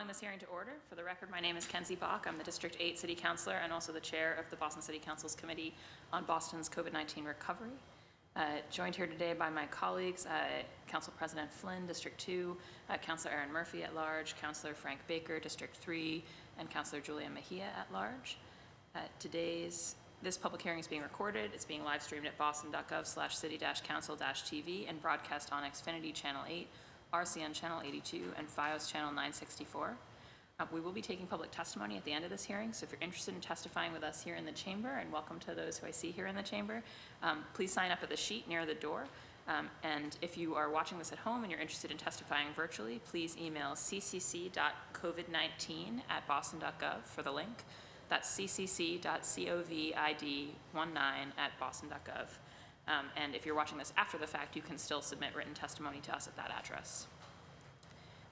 calling this hearing to order. For the record, my name is Kenzie Bach. I'm the District 8 City Councilor and also the chair of the Boston City Council's Committee on Boston's COVID-19 Recovery. Joined here today by my colleagues, Council President Flynn, District 2, Councilor Aaron Murphy at large, Councilor Frank Baker, District 3, and Councilor Julia Mejia at large. This public hearing is being recorded. It's being live streamed at boston.gov/city-council-tv and broadcast on Xfinity Channel 8, RCN Channel 82, and FiOS Channel 964. We will be taking public testimony at the end of this hearing, so if you're interested in testifying with us here in the chamber, and welcome to those who I see here in the chamber, please sign up at the sheet near the door. And if you are watching this at home and you're interested in testifying virtually, please email ccc.covid19@boston.gov for the link. That's ccc.covid19@boston.gov. And if you're watching this after the fact, you can still submit written testimony to us at that address.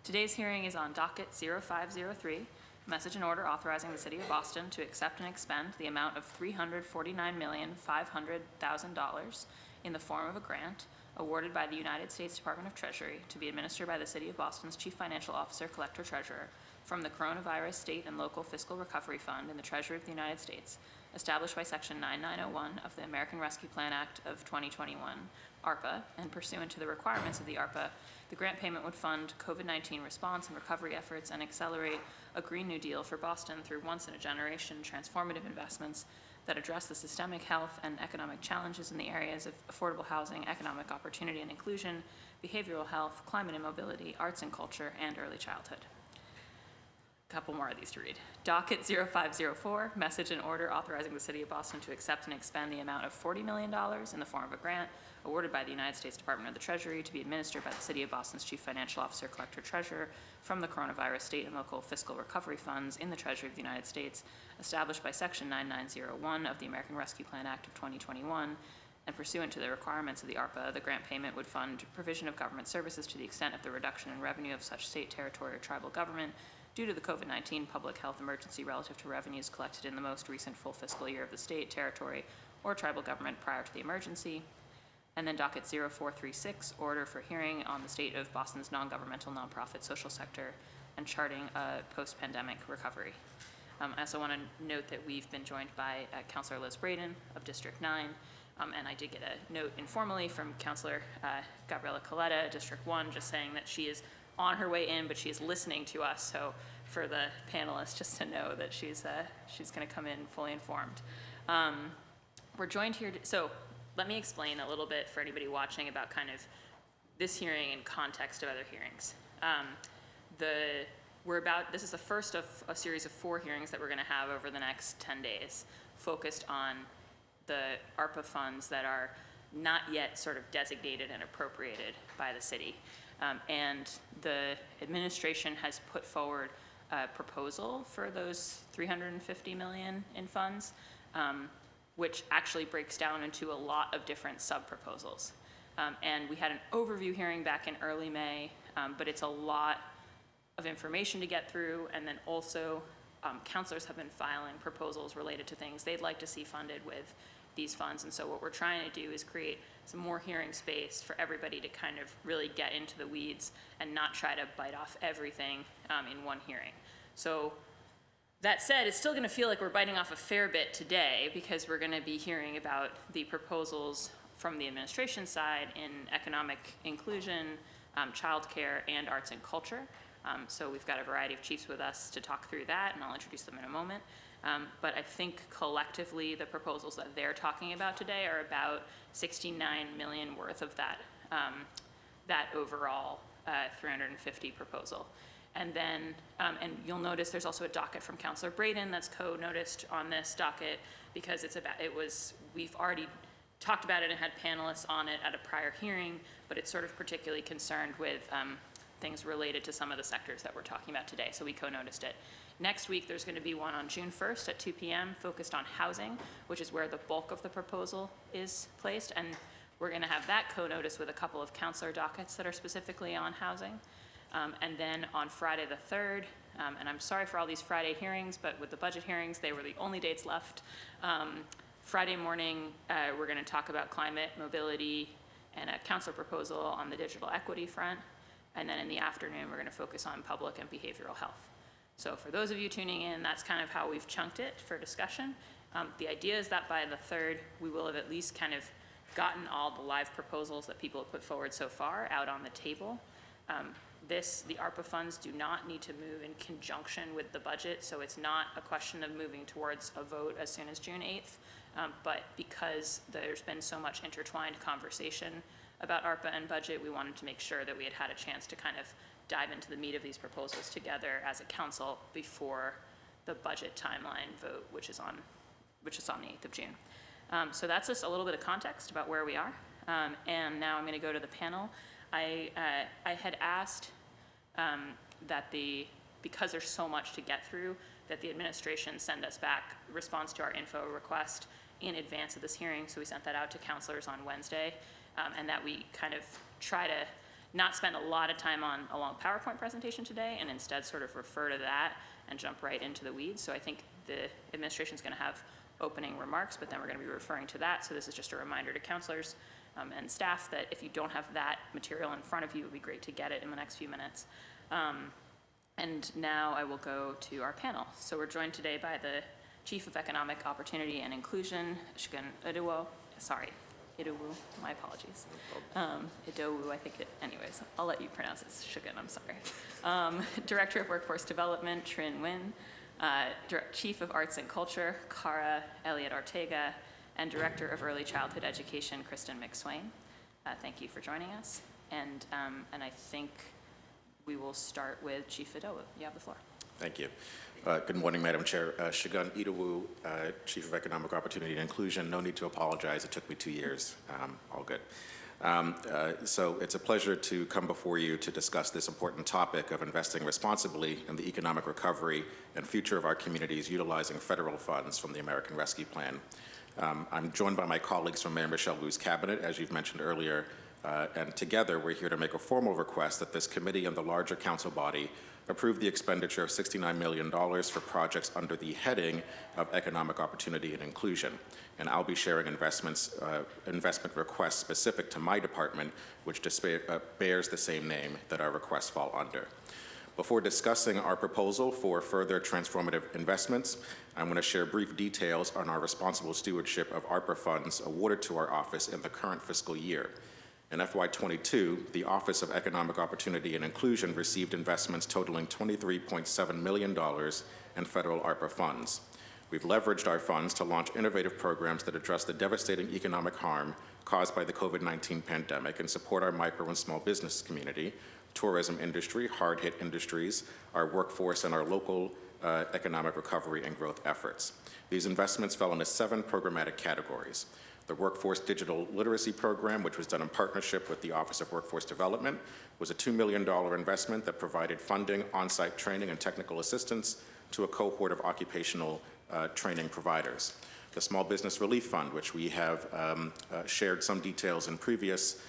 Today's hearing is on Docket 0503, message and order authorizing the City of Boston to accept and expend the amount of $349,500,000 in the form of a grant awarded by the United States Department of Treasury to be administered by the City of Boston's Chief Financial Officer, Collector Treasurer, from the Coronavirus State and Local Fiscal Recovery Fund in the Treasury of the United States, established by Section 9901 of the American Rescue Plan Act of 2021, ARPA, and pursuant to the requirements of the ARPA, the grant payment would fund COVID-19 response and recovery efforts and accelerate a Green New Deal for Boston through once-in-a-generation transformative investments that address the systemic health and economic challenges in the areas of affordable housing, economic opportunity and inclusion, behavioral health, climate and mobility, arts and culture, and early childhood. A couple more of these to read. Docket 0504, message and order authorizing the City of Boston to accept and expend the amount of $40 million in the form of a grant awarded by the United States Department of the Treasury to be administered by the City of Boston's Chief Financial Officer, Collector Treasurer, from the Coronavirus State and Local Fiscal Recovery Funds in the Treasury of the United States, established by Section 9901 of the American Rescue Plan Act of 2021, and pursuant to the requirements of the ARPA, the grant payment would fund provision of government services to the extent of the reduction in revenue of such state, territory, or tribal government due to the COVID-19 public health emergency relative to revenues collected in the most recent full fiscal year of the state, territory, or tribal government prior to the emergency. And then Docket 0436, order for hearing on the state of Boston's non-governmental nonprofit social sector and charting a post-pandemic recovery. I also want to note that we've been joined by Councilor Liz Braden of District 9, and I did get a note informally from Councilor Gabriela Coletta, District 1, just saying that she is on her way in, but she is listening to us. So for the panelists, just to know that she's going to come in fully informed. We're joined here. So let me explain a little bit for anybody watching about kind of this hearing in context of other hearings. This is the first of a series of 4 hearings that we're going to have over the next 10 days, focused on the ARPA funds that are not yet sort of designated and appropriated by the city. And the administration has put forward a proposal for those $350 million in funds, which actually breaks down into a lot of different sub-proposals. And we had an overview hearing back in early May, but it's a lot of information to get through, and then also councilors have been filing proposals related to things they'd like to see funded with these funds. And so what we're trying to do is create some more hearing space for everybody to kind of really get into the weeds and not try to bite off everything in one hearing. So that said, it's still going to feel like we're biting off a fair bit today because we're going to be hearing about the proposals from the administration side in economic inclusion, childcare, and arts and culture. So we've got a variety of chiefs with us to talk through that, and I'll introduce them in a moment. But I think collectively the proposals that they're talking about today are about $69 million worth of that, that overall 350 proposal. And then, and you'll notice there's also a docket from Councilor Braden that's co-noticed on this docket because we've already talked about it and had panelists on it at a prior hearing, but it's sort of particularly concerned with things related to some of the sectors that we're talking about today, so we co-noticed it. Next week, there's going to be one on June 1st at 2 p.m. focused on housing, which is where the bulk of the proposal is placed, and we're going to have that co-noticed with a couple of councilor dockets that are specifically on housing. And then on Friday the 3rd, and I'm sorry for all these Friday hearings, but with the budget hearings, they were the only dates left. Friday morning, we're going to talk about climate, mobility, and a council proposal on the digital equity front. And then in the afternoon, we're going to focus on public and behavioral health. So for those of you tuning in, that's kind of how we've chunked it for discussion. The idea is that by the 3rd, we will have at least kind of gotten all the live proposals that people have put forward so far out on the table. The ARPA funds do not need to move in conjunction with the budget, so it's not a question of moving towards a vote as soon as June 8th, but because there's been so much intertwined conversation about ARPA and budget, we wanted to make sure that we had had a chance to kind of dive into the meat of these proposals together as a council before the budget timeline vote, which is on the 8th of June. So that's just a little bit of context about where we are. And now I'm going to go to the panel. I had asked that because there's so much to get through, that the administration send us back response to our info request in advance of this hearing. So we sent that out to councilors on Wednesday, and that we kind of try to not spend a lot of time on a long PowerPoint presentation today, and instead sort of refer to that and jump right into the weeds. So I think the administration's going to have opening remarks, but then we're going to be referring to that. So this is just a reminder to councilors and staff that if you don't have that material in front of you, it would be great to get it in the next few minutes. And now I will go to our panel. So we're joined today by the Chief of Economic Opportunity and Inclusion, Shogun Idowu. Sorry, Idowu, my apologies. Idowu, I think anyways, I'll let you pronounce it, Shogun, I'm sorry. Director of Workforce Development, Trin Nguyen. Chief of Arts and Culture, Cara Elliott Ortega, and Director of Early Childhood Education, Kristen McSwain. Thank you for joining us. And I think we will start with Chief Idowu. You have the floor. Thank you. Good morning, Madam Chair. Shogun Idowu, Chief of Economic Opportunity and Inclusion. No need to apologize. It took me 2 years. All good. So it's a pleasure to come before you to discuss this important topic of investing responsibly in the economic recovery and future of our communities utilizing federal funds from the American Rescue Plan. I'm joined by my colleagues from Mayor Michelle Wu's cabinet, as you've mentioned earlier, and together we're here to make a formal request that this committee and the larger council body approve the expenditure of $69 million for projects under the heading of Economic Opportunity and Inclusion. And I'll be sharing investment requests specific to my department, which bears the same name that our requests fall under. Before discussing our proposal for further transformative investments, I'm going to share brief details on our responsible stewardship of ARPA funds awarded to our office in the current fiscal year. In FY22, the Office of Economic Opportunity and Inclusion received investments totaling $23.7 million in federal ARPA funds. We've leveraged our funds to launch innovative programs that address the devastating economic harm caused by the COVID-19 pandemic and support our micro and small business community, tourism industry, hard-hit industries, our workforce, and our local economic recovery and growth efforts. These investments fell into 7 programmatic categories. The Workforce Digital Literacy Program, which was done in partnership with the Office of Workforce Development, was a $2 million investment that provided funding, on-site training, and technical assistance to a cohort of occupational training providers. The Small Business Relief Fund, which we have shared some details in previous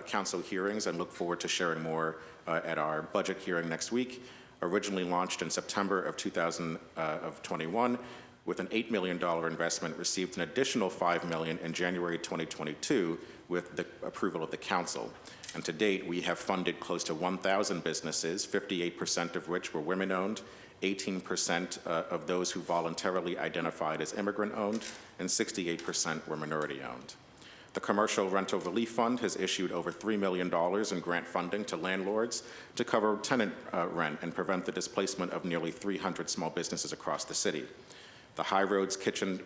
council hearings and look forward to sharing more at our budget hearing next week, originally launched in September of 2021, with an $8 million investment, received an additional $5 million in January 2022 with the approval of the council. And to date, we have funded close to 1,000 businesses, 58% of which were women-owned, 18% of those who voluntarily identified as immigrant-owned, and 68% were minority-owned. The Commercial Rental Relief Fund has issued over $3 million in grant funding to landlords to cover tenant rent and prevent the displacement of nearly 300 small businesses across the city. The High Roads Kitchen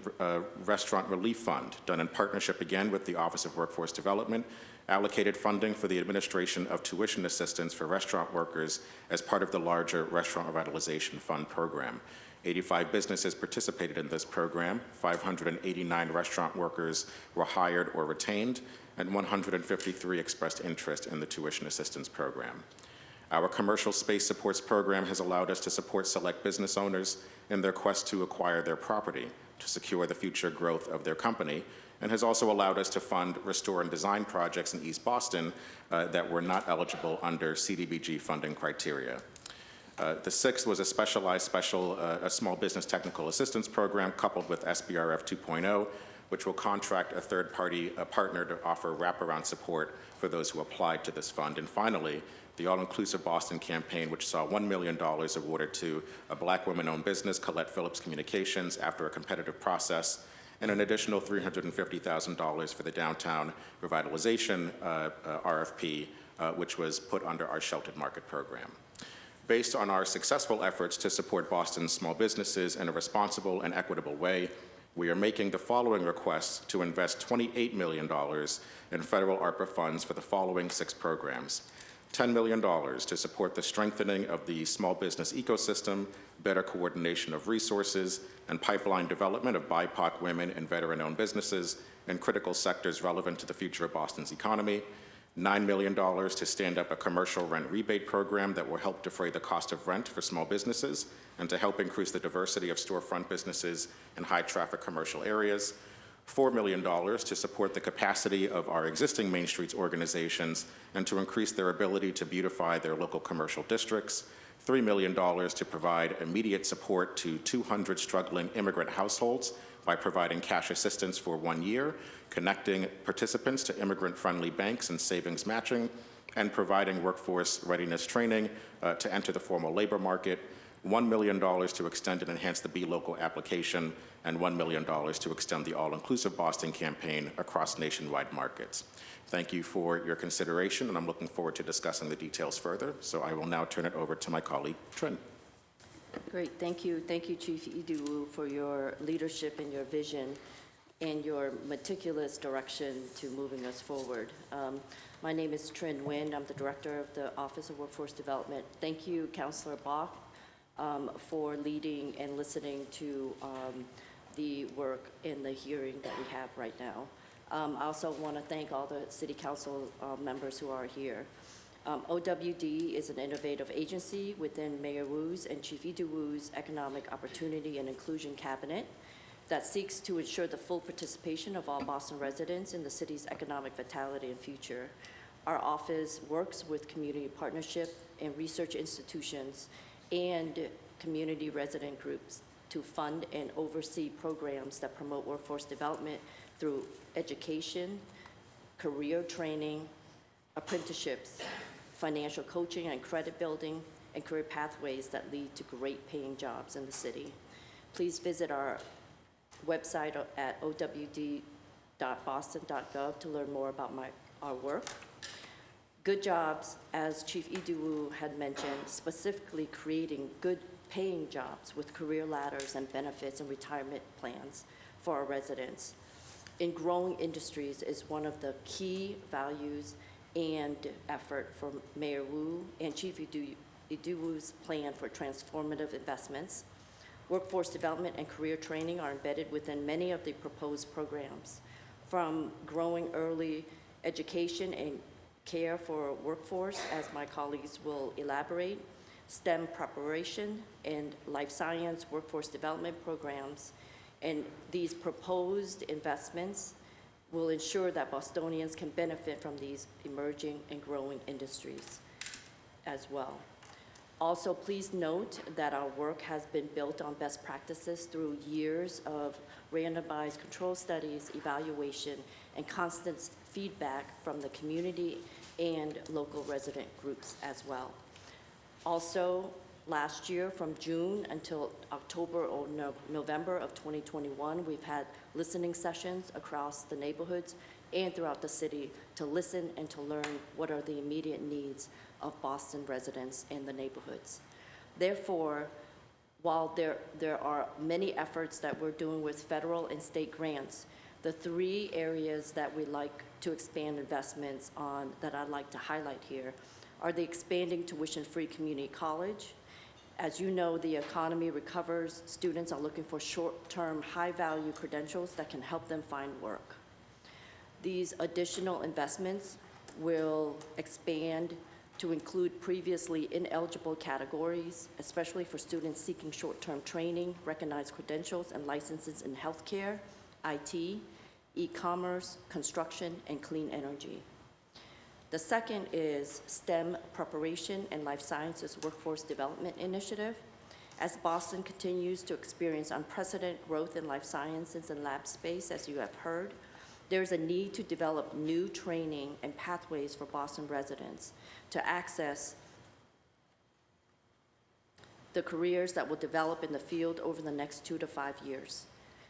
Restaurant Relief Fund, done in partnership again with the Office of Workforce Development, allocated funding for the administration of tuition assistance for restaurant workers as part of the larger Restaurant Revitalization Fund program. 85 businesses participated in this program, 589 restaurant workers were hired or retained, and 153 expressed interest in the tuition assistance program. Our Commercial Space Supports program has allowed us to support select business owners in their quest to acquire their property to secure the future growth of their company, and has also allowed us to fund restore and design projects in East Boston that were not eligible under CDBG funding criteria. The 6th was a specialized small business technical assistance program coupled with SBRF 2.0 which will contract a third-party partner to offer wraparound support for those who applied to this fund. And finally, the All-Inclusive Boston campaign, which saw $1 million awarded to a Black women-owned business, Colette Phillips Communications, after a competitive process, and an additional $350,000 for the Downtown Revitalization RFP, which was put under our Sheltered Market program. Based on our successful efforts to support Boston's small businesses in a responsible and equitable way, we are making the following requests to invest $28 million in federal ARPA funds for the following 6 programs. $10 million to support the strengthening of the small business ecosystem, better coordination of resources, and pipeline development of BIPOC women and veteran-owned businesses in critical sectors relevant to the future of Boston's economy. $9 million to stand up a commercial rent rebate program that will help defray the cost of rent for small businesses and to help increase the diversity of storefront businesses in high-traffic commercial areas. $4 million to support the capacity of our existing Main Streets organizations and to increase their ability to beautify their local commercial districts. $3 million to provide immediate support to 200 struggling immigrant households by providing cash assistance for 1 year, connecting participants to immigrant-friendly banks and savings matching, and providing workforce readiness training to enter the formal labor market. $1 million to extend and enhance the Be Local application, and $1 million to extend the All-Inclusive Boston campaign across nationwide markets. Thank you for your consideration, and I'm looking forward to discussing the details further. So I will now turn it over to my colleague, Trin. Great, thank you. Thank you, Chief Idowu, for your leadership and your vision and your meticulous direction to moving us forward. My name is Trin Nguyen. I'm the Director of the Office of Workforce Development. Thank you, Councilor Bach, for leading and listening to the work in the hearing that we have right now. I also want to thank all the City Council members who are here. OWD is an innovative agency within Mayor Wu's and Chief Idowu's Economic Opportunity and Inclusion Cabinet that seeks to ensure the full participation of all Boston residents in the city's economic vitality and future. Our office works with community partnership and research institutions and community resident groups to fund and oversee programs that promote workforce development through education, career training, apprenticeships, financial coaching and credit building, and career pathways that lead to great paying jobs in the city. Please visit our website at owd.boston.gov to learn more about our work. Good Jobs, as Chief Idowu had mentioned, specifically creating good paying jobs with career ladders and benefits and retirement plans for our residents in growing industries is one of the key values and effort for Mayor Wu and Chief Idowu's plan for transformative investments. Workforce development and career training are embedded within many of the proposed programs, from growing early education and care for workforce, as my colleagues will elaborate, STEM preparation, and life science workforce development programs. And these proposed investments will ensure that Bostonians can benefit from these emerging and growing industries as well. Also, please note that our work has been built on best practices through years of randomized control studies, evaluation, and constant feedback from the community and local resident groups as well. Also, last year, from June until October or November of 2021, we've had listening sessions across the neighborhoods and throughout the city to listen and to learn what are the immediate needs of Boston residents in the neighborhoods. Therefore, while there are many efforts that we're doing with federal and state grants, the 3 areas that we like to expand investments on that I'd like to highlight here are the expanding tuition-free community college. As you know, the economy recovers. Students are looking for short-term, high-value credentials that can help them find work. These additional investments will expand to include previously ineligible categories, especially for students seeking short-term training, recognized credentials, and licenses in healthcare, IT, e-commerce, construction, and clean energy. The second is STEM preparation and life sciences workforce development initiative. As Boston continues to experience unprecedented growth in life sciences and lab space, as you have heard, there is a need to develop new training and pathways for Boston residents to access the careers that will develop in the field over the next 2 to 5 years.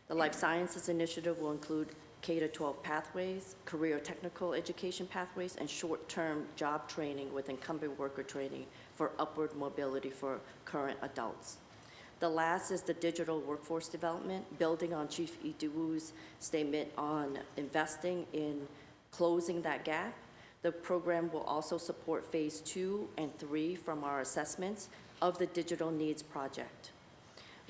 The Life Sciences Initiative will include K-12 pathways, career technical education pathways, and short-term job training with incumbent worker training for upward mobility for current adults. The last is the digital workforce development, building on Chief Idiwu's statement on investing in closing that gap. The program will also support phase 2 and 3 from our assessments of the Digital Needs Project,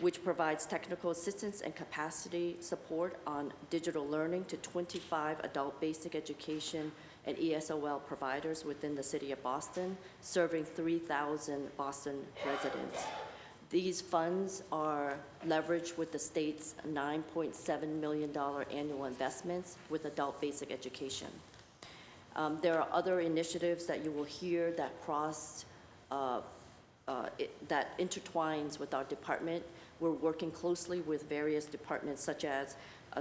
which provides technical assistance and capacity support on digital learning to 25 adult basic education and ESOL providers within the city of Boston, serving 3,000 Boston residents. These funds are leveraged with the state's $9.7 million annual investments with adult basic education. There are other initiatives that you will hear that that intertwines with our department. We're working closely with various departments such as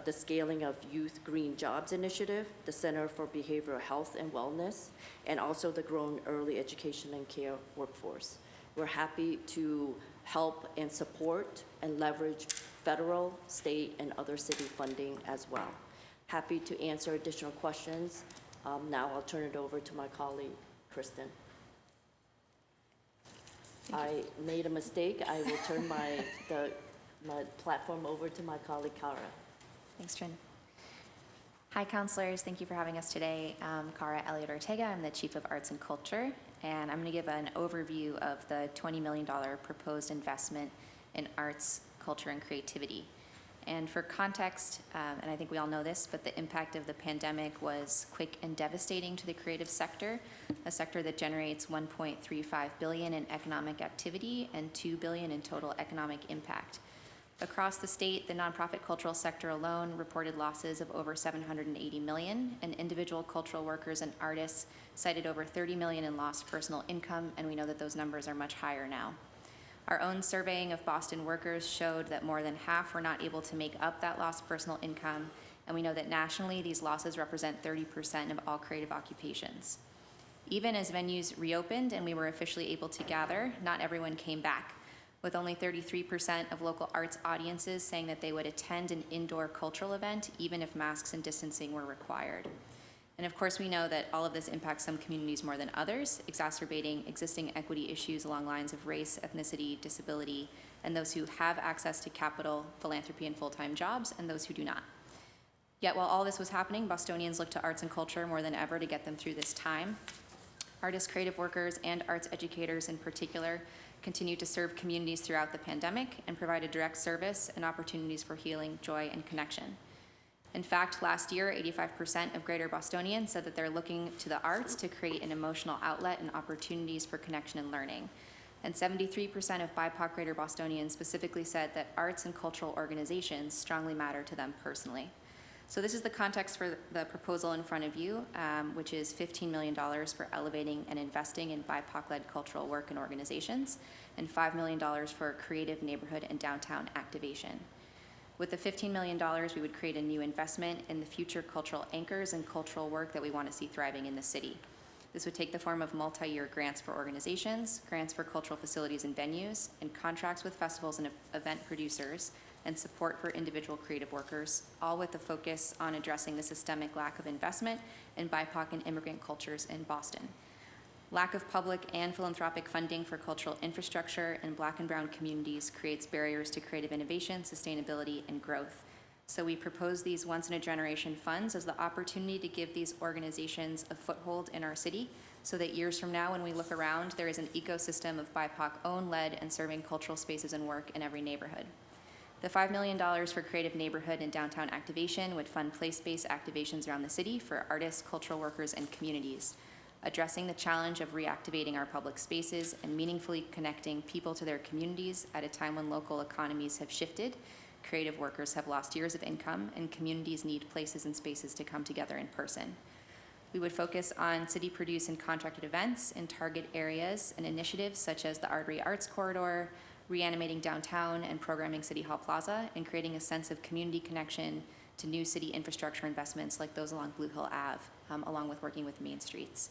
the Scaling of Youth Green Jobs Initiative, the Center for Behavioral Health and Wellness, and also the Growing Early Education and Care Workforce. We're happy to help and support and leverage federal, state, and other city funding as well. Happy to answer additional questions. Now I'll turn it over to my colleague, Kristen. I made a mistake. I will turn my platform over to my colleague, Kara. Thanks, Trin. Hi, Councilors. Thank you for having us today. I'm Kara Elliott-Ortega. I'm the Chief of Arts and Culture, and I'm going to give an overview of the $20 million proposed investment in arts, culture, and creativity. And for context, and I think we all know this, but the impact of the pandemic was quick and devastating to the creative sector, a sector that generates $1.35 billion in economic activity and $2 billion in total economic impact. Across the state, the nonprofit cultural sector alone reported losses of over $780 million, and individual cultural workers and artists cited over $30 million in lost personal income, and we know that those numbers are much higher now. Our own surveying of Boston workers showed that more than half were not able to make up that lost personal income, and we know that nationally these losses represent 30% of all creative occupations. Even as venues reopened and we were officially able to gather, not everyone came back, with only 33% of local arts audiences saying that they would attend an indoor cultural event even if masks and distancing were required. And of course, we know that all of this impacts some communities more than others, exacerbating existing equity issues along lines of race, ethnicity, disability, and those who have access to capital, philanthropy, and full-time jobs, and those who do not. Yet while all this was happening, Bostonians looked to arts and culture more than ever to get them through this time. Artists, creative workers, and arts educators in particular continued to serve communities throughout the pandemic and provided direct service and opportunities for healing, joy, and connection. In fact, last year, 85% of Greater Bostonians said that they're looking to the arts to create an emotional outlet and opportunities for connection and learning. And 73% of BIPOC Greater Bostonians specifically said that arts and cultural organizations strongly matter to them personally. So this is the context for the proposal in front of you, which is $15 million for elevating and investing in BIPOC-led cultural work and organizations, and $5 million for creative neighborhood and downtown activation. With the $15 million, we would create a new investment in the future cultural anchors and cultural work that we want to see thriving in the city. This would take the form of multi-year grants for organizations, grants for cultural facilities and venues, and contracts with festivals and event producers, and support for individual creative workers, all with the focus on addressing the systemic lack of investment in BIPOC and immigrant cultures in Boston. Lack of public and philanthropic funding for cultural infrastructure in Black and brown communities creates barriers to creative innovation, sustainability, and growth. So we propose these once-in-a-generation funds as the opportunity to give these organizations a foothold in our city so that years from now when we look around, there is an ecosystem of BIPOC-owned, led, and serving cultural spaces and work in every neighborhood. The $5 million for creative neighborhood and downtown activation would fund place-based activations around the city for artists, cultural workers, and communities, addressing the challenge of reactivating our public spaces and meaningfully connecting people to their communities at a time when local economies have shifted, creative workers have lost years of income, and communities need places and spaces to come together in person. We would focus on city-produced and contracted events in target areas and initiatives such as the Artery Arts Corridor, reanimating downtown and programming City Hall Plaza, and creating a sense of community connection to new city infrastructure investments like those along Blue Hill Ave, along with working with Main Streets.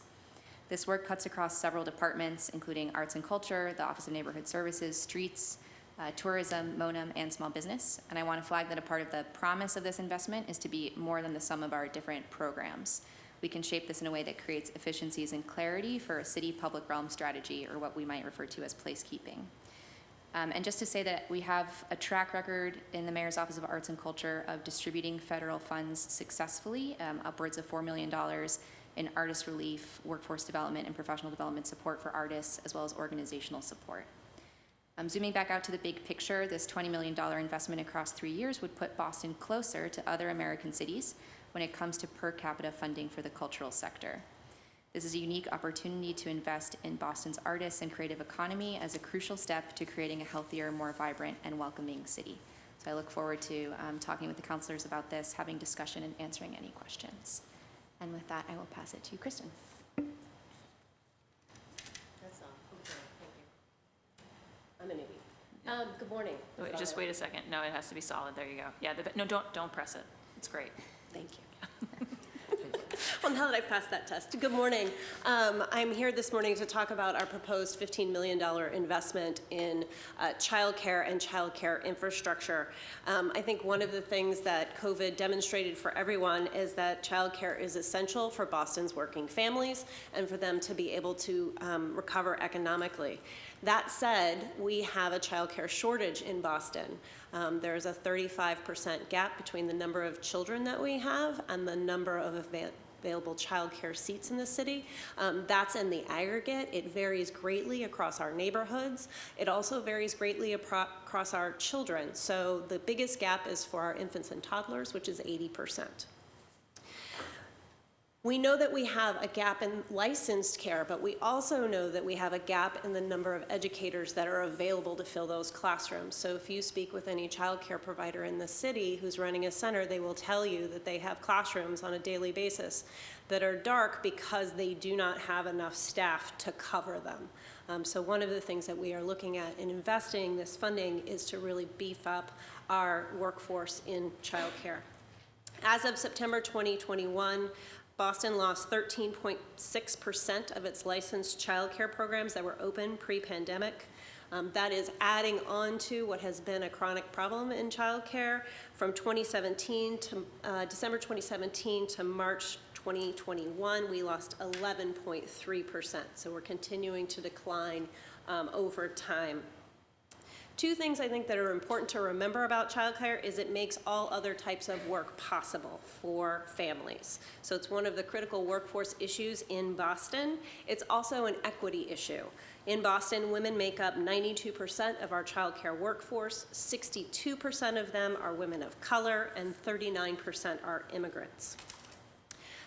This work cuts across several departments, including arts and culture, the Office of Neighborhood Services, streets, tourism, MONEM, and small business. And I want to flag that a part of the promise of this investment is to be more than the sum of our different programs. We can shape this in a way that creates efficiencies and clarity for a city public realm strategy, or what we might refer to as placekeeping. And just to say that we have a track record in the Mayor's Office of Arts and Culture of distributing federal funds successfully, upwards of $4 million in artist relief, workforce development, and professional development support for artists, as well as organizational support. Zooming back out to the big picture, this $20 million investment across 3 years would put Boston closer to other American cities when it comes to per capita funding for the cultural sector. This is a unique opportunity to invest in Boston's artists and creative economy as a crucial step to creating a healthier, more vibrant, and welcoming city. So I look forward to talking with the councilors about this, having discussion, and answering any questions. And with that, I will pass it to Kristen. That's all. Okay, thank you. I'm an idiot. Good morning. Wait, just wait a second. No, it has to be solid. There you go. Yeah, no, don't press it. It's great. Thank you. Well, now that I've passed that test, good morning. I'm here this morning to talk about our proposed $15 million investment in childcare and childcare infrastructure. I think one of the things that COVID demonstrated for everyone is that childcare is essential for Boston's working families and for them to be able to recover economically. That said, we have a childcare shortage in Boston. There's a 35% gap between the number of children that we have and the number of available childcare seats in the city. That's in the aggregate. It varies greatly across our neighborhoods. It also varies greatly across our children. So the biggest gap is for our infants and toddlers, which is 80%. We know that we have a gap in licensed care, but we also know that we have a gap in the number of educators that are available to fill those classrooms. So if you speak with any child care provider in the city who's running a center, they will tell you that they have classrooms on a daily basis that are dark because they do not have enough staff to cover them. So one of the things that we are looking at in investing this funding is to really beef up our workforce in child care. As of September 2021, Boston lost 13.6% of its licensed child care programs that were open pre-pandemic. That is adding on to what has been a chronic problem in child care from 2017 to December 2017 to March 2021, we lost 11.3%. So we're continuing to decline over time. Two things I think that are important to remember about childcare is it makes all other types of work possible for families. So it's one of the critical workforce issues in Boston. It's also an equity issue. In Boston, women make up 92% of our childcare workforce, 62% of them are women of color, and 39% are immigrants.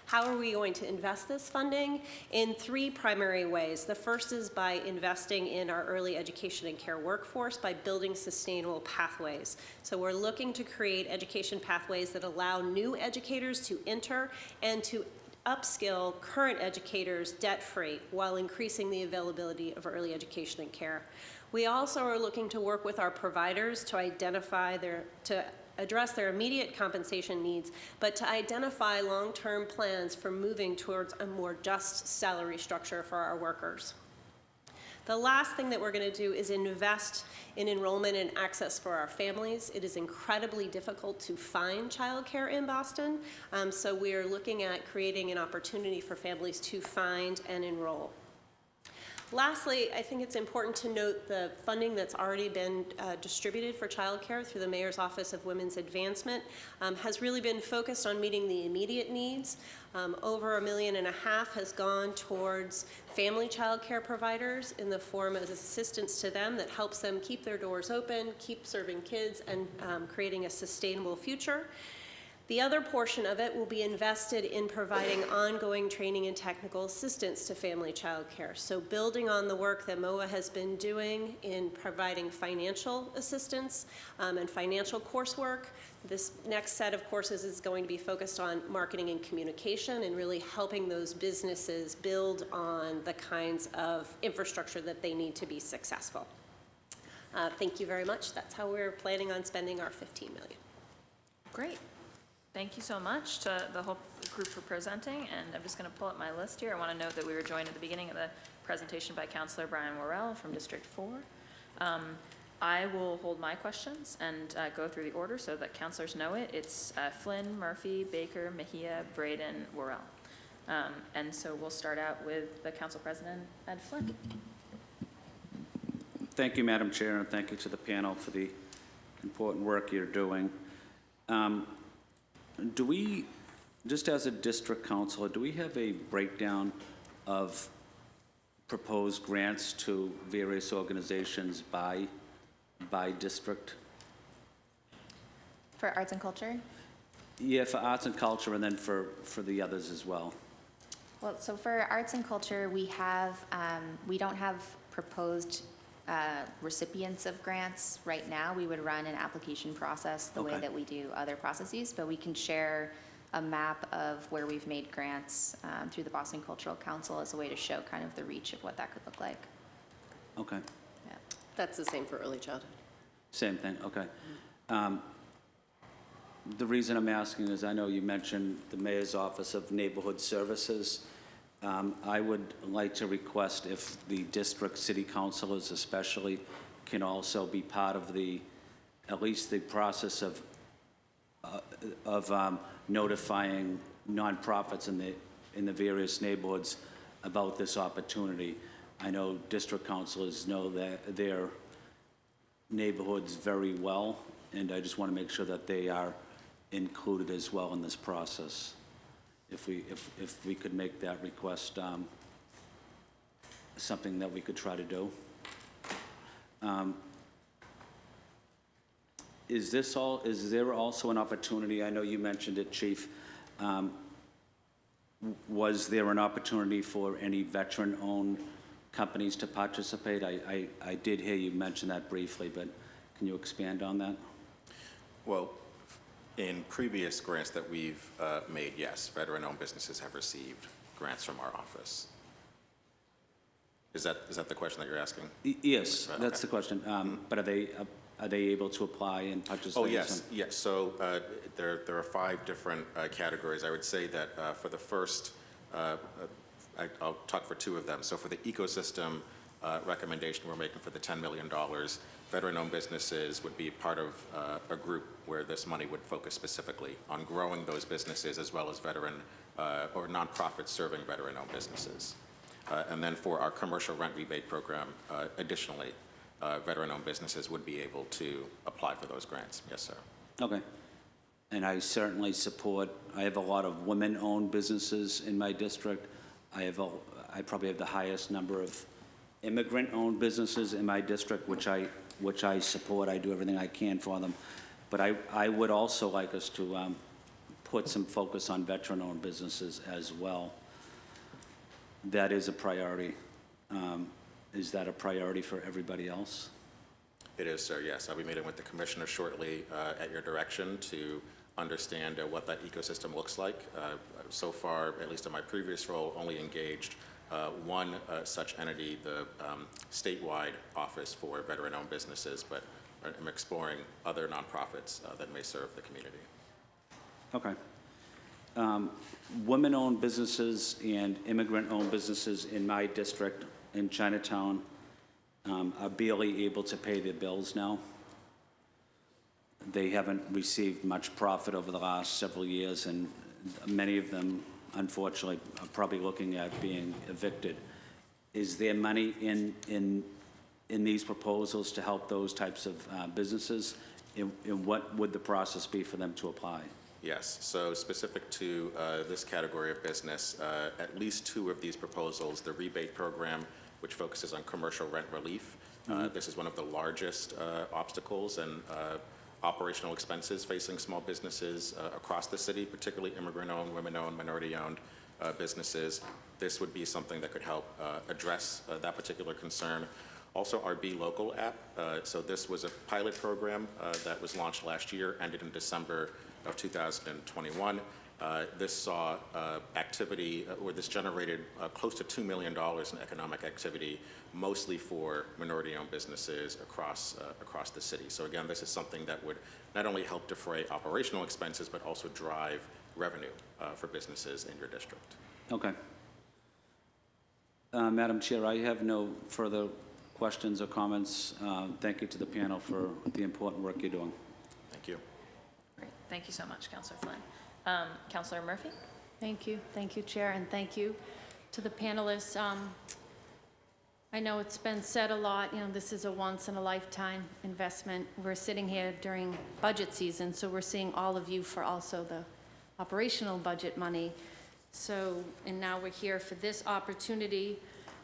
How are we going to invest this funding? In three primary ways. The first is by investing in our early education and care workforce by building sustainable pathways. So we're looking to create education pathways that allow new educators to enter and to upskill current educators debt-free while increasing the availability of early education and care. We also are looking to work with our providers to address their immediate compensation needs, but to identify long-term plans for moving towards a more just salary structure for our workers. The last thing that we're going to do is invest in enrollment and access for our families. It is incredibly difficult to find childcare in Boston, so we are looking at creating an opportunity for families to find and enroll. Lastly, I think it's important to note the funding that's already been distributed for childcare through the Mayor's Office of Women's Advancement has really been focused on meeting the immediate needs. Over $1.5 million has gone towards family childcare providers in the form of assistance to them that helps them keep their doors open, keep serving kids, and creating a sustainable future. The other portion of it will be invested in providing ongoing training and technical assistance to family child care. So building on the work that MOA has been doing in providing financial assistance and financial coursework, this next set of courses is going to be focused on marketing and communication and really helping those businesses build on the kinds of infrastructure that they need to be successful. Thank you very much. That's how we're planning on spending our $15 million. Great. Thank you so much to the whole group for presenting, and I'm just going to pull up my list here. I want to note that we were joined at the beginning of the presentation by Councilor Brian Worrell from District 4. I will hold my questions and go through the order so that councilors know it. It's Flynn, Murphy, Baker, Mejia, Braden, Worrell. And so we'll start out with the Council President, Ed Flynn. Thank you, Madam Chair, and thank you to the panel for the important work you're doing. Do we, just as a district councilor, do we have a breakdown of proposed grants to various organizations by district? For arts and culture? Yeah, for arts and culture, and then for the others as well. Well, so for arts and culture, we have, we don't have proposed recipients of grants right now. We would run an application process the way Okay. that we do other processes, but we can share a map of where we've made grants through the Boston Cultural Council as a way to show kind of the reach of what that could look like. Okay, Yeah. That's the same for early childhood. same thing, okay. The reason I'm asking is I know you mentioned the Mayor's Office of Neighborhood Services. I would like to request if the district city councilors especially can also be part of at least the process of notifying nonprofits in the various neighborhoods about this opportunity. I know district councilors know that their neighborhoods very well, and I just want to make sure that they are included as well in this process. If we could make that request something that we could try to do. Is there also an opportunity, I know you mentioned it, Chief, was there an opportunity for any veteran-owned companies to participate? I did hear you mention that briefly, but can you expand on that? Well, in previous grants that we've made, yes, veteran-owned businesses have received grants from our office. Is that the question that you're asking? Yes, Okay. that's the question. But are they able to apply and participate? Oh, yes, yes. So there are 5 different categories. I would say that for the first, I'll talk for 2 of them. So for the ecosystem recommendation we're making for the $10 million, veteran-owned businesses would be part of a group where this money would focus specifically on growing those businesses as well as veteran or nonprofits serving veteran-owned businesses. And then for our commercial rent rebate program, additionally, veteran-owned businesses would be able to apply for those grants. Yes, sir. Okay. And I certainly support, I have a lot of women-owned businesses in my district. I probably have the highest number of immigrant-owned businesses in my district, which I support. I do everything I can for them. But I would also like us to put some focus on veteran-owned businesses as well. That is a priority. Is that a priority for everybody else? It is, sir, yes. I'll be meeting with the commissioner shortly at your direction to understand what that ecosystem looks like. So far, at least in my previous role, only engaged one such entity, the statewide office for veteran-owned businesses, but I'm exploring other nonprofits that may serve the community. Okay. Women-owned businesses and immigrant-owned businesses in my district in Chinatown are barely able to pay their bills now. They haven't received much profit over the last several years, and many of them, unfortunately, are probably looking at being evicted. Is there money in these proposals to help those types of businesses? And what would the process be for them to apply? Yes, so specific to this category of business, at least 2 of these proposals, the rebate program, which focuses on commercial rent relief. This is one of the largest obstacles and operational expenses facing small businesses across the city, particularly immigrant-owned, women-owned, minority-owned businesses. This would be something that could help address that particular concern. Also, our Be Local app. So this was a pilot program that was launched last year, ended in December of 2021, This saw activity, or this generated close to $2 million in economic activity, mostly for minority-owned businesses across the city. So again, this is something that would not only help defray operational expenses, but also drive revenue for businesses in your district. Okay. Madam Chair, I have no further questions or comments. Thank you to the panel for the important work you're doing. Thank you. Great. Thank you so much, Councilor Flynn. Councilor Murphy? Thank you, Chair, and thank you to the panelists. I know it's been said a lot, this is a once-in-a-lifetime investment. We're sitting here during budget season, so we're seeing all of you for also the operational budget money. So, and now we're here for this opportunity.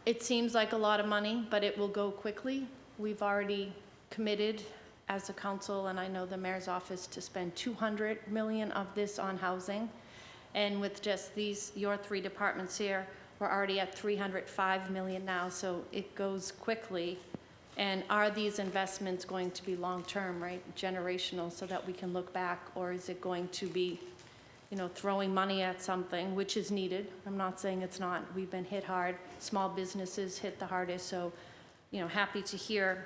It seems like a lot of money, but it will go quickly. We've already committed as a council, and I know the mayor's office, to spend $200 million of this on housing. And with just your three departments here, we're already at $305 million now, so it goes quickly. And are these investments going to be long-term, right, generational, so that we can look back, or is it going to be, throwing money at something, which is needed? I'm not saying it's not. We've been hit hard. Small businesses hit the hardest, so, happy to hear,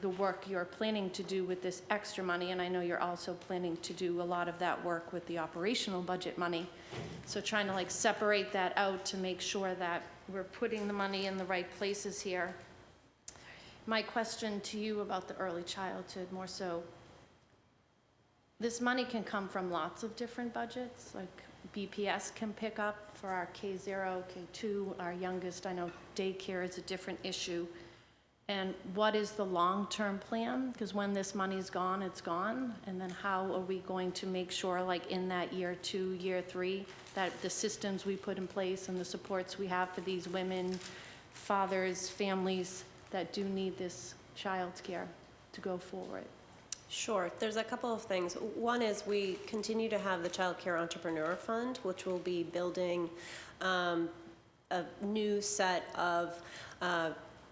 the work you're planning to do with this extra money, and I know you're also planning to do a lot of that work with the operational budget money. So trying to separate that out to make sure that we're putting the money in the right places here. My question to you about the early childhood, more so, this money can come from lots of different budgets, like BPS can pick up for our K0, K2, our youngest. I know daycare is a different issue. And what is the long-term plan? Because when this money's gone, it's gone. And then how are we going to make sure, in that year 2, year 3, that the systems we put in place and the supports we have for these women, fathers, families that do need this child's care to go forward? Sure. There's a couple of things. One is we continue to have the Child Care Entrepreneur Fund, which will be building a new set of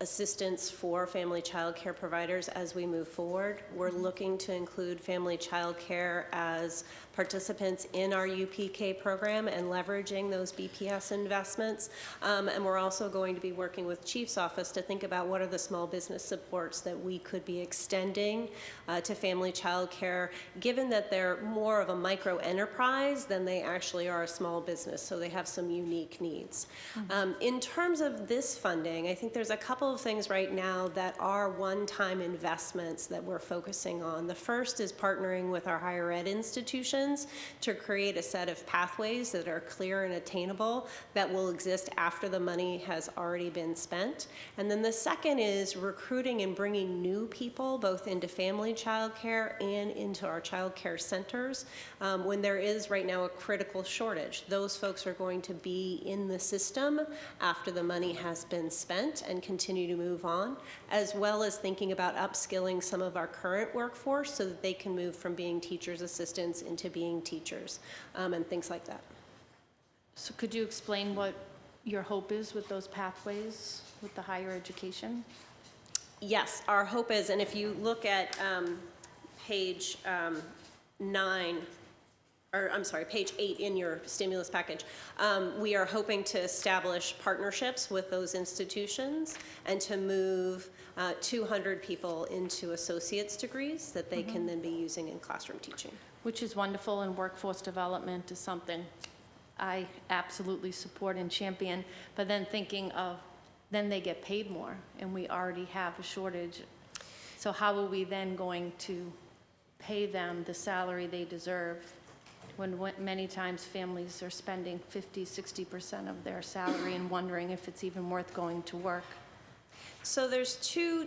assistance for family child care providers as we move forward. We're looking to include family child care as participants in our UPK program and leveraging those BPS investments. And we're also going to be working with Chief's office to think about what are the small business supports that we could be extending to family child care, given that they're more of a micro enterprise than they actually are a small business, so they have some unique needs. In terms of this funding, I think there's a couple of things right now that are one-time investments that we're focusing on. The first is partnering with our higher ed institutions to create a set of pathways that are clear and attainable that will exist after the money has already been spent. And then the second is recruiting and bringing new people both into family child care and into our child care centers when there is right now a critical shortage. Those folks are going to be in the system after the money has been spent and continue to move on, as well as thinking about upskilling some of our current workforce so that they can move from being teachers' assistants into being teachers and things like that. So could you explain what your hope is with those pathways with the higher education? Yes, our hope is, and if you look at page 9, or I'm sorry, page 8 in your stimulus package, we are hoping to establish partnerships with those institutions and to move 200 people into associate's degrees that they can then be using in classroom teaching. Which is wonderful, and workforce development is something I absolutely support and champion, but then thinking of, then they get paid more, and we already have a shortage. So how are we then going to pay them the salary they deserve when many times families are spending 50-60% of their salary and wondering if it's even worth going to work? So there's two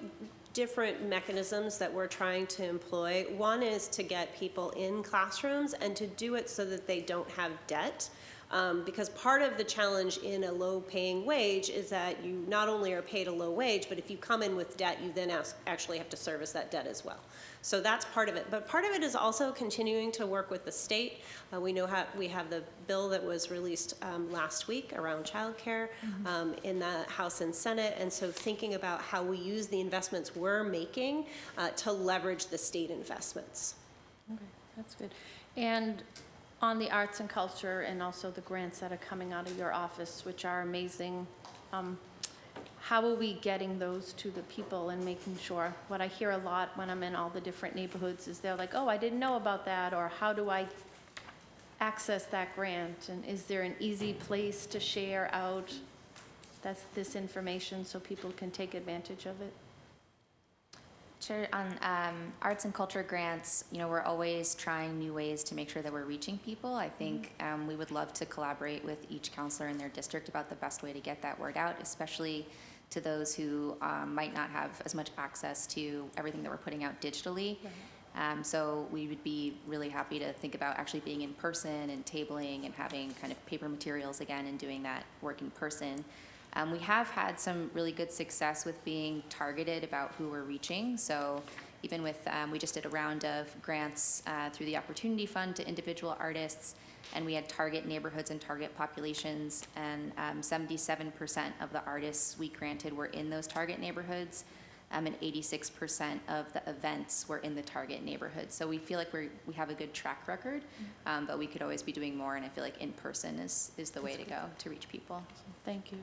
different mechanisms that we're trying to employ. One is to get people in classrooms and to do it so that they don't have debt. Because part of the challenge in a low-paying wage is that you not only are paid a low wage, but if you come in with debt, you then actually have to service that debt as well. So that's part of it. But part of it is also continuing to work with the state. We know how we have the bill that was released last week around childcare in the House and Senate, and so thinking about how we use the investments we're making to leverage the state investments. Okay, that's good. And on the arts and culture and also the grants that are coming out of your office, which are amazing, how are we getting those to the people and making sure? What I hear a lot when I'm in all the different neighborhoods is they're like, oh, I didn't know about that, or how do I access that grant? And is there an easy place to share out this information so people can take advantage of it? Sure. On arts and culture grants, we're always trying new ways to make sure that we're reaching people. I think we would love to collaborate with each counselor in their district about the best way to get that word out, especially to those who might not have as much access to everything that we're putting out digitally. So we would be really happy to think about actually being in person and tabling and having kind of paper materials again and doing that work in person. We have had some really good success with being targeted about who we're reaching. So even with, we just did a round of grants through the Opportunity Fund to individual artists, and we had target neighborhoods and target populations, and 77% of the artists we granted were in those target neighborhoods, and 86% of the events were in the target neighborhood. So we feel like we have a good track record, but we could always be doing more, and I feel like in person is the way to go to reach people. Thank you.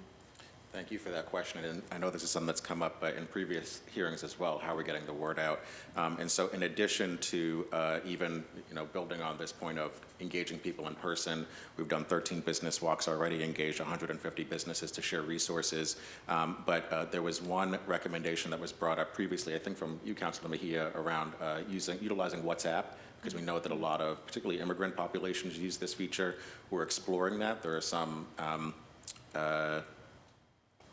Thank you for that question, and I know this is something that's come up in previous hearings as well, how we're getting the word out. And so in addition to even building on this point of engaging people in person, we've done 13 business walks already, engaged 150 businesses to share resources. But there was one recommendation that was brought up previously, I think from you, Councilor Mejia, around utilizing WhatsApp, because we know that a lot of particularly immigrant populations use this feature. We're exploring that. There are some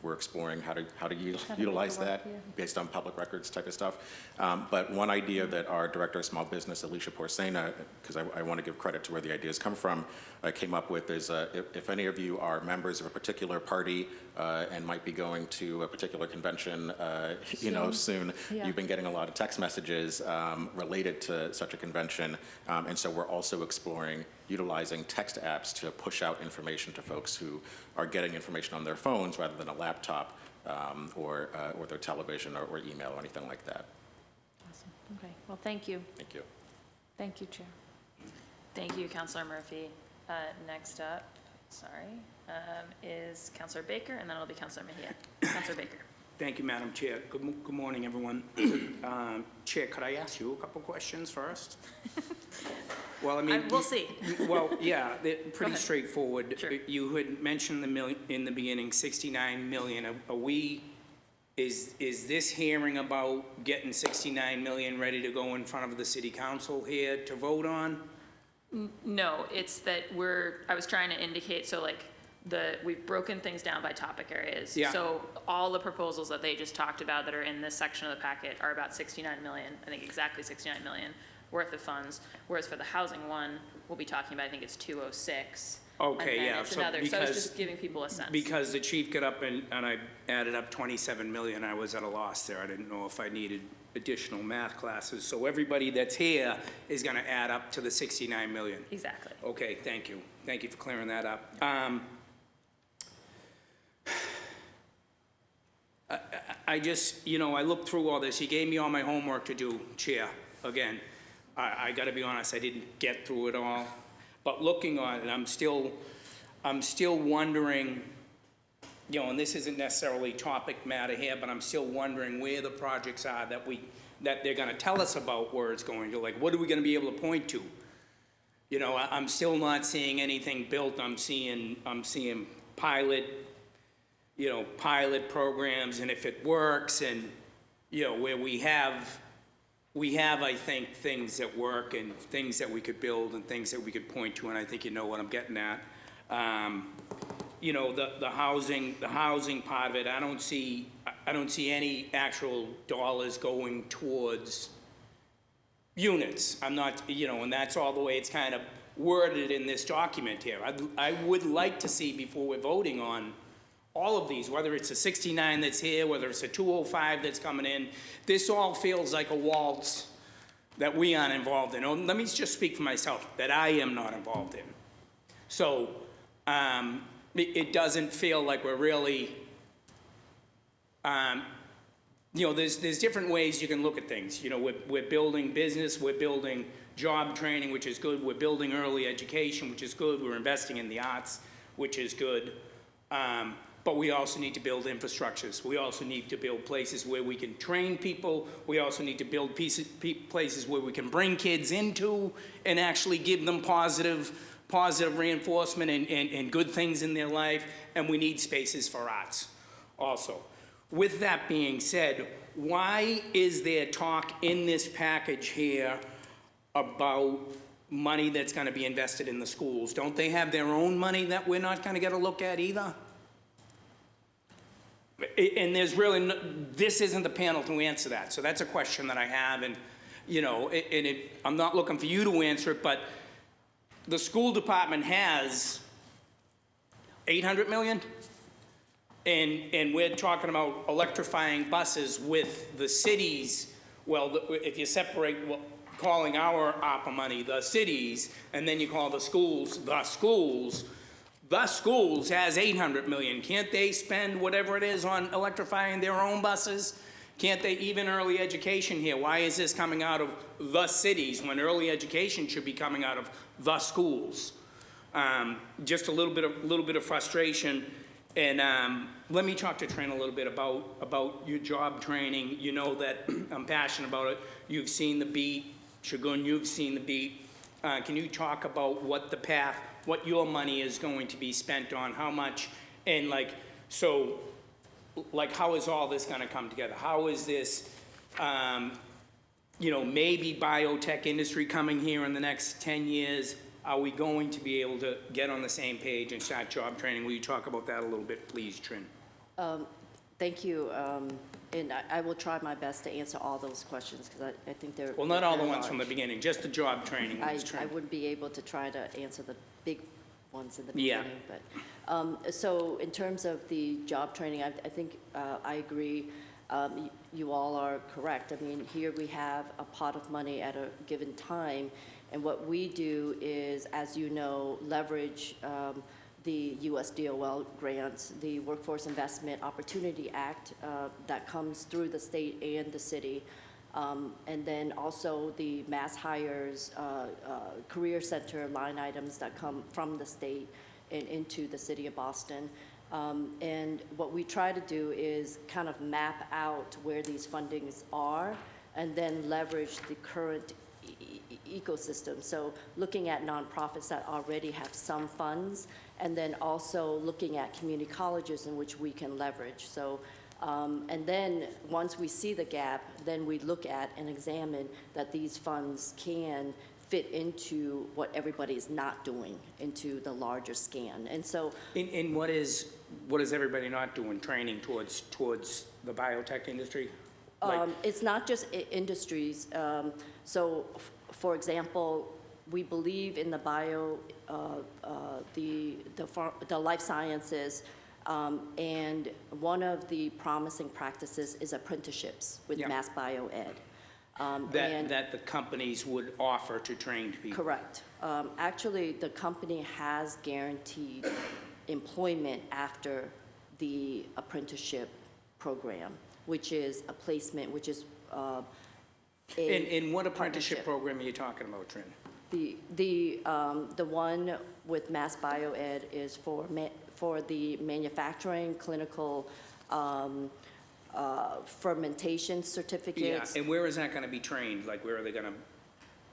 we're exploring how to utilize that based on public records type of stuff. But one idea that our Director of Small Business, Alicia Porcena, because I want to give credit to where the ideas come from, came up with is if any of you are members of a particular party and might be going to a particular convention, soon, Yeah. you've been getting a lot of text messages related to such a convention. And so we're also exploring utilizing text apps to push out information to folks who are getting information on their phones rather than a laptop or their television or email or anything like that. Awesome. Okay. Well, thank you. Thank you. Thank you, Chair. Thank you, Councilor Murphy. Next up, is Councilor Baker, and then it'll be Councilor Mejia. Councilor Baker. Thank you, Madam Chair. Good morning, everyone. Chair, could I ask you a couple questions first? Well, I mean, We'll see. Well, yeah, they're Go pretty ahead. straightforward. Sure. You had mentioned in the beginning, 69 million. Is this hearing about getting 69 million ready to go in front of the city council here to vote on? No, it's that I was trying to indicate, so like, we've broken things down by topic areas. Yeah. So all the proposals that they just talked about that are in this section of the packet are about 69 million, I think exactly 69 million worth of funds, whereas for the housing one, we'll be talking about, I think it's 206. Okay, and then yeah, it's so another, so I was because- just giving people a sense. Because the chief got up and I added up 27 million, I was at a loss there. I didn't know if I needed additional math classes. So everybody that's here is gonna add up to the 69 million. Exactly. Okay, thank you. Thank you for clearing that up. I just, I looked through all this. You gave me all my homework to do, Chair. Again, I gotta be honest, I didn't get through it all. But looking on it, I'm still wondering, and this isn't necessarily topic matter here, but I'm still wondering where the projects are that they're gonna tell us about where it's going to. Like, what are we gonna be able to point to? I'm still not seeing anything built. I'm seeing pilot programs, and if it works, and, where we have, I think, things that work and things that we could build and things that we could point to, and I think you know what I'm getting at. The housing part of it, I don't see any actual dollars going towards units. I'm not, and that's all the way it's kind of worded in this document here. I would like to see, before we're voting on all of these, whether it's a 69 that's here, whether it's a 205 that's coming in, this all feels like a waltz that we aren't involved in. Let me just speak for myself, that I am not involved in. So it doesn't feel like we're really, there's different ways you can look at things. We're building business, we're building job training, which is good. We're building early education, which is good. We're investing in the arts, which is good. But we also need to build infrastructures. We also need to build places where we can train people. We also need to build places where we can bring kids into and actually give them positive reinforcement and good things in their life. And we need spaces for arts also. With that being said, why is there talk in this package here about money that's going to be invested in the schools? Don't they have their own money that we're not going to get a look at either? And there's really, this isn't the panel to answer that. So that's a question that I have. And, you know, I'm not looking for you to answer it, but the school department has 800 million. And we're talking about electrifying buses with the cities. Well, if you separate calling our ARPA money the cities, and then you call the schools, the schools has 800 million. Can't they spend whatever it is on electrifying their own buses? Can't they, even early education here? Why is this coming out of the cities when early education should be coming out of the schools? Just a little bit of frustration. And let me talk to Trent a little bit about your job training. You know that I'm passionate about it. You've seen the beat. Shagun, you've seen the beat. Can you talk about what the path, what your money is going to be spent on, how much, and so how is all this gonna come together? How is this, you know, maybe biotech industry coming here in the next 10 years? Are we going to be able to get on the same page and start job training? Will you talk about that a little bit, please, Trin? Thank you, and I will try my best to answer all those questions, because I think they're... Well, not all the they're ones from the large. beginning, just the job training ones, I Trin. wouldn't be able to try to answer the big ones in the Yeah. beginning, but, so in terms of the job training, I think I agree. You all are correct. I mean, here we have a pot of money at a given time, and what we do is, as you know, leverage the US DOL grants, the Workforce Investment Opportunity Act that comes through the state and the city, and then also the mass hires, career center line items that come from the state and into the city of Boston. And what we try to do is kind of map out where these fundings are and then leverage the current ecosystem. So looking at nonprofits that already have some funds, and then also looking at community colleges in which we can leverage. So, and then once we see the gap, then we look at and examine that these funds can fit into what everybody is not doing, into the larger scan. And so, And what is everybody not doing, training towards the biotech industry? it's not just industries. So, for example, we believe in the the life sciences, and one of the promising practices is apprenticeships with Yeah. Mass Bio Ed. That the companies would offer to trained people? Correct. Actually, the company has guaranteed employment after the apprenticeship program, which is a placement, which is And what apprenticeship partnership. program are you talking about, Trin? The one with Mass Bio Ed is for the manufacturing, clinical, fermentation Yeah, certificates. and where is that gonna be trained? Like, where are they gonna,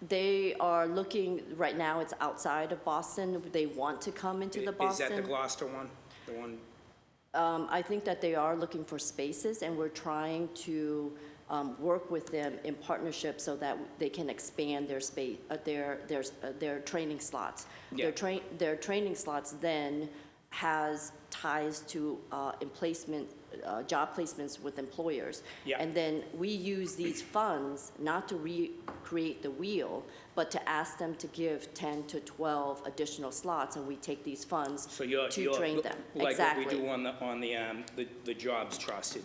They are looking, right now it's outside of Boston. They want to come into the is Boston. that the Gloucester one? The one, I think that they are looking for spaces, and we're trying to work with them in partnership so that they can expand their space, their training slots. Yeah. Their training slots then has ties to job placements with employers. Yeah. And then we use these funds not to recreate the wheel, but to ask them to give 10 to 12 additional slots, and we take these funds so you're, to train them. like Exactly. what we do on the Jobs Trust,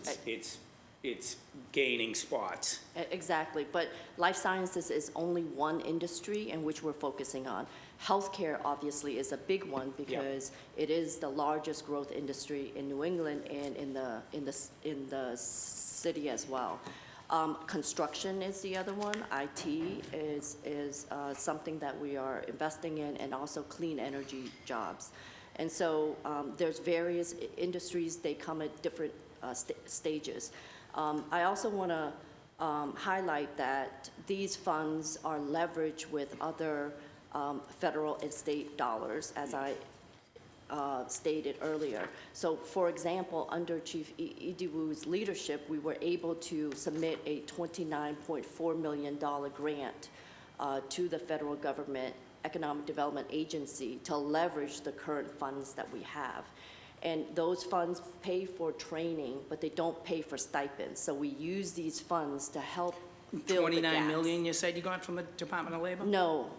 it's gaining spots. Exactly, but life sciences is only one industry in which we're focusing on. Healthcare obviously is a big one because it is the largest growth industry in New England and in the city as well. Construction is the other one. IT is something that we are investing in, and also clean energy jobs. And so there's various industries, they come at different stages. I also want to highlight that these funds are leveraged with other federal and state dollars, as I stated earlier. So, for example, under Chief Idiwu's leadership, we were able to submit a $29.4 million grant to the federal government Economic Development Agency to leverage the current funds that we have. And those funds pay for training, but they don't pay for stipends. So we use these funds to help fill the gaps. 29 million you said you got from the Department of Labor? No,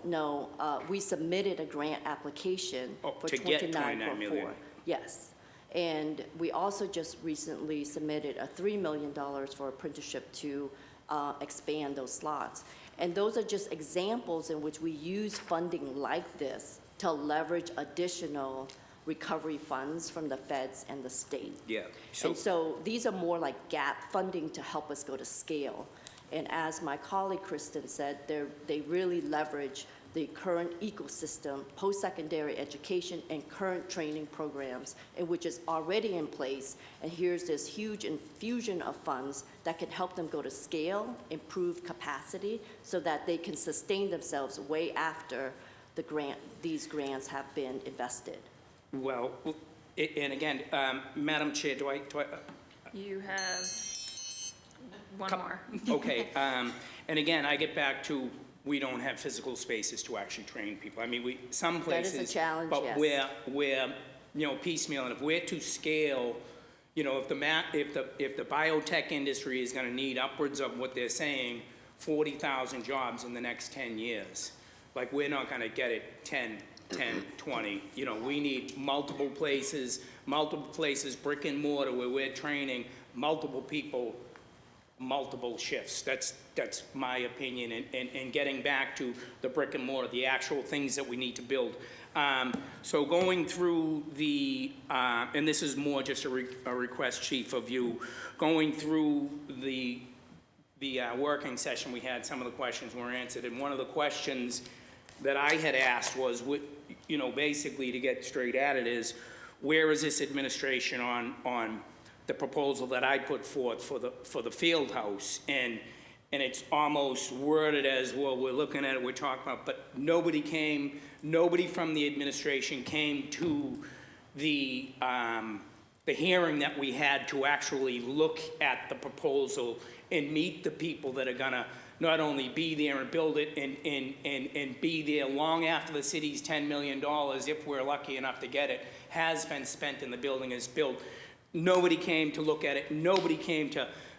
we submitted a grant application for to get 29 million. 29.4. Yes. And we also just recently submitted a $3 million for apprenticeship to expand those slots. And those are just examples in which we use funding like this to leverage additional recovery funds from the feds and the state. Yeah. And so these are more like gap funding to help us go to scale. And as my colleague Kristen said, they really leverage the current ecosystem, post-secondary education, and current training programs, which is already in place. And here's this huge infusion of funds that can help them go to scale, improve capacity, so that they can sustain themselves way after these grants have been invested. Well, and again, Madam Chair, do I You have one more. okay, and again, I get back to, we don't have physical spaces to actually train people. I mean, some places. That is a challenge, but yes. we're, piecemeal, and if we're to scale, if the biotech industry is gonna need upwards of what they're saying, 40,000 jobs in the next 10 years, like, we're not gonna get it 10, 20. We need multiple places, brick and mortar, where we're training multiple people, multiple shifts. That's my opinion, and getting back to the brick and mortar, the actual things that we need to build. So going through the, and this is more just a request, Chief, of you, going through the working session we had, some of the questions were answered, and one of the questions that I had asked was, basically to get straight at it is, where is this administration on the proposal that I put forth for the field house? And it's almost worded as, well, we're looking at it, we're talking about, but nobody from the administration came to the hearing that we had to actually look at the proposal and meet the people that are gonna not only be there and build it and be there long after the city's $10 million, if we're lucky enough to get it, has been spent and the building is built. Nobody came to look at it,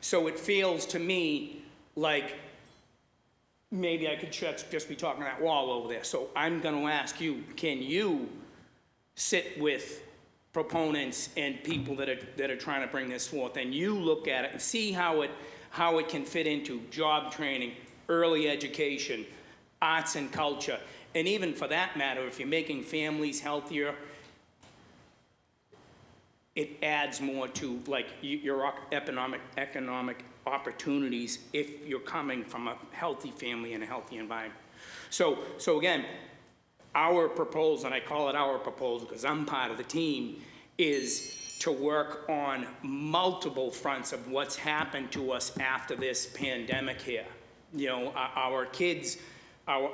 so it feels to me like maybe I could just be talking that wall over there. So I'm gonna ask you, can you sit with proponents and people that are trying to bring this forth, and you look at it and see how it can fit into job training, early education, arts and culture, and even for that matter, if you're making families healthier, it adds more to your economic opportunities if you're coming from a healthy family and a healthy environment. So again, our proposal, and I call it our proposal because I'm part of the team, is to work on multiple fronts of what's happened to us after this pandemic here. Our kids are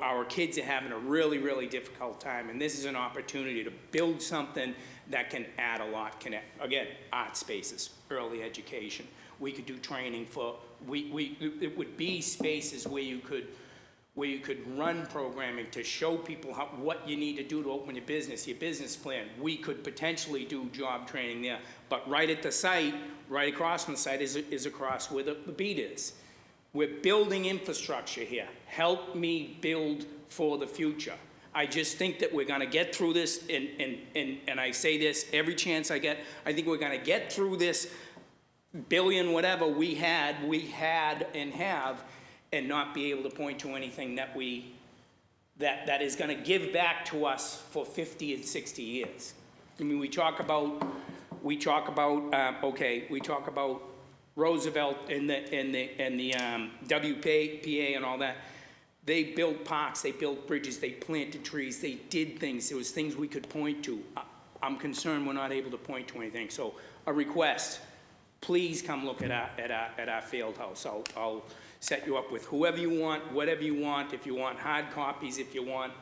having a really, really difficult time, and this is an opportunity to build something that can add a lot. Again, art spaces, early education. We could do training for, it would be spaces where you could run programming to show people what you need to do to open your business plan. We could potentially do job training there, but right at the site, right across from the site is across where the beat is. We're building infrastructure here. Help me build for the future. I just think that we're gonna get through this, and I say this every chance I get, I think we're gonna get through this billion whatever we had and have, and not be able to point to anything that is gonna give back to us for 50 and 60 years. I mean, we talk about Roosevelt and the WPA and all that, they built parks, they built bridges, they planted trees, they did things. There was things we could point to. I'm concerned we're not able to point to anything. So a request, please come look at our field house. I'll set you up with whoever you want, whatever you want. If you want hard copies, if you want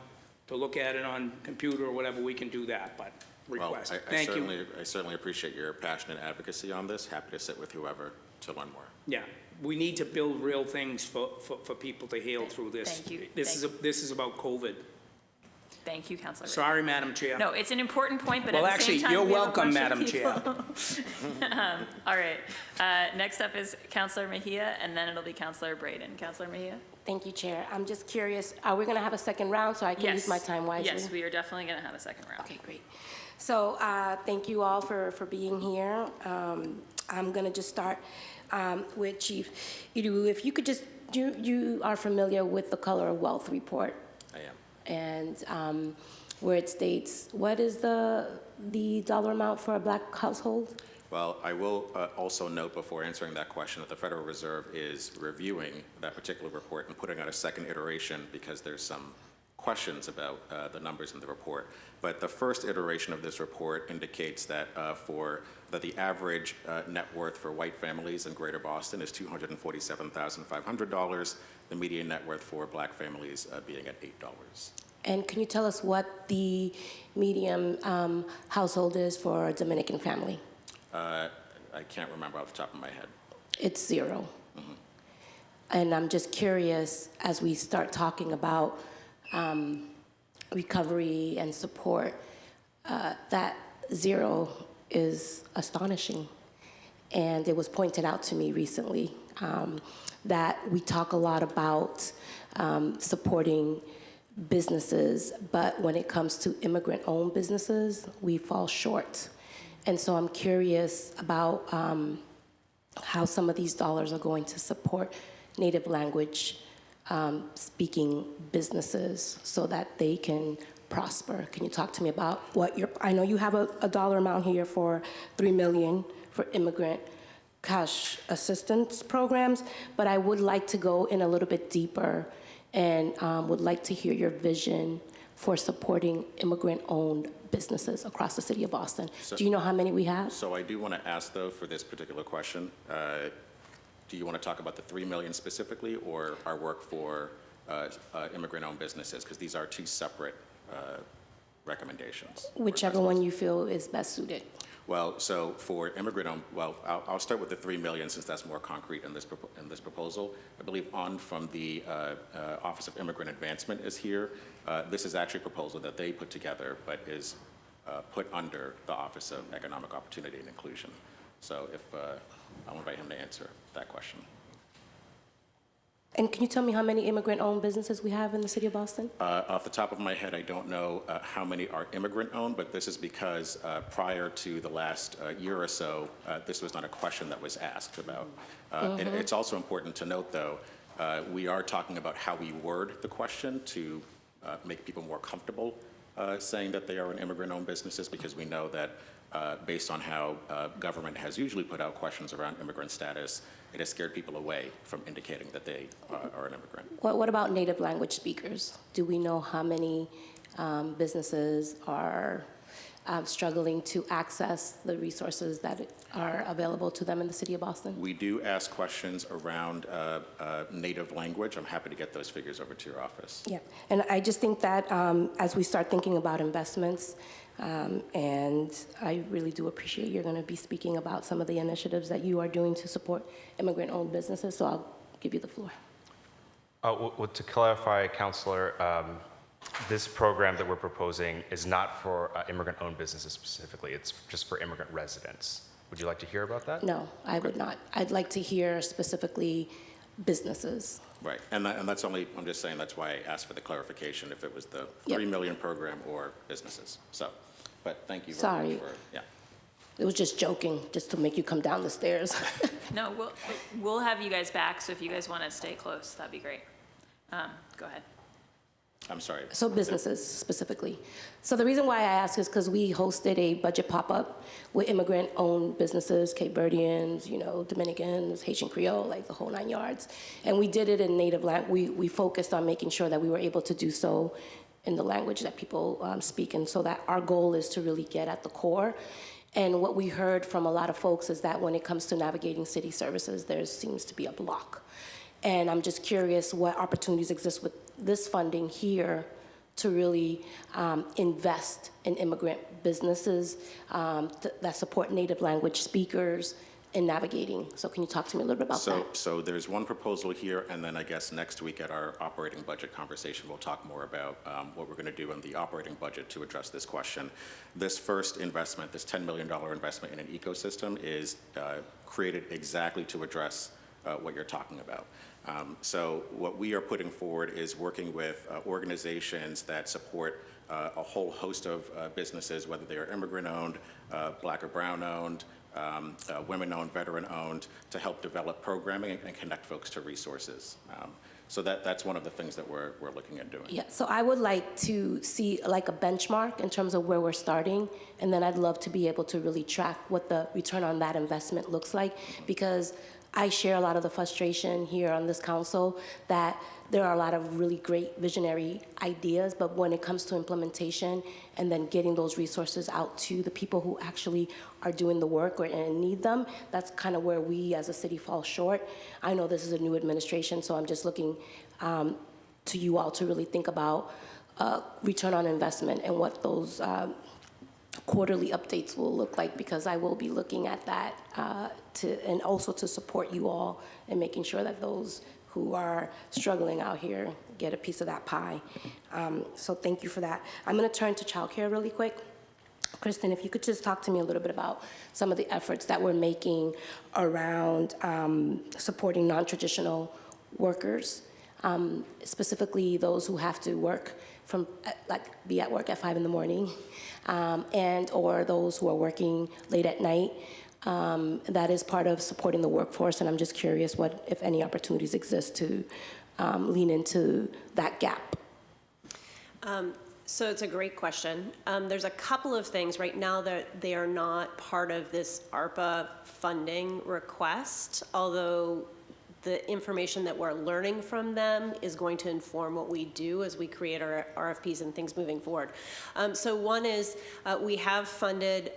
to look at it on computer or whatever, we can do that, but request. Well, Thank you. I certainly appreciate your passionate advocacy on this. Happy to sit with whoever to learn more. Yeah, we need to build real things for people to heal through this. Thank you. This is about COVID. Thank you, Councilor. Sorry, Madam Chair. No, it's an important point, but Well, at the same actually, time, you're we have a welcome, bunch of Madam people. Chair. All right. Next up is Councilor Mejia, and then it'll be Councilor Braden. Councilor Mejia? Thank you, Chair. I'm just curious, are we going to have a second round so I can use my time wisely? Yes, we are definitely going to have a second round. Okay, great. So thank you all for being here. I'm going to just start with Chief Idu. If you could just, you are familiar with the Color of Wealth report? I am. And where it states, what is the dollar amount for a Black household? Well, I will also note before answering that question that the Federal Reserve is reviewing that particular report and putting out a second iteration because there's some questions about the numbers in the report. But the first iteration of this report indicates that the average net worth for white families in Greater Boston is $247,500. The median net worth for Black families being at $8. And can you tell us what the median household is for a Dominican family? I can't remember off the top of my head. It's 0. And I'm just curious, as we start talking about recovery and support, that 0 is astonishing. And it was pointed out to me recently that we talk a lot about supporting businesses, but when it comes to immigrant-owned businesses, we fall short. And so I'm curious about how some of these dollars are going to support native language speaking businesses so that they can prosper. Can you talk to me about what I know you have a dollar amount here for $3 million for immigrant cash assistance programs, but I would like to go in a little bit deeper and would like to hear your vision for supporting immigrant-owned businesses across the city of Boston. Do you know how many we have? So I do want to ask, though, for this particular question, do you want to talk about the $3 million specifically or our work for immigrant-owned businesses? Because these are two separate recommendations. Whichever one you feel is best suited. Well, so for immigrant-owned, well, I'll start with the $3 million since that's more concrete in this proposal. I believe from the Office of Immigrant Advancement is here. This is actually a proposal that they put together, but is put under the Office of Economic Opportunity and Inclusion. So if I'll invite him to answer that question. And can you tell me how many immigrant-owned businesses we have in the city of Boston? Off the top of my head, I don't know how many are immigrant-owned, but this is because prior to the last year or so, this was not a question that was asked about. And it's also important to note, though, we are talking about how we word the question to make people more comfortable saying that they are an immigrant-owned businesses, because we know that based on how government has usually put out questions around immigrant status, it has scared people away from indicating that they are an immigrant. What about native language speakers? Do we know how many businesses are struggling to access the resources that are available to them in the city of Boston? We do ask questions around native language. I'm happy to get those figures over to your office. Yeah, and I just think that as we start thinking about investments, and I really do appreciate you're going to be speaking about some of the initiatives that you are doing to support immigrant-owned businesses, so I'll give you the floor. Well, to clarify, Councilor, this program that we're proposing is not for immigrant-owned businesses specifically. It's just for immigrant residents. Would you like to hear about that? No, I would not. I'd like to hear specifically businesses. Right, and that's only, I'm just saying that's why I asked for the clarification if it was the Yep. $3 million program or businesses. So, but thank you very Sorry. much for, yeah. It was just joking, just to make you come down the stairs. No, we'll have you guys back, so if you guys want to stay close, that'd be great. Go ahead. I'm sorry. So businesses specifically. So the reason why I ask is because we hosted a budget pop-up with immigrant-owned businesses, Cape Verdeans, Dominicans, Haitian Creole, like the whole 9 yards. And we did it in native language. We focused on making sure that we were able to do so in the language that people speak, and so that our goal is to really get at the core. And what we heard from a lot of folks is that when it comes to navigating city services, there seems to be a block. And I'm just curious what opportunities exist with this funding here to really invest in immigrant businesses that support native language speakers in navigating. So can you talk to me a little bit about that? So there's one proposal here, and then I guess next week at our operating budget conversation, we'll talk more about what we're going to do in the operating budget to address this question. This first investment, this $10 million investment in an ecosystem, is created exactly to address what you're talking about. So what we are putting forward is working with organizations that support a whole host of businesses, whether they are immigrant-owned, Black or Brown-owned, women-owned, veteran-owned, to help develop programming and connect folks to resources. So that's one of the things that we're looking at doing. Yeah, so I would like to see like a benchmark in terms of where we're starting, and then I'd love to be able to really track what the return on that investment looks like, because I share a lot of the frustration here on this council that there are a lot of really great visionary ideas, but when it comes to implementation and then getting those resources out to the people who actually are doing the work and need them, that's kind of where we as a city fall short. I know this is a new administration, so I'm just looking to you all to really think about return on investment and what those quarterly updates will look like, because I will be looking at that and also to support you all in making sure that those who are struggling out here get a piece of that pie. So thank you for that. I'm going to turn to childcare really quick. Kristen, if you could just talk to me a little bit about some of the efforts that we're making around supporting non-traditional workers, specifically those who have to work be at work at 5 in the morning, and or those who are working late at night. That is part of supporting the workforce, and I'm just curious what, if any, opportunities exist to lean into that gap. So it's a great question. There's a couple of things right now that they are not part of this ARPA funding request, although the information that we're learning from them is going to inform what we do as we create our RFPs and things moving forward. So one is we have funded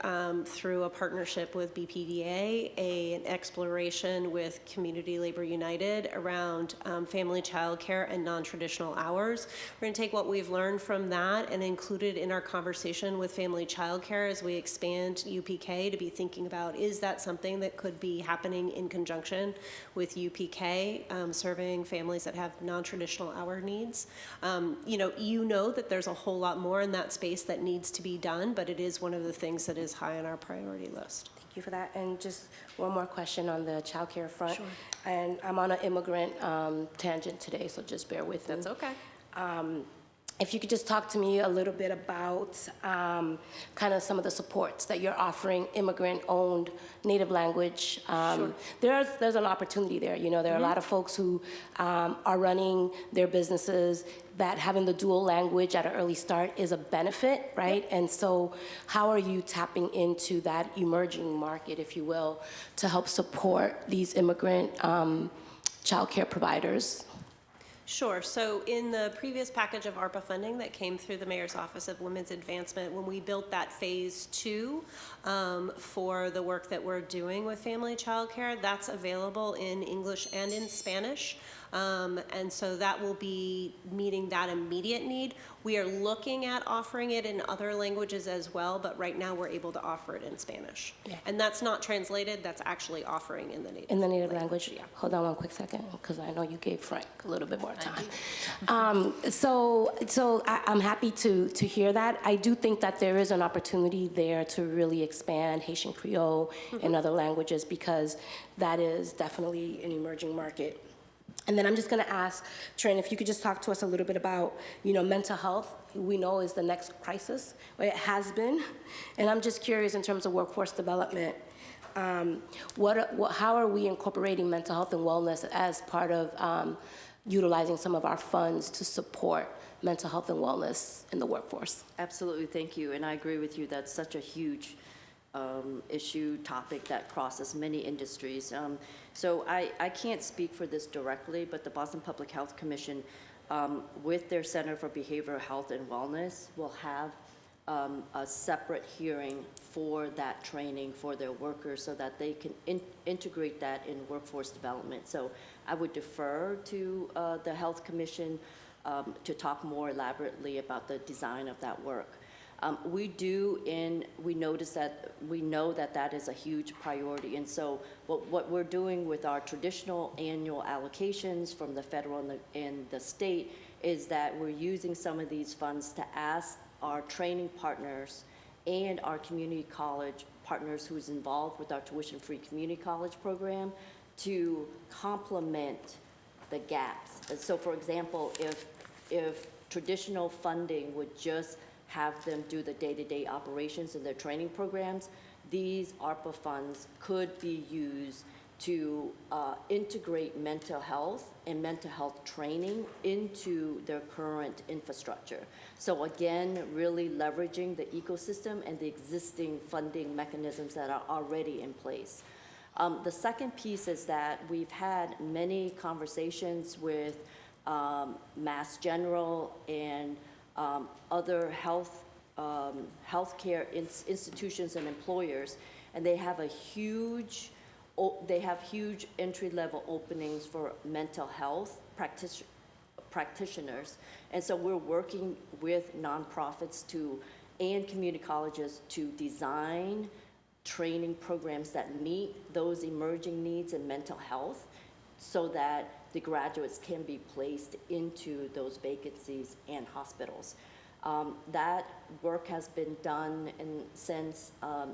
through a partnership with BPDA an exploration with Community Labor United around family child care and non-traditional hours. We're going to take what we've learned from that and include it in our conversation with family child care as we expand UPK to be thinking about, is that something that could be happening in conjunction with UPK, serving families that have non-traditional hour needs. You know that there's a whole lot more in that space that needs to be done, but it is one of the things that is high on our priority list. Thank you for that. And just one more question on the child care front. Sure. And I'm on an immigrant tangent today, so just bear with me. That's okay. If you could just talk to me a little bit about kind of some of the supports that you're offering immigrant-owned native language. Sure. There's an opportunity there. There are a lot of folks who are running their businesses that having the dual language at an early start is a benefit, right? Yep. And so how are you tapping into that emerging market, if you will, to help support these immigrant child care providers? Sure. So in the previous package of ARPA funding that came through the Mayor's Office of Women's Advancement, when we built that phase 2 for the work that we're doing with family child care, that's available in English and in Spanish. And so that will be meeting that immediate need. We are looking at offering it in other languages as well, but right now we're able to offer it in Spanish. Yeah. And that's not translated, that's actually offering in the native language. Yeah. Hold on one quick second, because I know you gave Frank a little bit more time. So I'm happy to hear that. I do think that there is an opportunity there to really expand Haitian Creole and other languages, because that is definitely an emerging market. And then I'm just going to ask, Trin, if you could just talk to us a little bit about, mental health. We know is the next crisis, or it has been. And I'm just curious in terms of workforce development, how are we incorporating mental health and wellness as part of utilizing some of our funds to support mental health and wellness in the workforce. Absolutely, thank you. And I agree with you, that's such a huge issue, topic that crosses many industries. So I can't speak for this directly, but the Boston Public Health Commission, with their Center for Behavioral Health and Wellness, will have a separate hearing for that training for their workers so that they can integrate that in workforce development. So I would defer to the Health Commission to talk more elaborately about the design of that work. We know that that is a huge priority. And so what we're doing with our traditional annual allocations from the federal and the state is that we're using some of these funds to ask our training partners and our community college partners who's involved with our tuition-free community college program to complement the gaps. And so for example, if traditional funding would just have them do the day-to-day operations in their training programs, these ARPA funds could be used to integrate mental health and mental health training into their current infrastructure. So again, really leveraging the ecosystem and the existing funding mechanisms that are already in place. The second piece is that we've had many conversations with Mass General and other healthcare institutions and employers, and they have huge entry-level openings for mental health practitioners. And so we're working with nonprofits and community colleges to design training programs that meet those emerging needs in mental health so that the graduates can be placed into those vacancies and hospitals. That work has been done since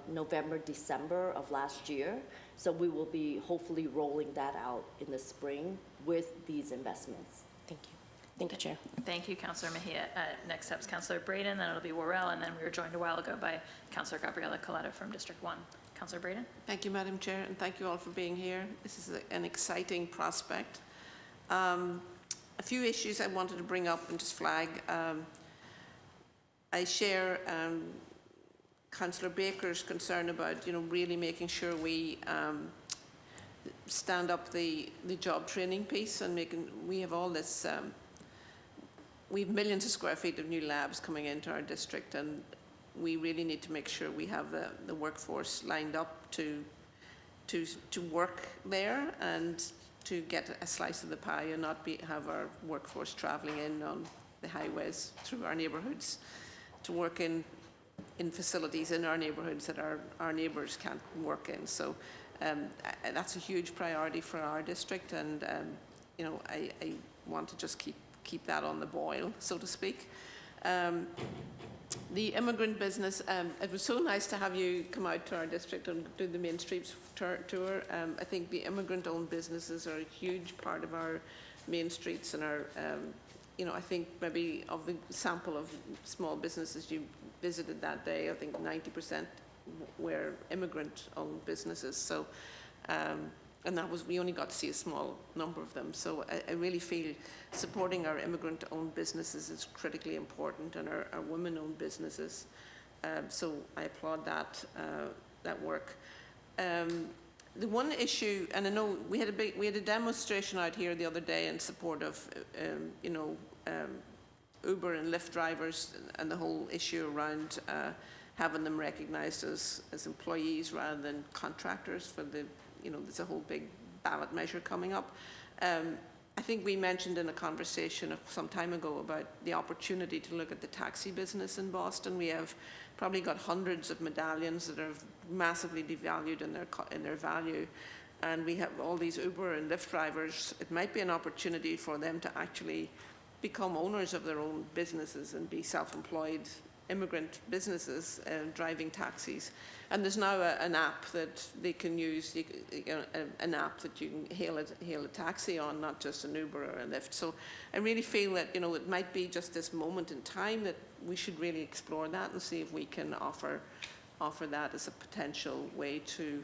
November, December of last year. So we will be hopefully rolling that out in the spring with these investments. Thank you. Thank you, Chair. Thank you, Councilor Mejia. Next up is Councilor Braden, then it'll be Worrell, and then we were joined a while ago by Councilor Gabriela Coletta from District 1. Councilor Braden? Thank you, Madam Chair, and thank you all for being here. This is an exciting prospect. A few issues I wanted to bring up and just flag. I share Councillor Baker's concern about, really making sure we stand up the job training piece and we have all this, we have millions of square feet of new labs coming into our district, and we really need to make sure we have the workforce lined up to work there and to get a slice of the pie and not have our workforce traveling in on the highways through our neighbourhoods to work in facilities in our neighbourhoods that our neighbours can't work in. So that's a huge priority for our district, and I want to just keep that on the boil, so to speak. The immigrant business, it was so nice to have you come out to our district and do the Main Streets tour. I think the immigrant-owned businesses are a huge part of our main streets and our, I think maybe of the sample of small businesses you visited that day, I think 90% were immigrant-owned businesses. So, and we only got to see a small number of them. So I really feel supporting our immigrant-owned businesses is critically important, and our women-owned businesses. So I applaud that work. The one issue, and I know we had a demonstration out here the other day in support of Uber and Lyft drivers and the whole issue around having them recognised as employees rather than contractors for there's a whole big ballot measure coming up. I think we mentioned in a conversation some time ago about the opportunity to look at the taxi business in Boston. We have probably got hundreds of medallions that are massively devalued in their value. And we have all these Uber and Lyft drivers. It might be an opportunity for them to actually become owners of their own businesses and be self-employed immigrant businesses driving taxis. And there's now an app that they can use, an app that you can hail a taxi on, not just an Uber or a Lyft. So I really feel that it might be just this moment in time that we should really explore that and see if we can offer that as a potential way to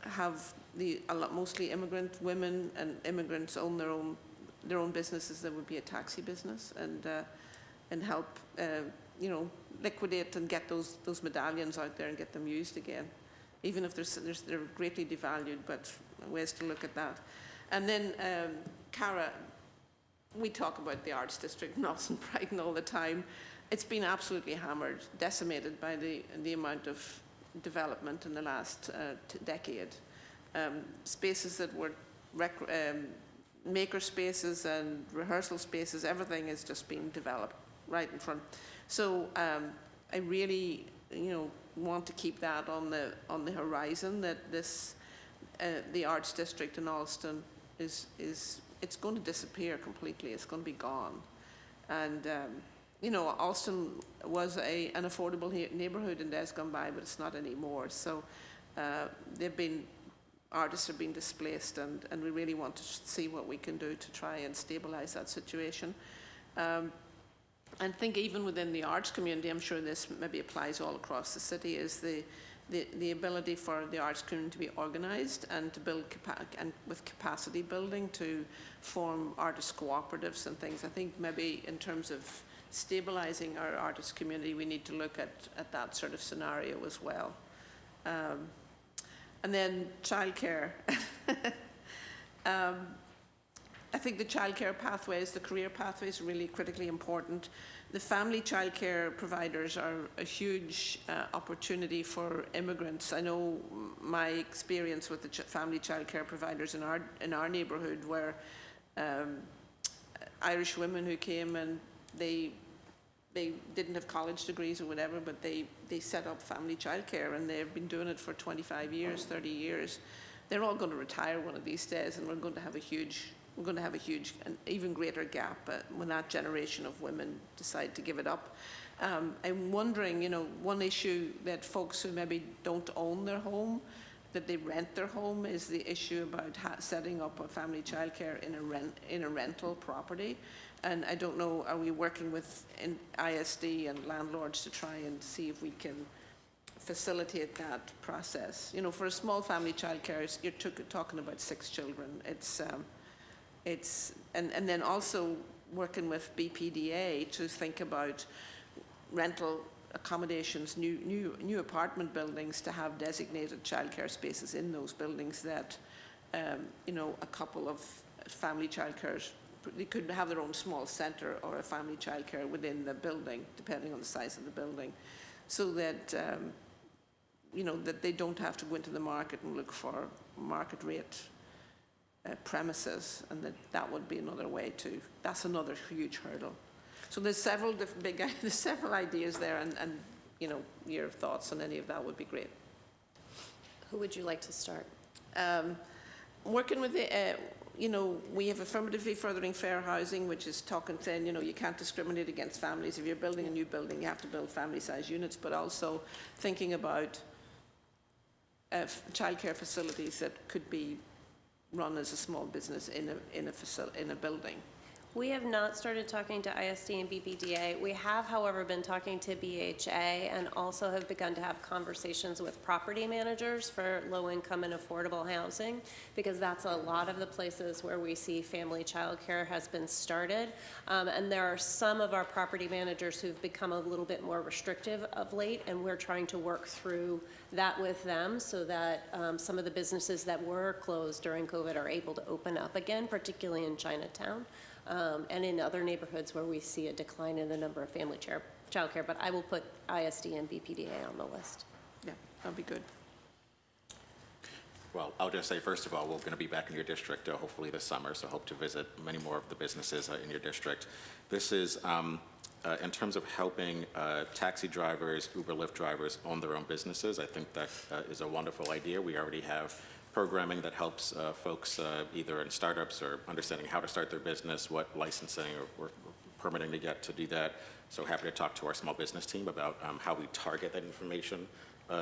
have mostly immigrant women and immigrants own their own their own businesses that would be a taxi business, and help, you know, liquidate and get those medallions out there and get them used again, even if they're greatly devalued, but ways to look at that. And then, Cara, we talk about the Arts District in Austin Brighton all the time. It's been absolutely hammered, decimated by the amount of development in the last decade. Spaces that were maker spaces and rehearsal spaces, everything is just being developed right in front. So I really, you know, want to keep that on the horizon, that this the Arts District in Alston is it's going to disappear completely. It's going to be gone. And you know, Alston was an affordable neighbourhood in days gone by, but it's not anymore. So artists are being displaced, and we really want to see what we can do to try and stabilise that situation. And think even within the arts community, I'm sure this maybe applies all across the city, is the ability for the arts community to be organised and to build and with capacity building to form artist cooperatives and things. I think maybe in terms of stabilising our artist community, we need to look at that sort of scenario as well. And then childcare. I think the childcare pathways, the career pathways, are really critically important. The family childcare providers are a huge opportunity for immigrants. I know my experience with the family childcare providers in our neighbourhood, where Irish women who came and they didn't have college degrees or whatever, but they set up family childcare, and they've been doing it for 25 years, 30 years. They're all going to retire one of these days, and we're going to have a huge, and even greater gap when that generation of women decide to give it up. I'm wondering, you know, one issue that folks who maybe don't own their home, that they rent their home, is the issue about setting up a family childcare in a rental property. And I don't know, are we working with ISD and landlords to try and see if we can facilitate that process? You know, for a small family childcare, you're talking about 6 children. And then also working with BPDA to think about rental accommodations, new apartment buildings, to have designated childcare spaces in those buildings that, you know, a couple of family childcares, they could have their own small centre or a family childcare within the building, depending on the size of the building, so that, you know, that they don't have to go into the market and look for market rate premises, and that would be another way to, that's another huge hurdle. So there's several there's several ideas there, and you know, your thoughts on any of that would be great. Who would you like to start? Working with the, you know, we have affirmatively furthering fair housing, which is saying, you know, you can't discriminate against families. If you're building a new building, you have to build family-size units, but also thinking about childcare facilities that could be run as a small business in a building. We have not started talking to ISD and BPDA. We have, however, been talking to BHA, and also have begun to have conversations with property managers for low-income and affordable housing, because that's a lot of the places where we see family childcare has been started. And there are some of our property managers who've become a little bit more restrictive of late, and we're trying to work through that with them so that some of the businesses that were closed during COVID are able to open up again, particularly in Chinatown. And in other neighborhoods where we see a decline in the number of family childcare, but I will put ISD and BPDA on the list. Yeah, that'd be good. Well, I'll just say, first of all, we're going to be back in your district hopefully this summer, so hope to visit many more of the businesses in your district. This is in terms of helping taxi drivers, Uber, Lyft drivers own their own businesses. I think that is a wonderful idea. We already have programming that helps folks either in startups or understanding how to start their business, what licensing or permitting to get to do that. So happy to talk to our small business team about how we target that information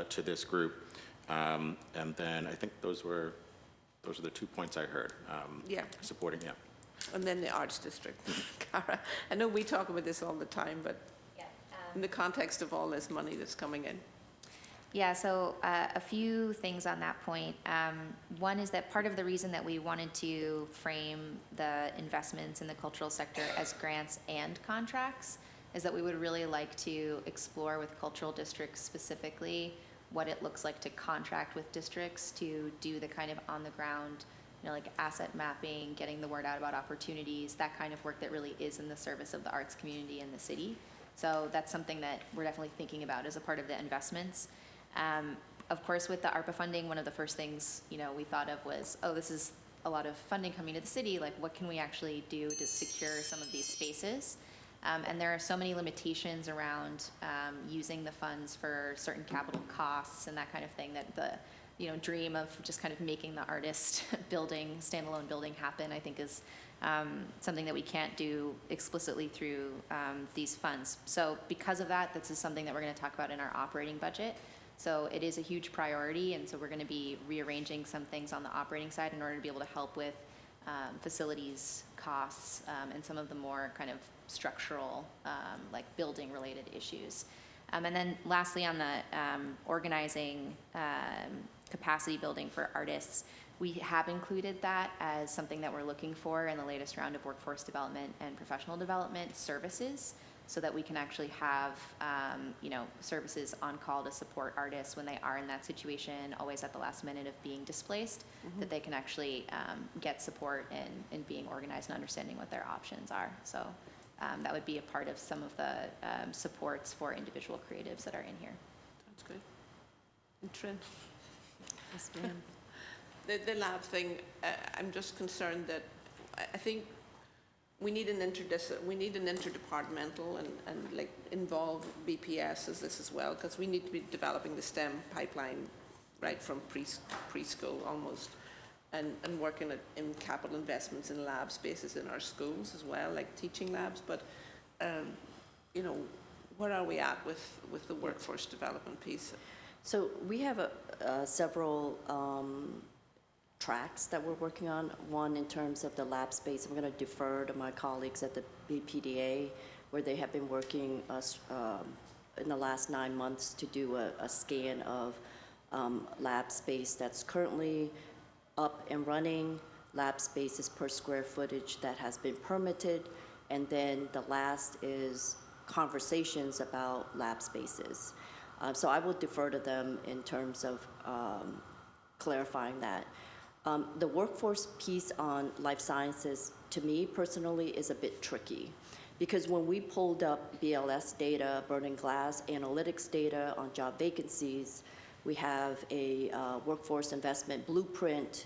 to this group. And then I think those are the 2 points I heard. Yeah. Supporting, yeah. And then the Arts District. Cara, I know we talk about this all the time, but in the context of all this money that's coming in. Yeah, so a few things on that point. One is that part of the reason that we wanted to frame the investments in the cultural sector as grants and contracts is that we would really like to explore with cultural districts specifically what it looks like to contract with districts to do the kind of on-the-ground, like asset mapping, getting the word out about opportunities, that kind of work that really is in the service of the arts community in the city. So that's something that we're definitely thinking about as a part of the investments. Of course, with the ARPA funding, one of the first things, we thought of was, oh, this is a lot of funding coming to the city, like what can we actually do to secure some of these spaces? And there are so many limitations around using the funds for certain capital costs and that kind of thing that the dream of just kind of making the artist standalone building happen, I think is something that we can't do explicitly through these funds. So because of that, this is something that we're going to talk about in our operating budget. So it is a huge priority, and so we're going to be rearranging some things on the operating side in order to be able to help with facilities costs and some of the more kind of structural, like building related issues. And then lastly, on the organizing capacity building for artists, we have included that as something that we're looking for in the latest round of workforce development and professional development services, so that we can actually have services on call to support artists when they are in that situation, always at the last minute of being displaced, that they can actually get support in being organized and understanding what their options are. So that would be a part of some of the supports for individual creatives that are in here. That's good. And Trin? Yes, ma'am. The lab thing, I'm just concerned that I think we need an interdepartmental and like involve BPS as this as well, because we need to be developing the STEM pipeline right from preschool almost, and working in capital investments in lab spaces in our schools as well, like teaching labs. But where are we at with the workforce development piece? So we have several tracks that we're working on. One in terms of the lab space, I'm going to defer to my colleagues at the BPDA, where they have been working in the last 9 months to do a scan of lab space that's currently up and running, lab spaces per square footage that has been permitted, and then the last is conversations about lab spaces. So I will defer to them in terms of clarifying that. The workforce piece on life sciences, to me personally, is a bit tricky, because when we pulled up BLS data, burning glass analytics data on job vacancies, we have a workforce investment blueprint,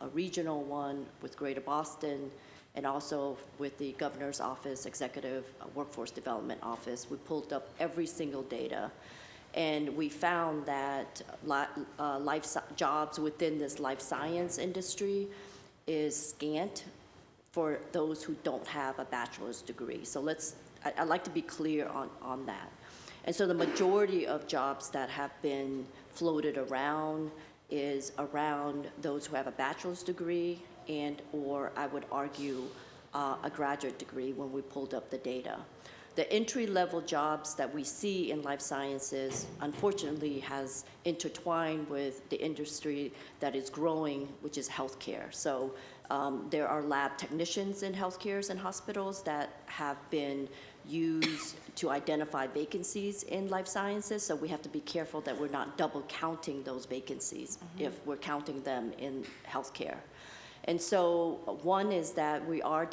a regional one with Greater Boston, and also with the Governor's Office Executive Workforce Development Office. We pulled up every single data. And we found that jobs within this life science industry is scant for those who don't have a bachelor's degree. So I'd like to be clear on that. And so the majority of jobs that have been floated around is around those who have a bachelor's degree or I would argue a graduate degree when we pulled up the data. The entry-level jobs that we see in life sciences, unfortunately, has intertwined with the industry that is growing, which is healthcare. So there are lab technicians in healthcares and hospitals that have been used to identify vacancies in life sciences. So we have to be careful that we're not double counting those vacancies if we're counting them in healthcare. And so one is that we are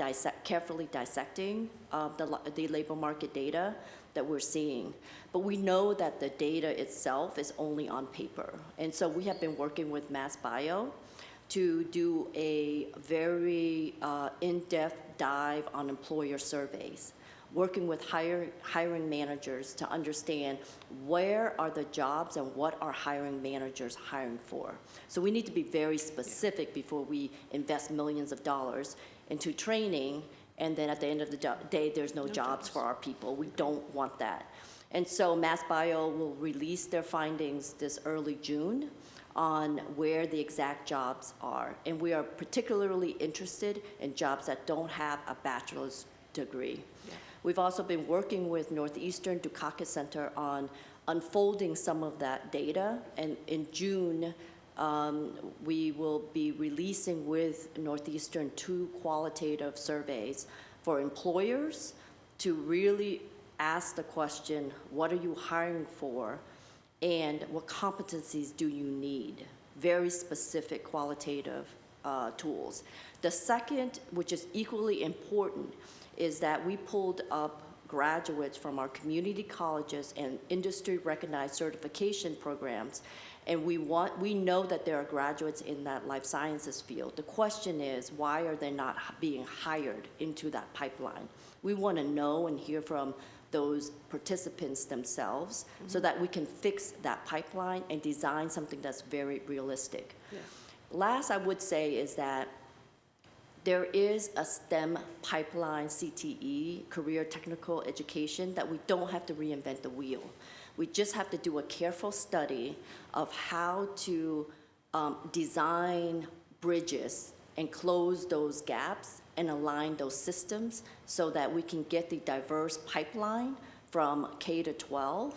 carefully dissecting the labor market data that we're seeing. But we know that the data itself is only on paper. And so we have been working with MassBio to do a very in-depth dive on employer surveys, working with hiring managers to understand where are the jobs and what are hiring managers hiring for. So we need to be very specific before we invest millions of dollars into training, and then at the end of the day, there's no jobs for our people. We don't want that. And so MassBio will release their findings this early June on where the exact jobs are. And we are particularly interested in jobs that don't have a bachelor's degree. Yeah. We've also been working with Northeastern Dockets Center on unfolding some of that data, and in June, we will be releasing with Northeastern 2 qualitative surveys for employers to really ask the question, what are you hiring for, and what competencies do you need? Very specific qualitative tools. The second, which is equally important, is that we pulled up graduates from our community colleges and industry-recognized certification programs, and we know that there are graduates in that life sciences field. The question is, why are they not being hired into that pipeline? We want to know and hear from those participants themselves so that we can fix that pipeline and design something that's very realistic. Yeah. Last, I would say is that there is a STEM pipeline, CTE, career technical education, that we don't have to reinvent the wheel. We just have to do a careful study of how to design bridges and close those gaps and align those systems so that we can get the diverse pipeline from K to 12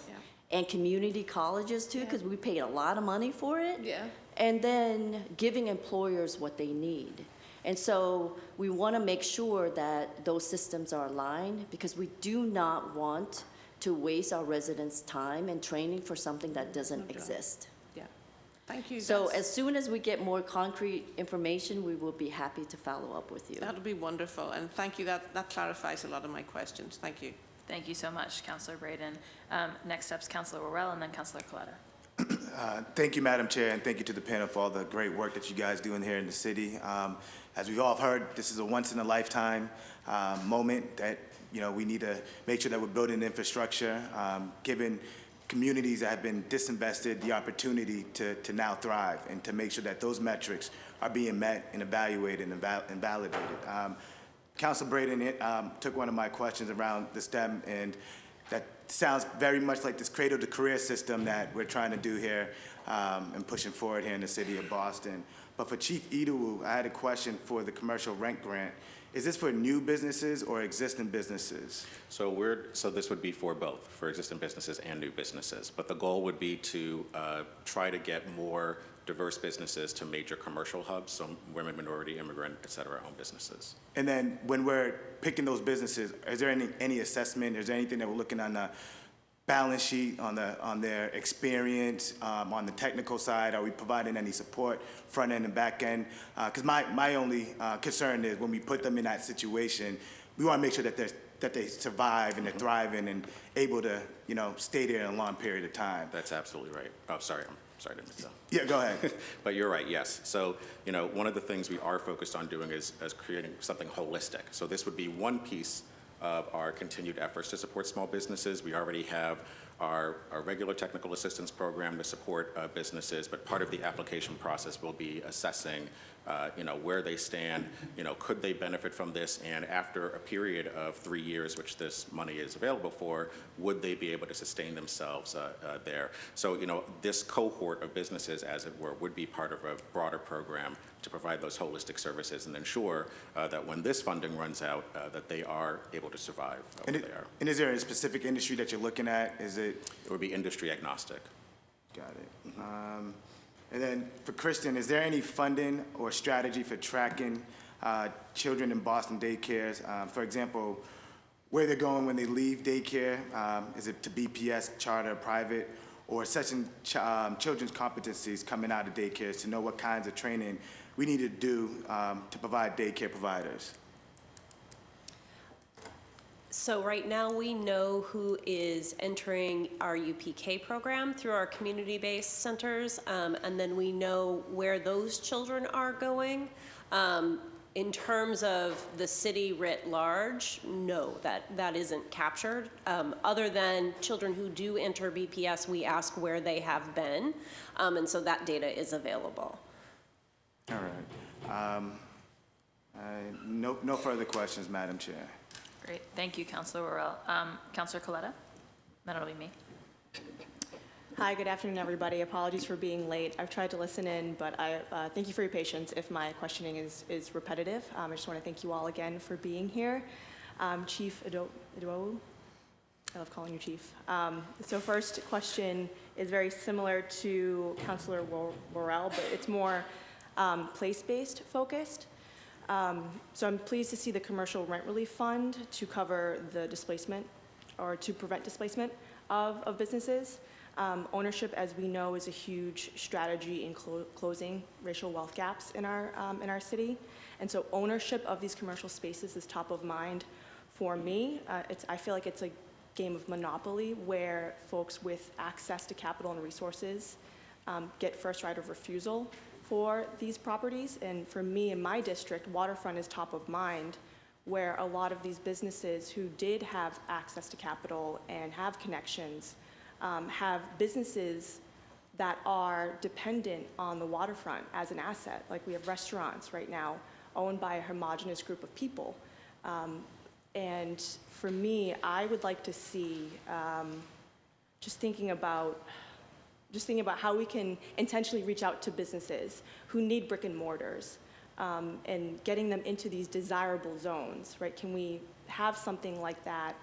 and community colleges too, because we paid a lot of money for it. Yeah. And then giving employers what they need. And so we want to make sure that those systems are aligned, because we do not want to waste our residents' time and training for something that doesn't exist. Yeah. Thank you. So as soon as we get more concrete information, we will be happy to follow up with you. That'll be wonderful, and thank you. That clarifies a lot of my questions. Thank you. Thank you so much, Councilor Braden. Next up is Councilor Worrell, and then Councilor Coletta. Thank you, Madam Chair, and thank you to the panel for all the great work that you guys do in here in the city. As we've all heard, this is a once-in-a-lifetime moment that, we need to make sure that we're building infrastructure, giving communities that have been disinvested the opportunity to now thrive, and to make sure that those metrics are being met and evaluated and validated. Councilor Braden took one of my questions around the STEM, and that sounds very much like this cradle-to-career system that we're trying to do here and pushing forward here in the city of Boston. But for Chief Idowu, I had a question for the commercial rent grant. Is this for new businesses or existing businesses? So this would be for both, for existing businesses and new businesses. But the goal would be to try to get more diverse businesses to major commercial hubs, so women, minority, immigrant, et cetera, owned businesses. And then when we're picking those businesses, is there any assessment? Is there anything that we're looking on the balance sheet, on their experience, on the technical side? Are we providing any support, front end and back end? Because my only concern is when we put them in that situation, we want to make sure that they survive and they're thriving and able to, stay there in a long period of time. That's absolutely right. Oh, sorry, I didn't mean to. Yeah, go ahead. But you're right, yes. So, one of the things we are focused on doing is creating something holistic. So this would be one piece of our continued efforts to support small businesses. We already have our regular technical assistance program to support businesses, but part of the application process will be assessing where they stand, could they benefit from this, and after a period of 3 years, which this money is available for, would they be able to sustain themselves there? So, this cohort of businesses, as it were, would be part of a broader program to provide those holistic services and ensure that when this funding runs out, that they are able to survive where they are. And is there a specific industry that you're looking at? It would be industry agnostic. Got it. And then for Kristen, is there any funding or strategy for tracking children in Boston daycares? For example, where they're going when they leave daycare? Is it to BPS, charter, private? Or assessing children's competencies coming out of daycares to know what kinds of training we need to do to provide daycare providers? So right now, we know who is entering our UPK program through our community-based centers, and then we know where those children are going. In terms of the city writ large, no, that isn't captured. Other than children who do enter BPS, we ask where they have been, and so that data is available. All right. No further questions, Madam Chair. Great, thank you, Councilor Worrell. Councilor Coletta, then it'll be me. Hi, good afternoon, everybody. Apologies for being late. I've tried to listen in, but I thank you for your patience if my questioning is repetitive. I just want to thank you all again for being here. Chief Idowu? I love calling you chief. So first question is very similar to Councilor Worrell, but it's more place-based focused. So I'm pleased to see the commercial rent relief fund to cover the displacement or to prevent displacement of businesses. Ownership, as we know, is a huge strategy in closing racial wealth gaps in our city. And so ownership of these commercial spaces is top of mind for me. I feel like it's a game of Monopoly where folks with access to capital and resources get first right of refusal for these properties. And for me, in my district, waterfront is top of mind, where a lot of these businesses who did have access to capital and have connections have businesses that are dependent on the waterfront as an asset. Like we have restaurants right now owned by a homogenous group of people. And for me, I would like to see, just thinking about how we can intentionally reach out to businesses who need brick and mortars and getting them into these desirable zones, right? Can we have something like that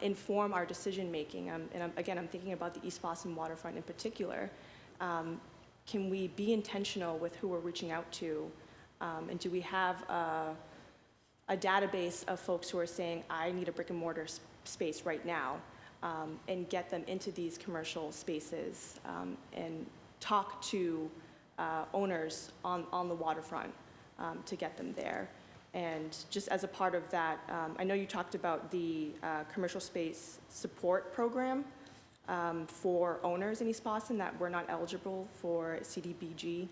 inform our decision making? Again, I'm thinking about the East Boston waterfront in particular. Can we be intentional with who we're reaching out to? And do we have a database of folks who are saying, I need a brick and mortar space right now, and get them into these commercial spaces and talk to owners on the waterfront to get them there. And just as a part of that, I know you talked about the commercial space support program for owners in East Boston that were not eligible for CDBG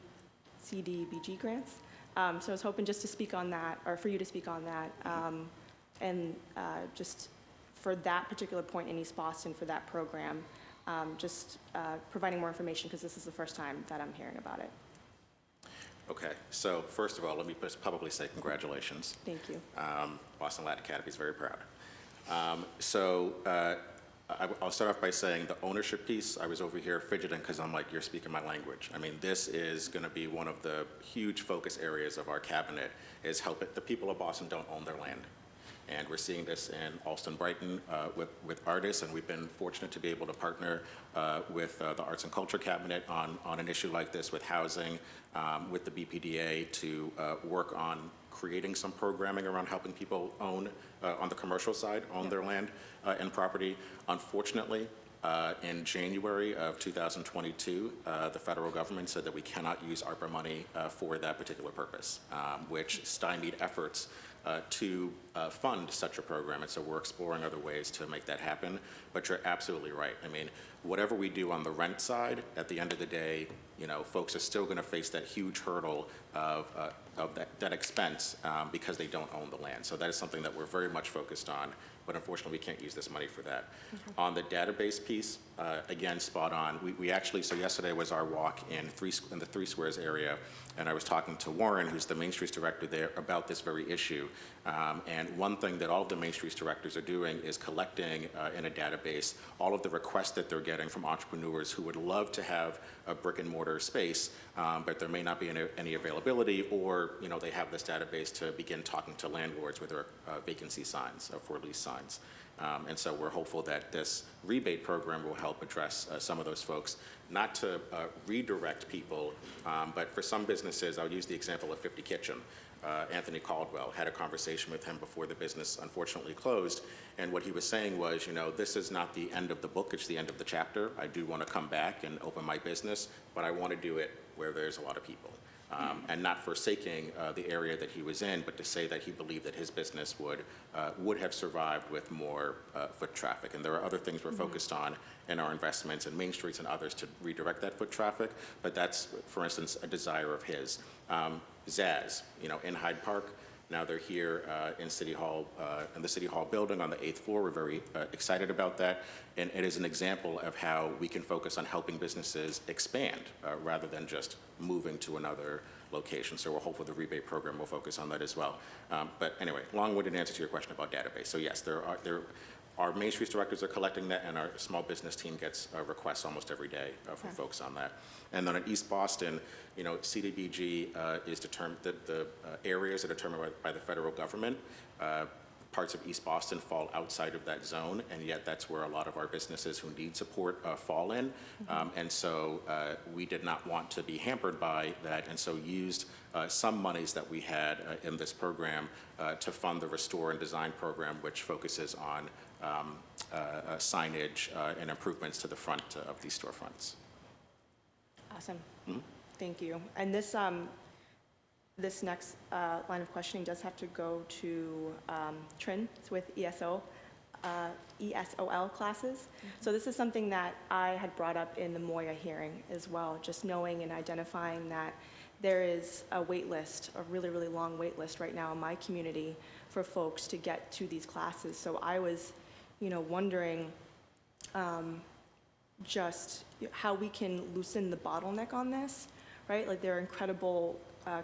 grants. So I was hoping just to speak on that, or for you to speak on that, and just for that particular point in East Boston for that program, just providing more information because this is the first time that I'm hearing about it. Okay, so first of all, let me just publicly say congratulations. Thank you. Boston Latin Academy is very proud. I'll start off by saying the ownership piece, I was over here fidgeting because I'm like, you're speaking my language. I mean, this is going to be one of the huge focus areas of our cabinet is help it. The people of Boston don't own their land. And we're seeing this in Alston-Brighton with artists, and we've been fortunate to be able to partner with the Arts and Culture Cabinet on an issue like this with housing, with the BPDA to work on creating some programming around helping people own, on the commercial side, own their land and property. Unfortunately, in January of 2022, the federal government said that we cannot use ARPA money for that particular purpose, which stymied efforts to fund such a program. And so we're exploring other ways to make that happen. But you're absolutely right. I mean, whatever we do on the rent side, at the end of the day, you know, folks are still going to face that huge hurdle of that expense because they don't own the land. So that is something that we're very much focused on. But unfortunately, we can't use this money for that. On the database piece, again, spot on. We actually, so yesterday was our walk in the Three Squares area, and I was talking to Warren, who's the Main Streets director there, about this very issue. And one thing that all of the Main Streets directors are doing is collecting in a database all of the requests that they're getting from entrepreneurs who would love to have a brick and mortar space, but there may not be any availability, or you know, they have this database to begin talking to landlords with their vacancy signs, for lease signs. And so we're hopeful that this rebate program will help address some of those folks, not to redirect people, but for some businesses, I'll use the example of 50 Kitchen. Anthony Caldwell, had a conversation with him before the business unfortunately closed, and what he was saying was, you know, this is not the end of the book, it's the end of the chapter. I do want to come back and open my business, but I want to do it where there's a lot of people. And not forsaking the area that he was in, but to say that he believed that his business would have survived with more foot traffic. And there are other things we're focused on in our investments in Main Streets and others to redirect that foot traffic, but that's, for instance, a desire of his. Zaz, you know, in Hyde Park, now they're here in City Hall, in the City Hall building on the 8th floor. We're very excited about that. And it is an example of how we can focus on helping businesses expand rather than just moving to another location. So we're hopeful the rebate program will focus on that as well. But anyway, long-winded answer to your question about database. So yes, our Main Streets directors are collecting that, and our small business team gets requests almost every day from folks on that. And then in East Boston, you know, CDBG is determined, the areas are determined by the federal government. parts of East Boston fall outside of that zone, and yet that's where a lot of our businesses who need support fall in. And so we did not want to be hampered by that, and so used some monies that we had in this program to fund the Restore and Design program, which focuses on signage and improvements to the front of these storefronts. Awesome. Thank you. And this next line of questioning does have to go to Trin with ESOL classes. So this is something that I had brought up in the Moya hearing as well, just knowing and identifying that there is a wait list, a really, really long wait list right now in my community for folks to get to these classes. So I was, wondering just how we can loosen the bottleneck on this, right? Like there are incredible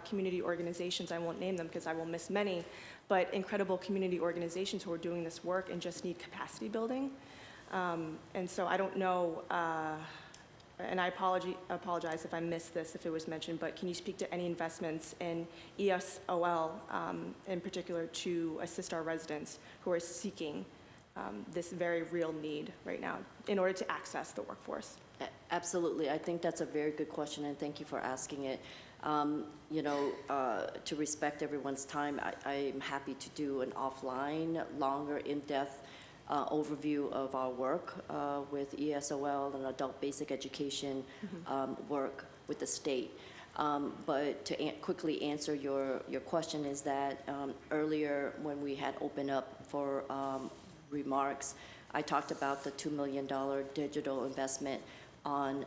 community organizations, I won't name them because I will miss many, but incredible community organizations who are doing this work and just need capacity building. And so I don't know, and I apologize if I missed this, if it was mentioned, but can you speak to any investments in ESOL in particular to assist our residents who are seeking this very real need right now in order to access the workforce? Absolutely. I think that's a very good question, and thank you for asking it. To respect everyone's time, I'm happy to do an offline, longer, in-depth overview of our work with ESOL and adult basic education work with the state. But to quickly answer your question is that earlier when we had opened up for remarks, I talked about the $2 million digital investment on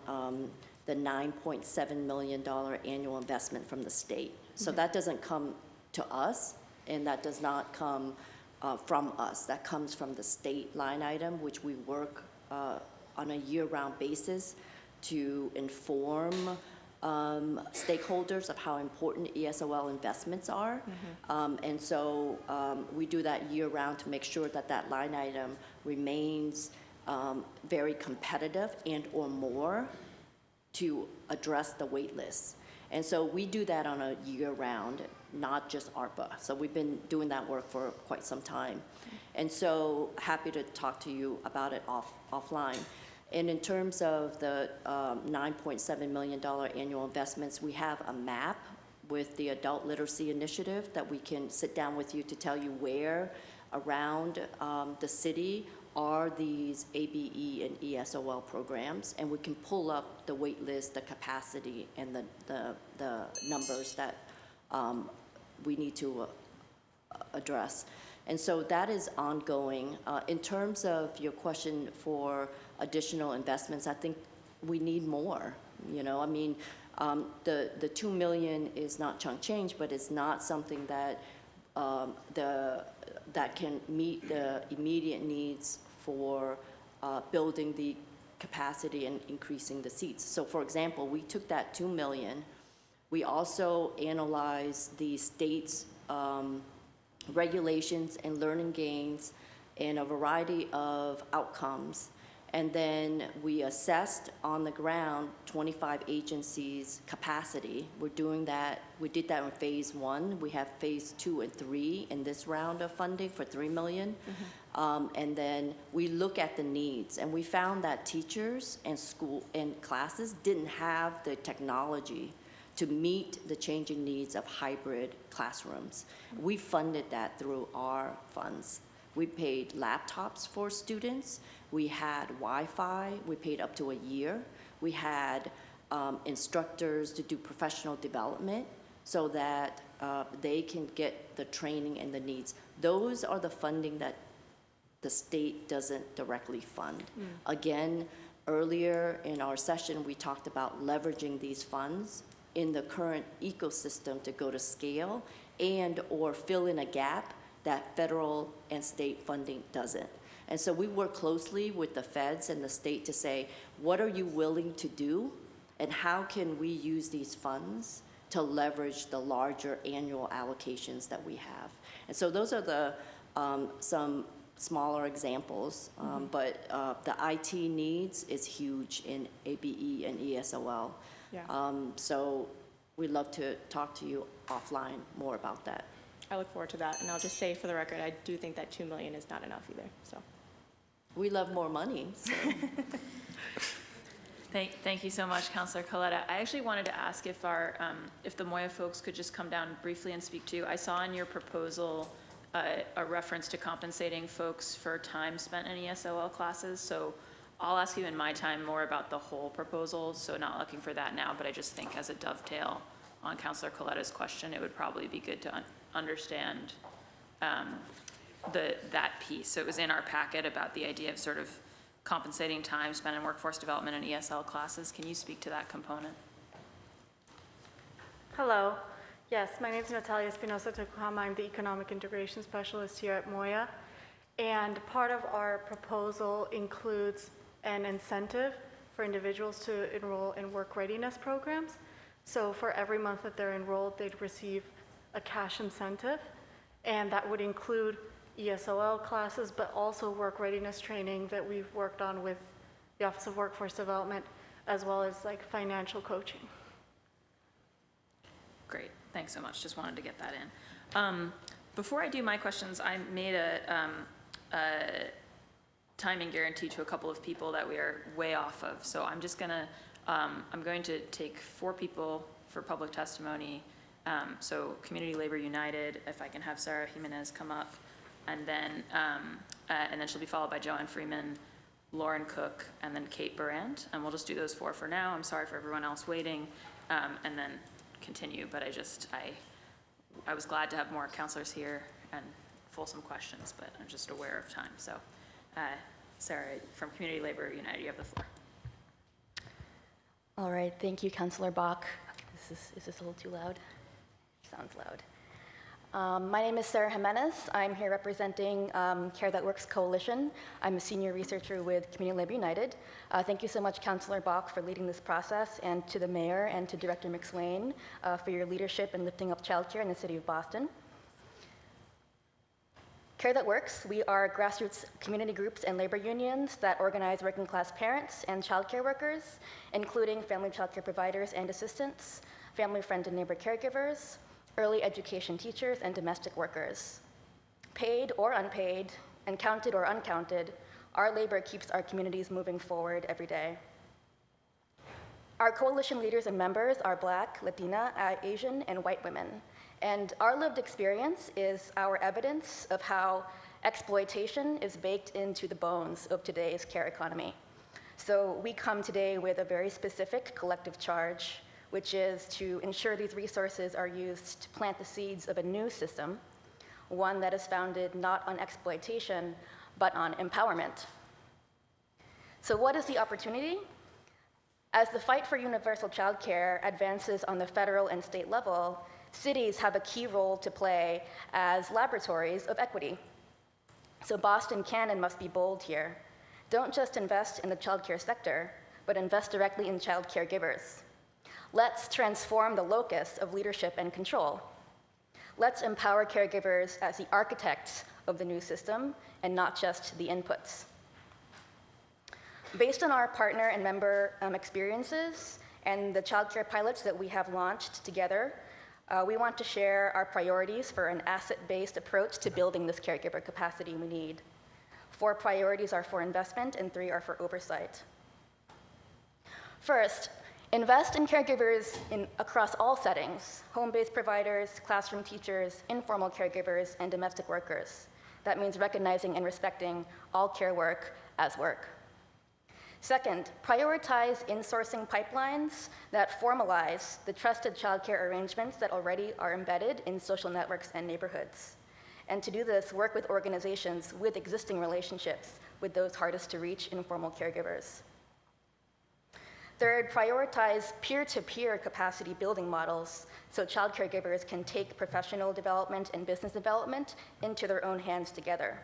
the $9.7 million annual investment from the state. So that doesn't come to us, and that does not come from us. That comes from the state line item, which we work on a year-round basis to inform stakeholders of how important ESOL investments are. And so we do that year-round to make sure that that line item remains very competitive and or more to address the wait list. And so we do that on a year-round, not just ARPA. So we've been doing that work for quite some time. And so happy to talk to you about it offline. And in terms of the $9.7 million annual investments, we have a map with the Adult Literacy Initiative that we can sit down with you to tell you where around the city are these ABE and ESOL programs, and we can pull up the wait list, the capacity, and the numbers that we need to address. And so that is ongoing. In terms of your question for additional investments, I think we need more. I mean, the $2 million is not chunk change, but it's not something that that can meet the immediate needs for building the capacity and increasing the seats. So for example, we took that $2 million. We also analyzed the state's regulations and learning gains and a variety of outcomes. And then we assessed on the ground 25 agencies' capacity. We're doing that. We did that in phase 1. We have phase 2 and 3 in this round of funding for $3 million. And then we look at the needs, and we found that teachers and school and classes didn't have the technology to meet the changing needs of hybrid classrooms. We funded that through our funds. We paid laptops for students. We had Wi-Fi. We paid up to a year. We had instructors to do professional development so that they can get the training and the needs. Those are the funding that the state doesn't directly fund. Again, earlier in our session, we talked about leveraging these funds in the current ecosystem to go to scale and or fill in a gap that federal and state funding doesn't. And so we work closely with the feds and the state to say, what are you willing to do? And how can we use these funds to leverage the larger annual allocations that we have? And so those are the some smaller examples, but the IT needs is huge in ABE and ESOL. Yeah. So we'd love to talk to you offline more about that. I look forward to that. And I'll just say for the record, I do think that $2 million is not enough either, so. We love more money, so. Thank you so much, Councilor Coletta. I actually wanted to ask if if the Moya folks could just come down briefly and speak to you. I saw in your proposal a reference to compensating folks for time spent in ESOL classes. So I'll ask you in my time more about the whole proposal. So not looking for that now, but I just think as a dovetail on Councilor Coletta's question, it would probably be good to understand that piece. So it was in our packet about the idea of sort of compensating time spent in workforce development and ESL classes. Can you speak to that component? Hello. Yes, my name is Natalia Espinosa Tokuhama. I'm the Economic Integration Specialist here at Moya. And part of our proposal includes an incentive for individuals to enroll in work readiness programs. So for every month that they're enrolled, they'd receive a cash incentive. And that would include ESOL classes, but also work readiness training that we've worked on with the Office of Workforce Development, as well as like financial coaching. Great, thanks so much. Just wanted to get that in. Before I do my questions, I made a timing guarantee to a couple of people that we are way off of. So I'm just gonna, I'm going to take 4 people for public testimony. So Community Labor United, if I can have Sarah Jimenez come up, and then she'll be followed by Joanne Freeman, Lauren Cook, and then Kate Burand. And we'll just do those 4 for now. I'm sorry for everyone else waiting, and then continue. But I was glad to have more counselors here and fulsome questions, but I'm just aware of time. So Sarah, from Community Labor United, you have the floor. All right, thank you, Councilor Bach. Is this a little too loud? Sounds loud. My name is Sarah Jimenez. I'm here representing Care That Works Coalition. I'm a senior researcher with Community Labor United. Thank you so much, Councilor Bach, for leading this process, and to the mayor and to Director McSwain for your leadership in lifting up childcare in the city of Boston. Care That Works, we are grassroots community groups and labor unions that organize working class parents and childcare workers, including family childcare providers and assistants, family friend and neighbor caregivers, early education teachers, and domestic workers. Paid or unpaid, and counted or uncounted, our labor keeps our communities moving forward every day. Our coalition leaders and members are Black, Latina, Asian, and white women. And our lived experience is our evidence of how exploitation is baked into the bones of today's care economy. So we come today with a very specific collective charge, which is to ensure these resources are used to plant the seeds of a new system, one that is founded not on exploitation, but on empowerment. So what is the opportunity? As the fight for universal childcare advances on the federal and state level, cities have a key role to play as laboratories of equity. So Boston can and must be bold here. Don't just invest in the childcare sector, but invest directly in child caregivers. Let's transform the locus of leadership and control. Let's empower caregivers as the architects of the new system and not just the inputs. Based on our partner and member experiences and the childcare pilots that we have launched together, we want to share our priorities for an asset-based approach to building this caregiver capacity we need. 4 priorities are for investment and 3 are for oversight. First, invest in caregivers across all settings: home-based providers, classroom teachers, informal caregivers, and domestic workers. That means recognizing and respecting all care work as work. Second, prioritize insourcing pipelines that formalize the trusted childcare arrangements that already are embedded in social networks and neighborhoods. And to do this, work with organizations with existing relationships with those hardest to reach informal caregivers. Third, prioritize peer-to-peer capacity building models so child caregivers can take professional development and business development into their own hands together.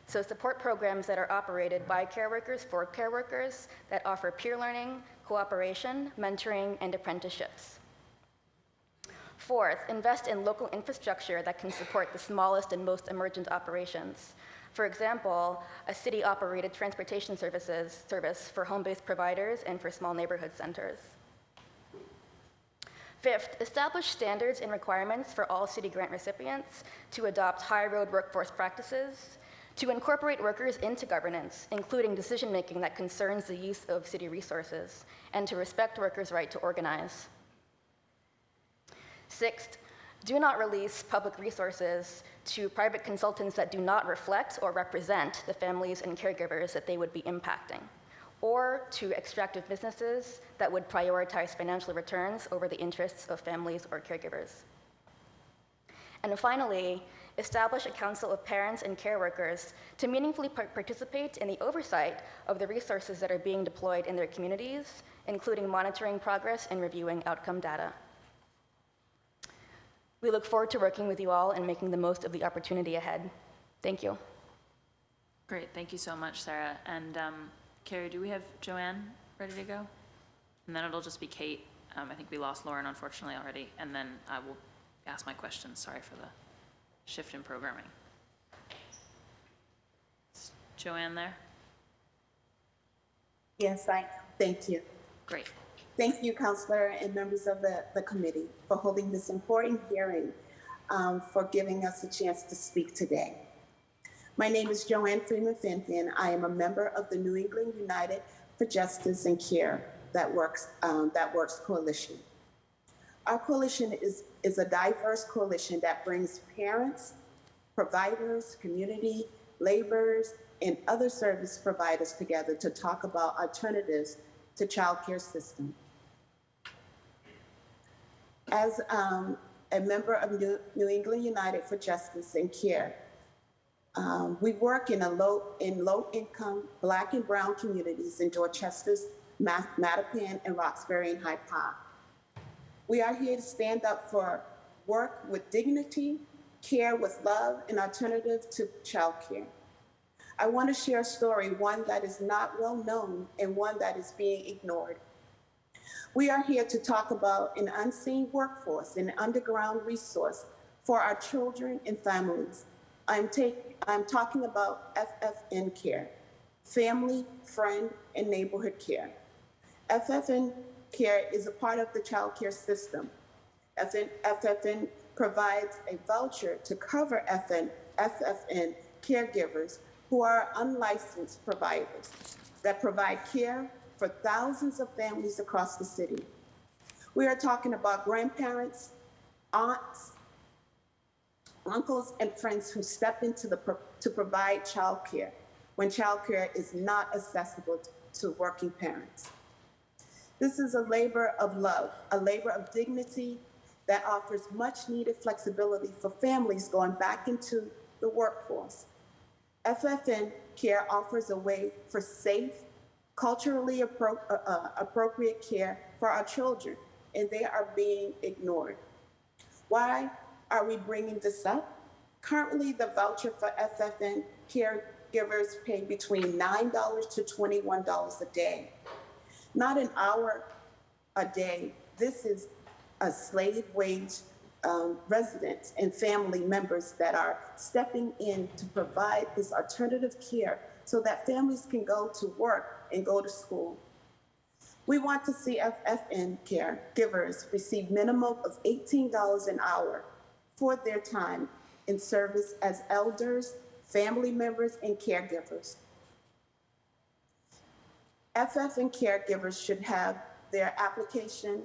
So support programs that are operated by care workers for care workers that offer peer learning, cooperation, mentoring, and apprenticeships. Fourth, invest in local infrastructure that can support the smallest and most emergent operations. For example, a city-operated transportation service for home-based providers and for small neighborhood centers. Fifth, establish standards and requirements for all city grant recipients to adopt high-road workforce practices, to incorporate workers into governance, including decision-making that concerns the use of city resources, and to respect workers' right to organize. Sixth, do not release public resources to private consultants that do not reflect or represent the families and caregivers that they would be impacting, or to extractive businesses that would prioritize financial returns over the interests of families or caregivers. And finally, establish a council of parents and care workers to meaningfully participate in the oversight of the resources that are being deployed in their communities, including monitoring progress and reviewing outcome data. We look forward to working with you all and making the most of the opportunity ahead. Thank you. Great, thank you so much, Sarah. And Carrie, do we have Joanne ready to go? And then it'll just be Kate. I think we lost Lauren, unfortunately, already. And then I will ask my questions. Sorry for the shift in programming. Is Joanne there? Yes, I am. Thank you. Great. Thank you, Councilor and members of the committee for holding this important hearing, for giving us a chance to speak today. My name is Joanne Freeman Finfin. I am a member of the New England United for Justice and Care That Works Coalition. Our coalition is a diverse coalition that brings parents, providers, community, laborers, and other service providers together to talk about alternatives to child care system. As a member of New England United for Justice and Care, we work in low-income Black and Brown communities in Dorchester's, Mattapan, and Roxbury and Hyde Park. We are here to stand up for work with dignity, care with love, and alternative to child care. I want to share a story, one that is not well known and one that is being ignored. We are here to talk about an unseen workforce, an underground resource for our children and families. I'm talking about FFN Care, Family, Friend, and Neighborhood Care. FFN Care is a part of the child care system. FFN provides a voucher to cover FFN caregivers who are unlicensed providers that provide care for thousands of families across the city. We are talking about grandparents, aunts, uncles, and friends who step into to provide childcare when childcare is not accessible to working parents. This is a labor of love, a labor of dignity that offers much needed flexibility for families going back into the workforce. FFN Care offers a way for safe, culturally appropriate care for our children, and they are being ignored. Why are we bringing this up? Currently, the voucher for FFN caregivers pay between $9 to $21 a day. Not an hour a day. This is a slave wage residents and family members that are stepping in to provide this alternative care so that families can go to work and go to school. We want to see FFN caregivers receive minimum of $18 an hour for their time in service as elders, family members, and caregivers. FFN caregivers should have their application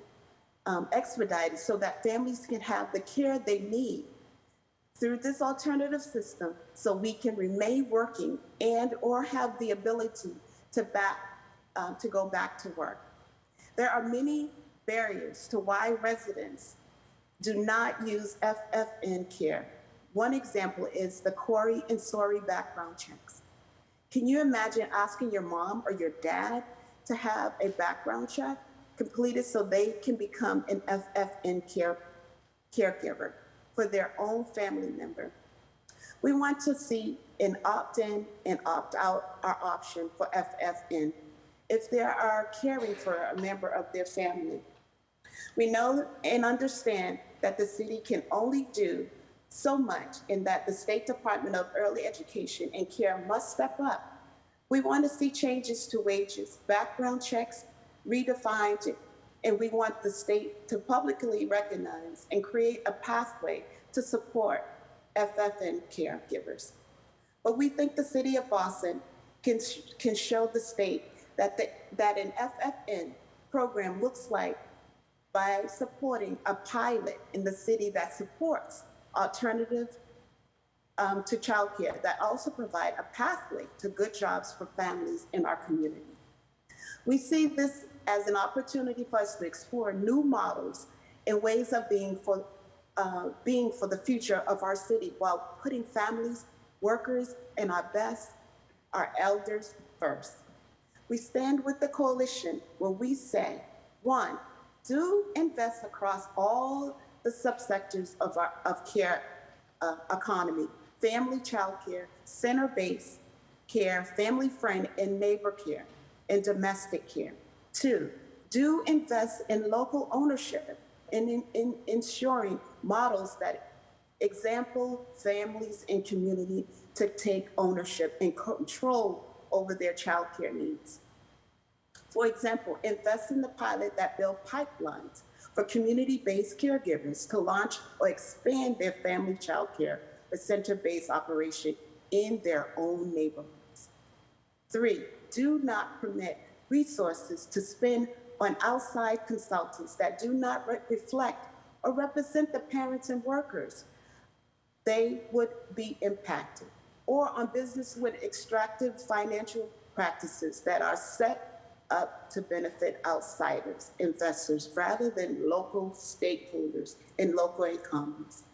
expedited so that families can have the care they need through this alternative system so we can remain working and or have the ability to go back to work. There are many barriers to why residents do not use FFN care. One example is the Corey and Sorry background checks. Can you imagine asking your mom or your dad to have a background check completed so they can become an FFN caregiver for their own family member? We want to see an opt-in and opt-out our option for FFN if they are caring for a member of their family. We know and understand that the city can only do so much and that the State Department of Early Education and Care must step up. We want to see changes to wages, background checks, redefined And we want the state to publicly recognize and create a pathway to support FFN caregivers. But we think the city of Boston can show the state that an FFN program looks like by supporting a pilot in the city that supports alternative to childcare, that also provide a pathway to good jobs for families in our community. We see this as an opportunity for us to explore new models and ways of being for the future of our city while putting families, workers, and our elders first. We stand with the coalition where we say, one, do invest across all the subsectors of care economy: family child care, center-based care, family friend and neighbor care, and domestic care. Two, do invest in local ownership and in ensuring models that example families and community to take ownership and control over their child care needs. For example, invest in the pilot that build pipelines for community-based caregivers to launch or expand their family child care or center-based operation in their own neighborhoods. Three, do not permit resources to spend on outside consultants that do not reflect or represent the parents and workers they would be impacted, or on business with extractive financial practices that are set up to benefit outsiders, investors, rather than local stakeholders and local economies.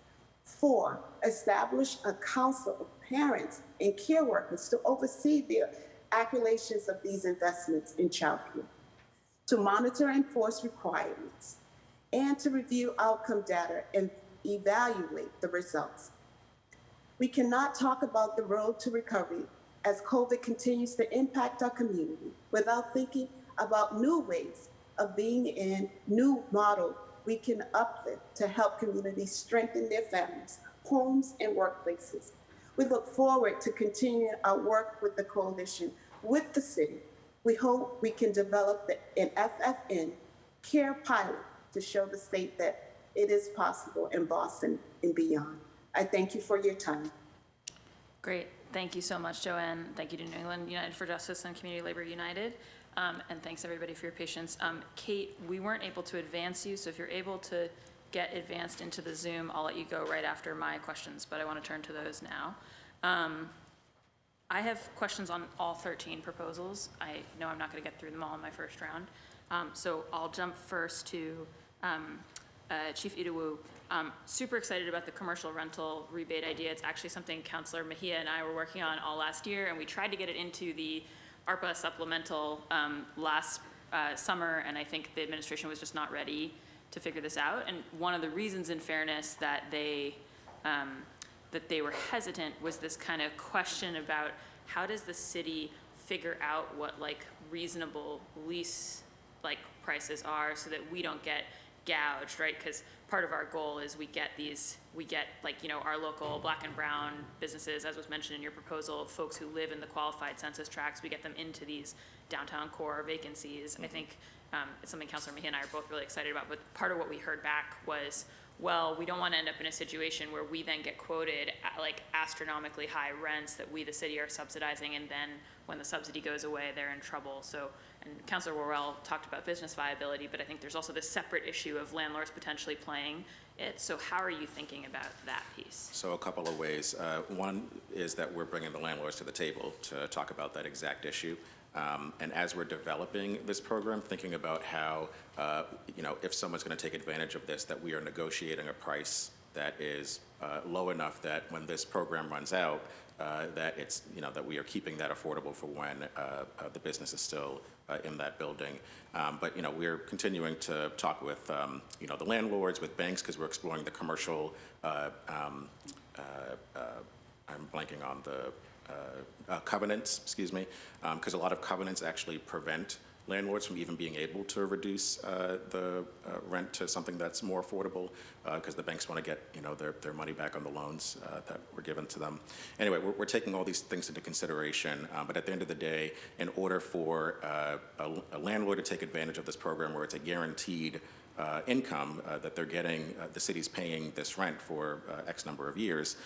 Four, establish a council of parents and care workers to oversee the calculations of these investments in childcare, to monitor and enforce requirements, and to review outcome data and evaluate the results. We cannot talk about the road to recovery as COVID continues to impact our community without thinking about new ways of being in, new model we can uplift to help communities strengthen their families, homes, and workplaces. We look forward to continuing our work with the coalition, with the city. We hope we can develop an FFN care pilot to show the state that it is possible in Boston and beyond. I thank you for your time. Great. Thank you so much, Joanne. Thank you to New England United for Justice and Community Labor United. And thanks everybody for your patience. Kate, we weren't able to advance you, so if you're able to get advanced into the Zoom, I'll let you go right after my questions, but I want to turn to those now. I have questions on all 13 proposals. I know I'm not going to get through them all in my first round. So I'll jump first to Chief Idowu. Super excited about the commercial rental rebate idea. It's actually something Councilor Mejia and I were working on all last year, and we tried to get it into the ARPA supplemental last summer, and I think the administration was just not ready to figure this out. And one of the reasons, in fairness, that they were hesitant was this kind of question about how does the city figure out what like reasonable lease like prices are so that we don't get gouged, right? Because part of our goal is we get like, you know, our local black and brown businesses, as was mentioned in your proposal, folks who live in the qualified census tracts, we get them into these downtown core vacancies. I think it's something Councilor Mejia and I are both really excited about, but part of what we heard back was, well, we don't want to end up in a situation where we then get quoted at like astronomically high rents that we, the city, are subsidizing, and then when the subsidy goes away, they're in trouble. So, and Councilor Worrell talked about business viability, but I think there's also this separate issue of landlords potentially playing it. So how are you thinking about that piece? So a couple of ways. One is that we're bringing the landlords to the table to talk about that exact issue. And as we're developing this program, thinking about how, you know, if someone's going to take advantage of this, that we are negotiating a price that is low enough that when this program runs out, that it's, you know, that we are keeping that affordable for when the business is still in that building. But, you know, we're continuing to talk with, you know, the landlords, with banks, because we're exploring the commercial, I'm blanking on the, covenants, excuse me, because a lot of covenants actually prevent landlords from even being able to reduce the rent to something that's more affordable, because the banks want to get, you know, their money back on the loans that were given to them. Anyway, we're taking all these things into consideration, but at the end of the day, in order for a landlord to take advantage of this program where it's a guaranteed income that they're getting, the city's paying this rent for X number of years,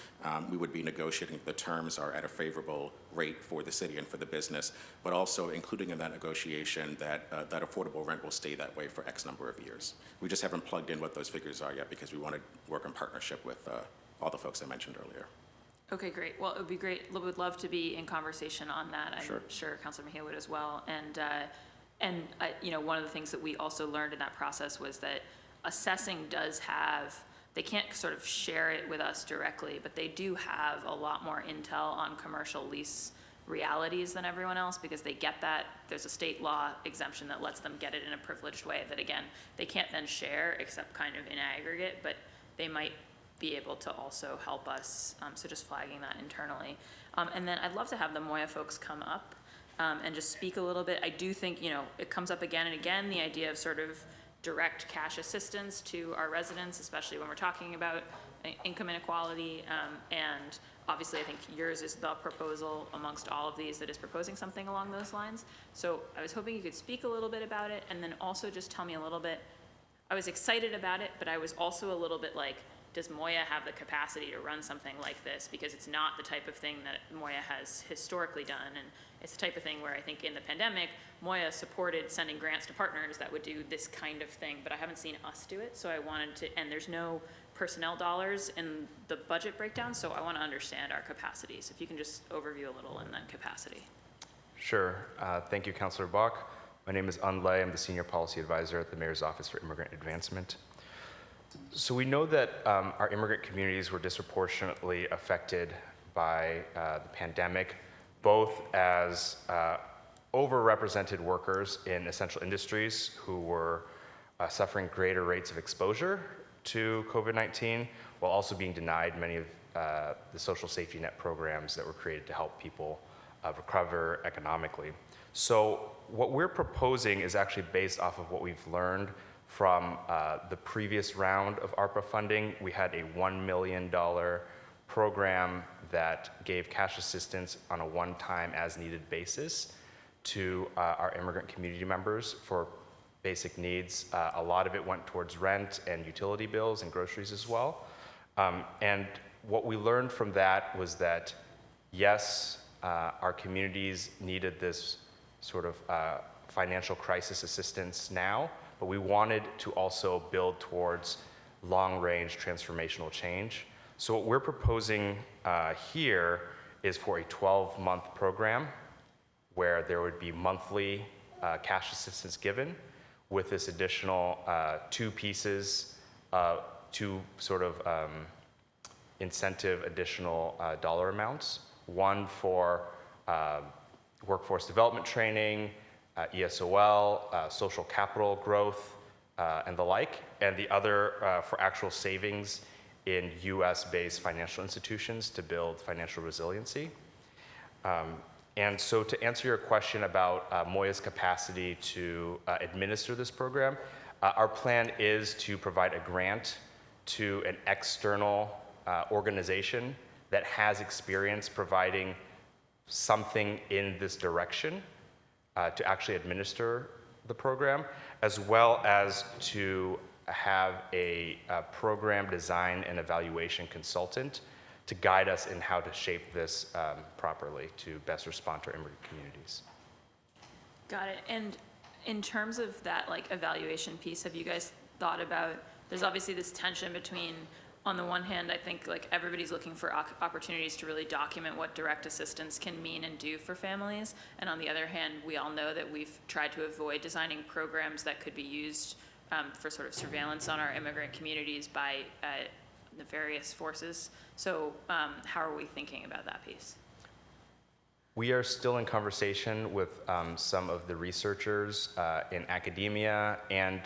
we would be negotiating if the terms are at a favorable rate for the city and for the business, but also including in that negotiation that that affordable rent will stay that way for X number of years. We just haven't plugged in what those figures are yet because we want to work in partnership with all the folks I mentioned earlier. Okay, great. Well, it would be great. We would love to be in conversation on that. I'm sure Councilor Mejia would as well. And you know, one of the things that we also learned in that process was that assessing does have, they can't sort of share it with us directly, but they do have a lot more intel on commercial lease realities than everyone else, because they get that. There's a state law exemption that lets them get it in a privileged way that, again, they can't then share except kind of in aggregate, but they might be able to also help us. So just flagging that internally. And then I'd love to have the Moya folks come up and just speak a little bit. I do think, you know, it comes up again and again, the idea of sort of direct cash assistance to our residents, especially when we're talking about income inequality. And obviously, I think yours is the proposal amongst all of these that is proposing something along those lines. So I was hoping you could speak a little bit about it, and then also just tell me a little bit. I was excited about it, but I was also a little bit like, does Moya have the capacity to run something like this? Because it's not the type of thing that Moya has historically done. And it's the type of thing where I think in the pandemic, Moya supported sending grants to partners that would do this kind of thing, but I haven't seen us do it. So I wanted to, and there's no personnel dollars in the budget breakdown, so I want to understand our capacity. So if you can just overview a little and then capacity. Sure. Thank you, Councilor Bach. My name is An Lay. I'm the Senior Policy Advisor at the Mayor's Office for Immigrant Advancement. So we know that our immigrant communities were disproportionately affected by the pandemic, both as overrepresented workers in essential industries who were suffering greater rates of exposure to COVID-19, while also being denied many of the social safety net programs that were created to help people recover economically. So what we're proposing is actually based off of what we've learned from the previous round of ARPA funding. We had a $1 million program that gave cash assistance on a one-time as-needed basis to our immigrant community members for basic needs. A lot of it went towards rent and utility bills and groceries as well. And what we learned from that was that, yes, our communities needed this sort of financial crisis assistance now, but we wanted to also build towards long-range transformational change. So what we're proposing here is for a 12-month program where there would be monthly cash assistance given with this additional two pieces, two sort of incentive additional dollar amounts. One for workforce development training, ESOL, social capital growth, and the like, and the other for actual savings in US-based financial institutions to build financial resiliency. And so to answer your question about Moya's capacity to administer this program, our plan is to provide a grant to an external organization that has experience providing something in this direction to actually administer the program, as well as to have a program design and evaluation consultant to guide us in how to shape this properly to best respond to our immigrant communities. Got it. And in terms of that like evaluation piece, have you guys thought about, there's obviously this tension between, on the one hand, I think like everybody's looking for opportunities to really document what direct assistance can mean and do for families. And on the other hand, we all know that we've tried to avoid designing programs that could be used for sort of surveillance on our immigrant communities by nefarious forces. So how are we thinking about that piece? We are still in conversation with some of the researchers in academia and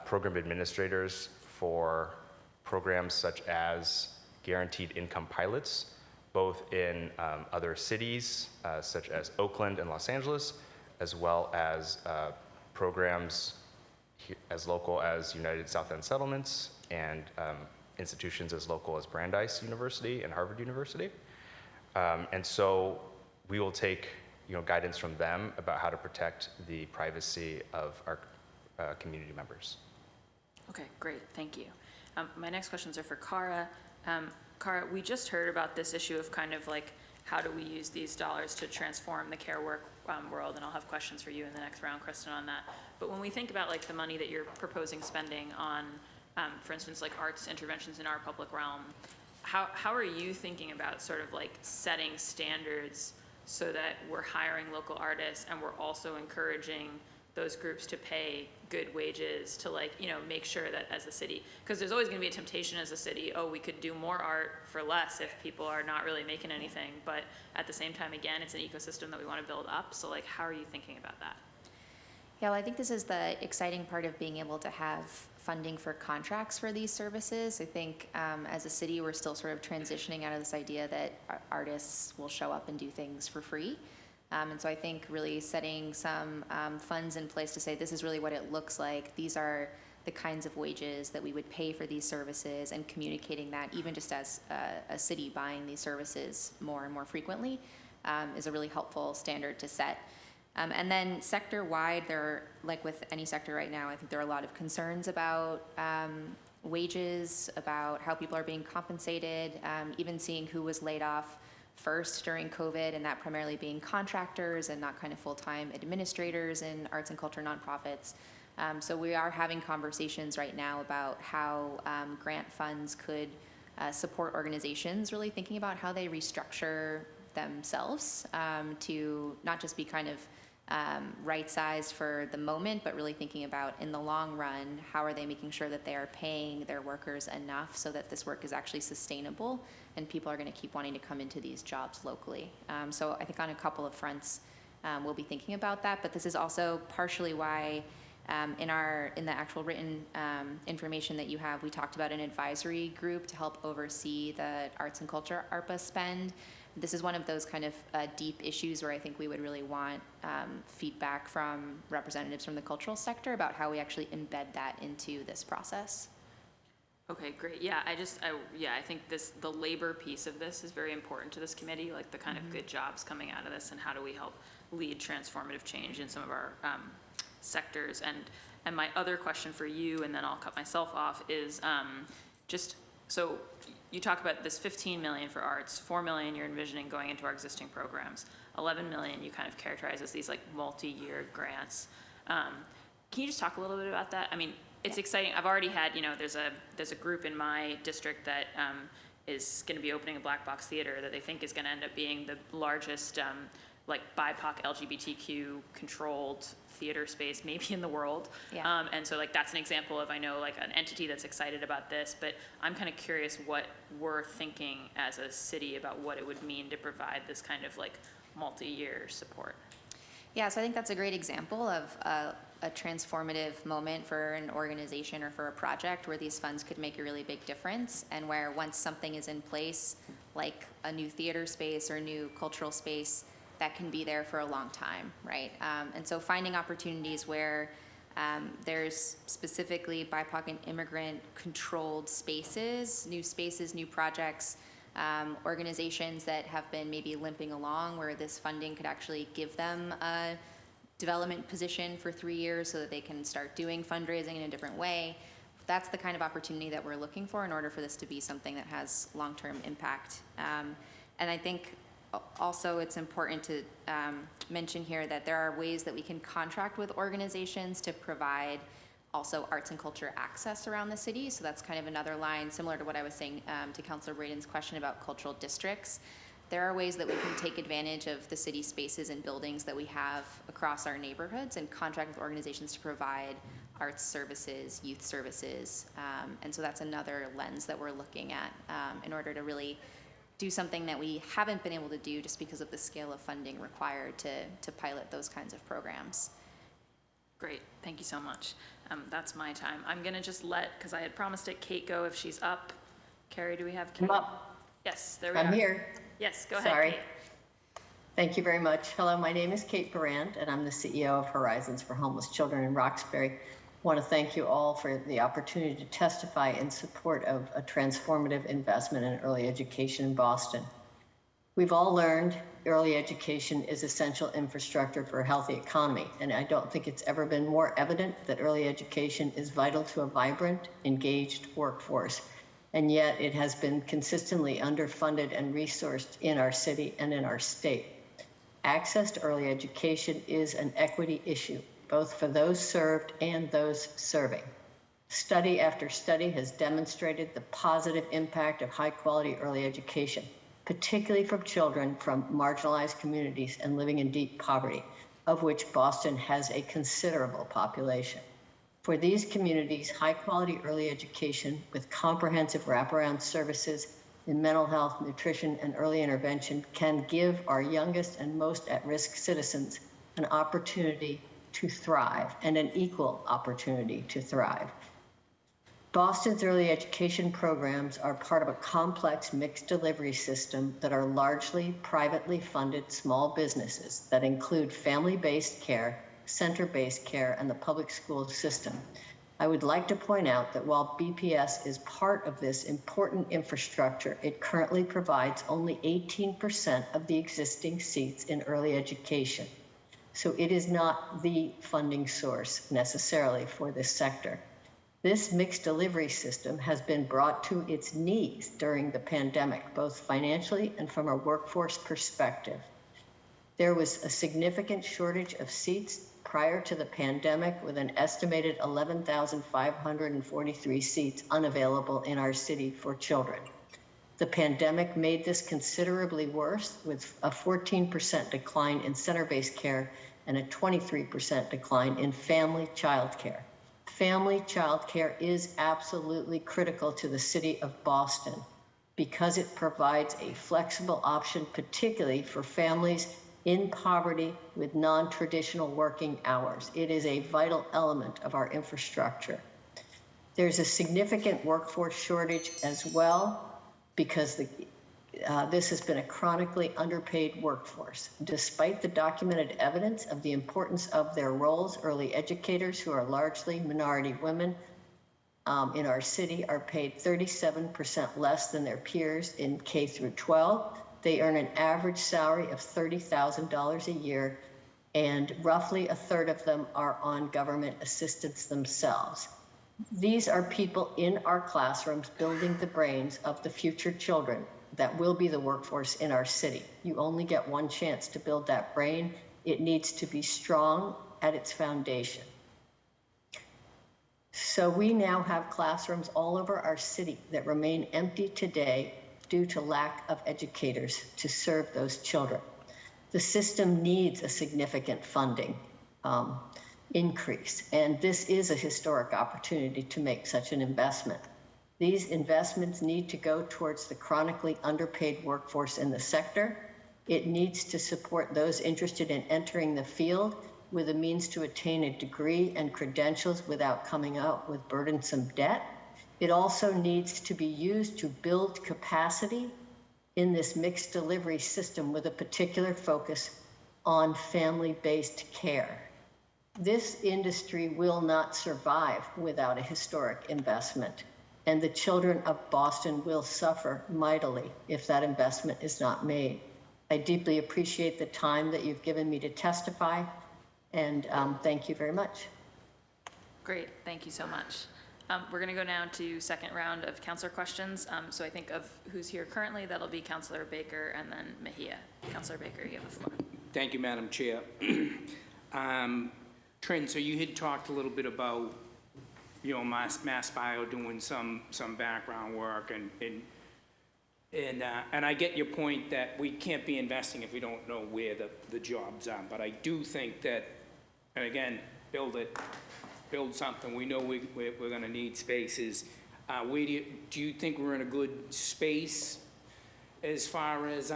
program administrators for programs such as guaranteed income pilots, both in other cities such as Oakland and Los Angeles, as well as programs as local as United South End Settlements and institutions as local as Brandeis University and Harvard University. And so we will take guidance from them about how to protect the privacy of our community members. Okay, great, thank you. My next questions are for Cara. Cara, we just heard about this issue of kind of like, how do we use these dollars to transform the care work world, and I'll have questions for you in the next round, Kristen, on that. But when we think about like the money that you're proposing spending on, for instance, like arts interventions in our public realm, how are you thinking about sort of like setting standards so that we're hiring local artists and we're also encouraging those groups to pay good wages to make sure that as a city, because there's always going to be a temptation as a city, we could do more art for less if people are not really making anything, but at the same time, again, it's an ecosystem that we want to build up. So how are you thinking about that? Yeah, well, I think this is the exciting part of being able to have funding for contracts for these services. I think as a city, we're still sort of transitioning out of this idea that artists will show up and do things for free. And so I think really setting some funds in place to say this is really what it looks like. These are the kinds of wages that we would pay for these services, and communicating that even just as a city buying these services more and more frequently is a really helpful standard to set. And then sector-wide, like with any sector right now, I think there are a lot of concerns about wages, about how people are being compensated, even seeing who was laid off first during COVID, and that primarily being contractors and not kind of full-time administrators in arts and culture nonprofits. So we are having conversations right now about how grant funds could support organizations, really thinking about how they restructure themselves to not just be kind of right-sized for the moment, but really thinking about in the long run, how are they making sure that they are paying their workers enough so that this work is actually sustainable and people are going to keep wanting to come into these jobs locally. So I think on a couple of fronts, we'll be thinking about that, but this is also partially why in the actual written information that you have, we talked about an advisory group to help oversee the arts and culture ARPA spend. This is one of those kind of deep issues where I think we would really want feedback from representatives from the cultural sector about how we actually embed that into this process. Okay, great. Yeah, I think the labor piece of this is very important to this committee, like the kind of good jobs coming out of this, and how do we help lead transformative change in some of our sectors. And my other question for you, and then I'll cut myself off, is so you talk about this $15 million for arts, $4 million you're envisioning going into our existing programs, $11 million you kind of characterize as these like multi-year grants. Can you just talk a little bit about that? I mean, it's exciting. I've already had, there's a group in my district that is going to be opening a black box theater that they think is going to end up being the largest like BIPOC LGBTQ controlled theater space maybe in the world. Yeah. And so that's an example of, I know, like an entity that's excited about this, but I'm kind of curious what we're thinking as a city about what it would mean to provide this kind of like multi-year support. Yeah, so I think that's a great example of a transformative moment for an organization or for a project where these funds could make a really big difference, and where once something is in place, like a new theater space or new cultural space, that can be there for a long time, right? And so finding opportunities where there's specifically BIPOC and immigrant-controlled spaces, new projects, organizations that have been maybe limping along, where this funding could actually give them a development position for 3 years so that they can start doing fundraising in a different way. That's the kind of opportunity that we're looking for in order for this to be something that has long-term impact. And I think also it's important to mention here that there are ways that we can contract with organizations to provide also arts and culture access around the city. So that's kind of another line, similar to what I was saying to Councilor Braden's question about cultural districts. There are ways that we can take advantage of the city spaces and buildings that we have across our neighborhoods and contract with organizations to provide arts services, youth services. And so that's another lens that we're looking at in order to really do something that we haven't been able to do just because of the scale of funding required to pilot those kinds of programs. Great, thank you so much. That's my time. I'm gonna just because I had promised it, Kate go if she's up. Carrie, do we have Kate? I'm up. Yes, there we are. I'm here. Yes, go ahead, Sorry. Kate. Thank you very much. Hello, my name is Kate Barand, and I'm the CEO of Horizons for Homeless Children in Roxbury. I want to thank you all for the opportunity to testify in support of a transformative investment in early education in Boston. We've all learned early education is essential infrastructure for a healthy economy, and I don't think it's ever been more evident that early education is vital to a vibrant, engaged workforce. And yet it has been consistently underfunded and resourced in our city and in our state. Access to early education is an equity issue, both for those served and those serving. Study after study has demonstrated the positive impact of high-quality early education, particularly from children from marginalized communities and living in deep poverty, of which Boston has a considerable population. For these communities, high-quality early education with comprehensive wraparound services in mental health, nutrition, and early intervention can give our youngest and most at-risk citizens an opportunity to thrive and an equal opportunity to thrive. Boston's early education programs are part of a complex mixed delivery system that are largely privately funded small businesses that include family-based care, center-based care, and the public school system. I would like to point out that while BPS is part of this important infrastructure, it currently provides only 18% of the existing seats in early education. So it is not the funding source necessarily for this sector. This mixed delivery system has been brought to its knees during the pandemic, both financially and from a workforce perspective. There was a significant shortage of seats prior to the pandemic, with an estimated 11,543 seats unavailable in our city for children. The pandemic made this considerably worse, with a 14% decline in center-based care and a 23% decline in family child care. Family child care is absolutely critical to the city of Boston because it provides a flexible option, particularly for families in poverty with non-traditional working hours. It is a vital element of our infrastructure. There's a significant workforce shortage as well because this has been a chronically underpaid workforce. Despite the documented evidence of the importance of their roles, early educators, who are largely minority women in our city, are paid 37% less than their peers in K through 12. They earn an average salary of $30,000 a year, and roughly a third of them are on government assistance themselves. These are people in our classrooms building the brains of the future children that will be the workforce in our city. You only get one chance to build that brain. It needs to be strong at its foundation. So we now have classrooms all over our city that remain empty today due to lack of educators to serve those children. The system needs a significant funding increase, and this is a historic opportunity to make such an investment. These investments need to go towards the chronically underpaid workforce in the sector. It needs to support those interested in entering the field with a means to attain a degree and credentials without coming out with burdensome debt. It also needs to be used to build capacity in this mixed delivery system with a particular focus on family-based care. This industry will not survive without a historic investment, and the children of Boston will suffer mightily if that investment is not made. I deeply appreciate the time that you've given me to testify, and thank you very much. Great, thank you so much. We're going to go now to second round of counselor questions. So I think of who's here currently, that'll be Councilor Baker and then Mejia. Councilor Baker, you have the floor. Thank you, Madam Chair. Trin, so you had talked a little bit about, you know, Mass Bio doing some background work, and I get your point that we can't be investing if we don't know where the jobs are. But I do think that, and again, build something. We know we're going to need spaces. Do you think we're in a good space as far as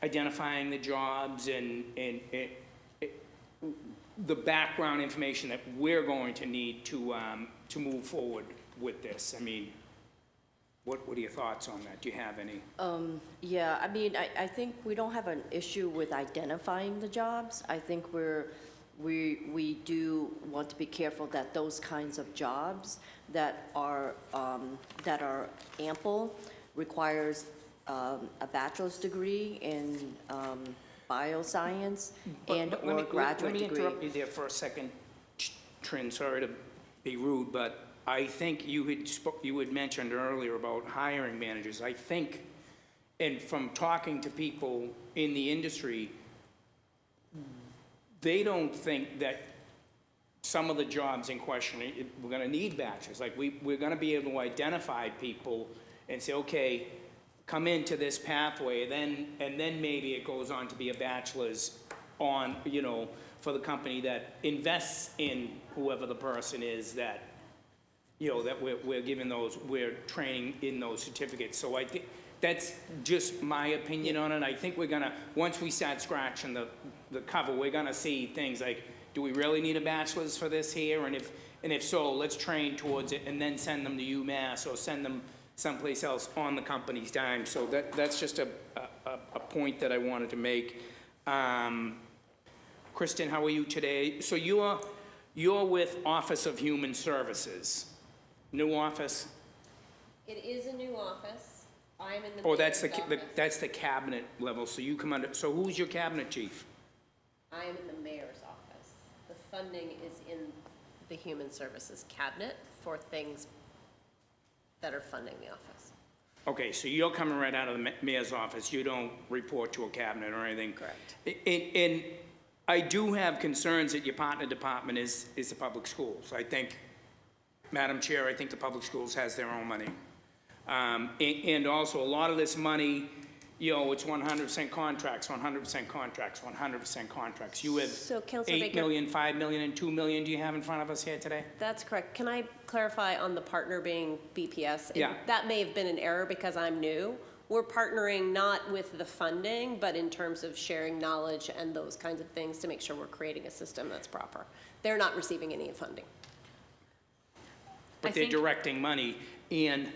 identifying the jobs and the background information that we're going to need to move forward with this? I mean, What are your thoughts on that? Do you have any? Yeah, I mean, I think we don't have an issue with identifying the jobs. I think we do want to be careful that those kinds of jobs that are ample requires a bachelor's degree in bioscience and/or graduate Let me degree. interrupt you there for a second, Trin, sorry to be rude, but I think you had mentioned earlier about hiring managers. I think, and from talking to people in the industry, they don't think that some of the jobs in question, we're gonna need bachelors. Like, we're gonna be able to identify people and say, okay, come into this pathway, and then maybe it goes on to be a bachelor's on, you know, for the company that invests in whoever the person is that, you know, that we're giving those, we're training in those certificates. So I think that's just my opinion on it. I think we're gonna, once we start scratching the cover, we're gonna see things like, do we really need a bachelor's for this here? And if so, let's train towards it and then send them to UMass or send them someplace else on the company's dime. So that's just a point that I wanted to make. Kristen, how are you today? So you're with Office of Human Services. New office? It is a new office. I'm in the Oh, that's mayor's office. that's the cabinet level, so you come under, so who's your cabinet chief? I am in the mayor's office. The funding is in the Human Services Cabinet for things that are funding the office. Okay, so you're coming right out of the mayor's office, you don't report to a cabinet or anything? Correct. And I do have concerns that your partner department is the public schools. I think, Madam Chair, I think the public schools has their own money. And also, a lot of this money, you know, it's 100% contracts, 100% contracts, 100% contracts. You have So, Councilor 8 Baker- million, 5 million, and 2 million do you have in front of us here today? That's correct. Can I clarify on the partner being BPS? Yeah. That may have been an error because I'm new. We're partnering not with the funding, but in terms of sharing knowledge and those kinds of things to make sure we're creating a system that's proper. They're not receiving any funding. But they're directing money, and,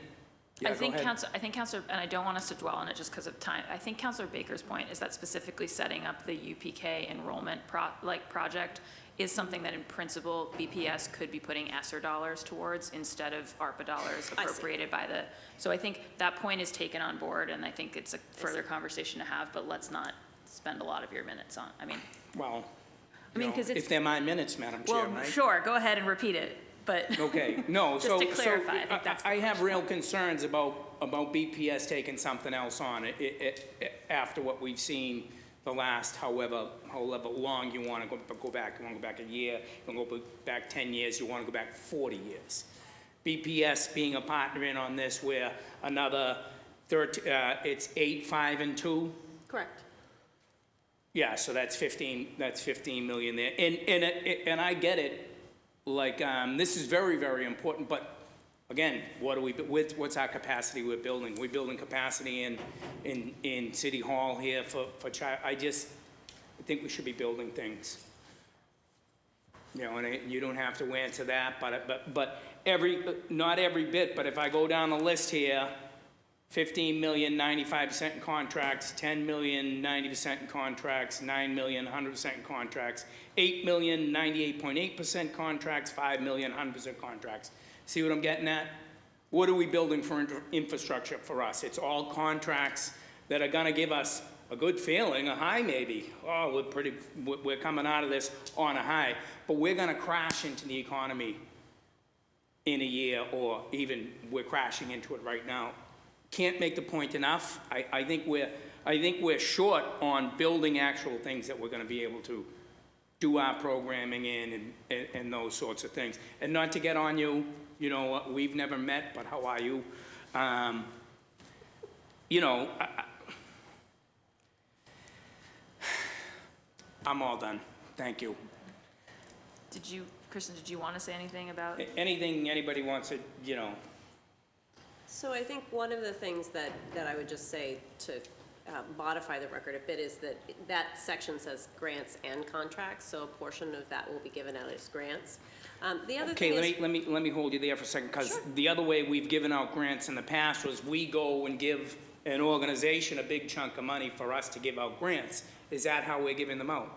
yeah, I think go ahead. Counselor, and I don't want us to dwell on it just because of time. I think Counselor Baker's point is that specifically setting up the UPK enrollment project is something that in principle BPS could be putting ESSER dollars towards instead of ARPA dollars appropriated by the. So I think that point is taken on board, and I think it's a further conversation to have. But let's not spend a lot of your minutes on. I mean, Well, I mean, because it's if they're my minutes, Madam Chair, well, right? sure. Go ahead and repeat it. But Okay, no, just so, to clarify, I think that's I have real concerns about BPS taking something else on after what we've seen the last however long you want to go back. You want to go back a year, you want to go back 10 years, you want to go back 40 years. BPS being a partner in on this where another, it's 8, 5, and 2? Correct. Yeah, so that's 15 million there. And I get it. Like, this is very, very important, but again, what's our capacity we're building? We're building capacity in City Hall here for child. I think we should be building things. You know, and you don't have to answer that, but not every bit, but if I go down the list here, 15 million, 95% in contracts, 10 million, 90% in contracts, 9 million, 100% in contracts, 8 million, 98.8% contracts, 5 million, 100% contracts. See what I'm getting at? What are we building for infrastructure for us? It's all contracts that are gonna give us a good feeling, a high maybe. Oh, we're coming out of this on a high, but we're gonna crash into the economy in a year, or even we're crashing into it right now. Can't make the point enough. I think we're short on building actual things that we're going to be able to do our programming in and those sorts of things. And not to get on you, you know, we've never met, but how are you? You know, I'm all done. Thank you. Kristen, did you want to say anything about? Anything anybody wants to, you know. So I think one of the things that I would just say to modify the record a bit is that that section says grants and contracts, so a portion of that will be given out as grants. The other thing Okay, is. let me hold you there for a second, because the other way we've given out grants in the past was we go and give an organization a big chunk of money for us to give out grants. Is that how we're giving them out?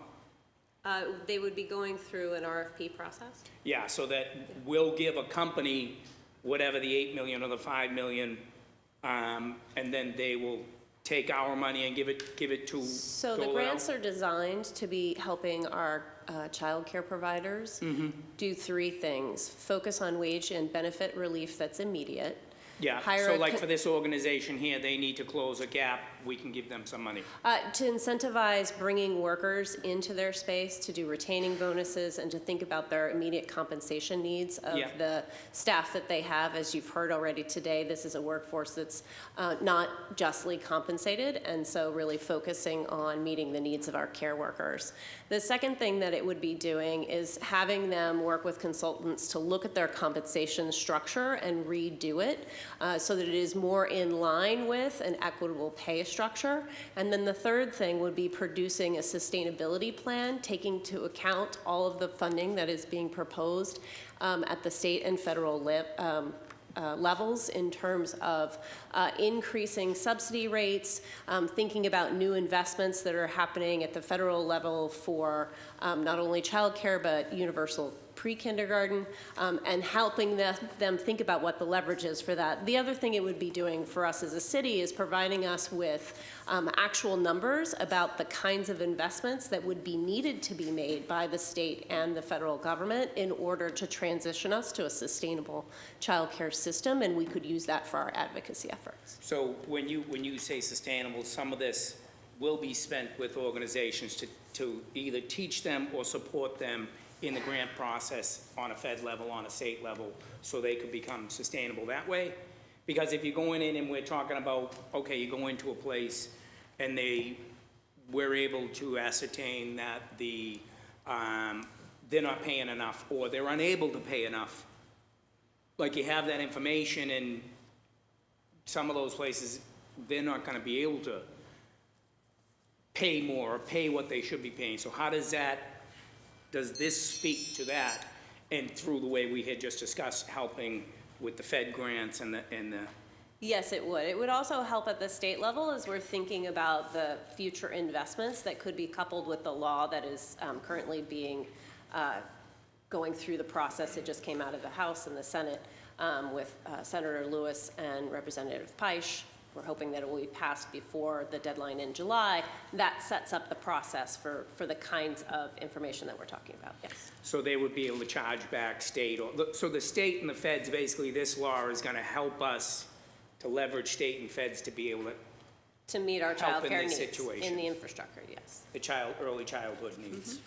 They would be going through an RFP process? Yeah, so that we'll give a company whatever the 8 million or the 5 million, and then they will take our money and give it to. So the grants are designed to be helping our childcare providers do three things: focus on wage and benefit relief that's immediate. Yeah, so like for this organization here, they need to close a gap, we can give them some money. To incentivize bringing workers into their space, to do retaining bonuses, and to think about their immediate compensation needs of the staff that they have. As you've heard already today, this is a workforce that's not justly compensated, and so really focusing on meeting the needs of our care workers. The second thing that it would be doing is having them work with consultants to look at their compensation structure and redo it so that it is more in line with an equitable pay structure. And then the third thing would be producing a sustainability plan, taking into account all of the funding that is being proposed at the state and federal levels in terms of increasing subsidy rates, thinking about new investments that are happening at the federal level for not only childcare but universal pre-kindergarten, and helping them think about what the leverage is for that. The other thing it would be doing for us as a city is providing us with actual numbers about the kinds of investments that would be needed to be made by the state and the federal government in order to transition us to a sustainable childcare system, and we could use that for our advocacy efforts. So when you say sustainable, some of this will be spent with organizations to either teach them or support them in the grant process on a fed level, on a state level, so they could become sustainable that way? Because if you're going in and we're talking about, okay, you go into a place and we're able to ascertain that they're not paying enough or they're unable to pay enough, like you have that information, and some of those places, they're not gonna be able to pay more or pay what they should be paying. So how does this speak to that, and through the way we had just discussed, helping with the Fed grants and the Yes, it would. It would also help at the state level as we're thinking about the future investments that could be coupled with the law that is currently going through the process. It just came out of the House and the Senate with Senator Lewis and Representative Peisch. We're hoping that it will be passed before the deadline in July. That sets up the process for the kinds of information that we're talking about, yes. So they would be able to charge back state, so the state and the feds, basically this law is gonna help us to leverage state and feds to be able to meet our help in childcare this needs situation. in the infrastructure, yes. The early childhood needs.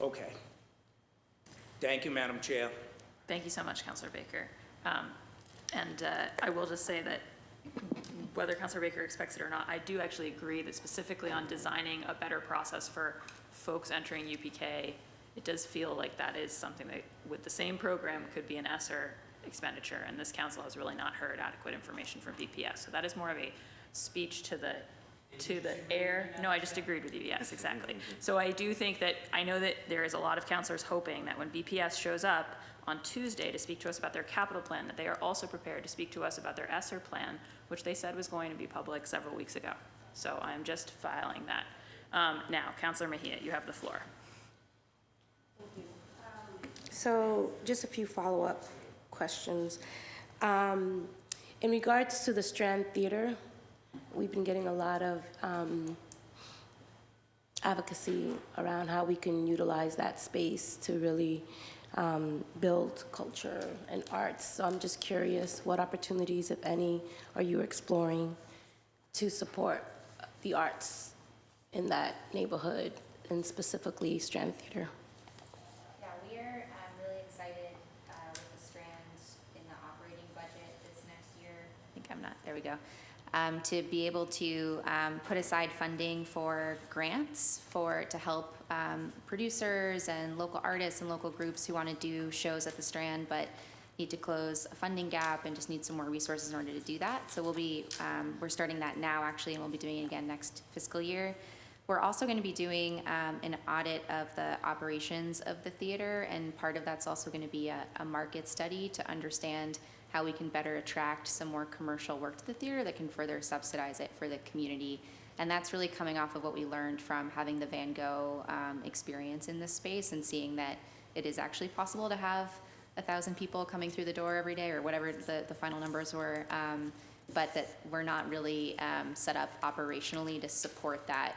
Okay. Thank you, Madam Chair. Thank you so much, Councilor Baker. And I will just say that whether Councilor Baker expects it or not, I do actually agree that specifically on designing a better process for folks entering UPK, it does feel like that is something that with the same program could be an ESSER expenditure, and this council has really not heard adequate information from BPS. So that is more of a speech to the air. No, I just agreed with you, yes, exactly. So I do think that, I know that there is a lot of councilors hoping that when BPS shows up on Tuesday to speak to us about their capital plan, that they are also prepared to speak to us about their ESSER plan, which they said was going to be public several weeks ago. So I'm just filing that. Now, Councilor Mejia, you have the floor. So just a few follow-up questions. In regards to the Strand Theater, we've been getting a lot of advocacy around how we can utilize that space to really build culture and arts. So I'm just curious, what opportunities, if any, are you exploring to support the arts in that neighborhood, and specifically Strand Theater? Yeah, we are really excited with the Strand in the operating budget this next year. I think I'm not, there we go. To be able to put aside funding for grants to help producers and local artists and local groups who want to do shows at the Strand, but need to close a funding gap and just need some more resources in order to do that. So we're starting that now actually, and we'll be doing it again next fiscal year. We're also going to be doing an audit of the operations of the theater, and part of that's also going to be a market study to understand how we can better attract some more commercial work to the theater that can further subsidize it for the community. And that's really coming off of what we learned from having the Van Gogh experience in this space and seeing that it is actually possible to have 1,000 people coming through the door every day, or whatever the final numbers were, but that we're not really set up operationally to support that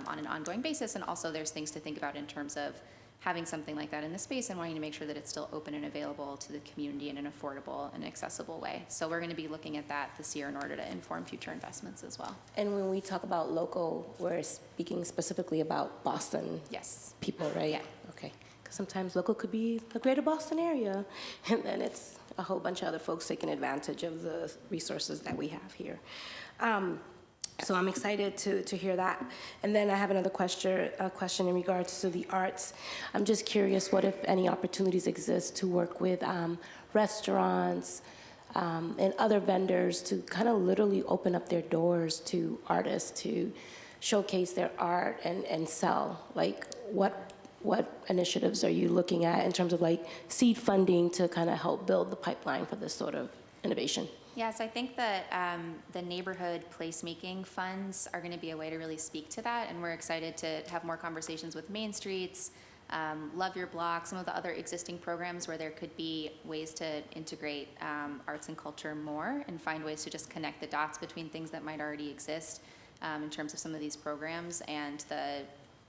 on an ongoing basis. And also there's things to think about in terms of having something like that in the space and wanting to make sure that it's still open and available to the community in an affordable and accessible way. So we're going to be looking at that this year in order to inform future investments as well. And when we talk about local, we're speaking specifically about Boston people, right? Yeah. Okay. Because sometimes local could be the greater Boston area, and then it's a whole bunch of other folks taking advantage of the resources that we have here. So I'm excited to hear that. And then I have another question in regards to the arts. I'm just curious what, if any, opportunities exist to work with restaurants and other vendors to kind of literally open up their doors to artists to showcase their art and sell. Like, what initiatives are you looking at in terms of like seed funding to kind of help build the pipeline for this sort of innovation? Yes, I think that the neighborhood placemaking funds are going to be a way to really speak to that, and we're excited to have more conversations with Main Streets, Love Your Block, some of the other existing programs where there could be ways to integrate arts and culture more and find ways to just connect the dots between things that might already exist in terms of some of these programs and the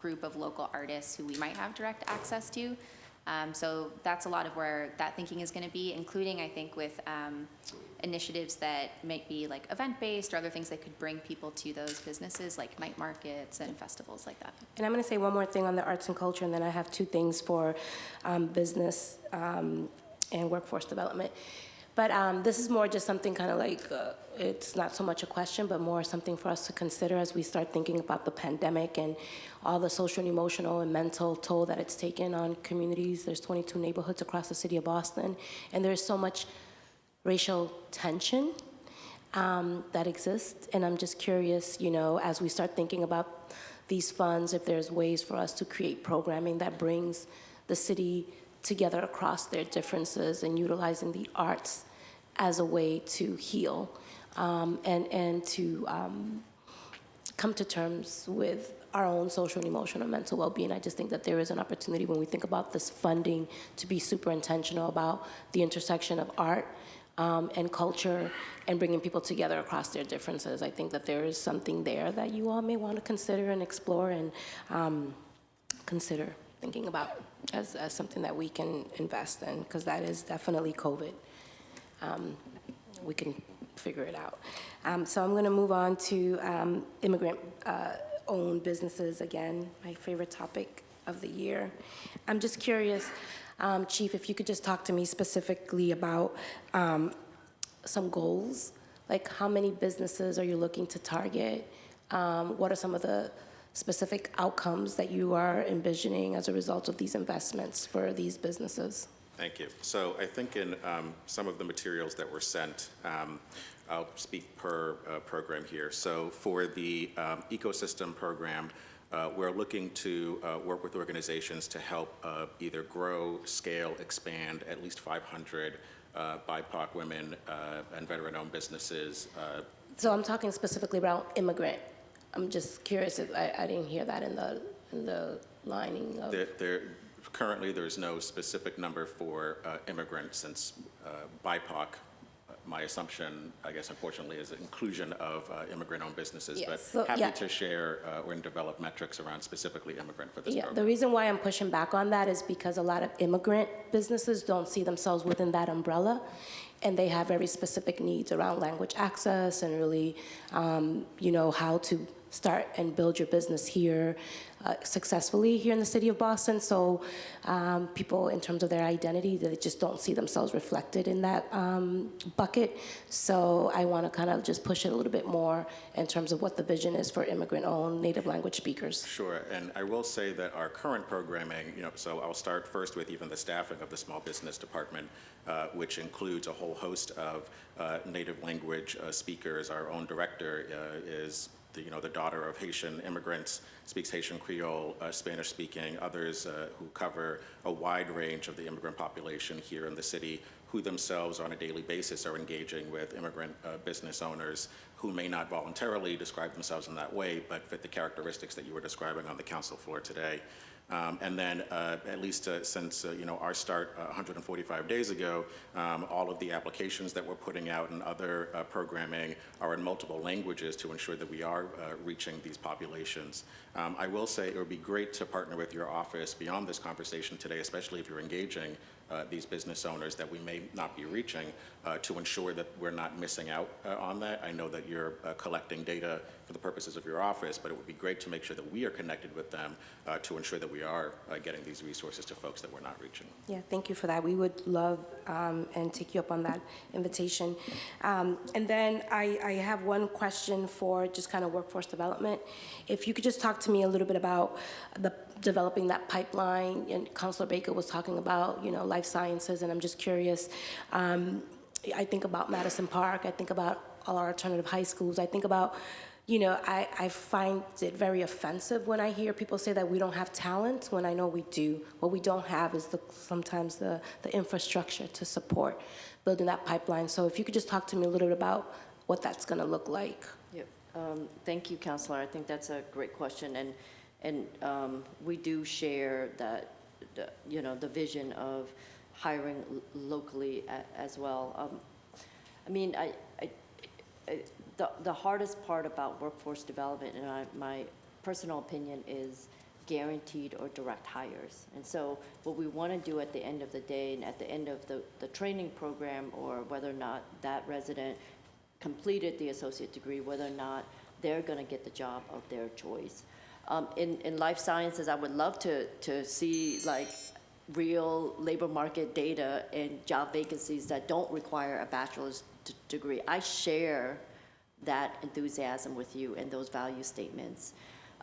group of local artists who we might have direct access to. So that's a lot of where that thinking is going to be, including, I think, with initiatives that might be like event-based or other things that could bring people to those businesses, like night markets and festivals like that. And I'm going to say one more thing on the arts and culture, and then I have two things for business and workforce development. But this is more just something kind of like, it's not so much a question, but more something for us to consider as we start thinking about the pandemic and all the social and emotional and mental toll that it's taken on communities. There's 22 neighborhoods across the city of Boston, and there's so much racial tension that exists. And I'm just curious, you know, as we start thinking about these funds, if there's ways for us to create programming that brings the city together across their differences and utilizing the arts as a way to heal and to come to terms with our own social and emotional and mental well-being. I just think that there is an opportunity when we think about this funding to be super intentional about the intersection of art and culture and bringing people together across their differences. I think that there is something there that you all may want to consider and explore and consider thinking about as something that we can invest in, because that is definitely COVID. We can figure it out. So I'm going to move on to immigrant-owned businesses again, my favorite topic of the year. I'm just curious, Chief, if you could just talk to me specifically about some goals, like how many businesses are you looking to target? What are some of the specific outcomes that you are envisioning as a result of these investments for these businesses? Thank you. So I think in some of the materials that were sent, I'll speak per program here. So for the ecosystem program, we're looking to work with organizations to help either grow, scale, expand at least 500 BIPOC women and veteran-owned businesses. So I'm talking specifically about immigrant. I'm just curious if I didn't hear that in the lining of. Currently, there's no specific number for immigrants, since BIPOC, my assumption, I guess, unfortunately, is inclusion of immigrant-owned businesses. Yes. But So, happy yeah. to share or develop metrics around specifically immigrant for this Yeah, program. the reason why I'm pushing back on that is because a lot of immigrant businesses don't see themselves within that umbrella, and they have very specific needs around language access and really, you know, how to start and build your business here successfully here in the city of Boston. So people, in terms of their identity, they just don't see themselves reflected in that bucket. So I want to kind of just push it a little bit more in terms of what the vision is for immigrant-owned native language speakers. Sure, and I will say that our current programming, so I'll start first with even the staffing of the Small Business Department, which includes a whole host of native language speakers. Our own director is the daughter of Haitian immigrants, speaks Haitian Creole, Spanish-speaking, others who cover a wide range of the immigrant population here in the city, who themselves on a daily basis are engaging with immigrant business owners who may not voluntarily describe themselves in that way, but fit the characteristics that you were describing on the council floor today. And then, at least since our start 145 days ago, all of the applications that we're putting out and other programming are in multiple languages to ensure that we are reaching these populations. I will say it would be great to partner with your office beyond this conversation today, especially if you're engaging these business owners that we may not be reaching, to ensure that we're not missing out on that. I know that you're collecting data for the purposes of your office, but it would be great to make sure that we are connected with them to ensure that we are getting these resources to folks that we're not reaching. Yeah, thank you for that. We would love and take you up on that invitation. And then I have one question for just kind of workforce development. If you could just talk to me a little bit about developing that pipeline, and Councilor Baker was talking about, life sciences, and I'm just curious. I think about Madison Park, I think about all our alternative high schools, I think about, I find it very offensive when I hear people say that we don't have talent, when I know we do. What we don't have is sometimes the infrastructure to support building that pipeline. So if you could just talk to me a little bit about what that's gonna look like. Yep. Thank you, Councilor. I think that's a great question, and we do share that, the vision of hiring locally as well. The hardest part about workforce development, in my personal opinion, is guaranteed or direct hires. And so what we want to do at the end of the day and at the end of the training program, or whether or not that resident completed the associate degree, whether or not they're going to get the job of their choice. In life sciences, I would love to see real labor market data and job vacancies that don't require a bachelor's degree. I share that enthusiasm with you and those value statements.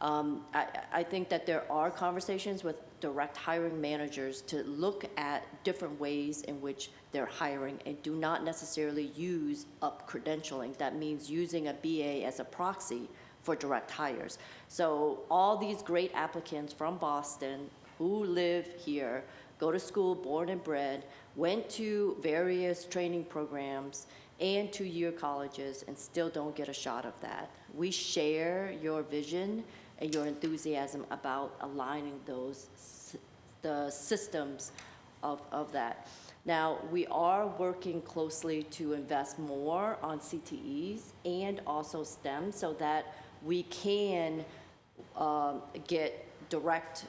I think that there are conversations with direct hiring managers to look at different ways in which they're hiring and do not necessarily use up credentialing. That means using a BA as a proxy for direct hires. So all these great applicants from Boston who live here, go to school, born and bred, went to various training programs and two-year colleges and still don't get a shot of that. We share your vision and your enthusiasm about aligning the systems of that. Now, we are working closely to invest more on CTEs and also STEM so that we can get direct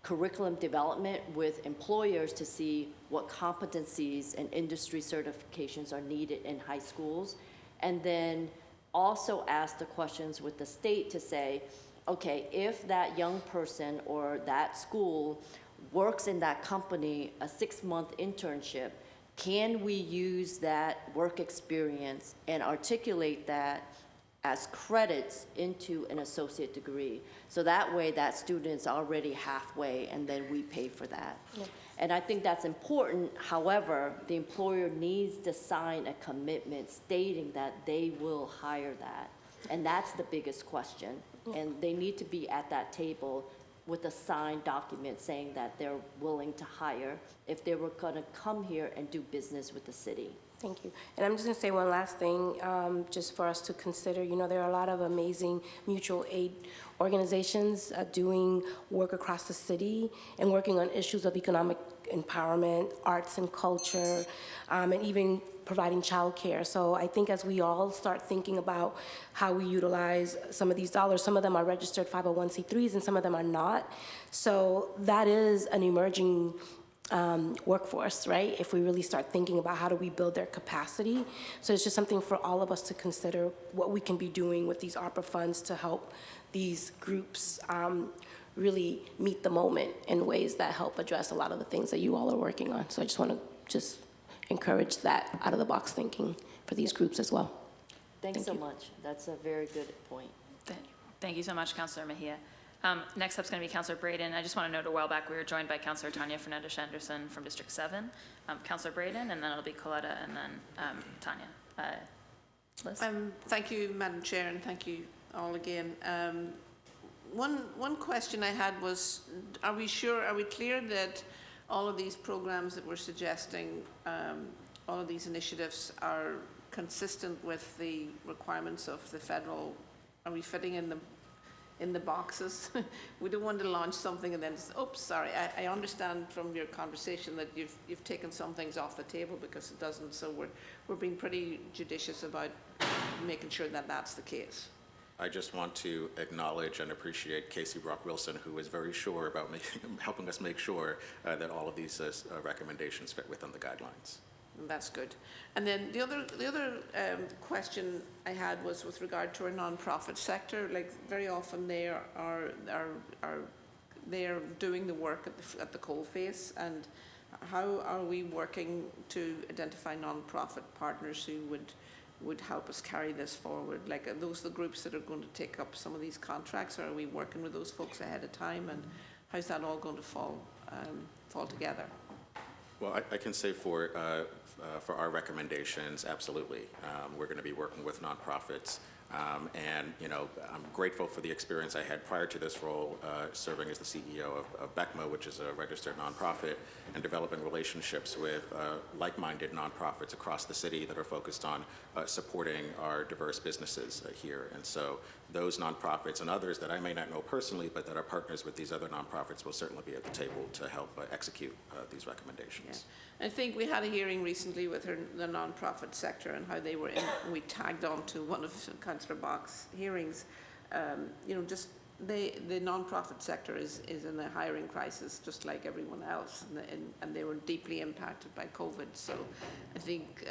curriculum development with employers to see what competencies and industry certifications are needed in high schools, and then also ask the questions with the state to say, okay, if that young person or that school works in that company a 6-month internship, can we use that work experience and articulate that as credits into an associate degree? So that way that student's already halfway and then we pay for that. Yeah. And I think that's important. However, the employer needs to sign a commitment stating that they will hire that. And that's the biggest question. And they need to be at that table with a signed document saying that they're willing to hire if they were gonna come here and do business with the city. Thank you. And I'm just going to say one last thing, just for us to consider. There are a lot of amazing mutual aid organizations doing work across the city and working on issues of economic empowerment, arts and culture, and even providing childcare. So I think as we all start thinking about how we utilize some of these dollars, some of them are registered 501c3s and some of them are not. So that is an emerging workforce, right? If we really start thinking about how do we build their capacity. So it's just something for all of us to consider what we can be doing with these ARPA funds to help these groups really meet the moment in ways that help address a lot of the things that you all are working on. So I just want to encourage that out-of-the-box thinking for these groups as well. Thanks so much. That's a very good point. Thank you so much, Councilor Mejia. Next up is going to be Councilor Braden. I just want to note a while back we were joined by Councilor Tanya Fernandez-Anderson from District 7, Councilor Braden, and then it'll be Coletta, and then Tanya. Liz? Thank you, Madam Chair, and thank you all again. One question I had was, are we clear that all of these programs that we're suggesting, all of these initiatives are consistent with the requirements of the federal? Are we fitting in the boxes? We don't want to launch something and then just, oops, sorry. I understand from your conversation that you've taken some things off the table because it doesn't. So we're being pretty judicious about making sure that that's the case. I just want to acknowledge and appreciate Casey Brock-Wilson, who is very sure about helping us make sure that all of these recommendations fit within the guidelines. That's good. And then the other question I had was with regard to our nonprofit sector. Like very often they are doing the work at the coalface, and how are we working to identify nonprofit partners who would help us carry this forward? Like, are those the groups that are going to take up some of these contracts, or are we working with those folks ahead of time, and how's that all going to fall together? Well, I can say for our recommendations, absolutely. We're going to be working with nonprofits. And, you know, I'm grateful for the experience I had prior to this role, serving as the CEO of BECMA, which is a registered nonprofit, and developing relationships with like-minded nonprofits across the city that are focused on supporting our diverse businesses here. And so those nonprofits and others that I may not know personally, but that are partners with these other nonprofits, will certainly be at the table to help execute these recommendations. Yeah. I think we had a hearing recently with the nonprofit sector and how they were in, we tagged on to one of Councillor Bach's hearings. You know, just the nonprofit sector is in a hiring crisis, just like everyone else, and they were deeply impacted by COVID. So I think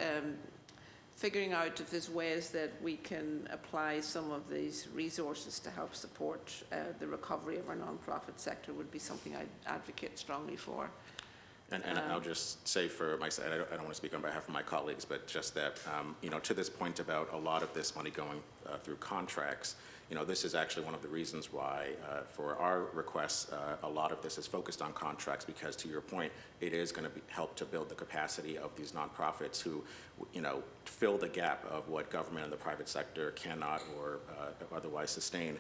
figuring out if there's ways that we can apply some of these resources to help support the recovery of our nonprofit sector would be something I'd advocate strongly for. And I'll just say for myself, I don't want to speak on behalf of my colleagues, but just that, you know, to this point about a lot of this money going through contracts, you know, this is actually one of the reasons why for our requests, a lot of this is focused on contracts, because to your point, it is going to help to build the capacity of these nonprofits who, you know, fill the gap of what government and the private sector cannot or otherwise sustain,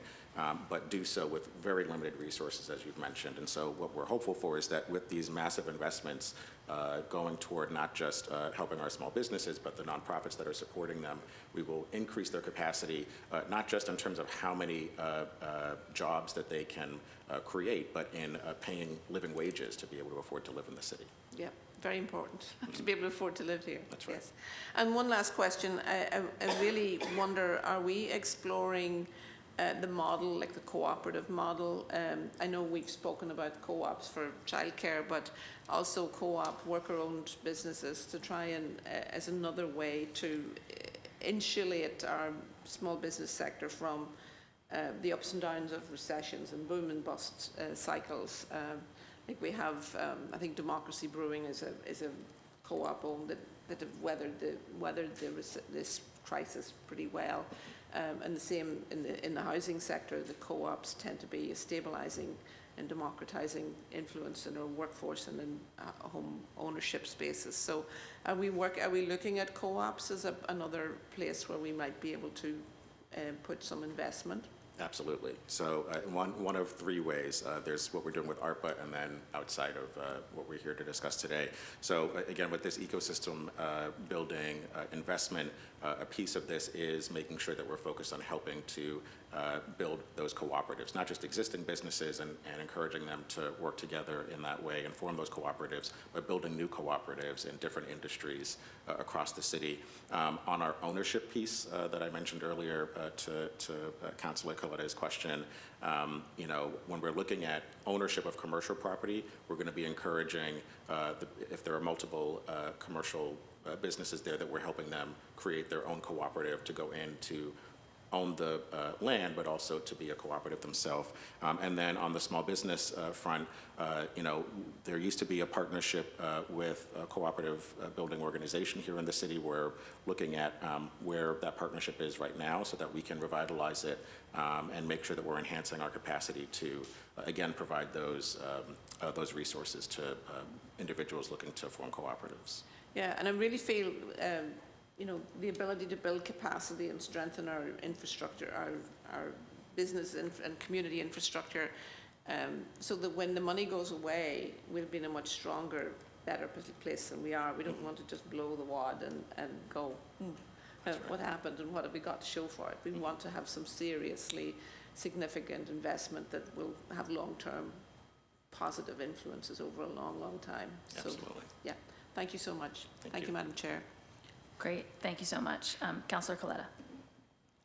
but do so with very limited resources, as you've mentioned. And so what we're hopeful for is that with these massive investments going toward not just helping our small businesses, but the nonprofits that are supporting them, we will increase their capacity, not just in terms of how many jobs that they can create, but in paying living wages to be able to afford to live in the city. Yeah, very important to be able to afford to live here. That's right. Yes. And one last question. I really wonder, are we exploring the model, like the cooperative model? I know we've spoken about co-ops for childcare, but also co-op worker-owned businesses to try and, as another way to insulate our small business sector from the ups and downs of recessions and boom and bust cycles. Like we have, I think Democracy Brewing is a co-op owned that have weathered this crisis pretty well. And the same in the housing sector, the co-ops tend to be a stabilizing and democratizing influence in our workforce and in home ownership spaces. So are we looking at co-ops as another place where we might be able to put some investment? Absolutely. So one of three ways. There's what we're doing with ARPA, and then outside of what we're here to discuss today. So again, with this ecosystem building investment, a piece of this is making sure that we're focused on helping to build those cooperatives, not just existing businesses and encouraging them to work together in that way and form those cooperatives, but building new cooperatives in different industries across the city. On our ownership piece that I mentioned earlier to Councilor Coletta's question, when we're looking at ownership of commercial property, we're going to be encouraging, if there are multiple commercial businesses there, that we're helping them create their own cooperative to go in to own the land, but also to be a cooperative themselves. And then on the small business front, there used to be a partnership with a cooperative building organization here in the city. We're looking at where that partnership is right now so that we can revitalize it and make sure that we're enhancing our capacity to, again, provide those resources to individuals looking to form cooperatives. Yeah, and I really feel, the ability to build capacity and strengthen our infrastructure, our business and community infrastructure, so that when the money goes away, we'll be in a much stronger, better place than we are. We don't want to just blow the wad and go, what happened and what have we got to show for it? We want to have some seriously significant investment that will have long-term positive influences over a long, long time. Absolutely. So, yeah, thank you so much. Thank you, Madam Chair. Great, thank you so much. Councilor Coletta.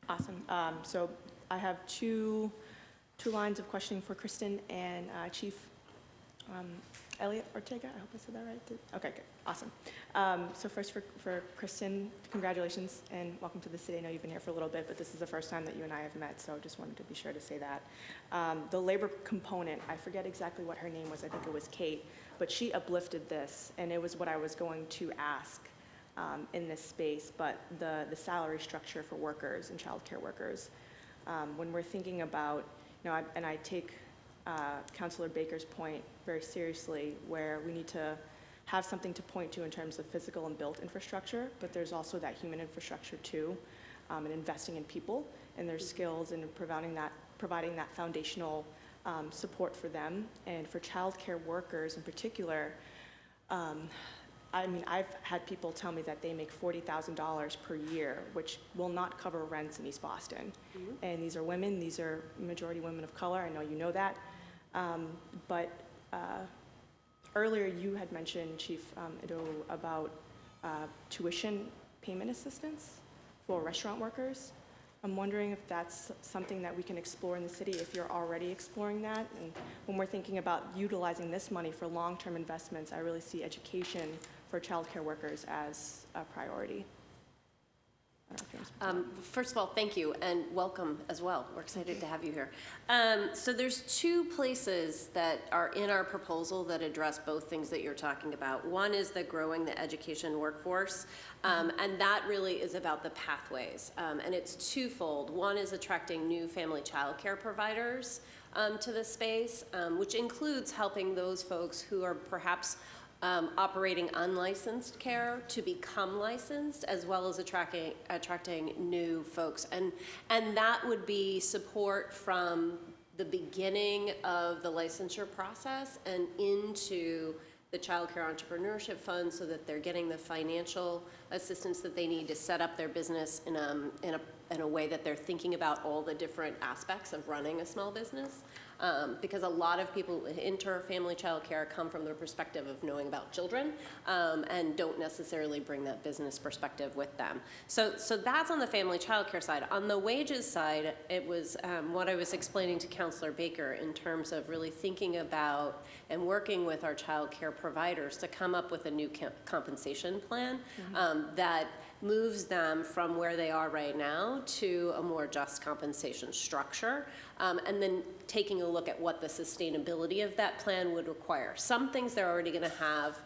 Awesome. So I have two lines of questioning for Kristen and Chief Elliot Ortega. I hope I said that right. Okay, good. Awesome. So first for Kristen, congratulations and welcome to the city. I know you've been here for a little bit, but this is the first time that you and I have met, so just wanted to be sure to say that. The labor component, I forget exactly what her name was. I think it was Kate, but she uplifted this, and it was what I was going to ask in this space, but the salary structure for workers and childcare workers. When we're thinking about, and I take Councilor Baker's point very seriously, where we need to have something to point to in terms of physical and built infrastructure, but there's also that human infrastructure too, and investing in people and their skills and providing that foundational support for them. And for childcare workers in particular, I've had people tell me that they make $40,000 per year, which will not cover rents in East Boston. Mm-hmm. And these are women, these are majority women of color, I know you know that. But earlier you had mentioned, Chief Ido, about tuition payment assistance for restaurant workers. I'm wondering if that's something that we can explore in the city, if you're already exploring that. And when we're thinking about utilizing this money for long-term investments, I really see education for childcare workers as a priority. First of all, thank you and welcome as well. We're excited to have you here. So there's two places that are in our proposal that address both things that you're talking about. One is the growing the education workforce, and that really is about the pathways. And it's twofold. One is attracting new family child care providers to the space, which includes helping those folks who are perhaps operating unlicensed care to become licensed, as well as attracting new folks. And that would be support from the beginning of the licensure process and into the Child Care Entrepreneurship Fund, so that they're getting the financial assistance that they need to set up their business in a way that they're thinking about all the different aspects of running a small business. Because a lot of people who enter family child care come from the perspective of knowing about children and don't necessarily bring that business perspective with them. So that's on the family child care side. On the wages side, it was what I was explaining to Councilor Baker in terms of really thinking about and working with our child care providers to come up with a new compensation plan that moves them from where they are right now to a more just compensation structure, and then taking a look at what the sustainability of that plan would require. Some things they're already going to have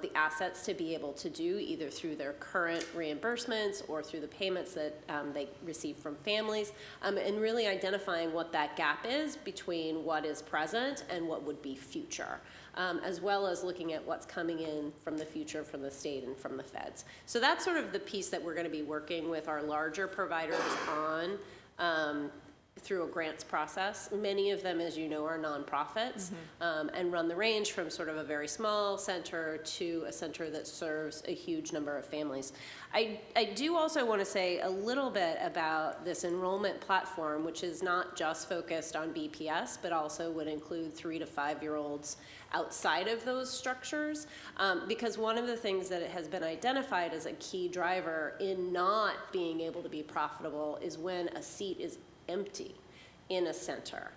the assets to be able to do, either through their current reimbursements or through the payments that they receive from families, and really identifying what that gap is between what is present and what would be future. As well as looking at what's coming in from the future, from the state and from the feds. So that's sort of the piece that we're going to be working with our larger providers on through a grants process. Many of them, as you know, are nonprofits and run the range from sort of a very small center to a center that serves a huge number of families. I do also want to say a little bit about this enrollment platform, which is not just focused on BPS, but also would include 3 to 5-year-olds outside of those structures, because one of the things that it has been identified as a key driver in not being able to be profitable is when a seat is empty in a center.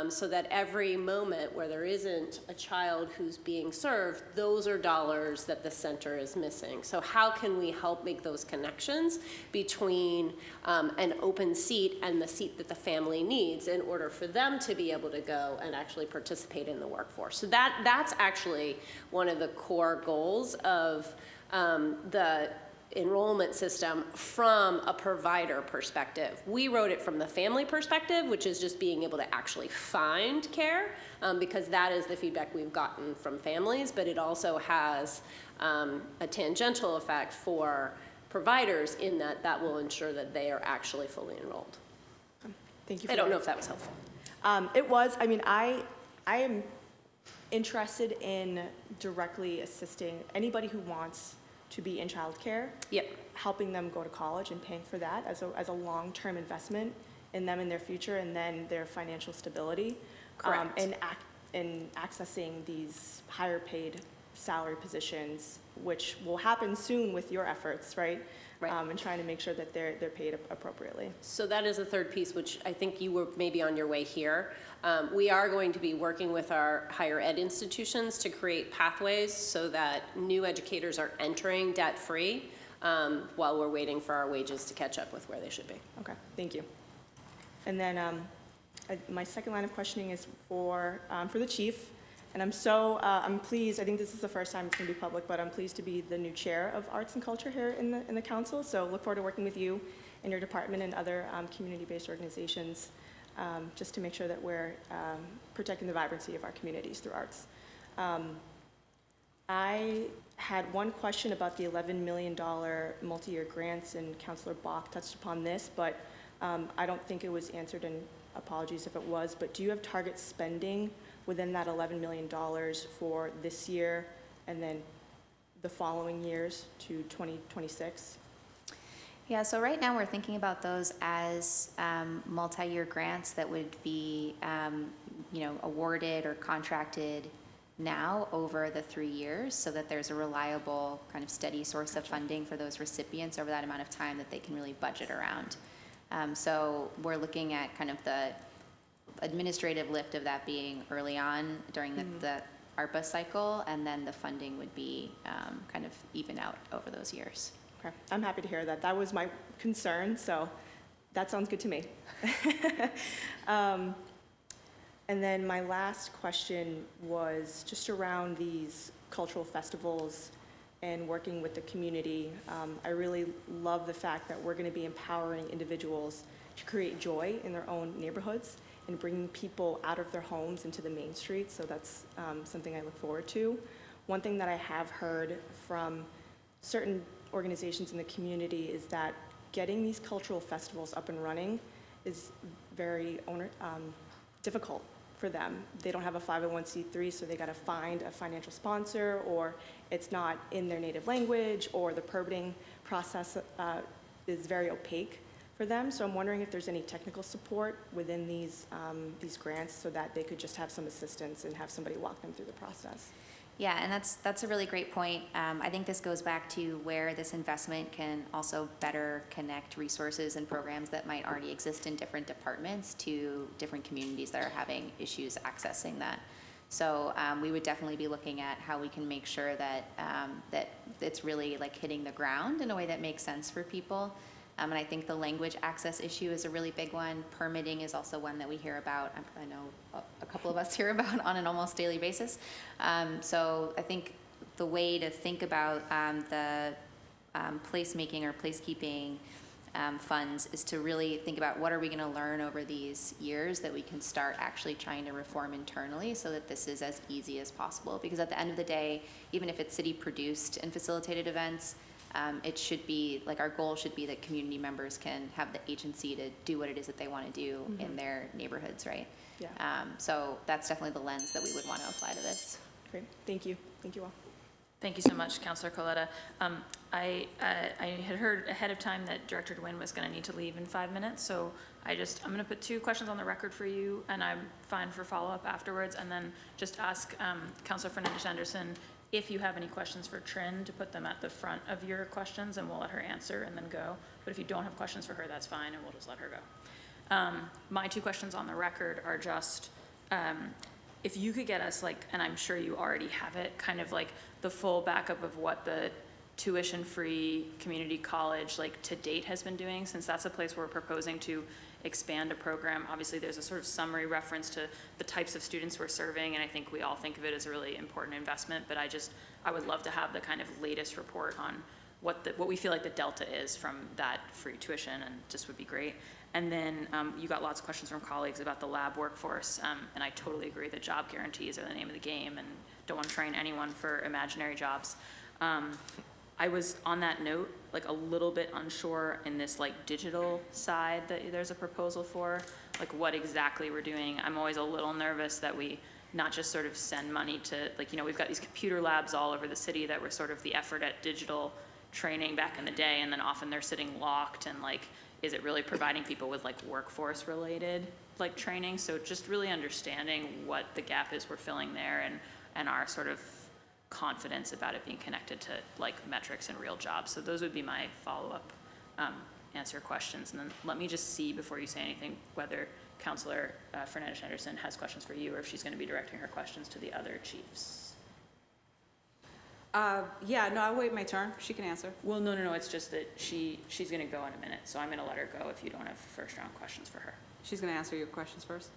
So that every moment where there isn't a child who's being served, those are dollars that the center is missing. So how can we help make those connections between an open seat and the seat that the family needs in order for them to be able to go and actually participate in the workforce? So that's actually one of the core goals of the enrollment system from a provider perspective. We wrote it from the family perspective, which is just being able to actually find care, because that is the feedback we've gotten from families, but it also has a tangential effect for providers in that that will ensure that they are actually fully enrolled. Thank you for I don't that. know if that was helpful. It was. I mean, I am interested in directly assisting anybody who wants to be in childcare, helping them go to college and paying for that as a long-term investment in them in their future and then their financial stability. Correct. And accessing these higher paid salary positions, which will happen soon with your efforts, right? Right. And trying to make sure that they're paid appropriately. So that is the third piece, which I think you were maybe on your way here. We are going to be working with our higher ed institutions to create pathways so that new educators are entering debt-free while we're waiting for our wages to catch up with where they should be. Okay, thank you. And then my second line of questioning is for the chief. And I'm pleased, I think this is the first time it's gonna be public, but I'm pleased to be the new chair of Arts and Culture here in the council. So look forward to working with you and your department and other community-based organizations just to make sure that we're protecting the vibrancy of our communities through arts. I had one question about the $11 million multi-year grants, and Councilor Bach touched upon this, but I don't think it was answered, and apologies if it was, but do you have target spending within that $11 million for this year and then the following years to 2026? Yeah, so right now we're thinking about those as multi-year grants that would be, awarded or contracted now over the 3 years so that there's a reliable kind of steady source of funding for those recipients over that amount of time that they can really budget around. So we're looking at kind of the administrative lift of that being early on during the ARPA cycle, and then the funding would be kind of even out over those years. Okay, I'm happy to hear that. That was my concern, so that sounds good to me. And then my last question was just around these cultural festivals and working with the community. I really love the fact that we're going to be empowering individuals to create joy in their own neighborhoods and bringing people out of their homes into the main streets, so that's something I look forward to. One thing that I have heard from certain organizations in the community is that getting these cultural festivals up and running is very difficult for them. They don't have a 501c3, so they got to find a financial sponsor, or it's not in their native language, or the permitting process is very opaque for them. So I'm wondering if there's any technical support within these grants so that they could just have some assistance and have somebody walk them through the process. Yeah, and that's a really great point. I think this goes back to where this investment can also better connect resources and programs that might already exist in different departments to different communities that are having issues accessing that. So we would definitely be looking at how we can make sure that that it's really like hitting the ground in a way that makes sense for people. And I think the language access issue is a really big one. Permitting is also one that we hear about. I know a couple of us hear about on an almost daily basis. So I think the way to think about the placemaking or placekeeping funds is to really think about what are we going to learn over these years that we can start actually trying to reform internally so that this is as easy as possible. Because at the end of the day, even if it's city produced and facilitated events, It should be, like, our goal should be that community members can have the agency to do what it is that they want to do in their neighborhoods, right? Yeah. So that's definitely the lens that we would want to apply to this. Great, thank you. Thank you all. Thank you so much, Councilor Coletta. I had heard ahead of time that Director DeWin was going to need to leave in 5 minutes, so I'm going to put 2 questions on the record for you, and I'm fine for follow-up afterwards, and then just ask Councilor Fernandez-Anderson if you have any questions for Trin, to put them at the front of your questions, and we'll let her answer and then go. But if you don't have questions for her, that's fine, and we'll just let her go. My 2 questions on the record are just, if you could get us, like, and I'm sure you already have it, kind of like the full backup of what the tuition-free community college, like, to date has been doing, since that's a place where we're proposing to expand a program. Obviously, there's a sort of summary reference to the types of students we're serving, and I think we all think of it as a really important investment, but I would love to have the kind of latest report on what we feel like the delta is from that free tuition, and just would be great. And then you got lots of questions from colleagues about the lab workforce, and I totally agree that job guarantees are the name of the game, and don't want to train anyone for imaginary jobs. I was, on that note, like a little bit unsure in this like digital side that there's a proposal for, like what exactly we're doing. I'm always a little nervous that we not just sort of send money to, like, you know, we've got these computer labs all over the city that were sort of the effort at digital training back in the day, and then often they're sitting locked, and like, is it really providing people with like workforce related like training? So just really understanding what the gap is we're filling there, and our sort of confidence about it being connected to like metrics and real jobs. So those would be my follow-up answer questions. And then let me just see before you say anything whether Councilor Fernandez-Henderson has questions for you, or if she's going to be directing her questions to the other chiefs. Yeah, no, I'll wait my turn. She can answer. Well, no, it's just that she's going to go in a minute, so I'm going to let her go if you don't have first round questions for her. She's going to answer your questions first.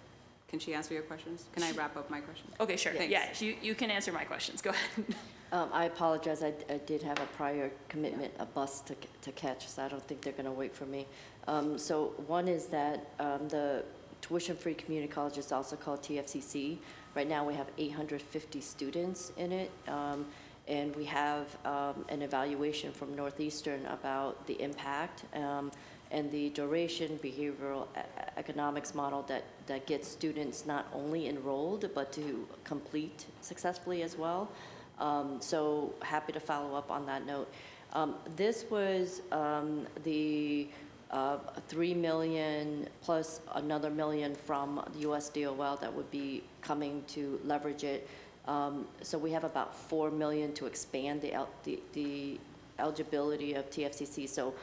Can she answer your questions? Can I wrap up my questions? Okay, sure. Thanks. Yeah, you can answer my questions. Go ahead. I apologize, I did have a prior commitment, a bus to catch, so I don't think they're gonna wait for me. So one is that the tuition-free community college is also called TFCC. Right now we have 850 students in it, and we have an evaluation from Northeastern about the impact and the duration behavioral economics model that gets students not only enrolled, but to complete successfully as well. So happy to follow up on that note. This was the $3 million plus another $1 million from the US DOL that would be coming to leverage it. So we have about $4 million to expand the eligibility of TFCC. So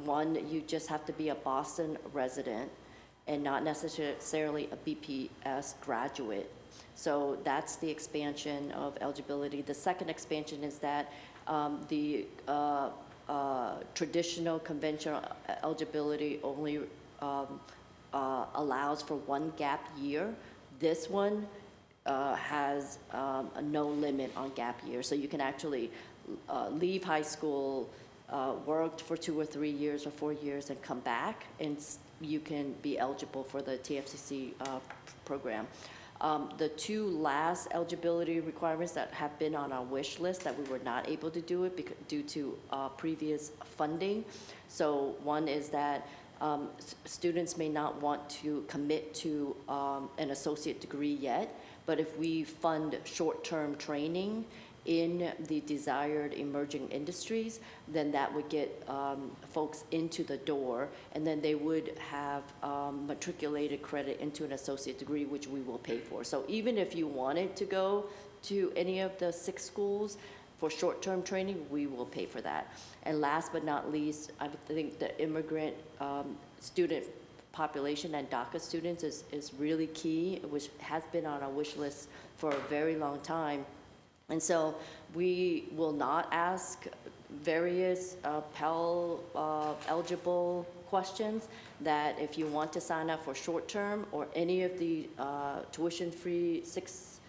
one, you just have to be a Boston resident and not necessarily a BPS graduate. So that's the expansion of eligibility. The second expansion is that the traditional conventional eligibility only allows for 1 gap year. This one has no limit on gap year. So you can actually leave high school, worked for 2 or 3 years or 4 years and come back, and you can be eligible for the TFCC program. The 2 last eligibility requirements that have been on our wish list that we were not able to do it due to previous funding. So one is that students may not want to commit to an associate degree yet, but if we fund short-term training in the desired emerging industries, then that would get folks into the door, and then they would have matriculated credit into an associate degree, which we will pay for. So even if you wanted to go to any of the 6 schools for short-term training, we will pay for that. And last but not least, I think the immigrant student population and DACA students is really key, which has been on our wish list for a very long time. And so we will not ask various Pell eligible questions, that if you want to sign up for short-term or any of the tuition-free 6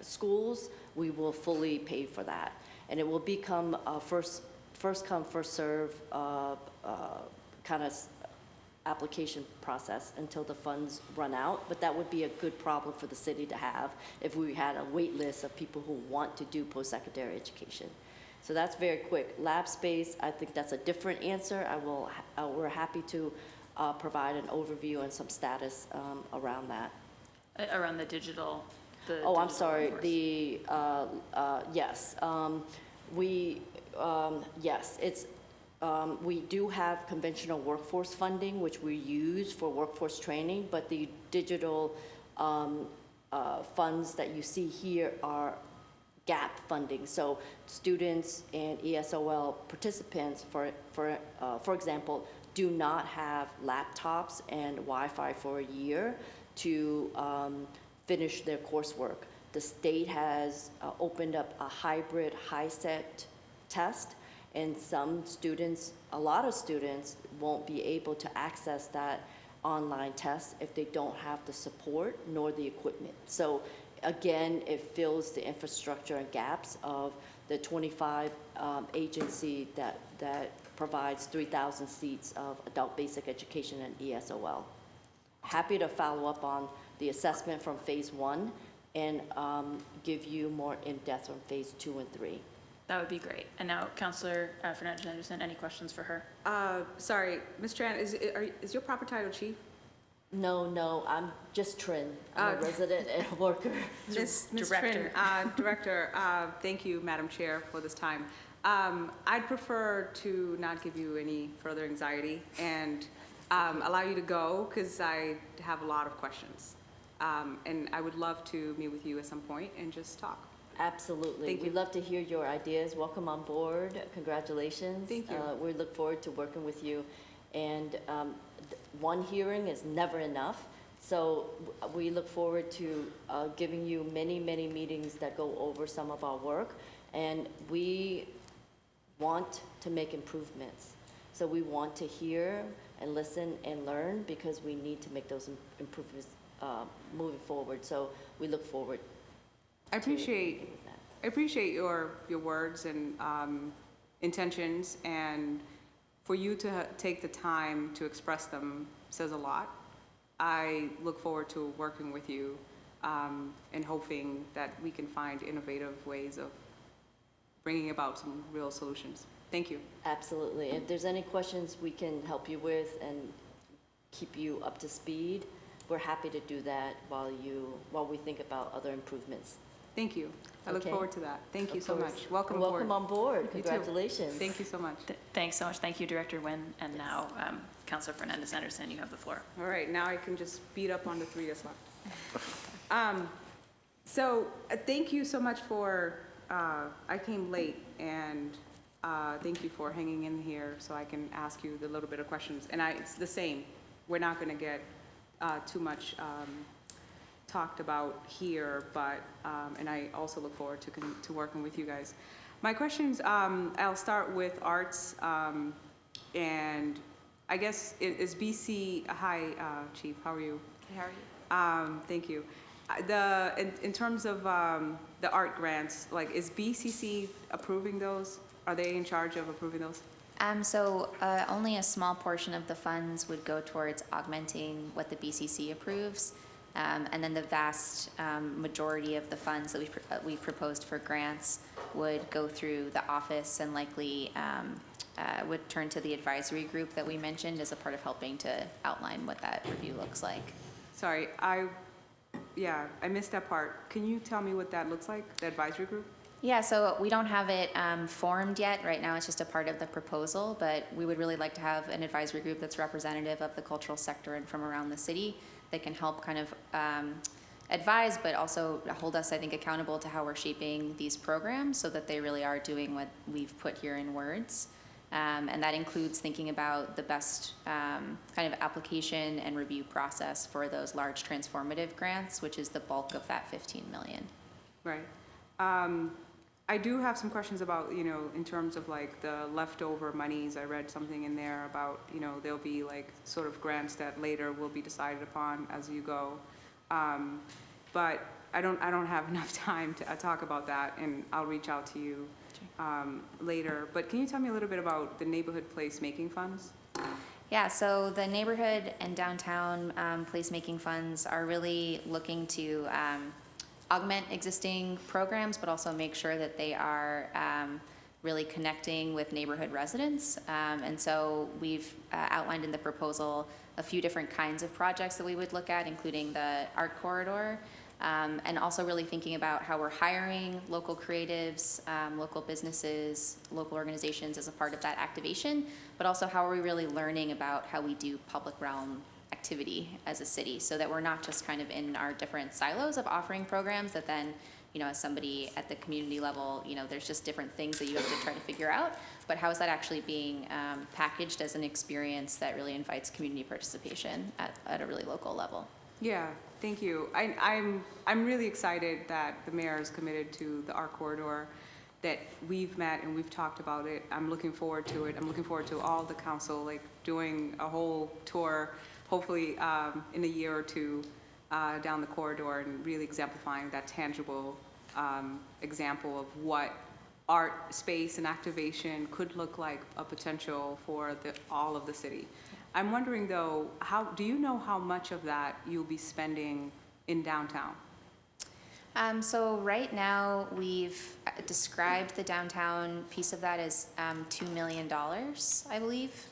schools, we will fully pay for that. And it will become a first come, first serve kind of application process until the funds run out, but that would be a good problem for the city to have if we had a wait list of people who want to do post-secondary education. So that's very quick. Lab space, I think that's a different answer. We're happy to provide an overview and some status around that. Around the digital, Oh, I'm digital sorry, workforce. yes. Yes, it's, we do have conventional workforce funding, which we use for workforce training, but the digital funds that you see here are gap funding. So students and ESOL participants, for example, do not have laptops and Wi-Fi for a year to finish their coursework. The state has opened up a hybrid HiSET test, and some students, a lot of students, won't be able to access that online test if they don't have the support nor the equipment. So again, it fills the infrastructure and gaps of the 25 agency that provides 3,000 seats of adult basic education and ESOL. Happy to follow up on the assessment from phase 1 and give you more in-depth on phase 2 and 3. That would be great. And now, Councilor Fernandez-Anderson, any questions for her? Sorry, Ms. Tran, is your proper title chief? No, I'm just Trin. I'm a resident and a worker. Ms. Director. Trin, Director, thank you, Madam Chair, for this time. I'd prefer to not give you any further anxiety and allow you to go, because I have a lot of questions. And I would love to meet with you at some point and just talk. Absolutely. Thank you. We'd love to hear your ideas. Welcome on board. Congratulations. Thank you. We look forward to working with you. And one hearing is never enough. So we look forward to giving you many, many meetings that go over some of our work. And we want to make improvements. So we want to hear and listen and learn, because we need to make those improvements moving forward. So we look forward. I appreciate your words and intentions, and for you to take the time to express them says a lot. I look forward to working with you and hoping that we can find innovative ways of bringing about some real solutions. Thank you. Absolutely. If there's any questions we can help you with and keep you up to speed, we're happy to do that while we think about other improvements. Thank you. I look Okay. forward to that. Thank you Of so course. much. Welcome aboard. Welcome on board. You too. Congratulations. Thank you so much. Thanks so much. Thank you, Director Nguyen. And now, Councilor Fernandez-Anderson, you have the floor. All right, now I can just beat up on the 3 that's left. Thank you so much for, I came late, and thank you for hanging in here so I can ask you the little bit of questions. And it's the same. We're not going to get too much talked about here, but, and I also look forward to working with you guys. My questions, I'll start with arts, and I guess is BC, hi, Chief, how are you? How are you? Thank you. In terms of the art grants, like, is BCC approving those? Are they in charge of approving those? Only a small portion of the funds would go towards augmenting what the BCC approves. And then the vast majority of the funds that we proposed for grants would go through the office and likely would turn to the advisory group that we mentioned as a part of helping to outline what that review looks like. Sorry, I missed that part. Can you tell me what that looks like, the advisory group? Yeah, so we don't have it formed yet. Right now, it's just a part of the proposal, but we would really like to have an advisory group that's representative of the cultural sector and from around the city that can help kind of advise, but also hold us, I think, accountable to how we're shaping these programs so that they really are doing what we've put here in words. And that includes thinking about the best kind of application and review process for those large transformative grants, which is the bulk of that 15 million. Right. I do have some questions about, in terms of like the leftover monies. I read something in there about, there'll be like sort of grants that later will be decided upon as you go. But I don't have enough time to talk about that, and I'll reach out to you later. But can you tell me a little bit about the neighborhood placemaking funds? Yeah, so the neighborhood and downtown placemaking funds are really looking to augment existing programs, but also make sure that they are really connecting with neighborhood residents. And so we've outlined in the proposal a few different kinds of projects that we would look at, including the art corridor, and also really thinking about how we're hiring local creatives, local businesses, local organizations as a part of that activation, but also how are we really learning about how we do public realm activity as a city, so that we're not just kind of in our different silos of offering programs that then, you know, as somebody at the community level, you know, there's just different things that you have to try to figure out, but how is that actually being packaged as an experience that really invites community participation at a really local level? Yeah, thank you. I'm really excited that the mayor is committed to the art corridor, that we've met and we've talked about it. I'm looking forward to it. I'm looking forward to all the council, like doing a whole tour, hopefully in a year or two, down the corridor and really exemplifying that tangible example of what art space and activation could look like a potential for all of the city. I'm wondering though, do you know how much of that you'll be spending in downtown? So right now we've described the downtown piece of that as $2 million, I believe.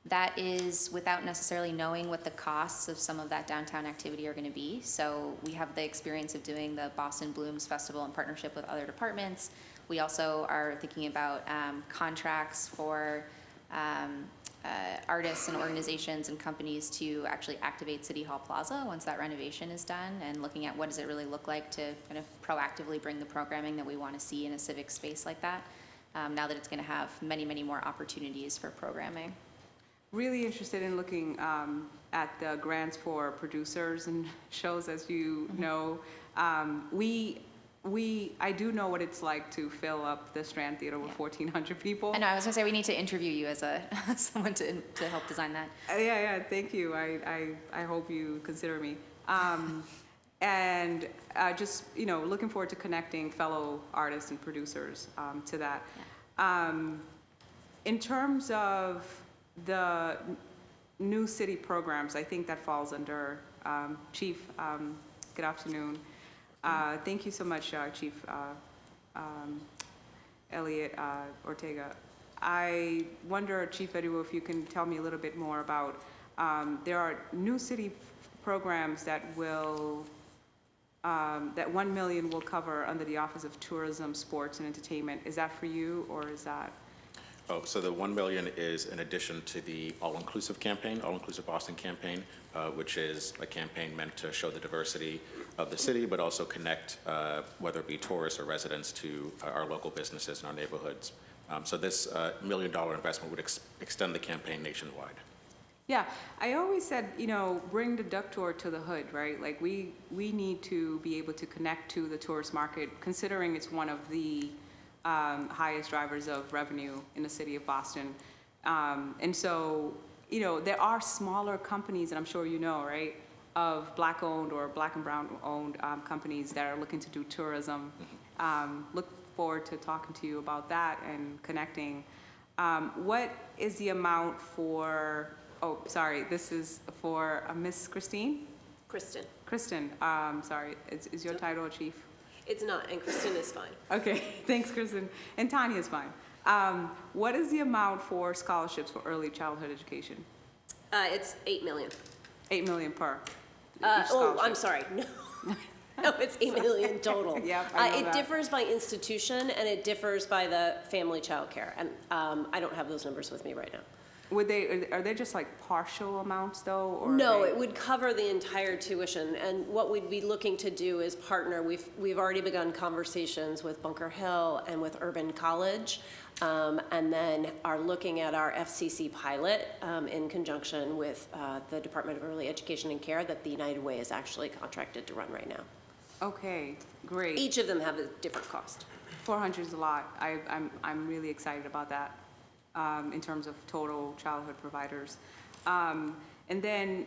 That is without necessarily knowing what the costs of some of that downtown activity are going to be. So we have the experience of doing the Boston Blooms Festival in partnership with other departments. We also are thinking about contracts for artists and organizations and companies to actually activate City Hall Plaza once that renovation is done, and looking at what does it really look like to kind of proactively bring the programming that we want to see in a civic space like that, now that it's going to have many, many more opportunities for programming. Really interested in looking at the grants for producers and shows, as you know. I do know what it's like to fill up the Strand Theater with 1,400 people. I know, I was going to say we need to interview you as someone to help design that. Yeah, thank you. I hope you consider me. And just, you know, looking forward to connecting fellow artists and producers to that. Yeah. In terms of the new city programs, I think that falls under Chief. Good afternoon. Thank you so much, Chief Elliot Ortega. I wonder, Chief Edu, if you can tell me a little bit more about, there are new city programs that will, that $1 million will cover under the Office of Tourism, Sports, and Entertainment. Is that for you, or is that? Oh, so the $1 million is in addition to the All-Inclusive campaign, All-Inclusive Boston campaign, which is a campaign meant to show the diversity of the city, but also connect, whether it be tourists or residents, to our local businesses and our neighborhoods. So this $1 million investment would extend the campaign nationwide. Yeah, I always said, you know, bring the duck tour to the hood, right? Like we need to be able to connect to the tourist market, considering it's one of the highest drivers of revenue in the city of Boston. And so, you know, there are smaller companies, and I'm sure you know, right, of Black-owned or Black and Brown-owned companies that are looking to do tourism. Look forward to talking to you about that and connecting. What is the amount for, oh, sorry, this is for Miss Christine? Kristen. Kristen, sorry, is your title Chief? It's not, and Kristen is fine. Okay, thanks, Kristen. And Tanya is fine. What is the amount for scholarships for early childhood education? It's $8 million. $8 million per. Oh, I'm sorry. No, it's $8 million total. Yeah, I know it that. differs by institution, and it differs by the family child care. And I don't have those numbers with me right now. Are they just like partial amounts though? Or No, it would cover the entire tuition. And what we'd be looking to do is partner. We've already begun conversations with Bunker Hill and with Urban College, and then are looking at our FCC pilot in conjunction with the Department of Early Education and Care that the United Way is actually contracted to run right now. Okay, great. Each of them have a different cost. 400 is a lot. I'm really excited about that. In terms of total childhood providers. And then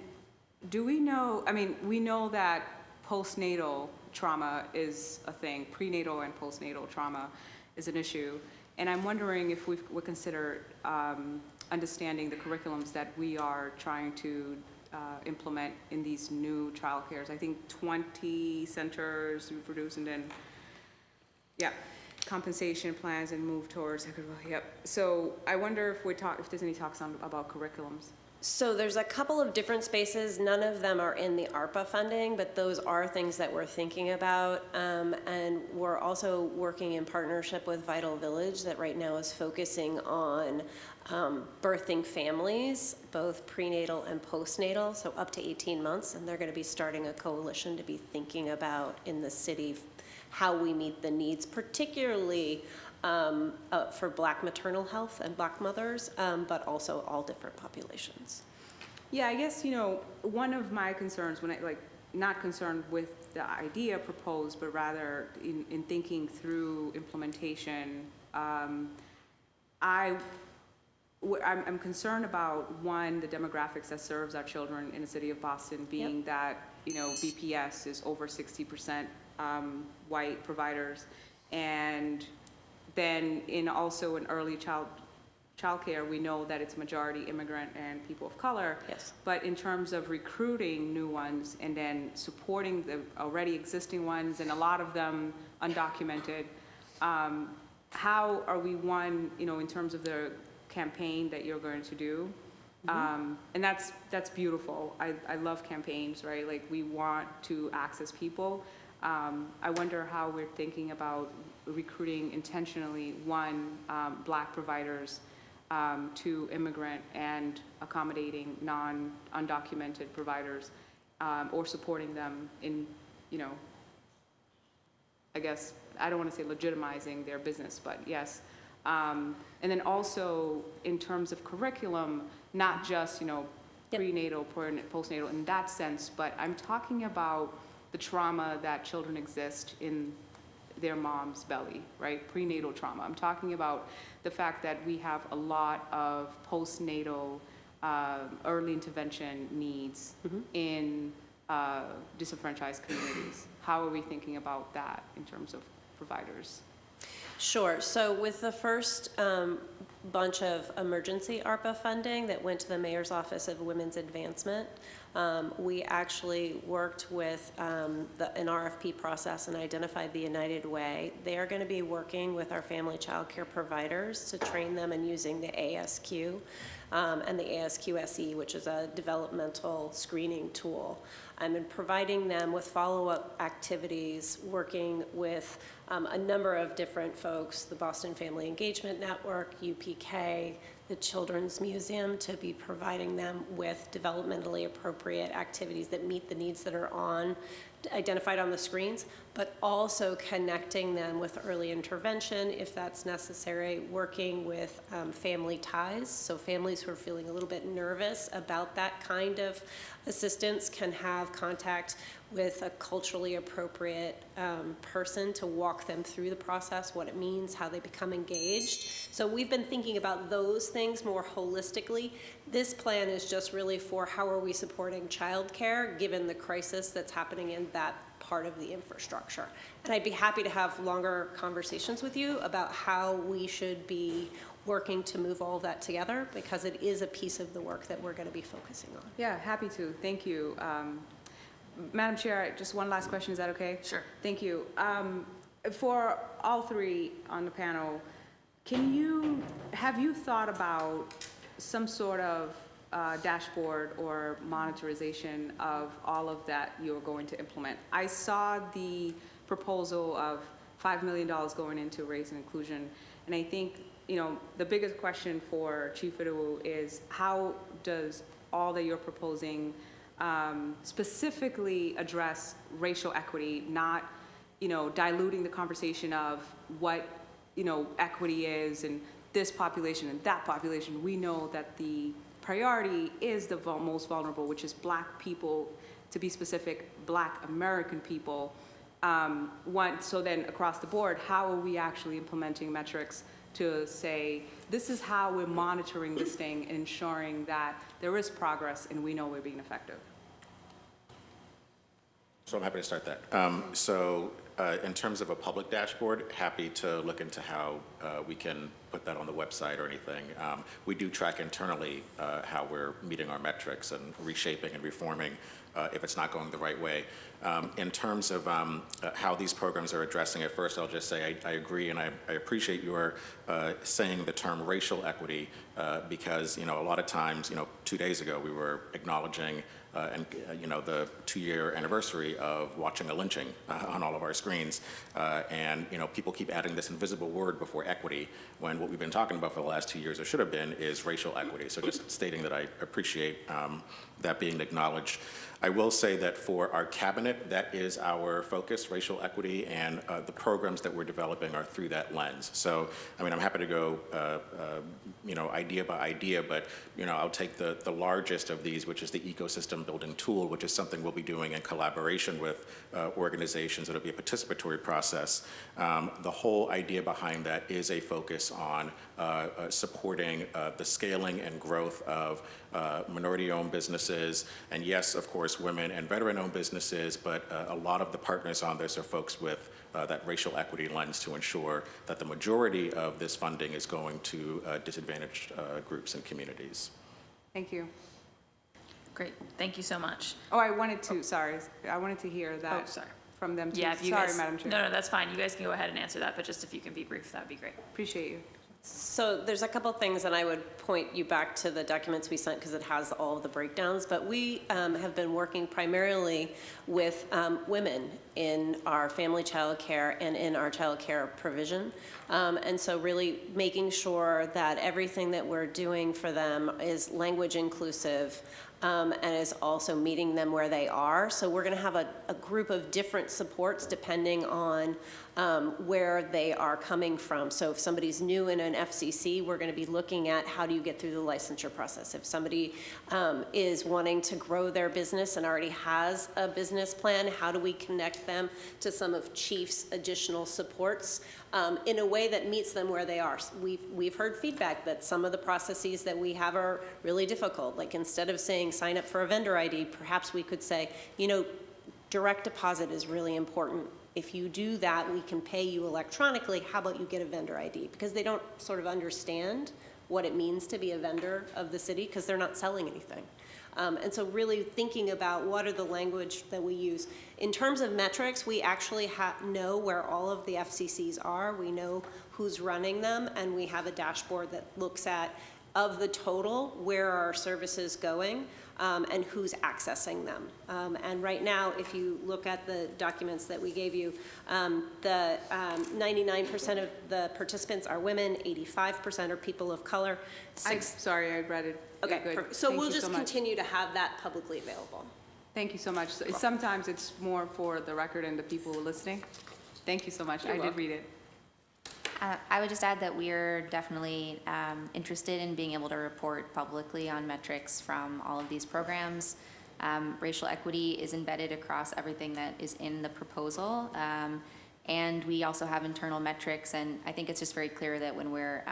do we know, I mean, we know that postnatal trauma is a thing, prenatal and postnatal trauma is an issue. And I'm wondering if we would consider understanding the curriculums that we are trying to implement in these new childcares. I think 20 centers we produce, and then, yeah. compensation plans and move towards equitable, yep. So I wonder if there's any talks about curriculums. So there's a couple of different spaces. None of them are in the ARPA funding, but those are things that we're thinking about. And we're also working in partnership with Vital Village that right now is focusing on birthing families, both prenatal and postnatal, so up to 18 months. And they're going to be starting a coalition to be thinking about in the city how we meet the needs, particularly for Black maternal health and Black mothers, but also all different populations. Yeah, I guess, one of my concerns when not concerned with the idea proposed, but rather in thinking through implementation, I'm concerned about, one, the demographics that serves our children in the city of Boston, being that, BPS is over 60% white providers, and then also in early childcare, we know that it's majority immigrant and people of color. Yes. But in terms of recruiting new ones and then supporting the already existing ones, and a lot of them undocumented, how are we, in terms of the campaign that you're going to do? And that's beautiful. I love campaigns, right? Like, we want to access people. I wonder how we're thinking about recruiting intentionally, Black providers, to immigrant and accommodating undocumented providers, or supporting them in, I guess, I don't want to say legitimizing their business, but yes. And then also in terms of curriculum, not just, prenatal, postnatal in that sense, but I'm talking about the trauma that children exist in their mom's belly, right? Prenatal trauma. I'm talking about the fact that we have a lot of postnatal early intervention needs in disenfranchised communities. How are we thinking about that in terms of providers? Sure. So with the first bunch of emergency ARPA funding that went to the Mayor's Office of Women's Advancement, we actually worked with an RFP process and identified the United Way. They are going to be working with our family child care providers to train them in using the ASQ and the ASQ-SE, which is a developmental screening tool. And providing them with follow-up activities, working with a number of different folks, the Boston Family Engagement Network, UPK, the Children's Museum, to be providing them with developmentally appropriate activities that meet the needs that are identified on the screens, but also connecting them with early intervention if that's necessary, working with family ties. So families who are feeling a little bit nervous about that kind of assistance can have contact with a culturally appropriate person to walk them through the process, what it means, how they become engaged. So we've been thinking about those things more holistically. This plan is just really for how are we supporting childcare given the crisis that's happening in that part of the infrastructure. And I'd be happy to have longer conversations with you about how we should be working to move all of that together, because it is a piece of the work that we're going to be focusing on. Yeah, happy to. Thank you. Madam Chair, just one last question. Is that okay? Sure. Thank you. For all three on the panel, have you thought about some sort of dashboard or monitorization of all of that you're going to implement? I saw the proposal of $5 million going into race and inclusion, and I think the biggest question for Chief Idowu is, how does all that you're proposing specifically address racial equity, not diluting the conversation of what equity is and this population and that population? We know that the priority is the most vulnerable, which is Black people, to be specific, Black American people. So then across the board, how are we actually implementing metrics to say, this is how we're monitoring this thing and ensuring that there is progress and we know we're being effective? So I'm happy to start that. So in terms of a public dashboard, happy to look into how we can put that on the website or anything. We do track internally how we're meeting our metrics and reshaping and reforming if it's not going the right way. In terms of how these programs are addressing it, first I'll just say I agree, and I appreciate your saying the term racial equity because, a lot of times, 2 days ago we were acknowledging the 2-year anniversary of watching a lynching on all of our screens. And people keep adding this invisible word before equity, when what we've been talking about for the last 2 years, or should have been, is racial equity. So just stating that I appreciate that being acknowledged. I will say that for our cabinet, that is our focus, racial equity, and the programs that we're developing are through that lens. So, I'm happy to go, idea by idea, but, I'll take the largest of these, which is the ecosystem building tool, which is something we'll be doing in collaboration with organizations. It'll be a participatory process. The whole idea behind that is a focus on supporting the scaling and growth of minority-owned businesses, and yes, of course, women and veteran-owned businesses, but a lot of the partners on this are folks with that racial equity lens to ensure that the majority of this funding is going to disadvantaged groups and communities. Thank you. Great, thank you so much. Oh, I wanted to hear that from them too. Yeah, if you Sorry, guys, Madam Chair. No, that's fine. You guys can go ahead and answer that, but just if you can be brief, that'd be great. Appreciate you. So there's a couple things, and I would point you back to the documents we sent because it has all of the breakdowns, but we have been working primarily with women in our family child care and in our child care provision. And so really making sure that everything that we're doing for them is language inclusive, and is also meeting them where they are. So we're going to have a group of different supports depending on where they are coming from. So if somebody's new in an FCC, we're going to be looking at how do you get through the licensure process. If somebody is wanting to grow their business and already has a business plan, how do we connect them to some of Chief's additional supports in a way that meets them where they are. We've heard feedback that some of the processes that we have are really difficult. Like instead of saying sign up for a vendor ID, perhaps we could say, direct deposit is really important. If you do that, we can pay you electronically. How about you get a vendor ID? Because they don't sort of understand what it means to be a vendor of the city because they're not selling anything. And so really thinking about what are the language that we use. In terms of metrics, we actually know where all of the FCCs are. We know who's running them, and we have a dashboard that looks at, of the total, where are our services going, and who's accessing them. And right now, if you look at the documents that we gave you, the 99% of the participants are women, 85% are people of color. Sorry, I read it. Okay, Good. perfect. So Thank we'll you just so much. continue to have that publicly available. Thank you so much. Sometimes it's more for the record and the people who are listening. Thank you so much. I did read it. I would just add that we're definitely interested in being able to report publicly on metrics from all of these programs. Racial equity is embedded across everything that is in the proposal. And we also have internal metrics, and I think it's just very clear that when we're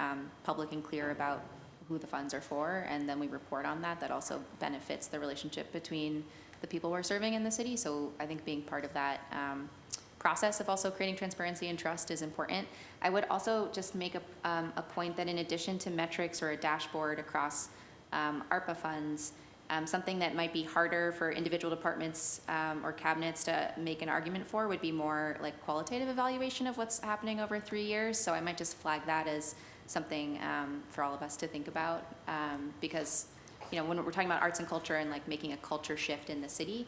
public and clear about who the funds are for, and then we report on that, that also benefits the relationship between the people we're serving in the city. So I think being part of that process of also creating transparency and trust is important. I would also just make a point that in addition to metrics or a dashboard across ARPA funds, something that might be harder for individual departments or cabinets to make an argument for would be more like qualitative evaluation of what's happening over 3 years. So I might just flag that as something for all of us to think about because when we're talking about arts and culture and like making a culture shift in the city,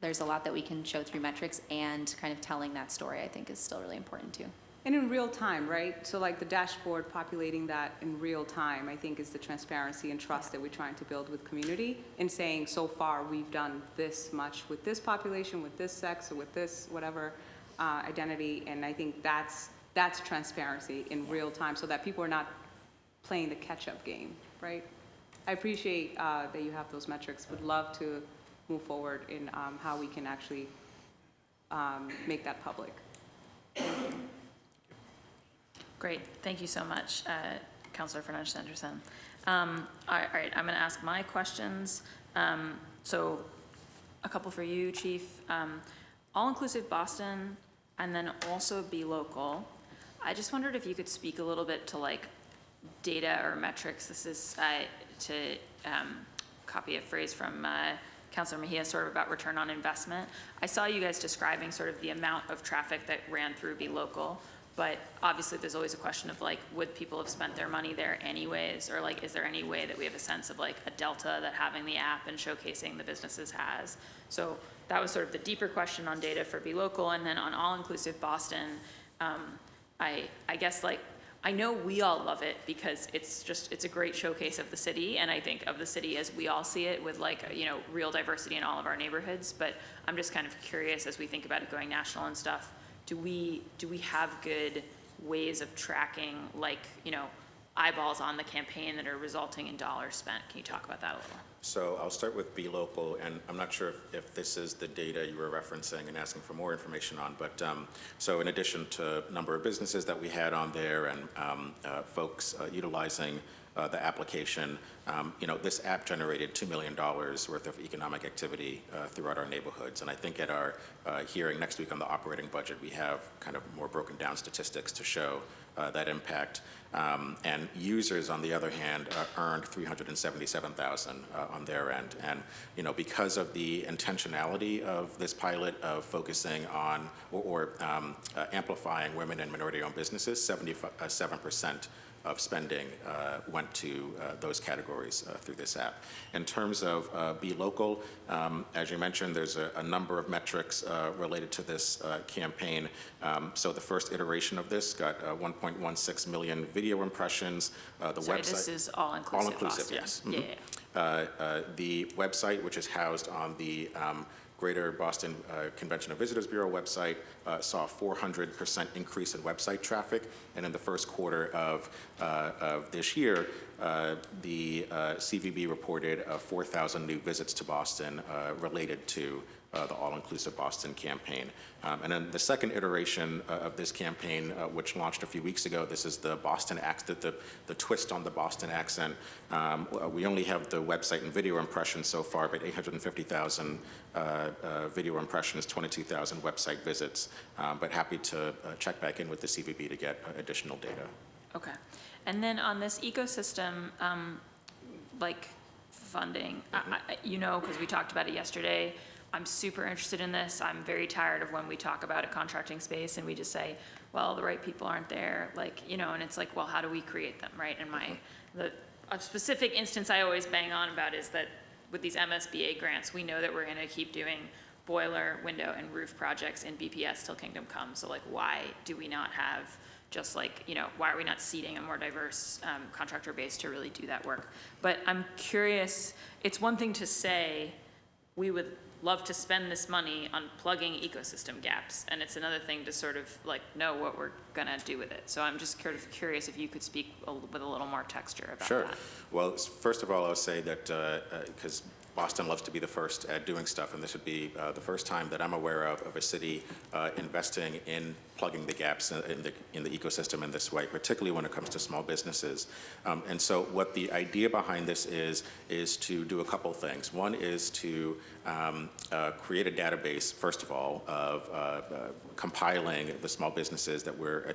there's a lot that we can show through metrics, and kind of telling that story I think is still really important too. And in real time, right? So like the dashboard populating that in real time, I think is the transparency and trust that we're trying to build with community, and saying so far we've done this much with this population, with this sex, or with this whatever identity, and I think that's transparency in real time, so that people are not playing the catch-up game, right? I appreciate that you have those metrics. Would love to move forward in how we can actually make that public. Great, thank you so much, Councilor Fernandez-Anderson. All right, I'm going to ask my questions. So a couple for you, Chief. All-inclusive Boston and then also be local. I just wondered if you could speak a little bit to like data or metrics. This is to copy a phrase from Councilor Mejia, sort of about return on investment. I saw you guys describing sort of the amount of traffic that ran through Be Local, but obviously there's always a question of like, would people have spent their money there anyways? Or like, is there any way that we have a sense of like a delta that having the app and showcasing the businesses has? So that was sort of the deeper question on data for Be Local. And then on All-Inclusive Boston, I guess like, I know we all love it because it's a great showcase of the city, and I think of the city as we all see it with like, you know, real diversity in all of our neighborhoods. But I'm just kind of curious as we think about it going national and stuff, do we have good ways of tracking like, you know, eyeballs on the campaign that are resulting in dollars spent? Can you talk about that a little? So I'll start with Be Local, and I'm not sure if this is the data you were referencing and asking for more information on, but so in addition to number of businesses that we had on there and folks utilizing the application, you know, this app generated $2 million worth of economic activity throughout our neighborhoods. And I think at our hearing next week on the operating budget, we have kind of more broken down statistics to show that impact. And users, on the other hand, earned $377,000 on their end. And, you know, because of the intentionality of this pilot of focusing on or amplifying women and minority-owned businesses, 77% of spending went to those categories through this app. In terms of Be Local, as you mentioned, there's a number of metrics related to this campaign. So the first iteration of this got 1.16 million video impressions. Sorry, this is all-inclusive. All-inclusive, yes. Mm-hmm. Yeah. The website, which is housed on the Greater Boston Convention and Visitors Bureau website, saw a 400% increase in website traffic. And in the first quarter of this year, the CVB reported 4,000 new visits to Boston related to the All-Inclusive Boston campaign. And then the second iteration of this campaign, which launched a few weeks ago, this is the Boston accent, the twist on the Boston accent. We only have the website and video impressions so far, but 850,000 video impressions, 22,000 website visits. But happy to check back in with the CVB to get additional data. Okay. And then on this ecosystem, like funding, you know, because we talked about it yesterday, I'm super interested in this. I'm very tired of when we talk about a contracting space and we just say, well, the right people aren't there, like, you know, and it's like, well, how do we create them, right? And a specific instance I always bang on about is that with these MSBA grants, we know that we're gonna keep doing boiler, window, and roof projects in BPS till kingdom comes. So like, why do we not have just like, you know, why are we not seeding a more diverse contractor base to really do that work? But I'm curious, it's one thing to say, we would love to spend this money on plugging ecosystem gaps, and it's another thing to sort of like know what we're gonna do with it. So I'm just curious if you could speak with a little more texture about that. Sure. Well, first of all, I'll say that because Boston loves to be the first at doing stuff, and this would be the first time that I'm aware of a city investing in plugging the gaps in the ecosystem in this way, particularly when it comes to small businesses. And so what the idea behind this is to do a couple things. One is to create a database, first of all, of compiling the small businesses that we're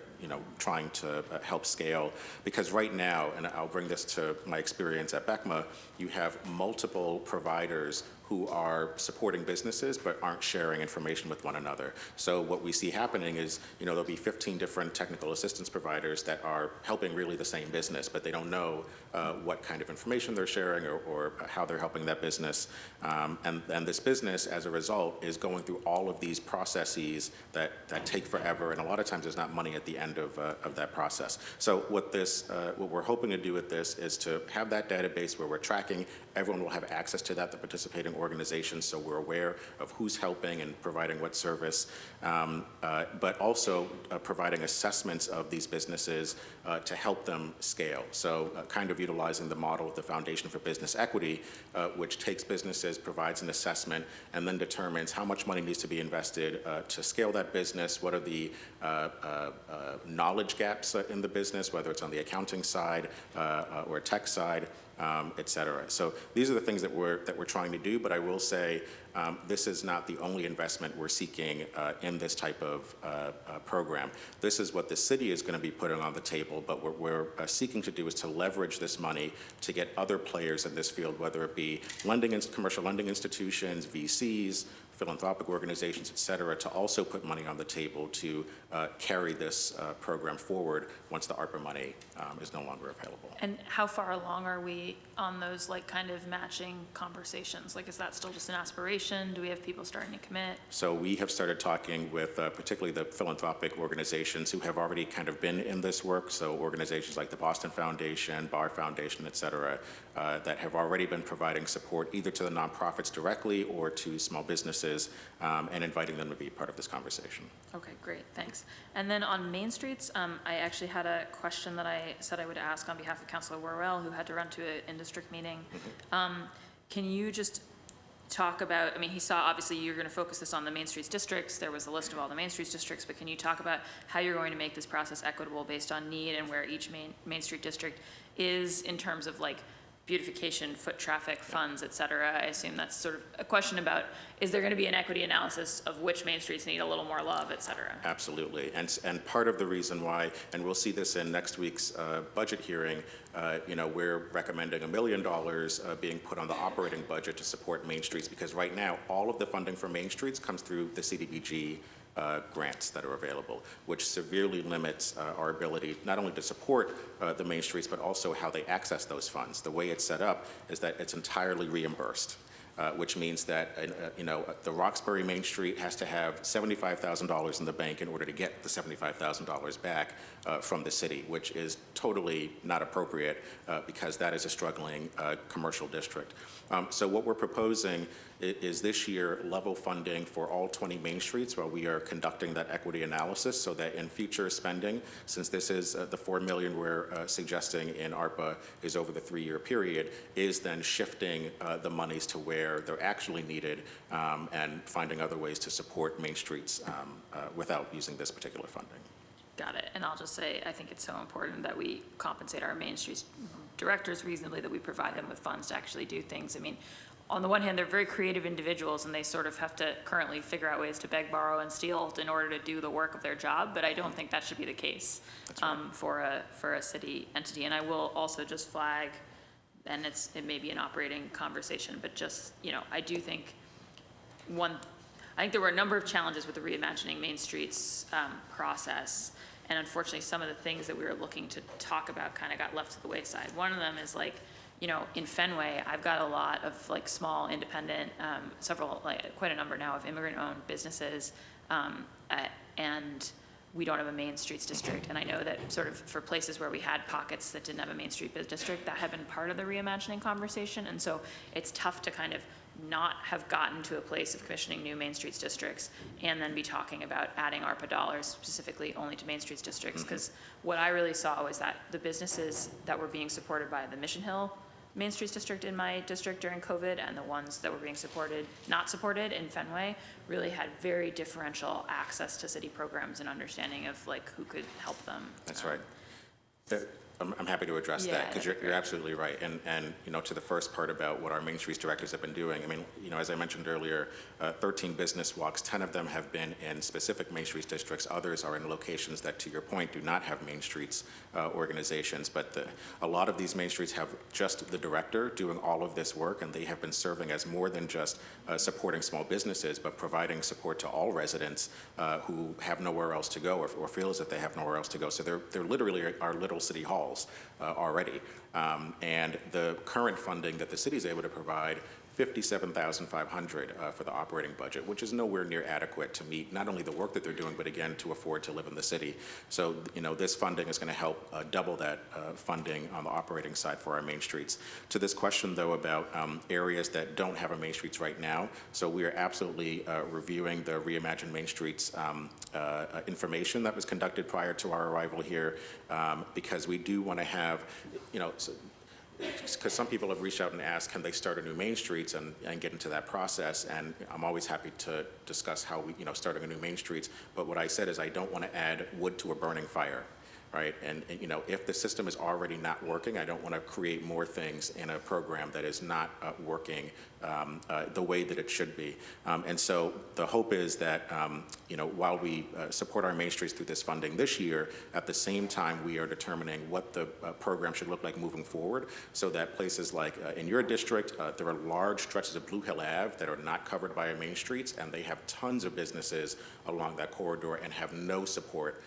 trying to help scale. Because right now, and I'll bring this to my experience at BECMA, you have multiple providers who are supporting businesses but aren't sharing information with one another. So what we see happening is, there'll be 15 different technical assistance providers that are helping really the same business, but they don't know what kind of information they're sharing or how they're helping that business. And this business, as a result, is going through all of these processes that take forever, and a lot of times there's not money at the end of that process. So what we're hoping to do with this is to have that database where we're tracking. Everyone will have access to that, the participating organizations, so we're aware of who's helping and providing what service, but also providing assessments of these businesses to help them scale. So kind of utilizing the model of the Foundation for Business Equity, which takes businesses, provides an assessment, and then determines how much money needs to be invested to scale that business, what are the knowledge gaps in the business, whether it's on the accounting side or tech side, et cetera. So these are the things that we're trying to do, but I will say this is not the only investment we're seeking in this type of program. This is what the city is going to be putting on the table, but what we're seeking to do is to leverage this money to get other players in this field, whether it be commercial lending institutions, VCs, philanthropic organizations, et cetera, to also put money on the table to carry this program forward once the ARPA money is no longer available. And how far along are we on those like kind of matching conversations? Like, is that still just an aspiration? Do we have people starting to commit? So we have started talking with particularly the philanthropic organizations who have already kind of been in this work. So organizations like the Boston Foundation, Barr Foundation, et cetera, that have already been providing support either to the nonprofits directly or to small businesses, and inviting them to be part of this conversation. Okay, great, thanks. And then on Main Streets, I actually had a question that I said I would ask on behalf of Councilor Worrell, who had to run to an in-district meeting. Can you just talk about, I mean, he saw, obviously, you're going to focus this on the Main Streets districts. There was a list of all the Main Streets districts, but can you talk about how you're going to make this process equitable based on need and where each Main Street district is in terms of like beautification, foot traffic, funds, et cetera? I assume that's sort of a question about, is there going to be an equity analysis of which Main Streets need a little more love, et cetera? Absolutely, and part of the reason why, and we'll see this in next week's budget hearing, we're recommending $1 million being put on the operating budget to support Main Streets, because right now, all of the funding for Main Streets comes through the CDBG grants that are available, which severely limits our ability not only to support the Main Streets, but also how they access those funds. The way it's set up is that it's entirely reimbursed. Which means that the Roxbury Main Street has to have $75,000 in the bank in order to get the $75,000 back from the city, which is totally not appropriate because that is a struggling commercial district. So what we're proposing is this year level funding for all 20 Main Streets while we are conducting that equity analysis, so that in future spending, since this is the $4 million we're suggesting in ARPA is over the 3-year period, is then shifting the monies to where they're actually needed and finding other ways to support Main Streets without using this particular funding. Got it. And I'll just say, I think it's so important that we compensate our Main Street directors reasonably, that we provide them with funds to actually do things. I mean, on the one hand, they're very creative individuals and they sort of have to currently figure out ways to beg, borrow, and steal in order to do the work of their job, but I don't think that should be the case for a city entity. And I will also just flag, and it may be an operating conversation, but just, I do think I think there were a number of challenges with the Reimagining Main Streets process. And unfortunately, some of the things that we were looking to talk about kind of got left to the wayside. One of them is like, in Fenway, I've got a lot of like small independent, quite a number now of immigrant-owned businesses, and we don't have a Main Streets district. And I know that sort of for places where we had pockets that didn't have a Main Street district, that had been part of the reimagining conversation. And so it's tough to kind of not have gotten to a place of commissioning new Main Streets districts and then be talking about adding ARPA dollars specifically only to Main Streets districts. Because what I really saw was that the businesses that were being supported by the Mission Hill Main Streets district in my district during COVID and the ones that were being not supported in Fenway really had very differential access to city programs and understanding of like who could help them. That's right. I'm happy to address that, because you're absolutely right. And to the first part about what our Main Streets directors have been doing, I mean, as I mentioned earlier, 13 business walks, 10 of them have been in specific Main Streets districts. Others are in locations that, to your point, do not have Main Streets organizations. But a lot of these Main Streets have just the director doing all of this work, and they have been serving as more than just supporting small businesses, but providing support to all residents who have nowhere else to go or feel as if they have nowhere else to go. So they're literally our little city halls already. And the current funding that the city is able to provide, $57,500 for the operating budget, which is nowhere near adequate to meet not only the work that they're doing, but again, to afford to live in the city. So, this funding is going to help double that funding on the operating side for our Main Streets. To this question, though, about areas that don't have a Main Streets right now, so we are absolutely reviewing the Reimagine Main Streets information that was conducted prior to our arrival here, because we do want to have, because some people have reached out and asked, can they start a new Main Streets and get into that process? And I'm always happy to discuss how we, starting a new Main Streets. But what I said is I don't want to add wood to a burning fire. right? And, you know, if the system is already not working, I don't want to create more things in a program that is not working the way that it should be. And so the hope is that, you know, while we support our Main Streets through this funding this year, at the same time, we are determining what the program should look like moving forward, so that places like in your district, there are large stretches of Blue Hill Ave that are not covered by our Main Streets, and they have tons of businesses along that corridor and have no support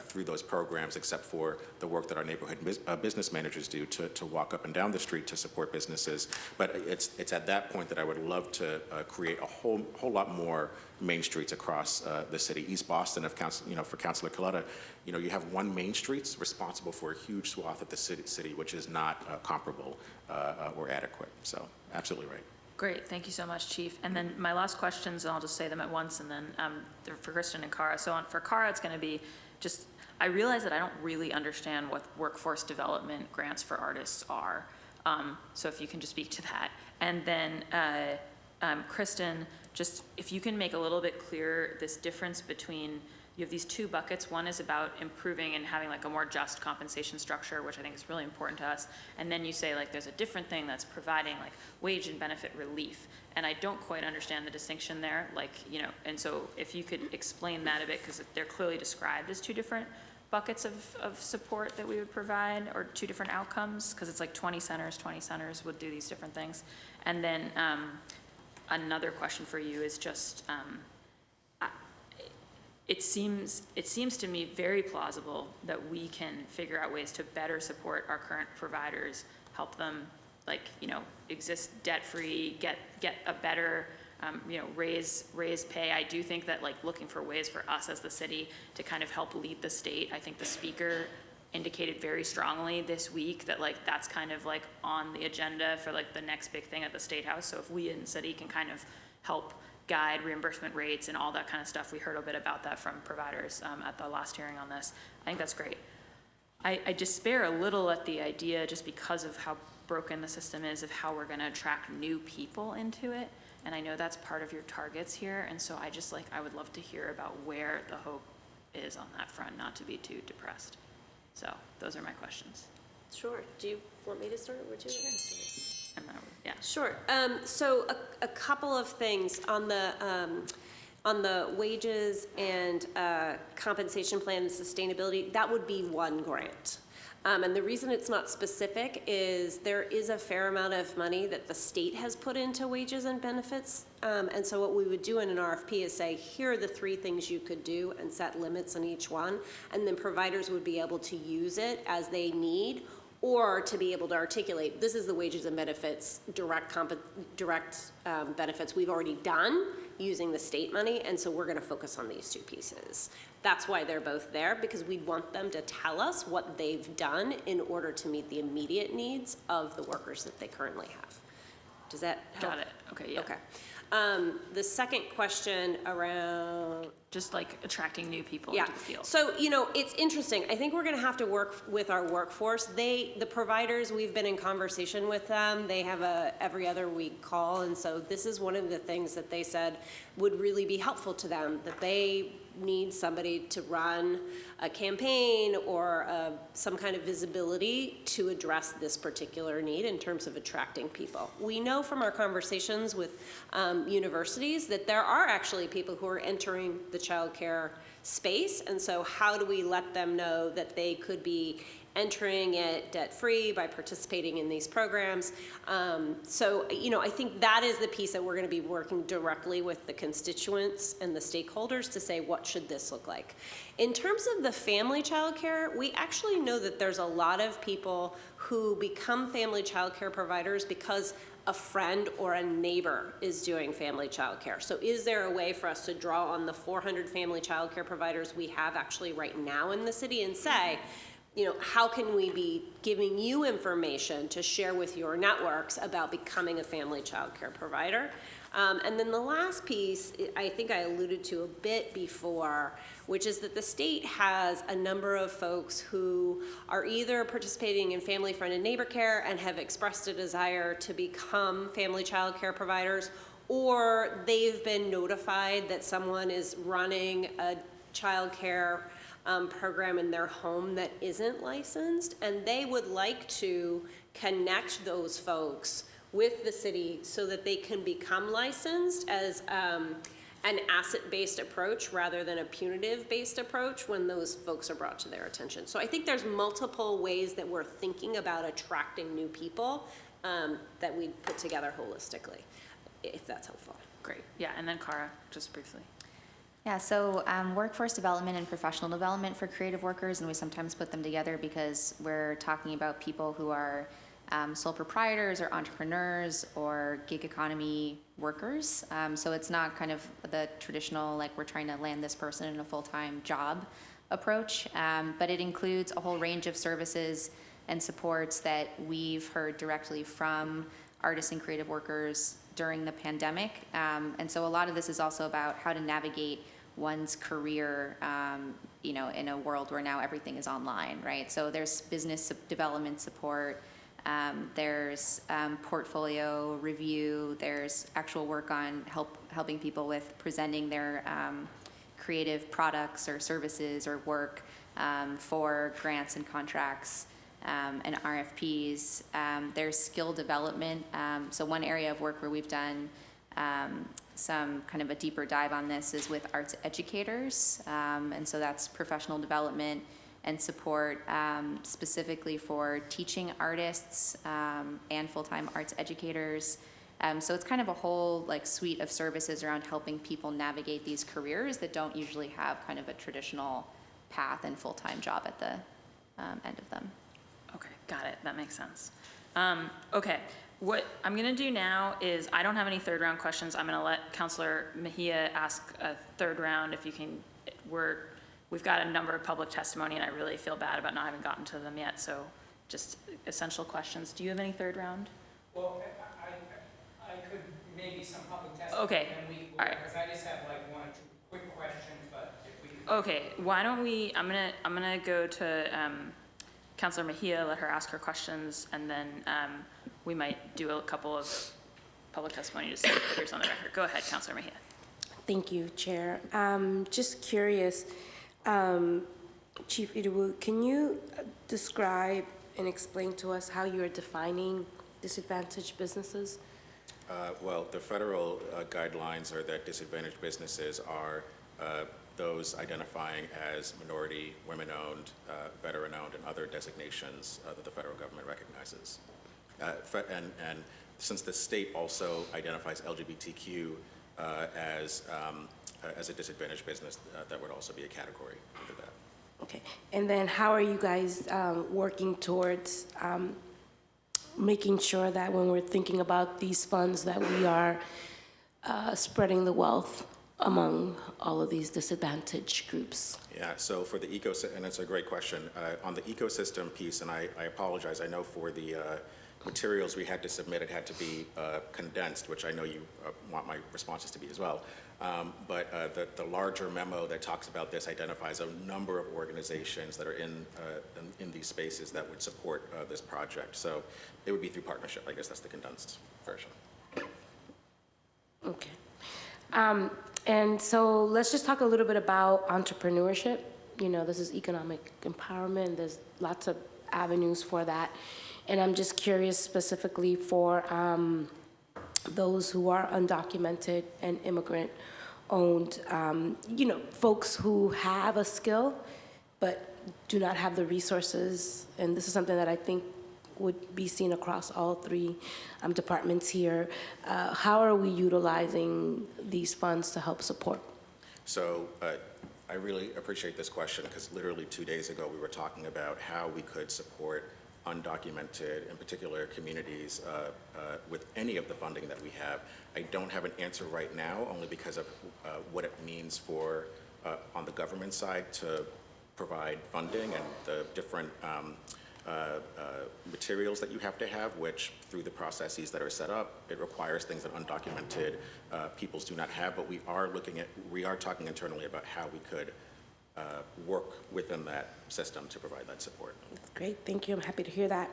through those programs, except for the work that our neighborhood business managers do to walk up and down the street to support businesses. But it's at that point that I would love to create a whole lot more Main Streets across the city. East Boston, for Councilor Coletta, you know, you have one Main Streets responsible for a huge swath of the city, which is not comparable or adequate. So, absolutely right. Great, thank you so much, Chief. And then my last questions, and I'll just say them at once, and then they're for Kristen and Cara. So for Cara, it's going to be just, I realize that I don't really understand what workforce development grants for artists are. So if you can just speak to that. And then Kristen, just if you can make a little bit clearer this difference between, you have these two buckets. One is about improving and having like a more just compensation structure, which I think is really important to us. And then you say like there's a different thing that's providing like wage and benefit relief. And I don't quite understand the distinction there, like, you know, and so if you could explain that a bit, because they're clearly described as two different buckets of support that we would provide, or two different outcomes, because it's like 20 centers would do these different things. And then another question for you is just, it seems to me very plausible that we can figure out ways to better support our current providers, help them, like, you know, exist debt-free, get a better, you know, raise pay. I do think that like looking for ways for us as the city to kind of help lead the state. I think the speaker indicated very strongly this week that like that's kind of like on the agenda for like the next big thing at the State House. So if we in the city can kind of help guide reimbursement rates and all that kind of stuff. We heard a bit about that from providers at the last hearing on this. I think that's great. I despair a little at the idea, just because of how broken the system is, of how we're going to attract new people into it. And I know that's part of your targets here. And so I just like, I would love to hear about where the hope is on that front, not to be too depressed. So those are my questions. Sure. Do you want me to start, or would you? Yeah. Sure. So a couple of things on the wages and compensation plan and sustainability. That would be one grant. And the reason it's not specific is there is a fair amount of money that the state has put into wages and benefits. And so what we would do in an RFP is say, here are the 3 things you could do, and set limits on each one. And then providers would be able to use it as they need, or to be able to articulate, this is the wages and benefits, direct benefits we've already done using the state money, and so we're gonna focus on these 2 pieces. That's why they're both there, because we want them to tell us what they've done in order to meet the immediate needs of the workers that they currently have. Does that help? Got it. Okay, yeah. Okay. The second question around just like attracting new people yeah. into the field. So, you know, it's interesting. I think we're going to have to work with our workforce. The providers, we've been in conversation with them. They have a every other week call. And so this is one of the things that they said would really be helpful to them, that they need somebody to run a campaign or some kind of visibility to address this particular need in terms of attracting people. We know from our conversations with universities that there are actually people who are entering the childcare space, and so how do we let them know that they could be entering it debt-free by participating in these programs? So, you know, I think that is the piece that we're going to be working directly with the constituents and the stakeholders to say, what should this look like? In terms of the family childcare, we actually know that there's a lot of people who become family childcare providers because a friend or a neighbor is doing family childcare. So is there a way for us to draw on the 400 family childcare providers we have actually right now in the city and say, you know, how can we be giving you information to share with your networks about becoming a family childcare provider? And then the last piece, I think I alluded to a bit before, which is that the state has a number of folks who are either participating in family, friend, and neighbor care and have expressed a desire to become family child care providers, or they've been notified that someone is running a child care program in their home that isn't licensed, and they would like to connect those folks with the city so that they can become licensed as an asset-based approach rather than a punitive-based approach when those folks are brought to their attention. So I think there's multiple ways that we're thinking about attracting new people that we put together holistically, if that's helpful. Great. Yeah, and then Cara, just briefly. Yeah, so workforce development and professional development for creative workers, and we sometimes put them together because we're talking about people who are sole proprietors or entrepreneurs or gig economy workers. So it's not kind of the traditional, like we're trying to land this person in a full-time job approach, but it includes a whole range of services and supports that we've heard directly from artists and creative workers during the pandemic. And so a lot of this is also about how to navigate one's career, in a world where now everything is online, right? So there's business development support, there's portfolio review, there's actual work on helping people with presenting their creative products or services or work for grants and contracts and RFPs. There's skill development. So one area of work where we've done some kind of a deeper dive on this is with arts educators. And so that's professional development and support specifically for teaching artists and full-time arts educators. So it's kind of a whole suite of services around helping people navigate these careers that don't usually have kind of a traditional path and full-time job at the end of them. Okay, got it. That makes sense. Okay, what I'm going to do now is I don't have any third round questions. I'm going to let Councilor Mejia ask a third round if you can. We've got a number of public testimony, and I really feel bad about not having gotten to them yet. So just essential questions. Do you have any third round? Well, I could maybe some public testimony. Okay, all right. Because I just have like one or two quick questions, but if we could. Okay, why don't we, I'm gonna go to Councilor Mejia, let her ask her questions, and then we might do a couple of public testimony just so here's on the record. Go ahead, Councilor Mejia. Thank you, Chair. Just curious, Chief Idowu, can you describe and explain to us how you are defining disadvantaged businesses? Well, the federal guidelines are that disadvantaged businesses are those identifying as minority, women-owned, veteran-owned, and other designations that the federal government recognizes. And since the state also identifies LGBTQ as a disadvantaged business, that would also be a category for that. Okay, and then how are you guys working towards making sure that when we're thinking about these funds that we are spreading the wealth among all of these disadvantaged groups? Yeah, so for the ecosystem, and it's a great question. On the ecosystem piece, and I apologize, I know for the materials we had to submit, it had to be condensed, which I know you want my responses to be as well. But the larger memo that talks about this identifies a number of organizations that are in these spaces that would support this project. So it would be through partnership. I guess that's the condensed version. Okay. And so let's just talk a little bit about entrepreneurship. You know, this is economic empowerment. There's lots of avenues for that. And I'm just curious specifically for those who are undocumented and immigrant-owned, folks who have a skill but do not have the resources. And this is something that I think would be seen across all three departments here. How are we utilizing these funds to help support? So I really appreciate this question because literally 2 days ago we were talking about how we could support undocumented, in particular communities, with any of the funding that we have. I don't have an answer right now, only because of what it means for, on the government side, to provide funding and the different materials that you have to have, which through the processes that are set up, it requires things that undocumented peoples do not have, but we are talking internally about how we could work within that system to provide that support. That's great, thank you, I'm happy to hear that.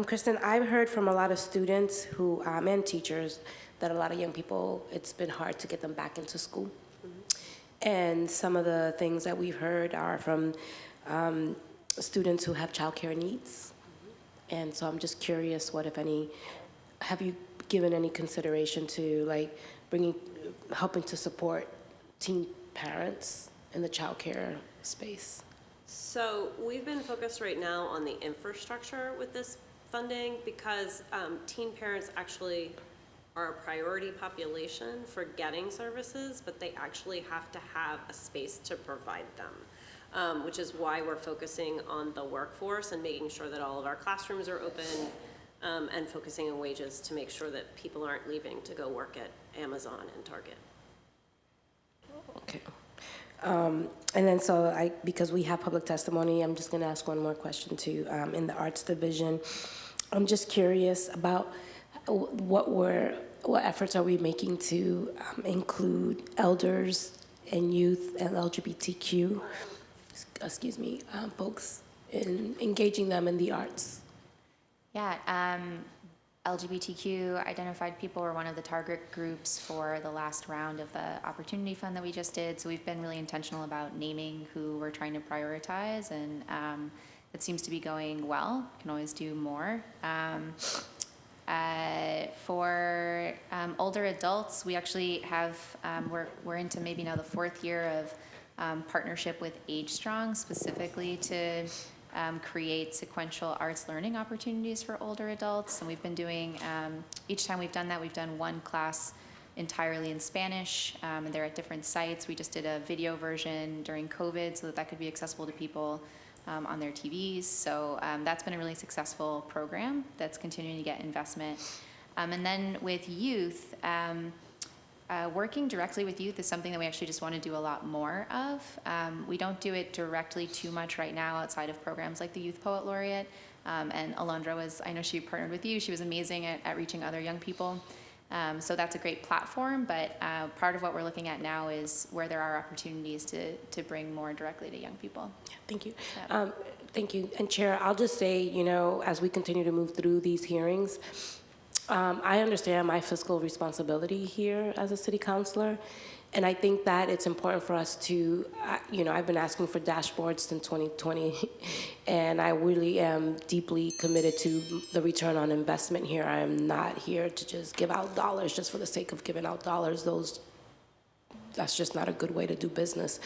Kristen, I've heard from a lot of students who, and teachers, that a lot of young people, it's been hard to get them back into school. And some of the things that we've heard are from students who have childcare needs. And so I'm just curious, what, if any, have you given any consideration to like helping to support teen parents in the childcare space? So we've been focused right now on the infrastructure with this funding because teen parents actually are a priority population for getting services, but they actually have to have a space to provide them, which is why we're focusing on the workforce and making sure that all of our classrooms are open and focusing on wages to make sure that people aren't leaving to go work at Amazon and Target. Okay. And then so because we have public testimony, I'm just gonna ask one more question too. In the arts division, I'm just curious about what efforts are we making to include elders and youth and LGBTQ, folks, in engaging them in the arts? Yeah, LGBTQ identified people were one of the target groups for the last round of the Opportunity Fund that we just did. So we've been really intentional about naming who we're trying to prioritize, and it seems to be going well. Can always do more. For older adults, we actually have, we're into maybe now the 4th year of partnership with Age Strong, specifically to create sequential arts learning opportunities for older adults. And we've been doing, each time we've done that, we've done one class entirely in Spanish, and they're at different sites. We just did a video version during COVID so that could be accessible to people on their TVs. So that's been a really successful program that's continuing to get investment. And then with youth, working directly with youth is something that we actually just want to do a lot more of. We don't do it directly too much right now outside of programs like the Youth Poet Laureate. And Alondra I know she partnered with you. She was amazing at reaching other young people. So that's a great platform, but part of what we're looking at now is where there are opportunities to bring more directly to young people. Yeah, thank you. Yeah. Thank you. And Chair, I'll just say, as we continue to move through these hearings, I understand my fiscal responsibility here as a city councilor, and I think that it's important for us to, I've been asking for dashboards since 2020, and I really am deeply committed to the return on investment here. I am not here to just give out dollars just for the sake of giving out dollars. That's just not a good way to do business.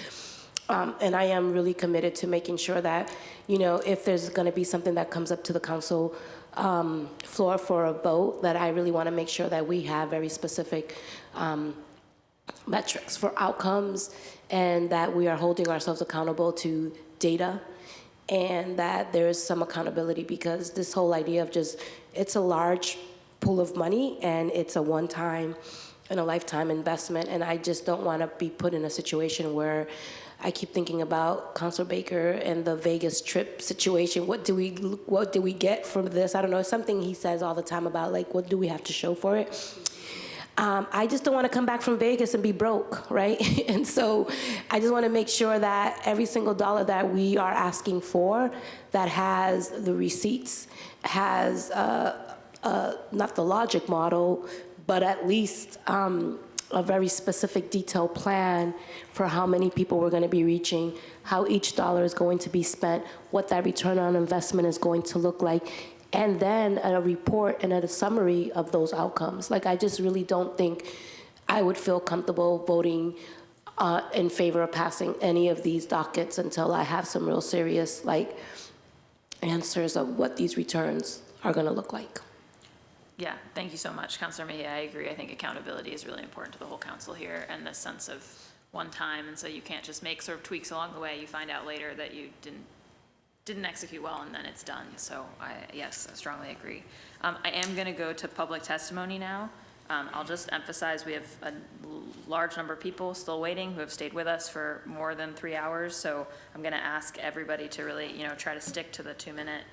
And I am really committed to making sure that, if there's going to be something that comes up to the council floor for a vote, that I really want to make sure that we have very specific metrics for outcomes, and that we are holding ourselves accountable to data, and that there is some accountability, because this whole idea of it's a large pool of money and it's a one-time and a lifetime investment, and I just don't want to be put in a situation where I keep thinking about Councilor Baker and the Vegas trip situation. What do we get from this? I don't know. It's something he says all the time about, like, what do we have to show for it? I just don't want to come back from Vegas and be broke, right? And so I just want to make sure that every single dollar that we are asking for, that has the receipts, has not the logic model, but at least a very specific detailed plan for how many people we're going to be reaching, how each dollar is going to be spent, what that return on investment is going to look like, and then a report and a summary of those outcomes. Like, I just really don't think I would feel comfortable voting in favor of passing any of these dockets until I have some real serious, answers of what these returns are going to look like. Yeah, thank you so much, Councilor Mejia. I agree. I think accountability is really important to the whole council here, and this sense of one time, and so you can't just make sort of tweaks along the way. You find out later that you didn't execute well, and then it's done. So yes, I strongly agree. I am going to go to public testimony now. I'll just emphasize we have a large number of people still waiting who have stayed with us for more than 3 hours. So I'm going to ask everybody to really, try to stick to the 2-minute.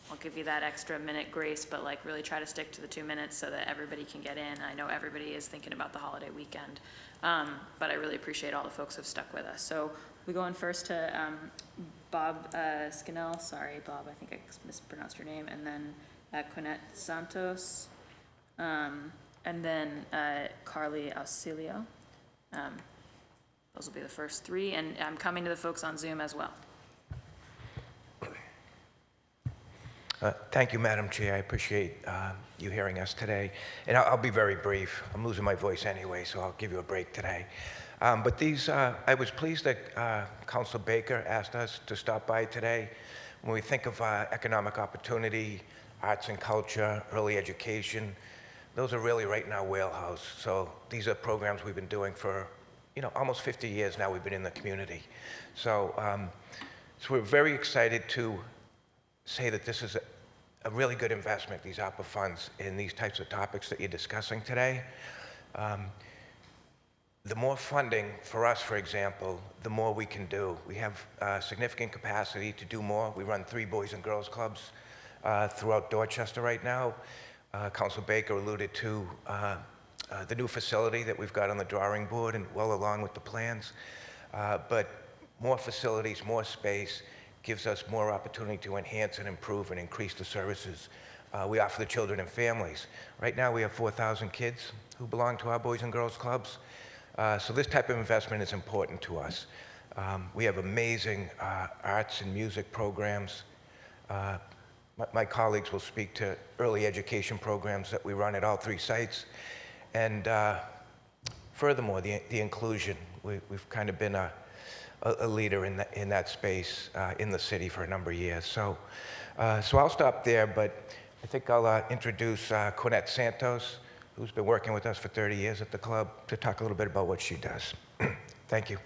I'll give you that extra minute grace, but really try to stick to the 2 minutes so that everybody can get in. I know everybody is thinking about the holiday weekend, but I really appreciate all the folks who have stuck with us. So we go in first to Bob Scannell. Sorry, Bob, I think I mispronounced your name. And then Quinette Santos, and then Carly Auxilio. Those will be the first three, and I'm coming to the folks on Zoom as well. Thank you, Madam Chair. I appreciate you hearing us today. And I'll be very brief. I'm losing my voice anyway, so I'll give you a break today. But these, I was pleased that Councilor Baker asked us to stop by today. When we think of economic opportunity, arts and culture, early education, those are really right in our wheelhouse. So these are programs we've been doing for, almost 50 years now we've been in the community. So, so we're very excited to say that this is a really good investment, these ARPA funds, in these types of topics that you're discussing today. The more funding for us, for example, the more we can do. We have significant capacity to do more. We run 3 Boys and Girls Clubs throughout Dorchester right now. Councilor Baker alluded to the new facility that we've got on the drawing board and well along with the plans. But more facilities, more space gives us more opportunity to enhance and improve and increase the services we offer the children and families. Right now we have 4,000 kids who belong to our Boys and Girls Clubs. So this type of investment is important to us. We have amazing arts and music programs. My colleagues will speak to early education programs that we run at all 3 sites. And furthermore, the inclusion. We've kind of been a leader in that space in the city for a number of years. So, so I'll stop there, but I think I'll introduce Quinette Santos, who's been working with us for 30 years at the club, to talk a little bit about what she does. Thank you.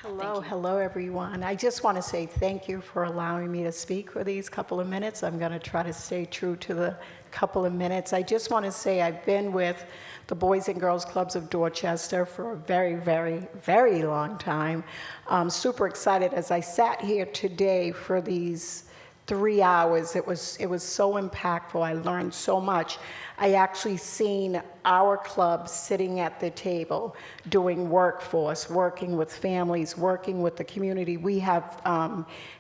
Hello, everyone. I just want to say thank you for allowing me to speak for these couple of minutes. I'm going to try to stay true to the couple of minutes. I just want to say I've been with the Boys and Girls Clubs of Dorchester for a very, very, very long time. I'm super excited as I sat here today for these 3 hours. It was so impactful. I learned so much. I actually seen our club sitting at the table doing workforce, working with families, working with the community. We have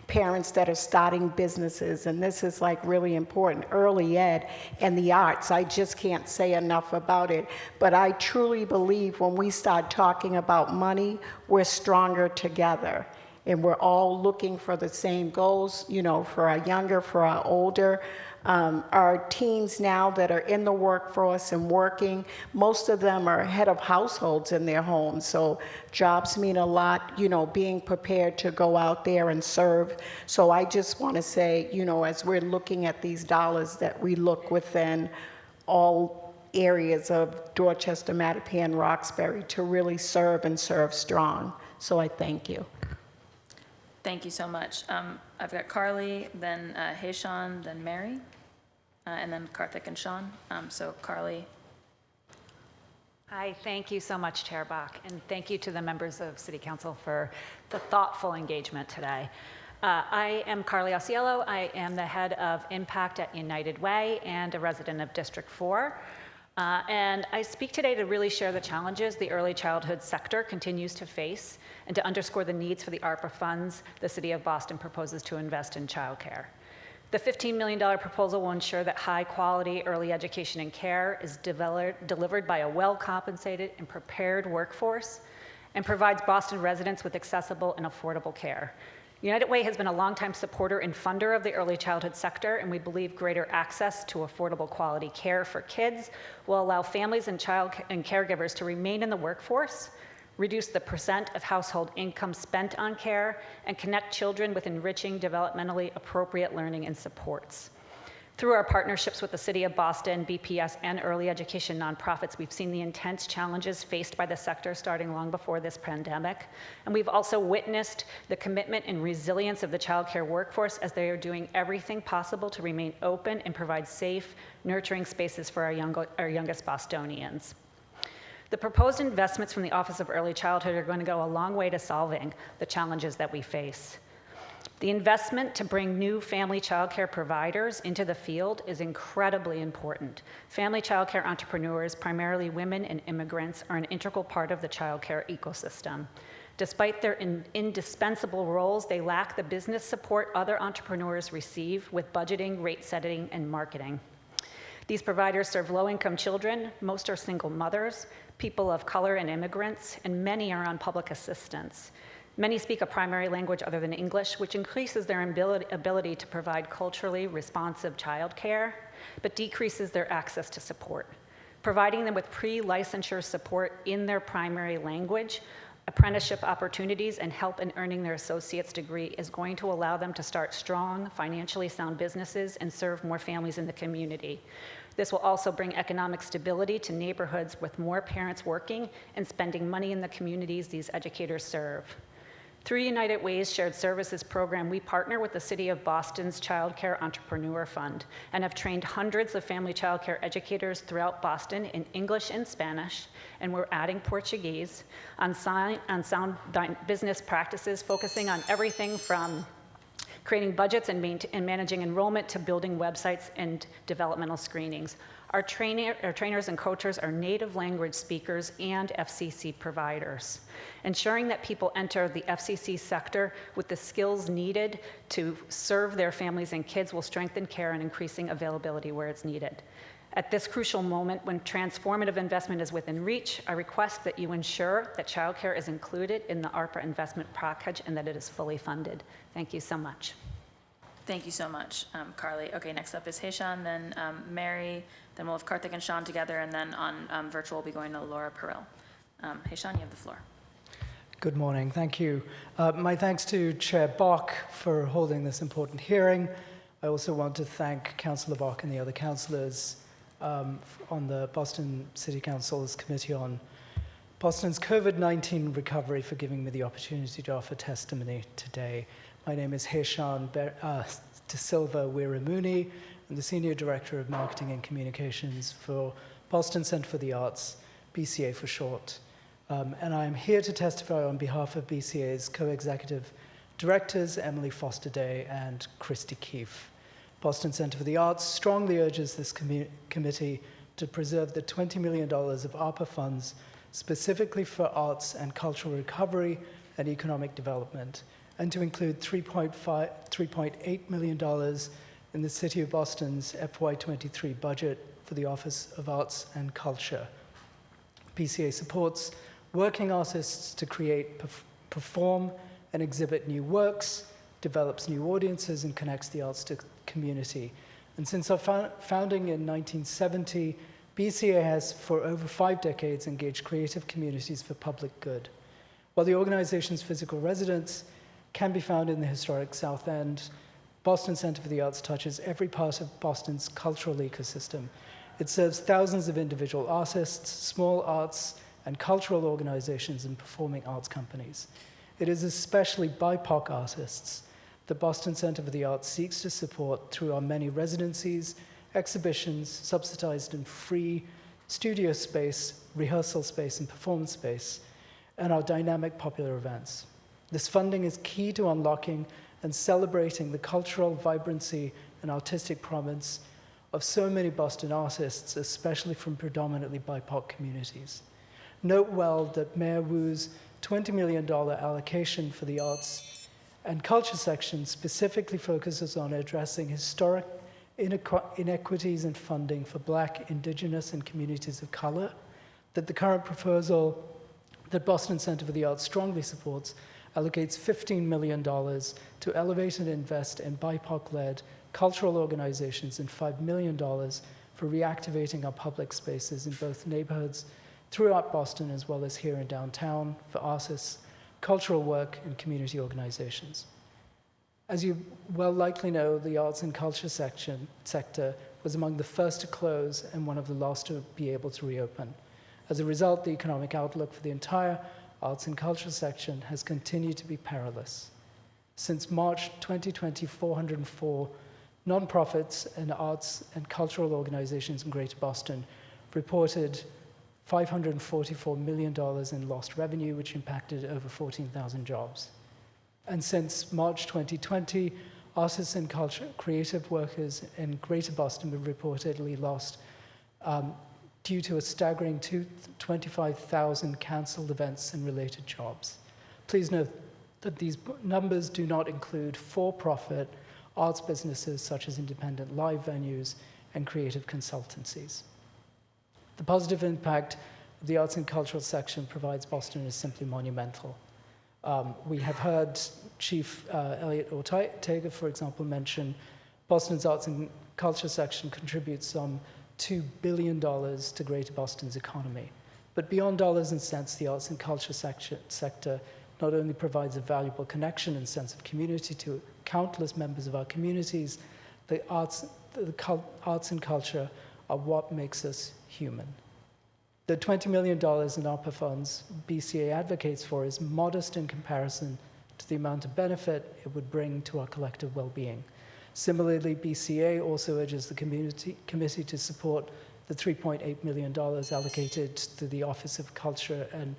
parents that are starting businesses, and this is like really important. Early ed and the arts, I just can't say enough about it. But I truly believe when we start talking about money, we're stronger together. And we're all looking for the same goals, for our younger, for our older. Our teens now that are in the workforce and working, most of them are head of households in their homes. So jobs mean a lot, being prepared to go out there and serve. So I just want to say, as we're looking at these dollars, that we look within all areas of Dorchester, Mattapan, Roxbury to really serve and serve strong. So I thank you. Thank you so much. I've got Carly, then Hayshawn, then Mary, and then Karthik and Sean. So Carly. Hi, thank you so much, Chair Bach, and thank you to the members of City Council for the thoughtful engagement today. I am Carly Osiello. I am the head of Impact at United Way and a resident of District 4. And I speak today to really share the challenges the early childhood sector continues to face and to underscore the needs for the ARPA funds the City of Boston proposes to invest in childcare. The $15 million proposal will ensure that high-quality early education and care is delivered by a well-compensated and prepared workforce and provides Boston residents with accessible and affordable care. United Way has been a longtime supporter and funder of the early childhood sector, and we believe greater access to affordable quality care for kids will allow families and caregivers to remain in the workforce, reduce the percent of household income spent on care, and connect children with enriching, developmentally appropriate learning and supports. Through our partnerships with the City of Boston, BPS, and early education nonprofits, we've seen the intense challenges faced by the sector starting long before this pandemic. And we've also witnessed the commitment and resilience of the childcare workforce as they are doing everything possible to remain open and provide safe, nurturing spaces for our youngest Bostonians. The proposed investments from the Office of Early Childhood are going to go a long way to solving the challenges that we face. The investment to bring new family childcare providers into the field is incredibly important. Family childcare entrepreneurs, primarily women and immigrants, are an integral part of the childcare ecosystem. Despite their indispensable roles, they lack the business support other entrepreneurs receive with budgeting, rate setting, and marketing. These providers serve low-income children, most are single mothers, people of color and immigrants, and many are on public assistance. Many speak a primary language other than English, which increases their ability to provide culturally responsive childcare, but decreases their access to support. Providing them with pre-licensure support in their primary language, apprenticeship opportunities, and help in earning their associate's degree is going to allow them to start strong, financially sound businesses and serve more families in the community. This will also bring economic stability to neighborhoods with more parents working and spending money in the communities these educators serve. Through United Way's Shared Services program, we partner with the City of Boston's Child Care Entrepreneur Fund and have trained hundreds of family child care educators throughout Boston in English and Spanish, and we're adding Portuguese on sound business practices, focusing on everything from creating budgets and managing enrollment to building websites and developmental screenings. Our trainers and coaches are native language speakers and FCC providers, ensuring that people enter the FCC sector with the skills needed to serve their families and kids will strengthen care and increasing availability where it's needed. At this crucial moment, when transformative investment is within reach, I request that you ensure that childcare is included in the ARPA investment package and that it is fully funded. Thank you so much. Thank you so much, Carly. Okay, next up is Hayshan, then Mary, then we'll have Karthik and Sean together, and then on virtual we'll be going to Laura Perrell. Hayshan, you have the floor. Good morning, thank you. My thanks to Chair Bach for holding this important hearing. I also want to thank Councillor Bach and the other councillors on the Boston City Council's Committee on Boston's COVID-19 recovery for giving me the opportunity to offer testimony today. My name is Hayshan De Silva Wiramuni. I'm the Senior Director of Marketing and Communications for Boston Center for the Arts, BCA for short. And I'm here to testify on behalf of BCA's co-executive directors, Emily Foster Day and Christy Keefe. Boston Center for the Arts strongly urges this committee to preserve the $20 million of ARPA funds specifically for arts and cultural recovery and economic development, and to include $3.8 million in the City of Boston's FY23 budget for the Office of Arts and Culture. BCA supports working artists to create, perform, and exhibit new works, develops new audiences, and connects the arts to community. And since our founding in 1970, BCA has, for over 5 decades, engaged creative communities for public good. While the organization's physical residence can be found in the historic South End, Boston Center for the Arts touches every part of Boston's cultural ecosystem. It serves thousands of individual artists, small arts and cultural organizations, and performing arts companies. It is especially BIPOC artists that Boston Center for the Arts seeks to support through our many residencies, exhibitions, subsidized and free studio space, rehearsal space, and performance space, and our dynamic popular events. This funding is key to unlocking and celebrating the cultural vibrancy and artistic promise of so many Boston artists, especially from predominantly BIPOC communities. Note well that Mayor Wu's $20 million allocation for the arts and culture section specifically focuses on addressing historic inequities in funding for Black, Indigenous, and communities of color, that the current proposal that Boston Center for the Arts strongly supports allocates $15 million to elevate and invest in BIPOC-led cultural organizations and $5 million for reactivating our public spaces in both neighborhoods throughout Boston as well as here in downtown for artists, cultural work, and community organizations. As you well likely know, the arts and culture sector was among the first to close and one of the last to be able to reopen. As a result, the economic outlook for the entire arts and culture section has continued to be perilous. Since March 2020, 404 nonprofits and arts and cultural organizations in Greater Boston reported $544 million in lost revenue, which impacted over 14,000 jobs. And since March 2020, artists and creative workers in Greater Boston have reportedly lost due to a staggering 25,000 canceled events and related jobs. Please note that these numbers do not include for-profit arts businesses such as independent live venues and creative consultancies. The positive impact of the arts and cultural section provides Boston is simply monumental. We have heard Chief Elliot Ortega, for example, mention Boston's arts and culture section contributes some $2 billion to Greater Boston's economy. But beyond dollars and cents, the arts and culture sector not only provides a valuable connection and sense of community to countless members of our communities, the arts and culture are what makes us human. The $20 million in ARPA funds BCA advocates for is modest in comparison to the amount of benefit it would bring to our collective well-being. Similarly, BCA also urges the committee to support the $3.8 million allocated to the Office of Culture and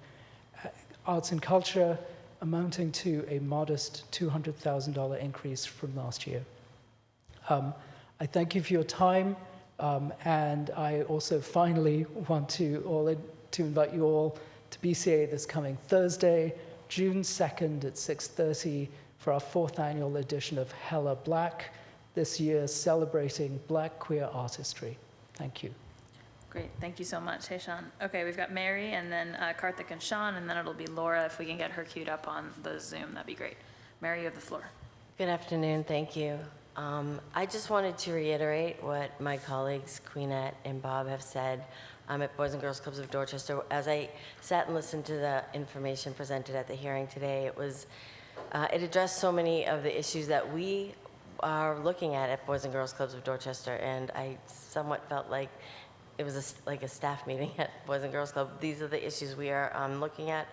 Arts and Culture, amounting to a modest $200,000 increase from last year. I thank you for your time, and I also finally want to invite you all to BCA this coming Thursday, June 2nd at 6:30 for our 4th annual edition of Hella Black, this year celebrating Black queer artistry. Thank you. Great, thank you so much. Hey, Sean. Okay, we've got Mary, and then Karthik and Sean, and then it'll be Laura. If we can get her queued up on the Zoom, that'd be great. Mary, you have the floor. Good afternoon, thank you. I just wanted to reiterate what my colleagues, Queenette and Bob, have said at Boys and Girls Clubs of Dorchester. As I sat and listened to the information presented at the hearing today, it addressed so many of the issues that we are looking at Boys and Girls Clubs of Dorchester, and I somewhat felt like it was like a staff meeting at Boys and Girls Club. These are the issues we are looking at.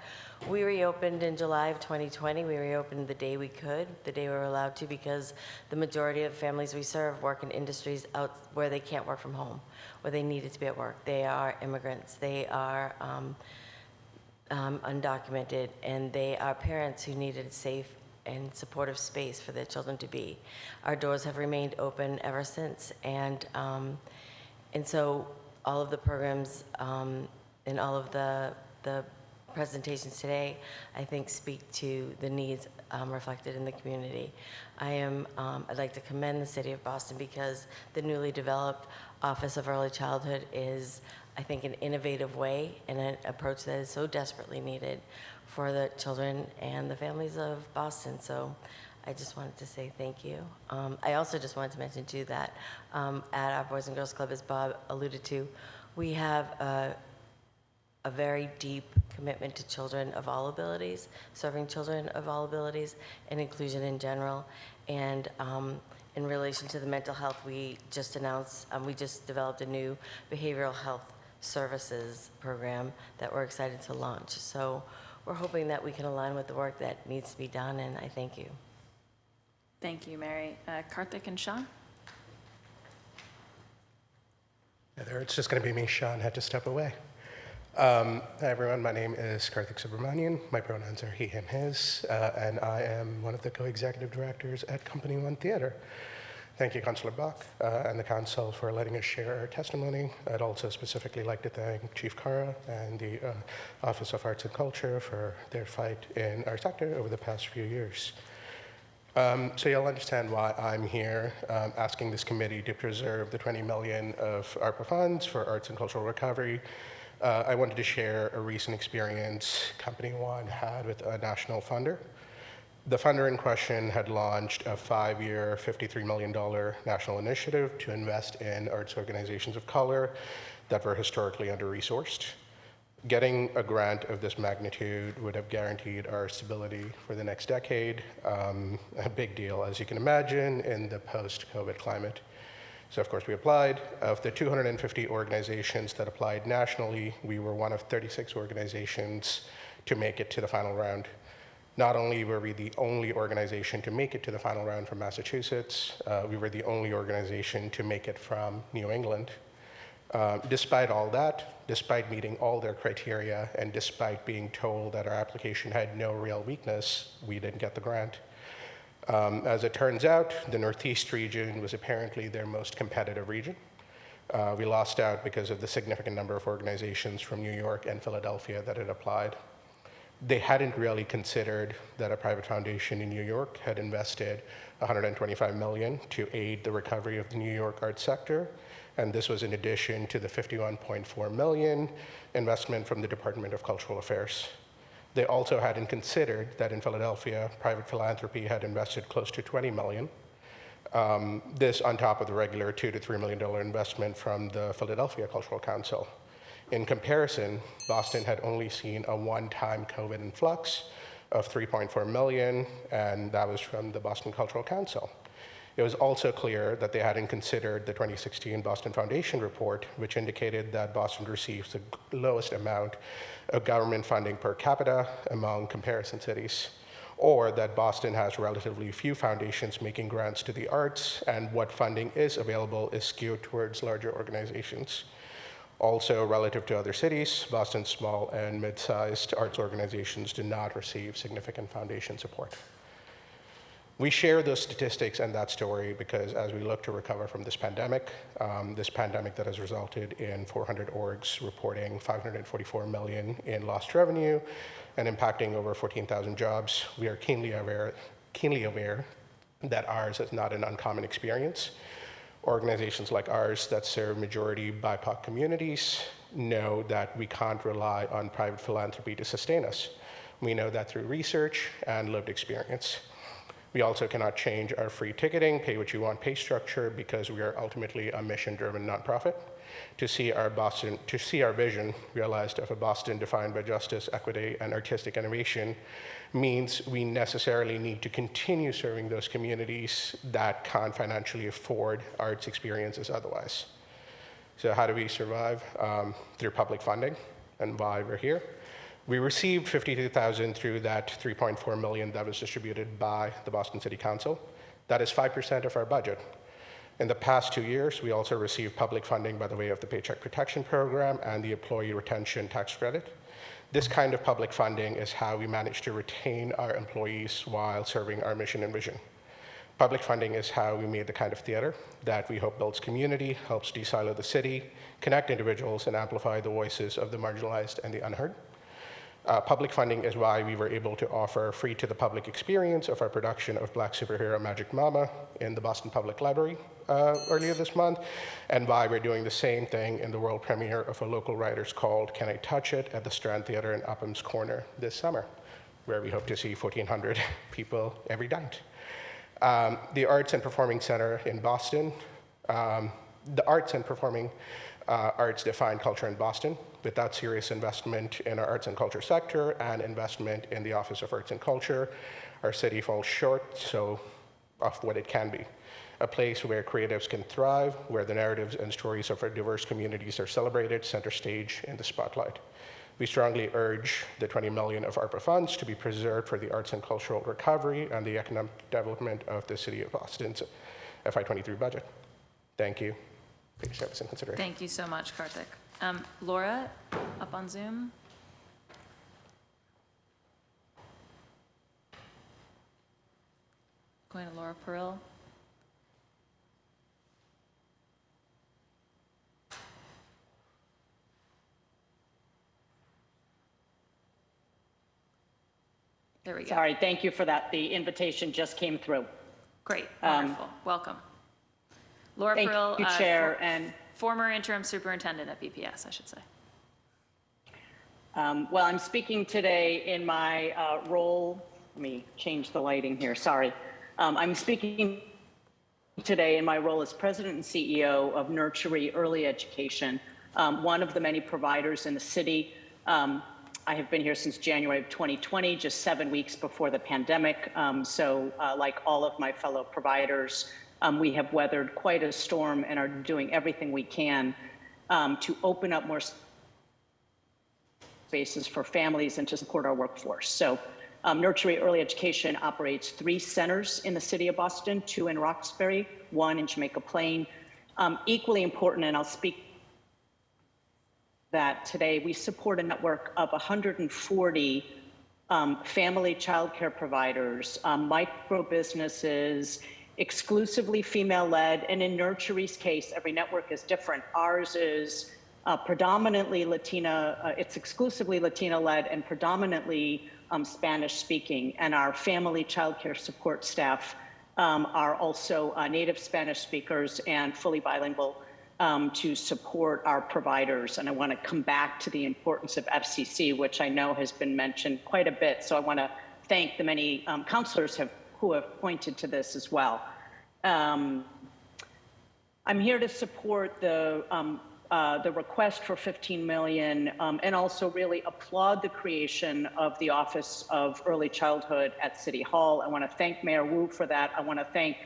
We reopened in July of 2020. We reopened the day we could, the day we were allowed to, because the majority of families we serve work in industries out where they can't work from home, where they needed to be at work. They are immigrants. They are undocumented, and they are parents who needed safe and supportive space for their children to be. Our doors have remained open ever since, and so all of the programs and all of the presentations today, I think, speak to the needs reflected in the community. I'd like to commend the City of Boston because the newly developed Office of Early Childhood is, I think, an innovative way and an approach that is so desperately needed for the children and the families of Boston. So I just wanted to say thank you. I also just wanted to mention, too, that at our Boys and Girls Club, as Bob alluded to, we have a very deep commitment to children of all abilities, serving children of all abilities, and inclusion in general. And in relation to the mental health, we just announced, we just developed a new behavioral health services program that we're excited to launch. So we're hoping that we can align with the work that needs to be done, and I thank you. Thank you, Mary. Karthik and Sean? Hi there, it's just going to be me. Sean had to step away. Hi, everyone. My name is Karthik Subramanian. My pronouns are he, him, his, and I am one of the co-executive directors at Company One Theater. Thank you, Councilor Bach, and the council for letting us share our testimony. I'd also specifically like to thank Chief Kara and the Office of Arts and Culture for their fight in our sector over the past few years. So you'll understand why I'm here asking this committee to preserve the $20 million of ARPA funds for arts and cultural recovery. I wanted to share a recent experience Company One had with a national funder. The funder in question had launched a 5-year, $53 million national initiative to invest in arts organizations of color that were historically under-resourced. Getting a grant of this magnitude would have guaranteed our stability for the next decade, a big deal, as you can imagine, in the post-COVID climate. So of course we applied. Of the 250 organizations that applied nationally, we were one of 36 organizations to make it to the final round. Not only were we the only organization to make it to the final round from Massachusetts, we were the only organization to make it from New England. Despite all that, despite meeting all their criteria, and despite being told that our application had no real weakness, we didn't get the grant. As it turns out, the Northeast region was apparently their most competitive region. We lost out because of the significant number of organizations from New York and Philadelphia that had applied. They hadn't really considered that a private foundation in New York had invested $125 million to aid the recovery of the New York arts sector, and this was in addition to the $51.4 million investment from the Department of Cultural Affairs. They also hadn't considered that in Philadelphia, private philanthropy had invested close to $20 million. This on top of the regular $2 to $3 million investment from the Philadelphia Cultural Council. In comparison, Boston had only seen a one-time COVID influx of $3.4 million, and that was from the Boston Cultural Council. It was also clear that they hadn't considered the 2016 Boston Foundation report, which indicated that Boston receives the lowest amount of government funding per capita among comparison cities, or that Boston has relatively few foundations making grants to the arts, and what funding is available is skewed towards larger organizations. Also, relative to other cities, Boston's small and mid-sized arts organizations do not receive significant foundation support. We share those statistics and that story because as we look to recover from this pandemic that has resulted in 400 orgs reporting $544 million in lost revenue and impacting over 14,000 jobs, we are keenly aware that ours is not an uncommon experience. Organizations like ours that serve majority BIPOC communities know that we can't rely on private philanthropy to sustain us. We know that through research and lived experience. We also cannot change our free ticketing, pay what you want pay structure because we are ultimately a mission-driven nonprofit. To see our vision realized of a Boston defined by justice, equity, and artistic innovation means we necessarily need to continue serving those communities that can't financially afford arts experiences otherwise. So how do we survive? Through public funding, and why we're here. We received $52,000 through that $3.4 million that was distributed by the Boston City Council. That is 5% of our budget. In the past 2 years, we also received public funding by the way of the Paycheck Protection Program and the Employee Retention Tax Credit. This kind of public funding is how we manage to retain our employees while serving our mission and vision. Public funding is how we made the kind of theater that we hope builds community, helps de-silo the city, connect individuals, and amplify the voices of the marginalized and the unheard. Public funding is why we were able to offer free to the public experience of our production of Black superhero Magic Mama in the Boston Public Library earlier this month, and why we're doing the same thing in the world premiere of a local writers called Can I Touch It at the Strand Theater in Upham's Corner this summer, where we hope to see 1,400 people every night. The Arts and Performing Center in Boston, the Arts and Performing Arts define culture in Boston. Without serious investment in our arts and culture sector and investment in the Office of Arts and Culture, our city falls short of what it can be. A place where creatives can thrive, where the narratives and stories of our diverse communities are celebrated, center stage in the spotlight. We strongly urge the $20 million of ARPA funds to be preserved for the arts and cultural recovery and the economic development of the City of Boston's FY23 budget. Thank you for your service and consideration. Thank you so much, Karthik. Laura, up on Zoom. Going to Laura Peril. There we go. Sorry, thank you for that. The invitation just came through. Great, wonderful. Welcome. Laura Peril, thank you, Chair, and former interim superintendent at BPS, I should say. Well, I'm speaking today in my role. Let me change the lighting here. Sorry. I'm speaking today in my role as president and CEO of Nurtury Early Education, one of the many providers in the city. I have been here since January of 2020, just 7 weeks before the pandemic. So like all of my fellow providers, we have weathered quite a storm and are doing everything we can to open up more spaces for families and to support our workforce. So Nurtury Early Education operates 3 centers in the city of Boston, 2 in Roxbury, 1 in Jamaica Plain. Equally important, and I'll speak that today, we support a network of 140 family childcare providers, micro businesses, exclusively female-led, and in Nurtury's case, every network is different. Ours is predominantly Latina, it's exclusively Latina-led and predominantly Spanish-speaking, and our family childcare support staff are also native Spanish speakers and fully bilingual to support our providers. And I want to come back to the importance of FCC, which I know has been mentioned quite a bit. So I want to thank the many counselors who have pointed to this as well. I'm here to support the request for $15 million and also really applaud the creation of the Office of Early Childhood at City Hall. I want to thank Mayor Wu for that. I want to thank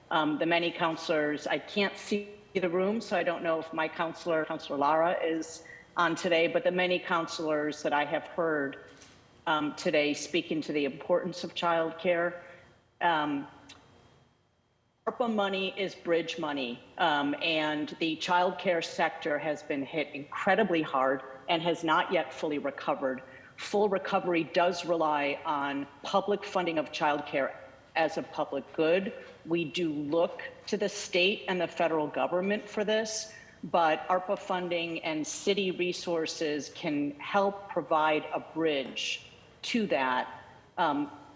the many counselors. I can't see the room, so I don't know if my Councilor Lara, is on today, but the many counselors that I have heard today speaking to the importance of childcare. ARPA money is bridge money, and the childcare sector has been hit incredibly hard and has not yet fully recovered. Full recovery does rely on public funding of childcare as a public good. We do look to the state and the federal government for this, but ARPA funding and city resources can help provide a bridge to that.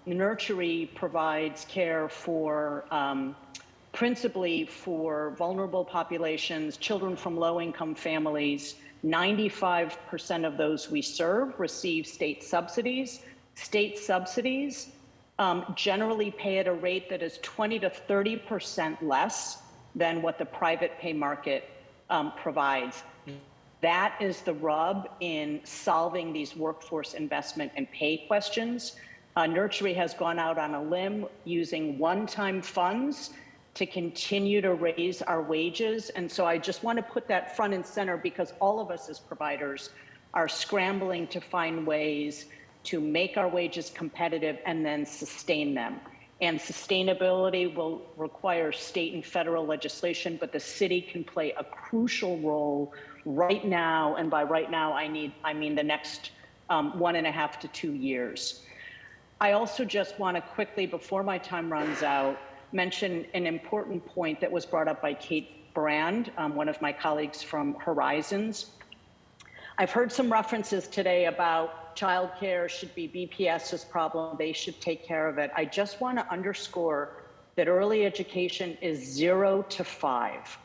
Nursery provides care for principally for vulnerable populations, children from low-income families. 95% of those we serve receive state subsidies. State subsidies generally pay at a rate that is 20 to 30% less than what the private pay market provides. That is the rub in solving these workforce investment and pay questions. Nursery has gone out on a limb using one-time funds to continue to raise our wages. And so I just want to put that front and center because all of us as providers are scrambling to find ways to make our wages competitive and then sustain them. And sustainability will require state and federal legislation, but the city can play a crucial role right now. And by right now, I mean the next 1.5 to 2 years. I also just want to quickly, before my time runs out, mention an important point that was brought up by Kate Brand, one of my colleagues from Horizons. I've heard some references today about childcare should be BPS's problem, they should take care of it. I just want to underscore that early education is 0 to 5,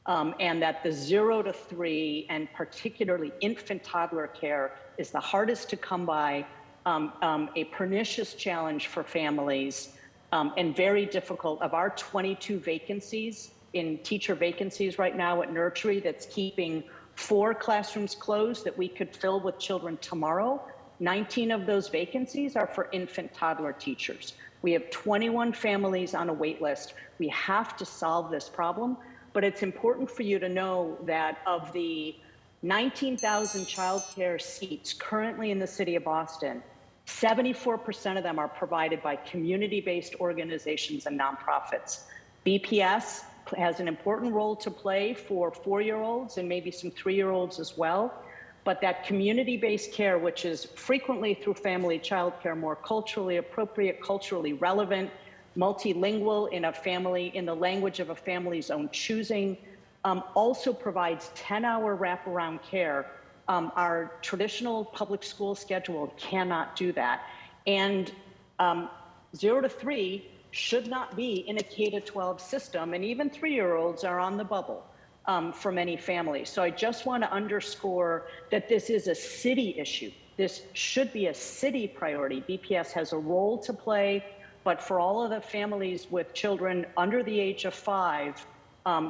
and that the 0 to 3, and particularly infant toddler care, is the hardest to come by, a pernicious challenge for families, and very difficult. Of our 22 vacancies in teacher vacancies right now at nursery, that's keeping 4 classrooms closed that we could fill with children tomorrow. 19 of those vacancies are for infant toddler teachers. We have 21 families on a wait list. We have to solve this problem, but it's important for you to know that of the 19,000 childcare seats currently in the city of Boston, 74% of them are provided by community-based organizations and nonprofits. BPS has an important role to play for 4-year-olds and maybe some 3-year-olds as well. But that community-based care, which is frequently through family childcare, more culturally appropriate, culturally relevant, multilingual in the language of a family's own choosing, also provides 10-hour wraparound care. Our traditional public school schedule cannot do that. And 0 to 3 should not be in a K-12 system, and even 3-year-olds are on the bubble for many families. So I just want to underscore that this is a city issue. This should be a city priority. BPS has a role to play, but for all of the families with children under the age of 5,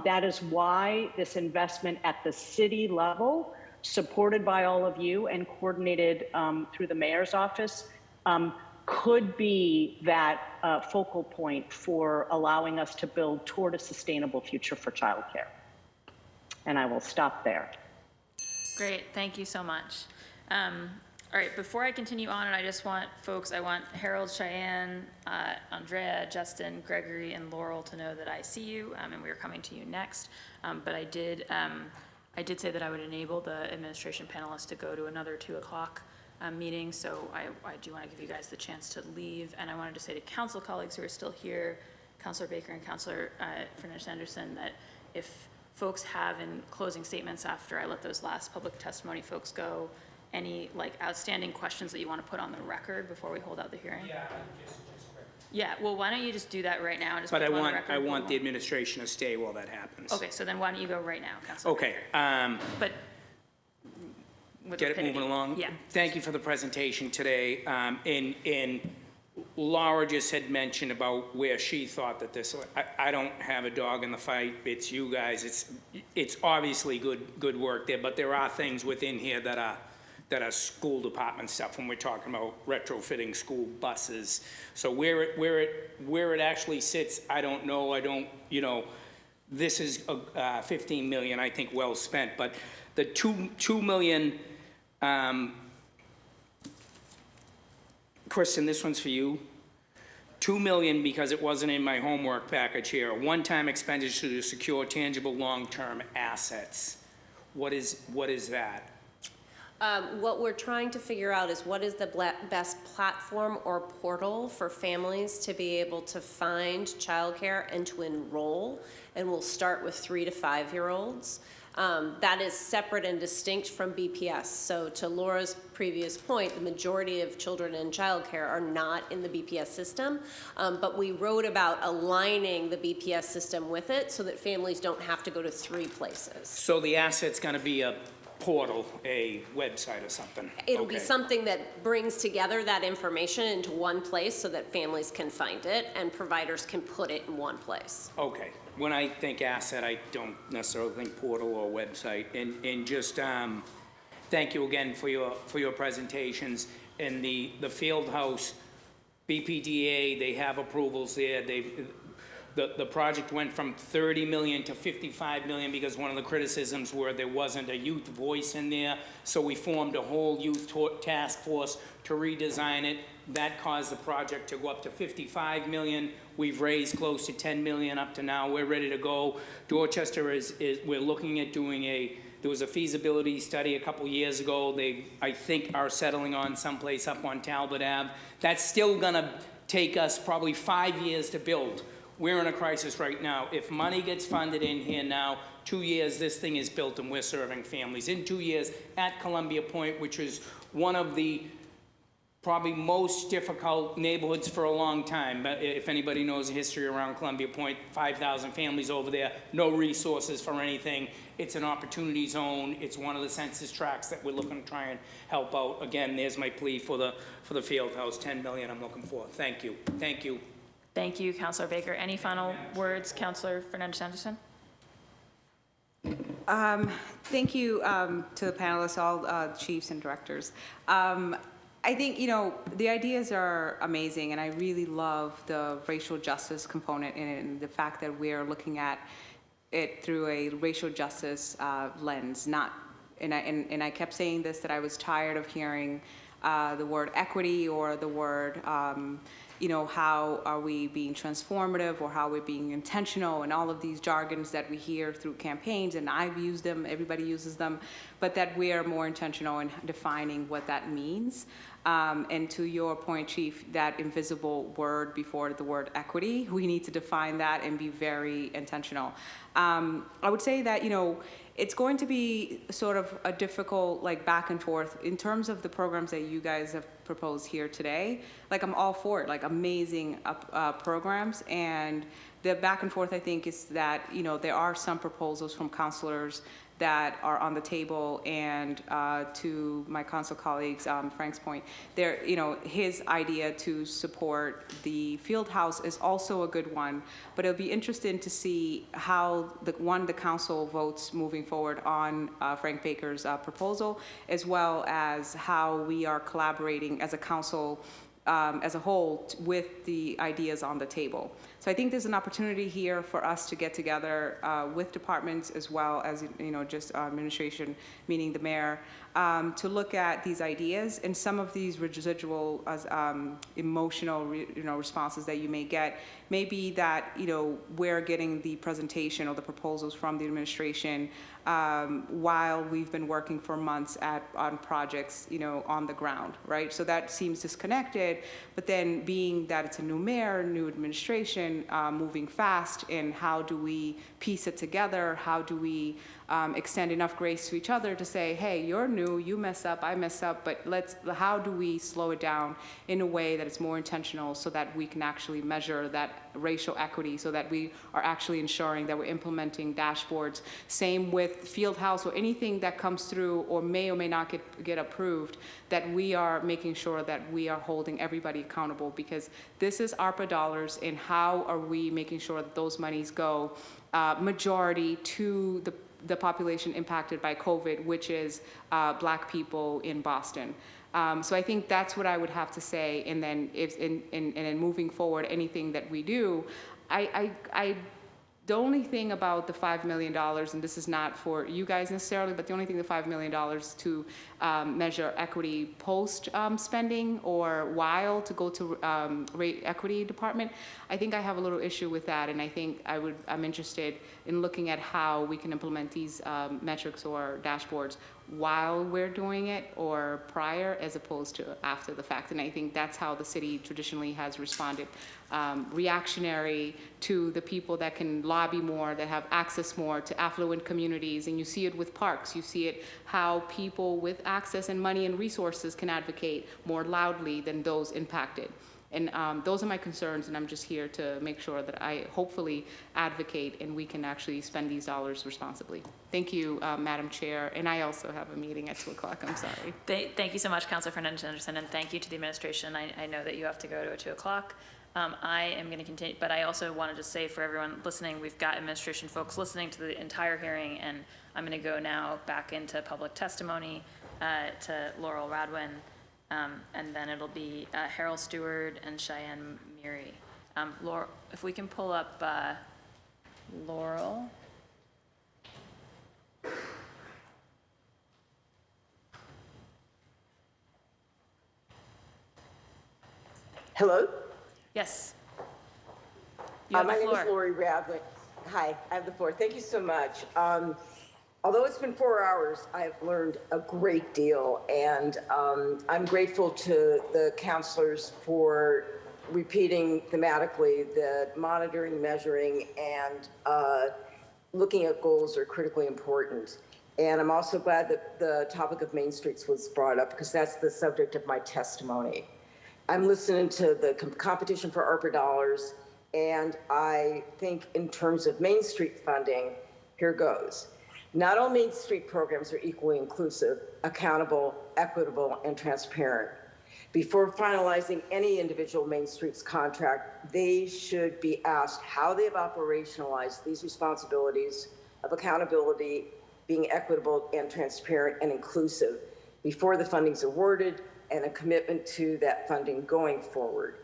that is why this investment at the city level, supported by all of you and coordinated through the mayor's office, could be that focal point for allowing us to build toward a sustainable future for childcare. And I will stop there. Great, thank you so much. All right, before I continue on, and I just want folks, I want Harold, Cheyenne, Andrea, Justin, Gregory, and Laurel to know that I see you, and we are coming to you next. But I did say that I would enable the administration panelists to go to another 2 o'clock meeting, so I do want to give you guys the chance to leave. And I wanted to say to council colleagues who are still here, Councilor Baker and Councilor Fernandez-Anderson, that if folks have in closing statements after I let those last public testimony folks go, any outstanding questions that you want to put on the record before we hold out the hearing? Yeah, just quick. Yeah, well, why don't you just do that right now and just But put I them on the want, record? I want the administration to stay while that happens. Okay, so then why don't you go right now, Councilor? Okay, But with get it rapidity. moving along? Yeah. Thank you for the presentation today. And Laura just had mentioned about where she thought that this, I don't have a dog in the fight, it's you guys. It's obviously good work there, but there are things within here that are school department stuff when we're talking about retrofitting school buses. So where it actually sits, I don't know. This is 15 million, I think, well spent, but the 2 million, Kristen, this one's for you. 2 million, because it wasn't in my homework package here, a one-time expenditure to secure tangible long-term assets. What is that? What we're trying to figure out is what is the best platform or portal for families to be able to find childcare and to enroll, and we'll start with 3 to 5-year-olds. That is separate and distinct from BPS. So to Laura's previous point, the majority of children in childcare are not in the BPS system, but we wrote about aligning the BPS system with it so that families don't have to go to 3 places. So the asset's gonna be a portal, a website or something? It'll be something that brings together that information into one place so that families can find it and providers can put it in one place. Okay. When I think asset, I don't necessarily think portal or website. And just thank you again for your presentations. And the field house, BPDA, they have approvals there. The project went from 30 million to 55 million because one of the criticisms were there wasn't a youth voice in there. So we formed a whole youth task force to redesign it. That caused the project to go up to 55 million. We've raised close to 10 million up to now. We're ready to go. Dorchester we're looking at doing there was a feasibility study a couple years ago. They, I think, are settling on someplace up on Talbot Ave. That's still gonna take us probably 5 years to build. We're in a crisis right now. If money gets funded in here now, 2 years, this thing is built and we're serving families. In 2 years, at Columbia Point, which is one of the probably most difficult neighborhoods for a long time. But if anybody knows the history around Columbia Point, 5,000 families over there, no resources for anything. It's an opportunity zone. It's one of the census tracts that we're looking to try and help out. Again, there's my plea for the field house, 10 million I'm looking for. Thank you. Thank you. Thank you, Councilor Baker. Any final words, Councilor Fernandez-Anderson? Thank you to the panelists, all chiefs and directors. I think, the ideas are amazing, and I really love the racial justice component in it and the fact that we're looking at it through a racial justice lens, and I kept saying this, that I was tired of hearing the word equity or the word how are we being transformative or how we're being intentional, and all of these jargons that we hear through campaigns, and I've used them, everybody uses them, but that we are more intentional in defining what that means. And to your point, Chief, that invisible word before the word equity, we need to define that and be very intentional. I would say that, it's going to be sort of a difficult back and forth in terms of the programs that you guys have proposed here today. I'm all for it, amazing programs. And the back and forth, I think, is that, there are some proposals from councilors that are on the table, and to my council colleagues, Frank's point, there, his idea to support the field house is also a good one, but it'll be interesting to see how the council votes moving forward on Frank Baker's proposal, as well as how we are collaborating as a council as a whole with the ideas on the table. So I think there's an opportunity here for us to get together with departments as well as just administration, meaning the mayor, to look at these ideas and some of these residual emotional responses that you may get. Maybe that we're getting the presentation or the proposals from the administration while we've been working for months on projects on the ground, right? So that seems disconnected, but then being that it's a new mayor, new administration, moving fast, and how do we piece it together? How do we extend enough grace to each other to say, hey, you're new, you mess up, I mess up, but how do we slow it down in a way that is more intentional so that we can actually measure that racial equity, so that we are actually ensuring that we're implementing dashboards. Same with Fieldhouse or anything that comes through or may not get approved, that we are making sure that we are holding everybody accountable, because this is ARPA dollars, and how are we making sure that those monies go majority to the population impacted by COVID, which is Black people in Boston. So I think that's what I would have to say. And then and moving forward, anything that we do, the only thing about the $5 million, and this is not for you guys necessarily, but the only thing the $5 million to measure equity post spending or while to go to rate equity department, I think I have a little issue with that. And I think I'm interested in looking at how we can implement these metrics or dashboards while we're doing it or prior, as opposed to after the fact. And I think that's how the city traditionally has responded, reactionary to the people that can lobby more, that have access more to affluent communities. And you see it with parks, you see it how people with access and money and resources can advocate more loudly than those impacted. And those are my concerns, and I'm just here to make sure that I hopefully advocate and we can actually spend these dollars responsibly. Thank you, Madam Chair. And I also have a meeting at 2 o'clock, I'm sorry. Thank you so much, Councilor Fernandez-Anderson, and thank you to the administration. I know that you have to go to a 2 o'clock. I am going to continue, but I also wanted to say for everyone listening, we've got administration folks listening to the entire hearing, and I'm going to go now back into public testimony to Laurel Radwin. And then it'll be Harold Stewart and Cheyenne Meary. Laurel, if we can pull up Laurel. Hello? Yes. You have the my floor. name is Lori Radwin. Hi, I have the floor. Thank you so much. Although it's been 4 hours, I have learned a great deal, and I'm grateful to the councilors for repeating thematically that monitoring, measuring, and looking at goals are critically important. And I'm also glad that the topic of Main Streets was brought up, because that's the subject of my testimony. I'm listening to the competition for ARPA dollars, and I think in terms of Main Street funding, here goes. Not all Main Street programs are equally inclusive, accountable, equitable, and transparent. Before finalizing any individual Main Streets contract, they should be asked how they have operationalized these responsibilities of accountability, being equitable and transparent and inclusive before the funding is awarded, and a commitment to that funding going forward.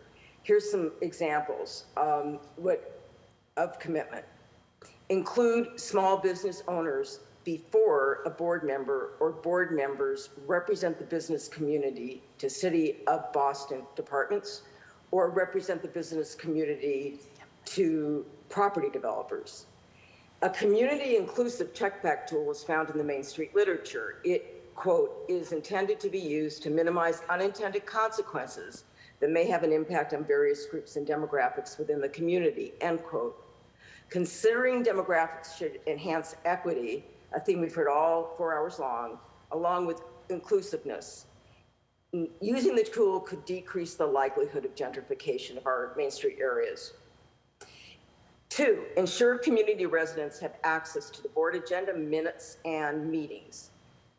Here's some examples of commitment. Include small business owners before a board member or board members represent the business community to City of Boston departments, or represent the business community to property developers. A community inclusive check-back tool was found in the Main Street literature. It, quote, is intended to be used to minimize unintended consequences that may have an impact on various groups and demographics within the community, end quote. Considering demographics should enhance equity, a theme we've heard all 4 hours long, along with inclusiveness. Using the tool could decrease the likelihood of gentrification of our Main Street areas. 2, ensure community residents have access to the board agenda, minutes, and meetings,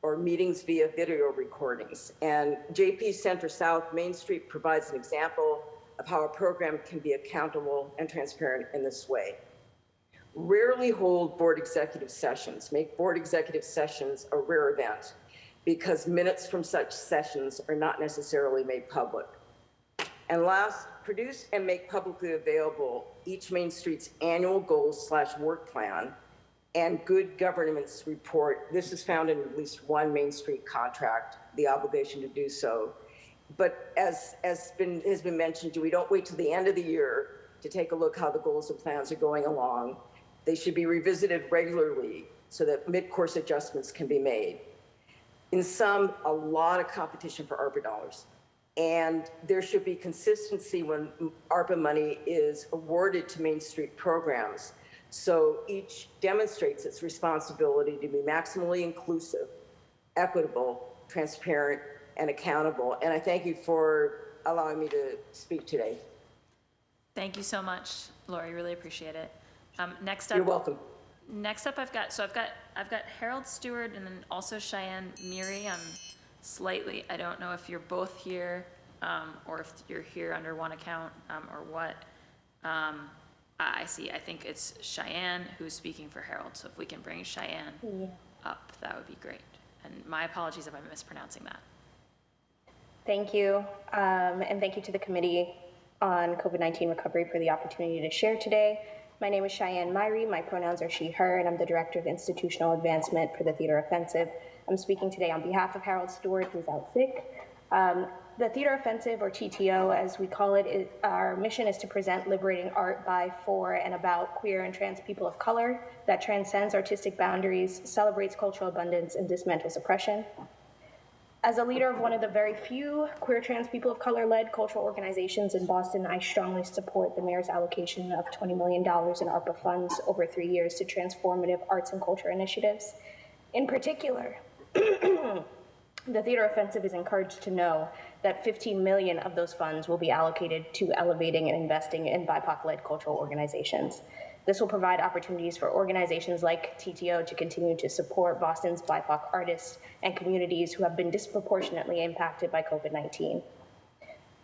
or meetings via video recordings. And JP Center South Main Street provides an example of how a program can be accountable and transparent in this way. Rarely hold board executive sessions. Make board executive sessions a rare event, because minutes from such sessions are not necessarily made public. And last, produce and make publicly available each Main Street's annual goals/work plan and good governance report. This is found in at least one Main Street contract, the obligation to do so. But as has been mentioned, we don't wait till the end of the year to take a look how the goals and plans are going along. They should be revisited regularly so that mid-course adjustments can be made. In sum, a lot of competition for ARPA dollars. And there should be consistency when ARPA money is awarded to Main Street programs, So each demonstrates its responsibility to be maximally inclusive, equitable, transparent, and accountable. And I thank you for allowing me to speak today. Thank you so much, Lori. Really appreciate it. Next up. You're welcome. Next up, I've got Harold Stewart and then also Cheyenne Miri. I don't know if you're both here or if you're here under one account or what. I see. I think it's Cheyenne who's speaking for Harold. So if we can bring Cheyenne up, that would be great. And my apologies if I'm mispronouncing that. Thank you. And thank you to the Committee on COVID-19 Recovery for the opportunity to share today. My name is Cheyenne Myrie. My pronouns are she, her, and I'm the Director of Institutional Advancement for the Theater Offensive. I'm speaking today on behalf of Harold Stewart, who's out sick. The Theater Offensive, or TTO, as we call it, our mission is to present liberating art by, for, and about queer and trans people of color that transcends artistic boundaries, celebrates cultural abundance, and dismantles oppression. As a leader of one of the very few queer trans people of color-led cultural organizations in Boston, I strongly support the mayor's allocation of $20 million in ARPA funds over 3 years to transformative arts and culture initiatives. In particular, the Theater Offensive is encouraged to know that $15 million of those funds will be allocated to elevating and investing in BIPOC-led cultural organizations. This will provide opportunities for organizations like TTO to continue to support Boston's BIPOC artists and communities who have been disproportionately impacted by COVID-19.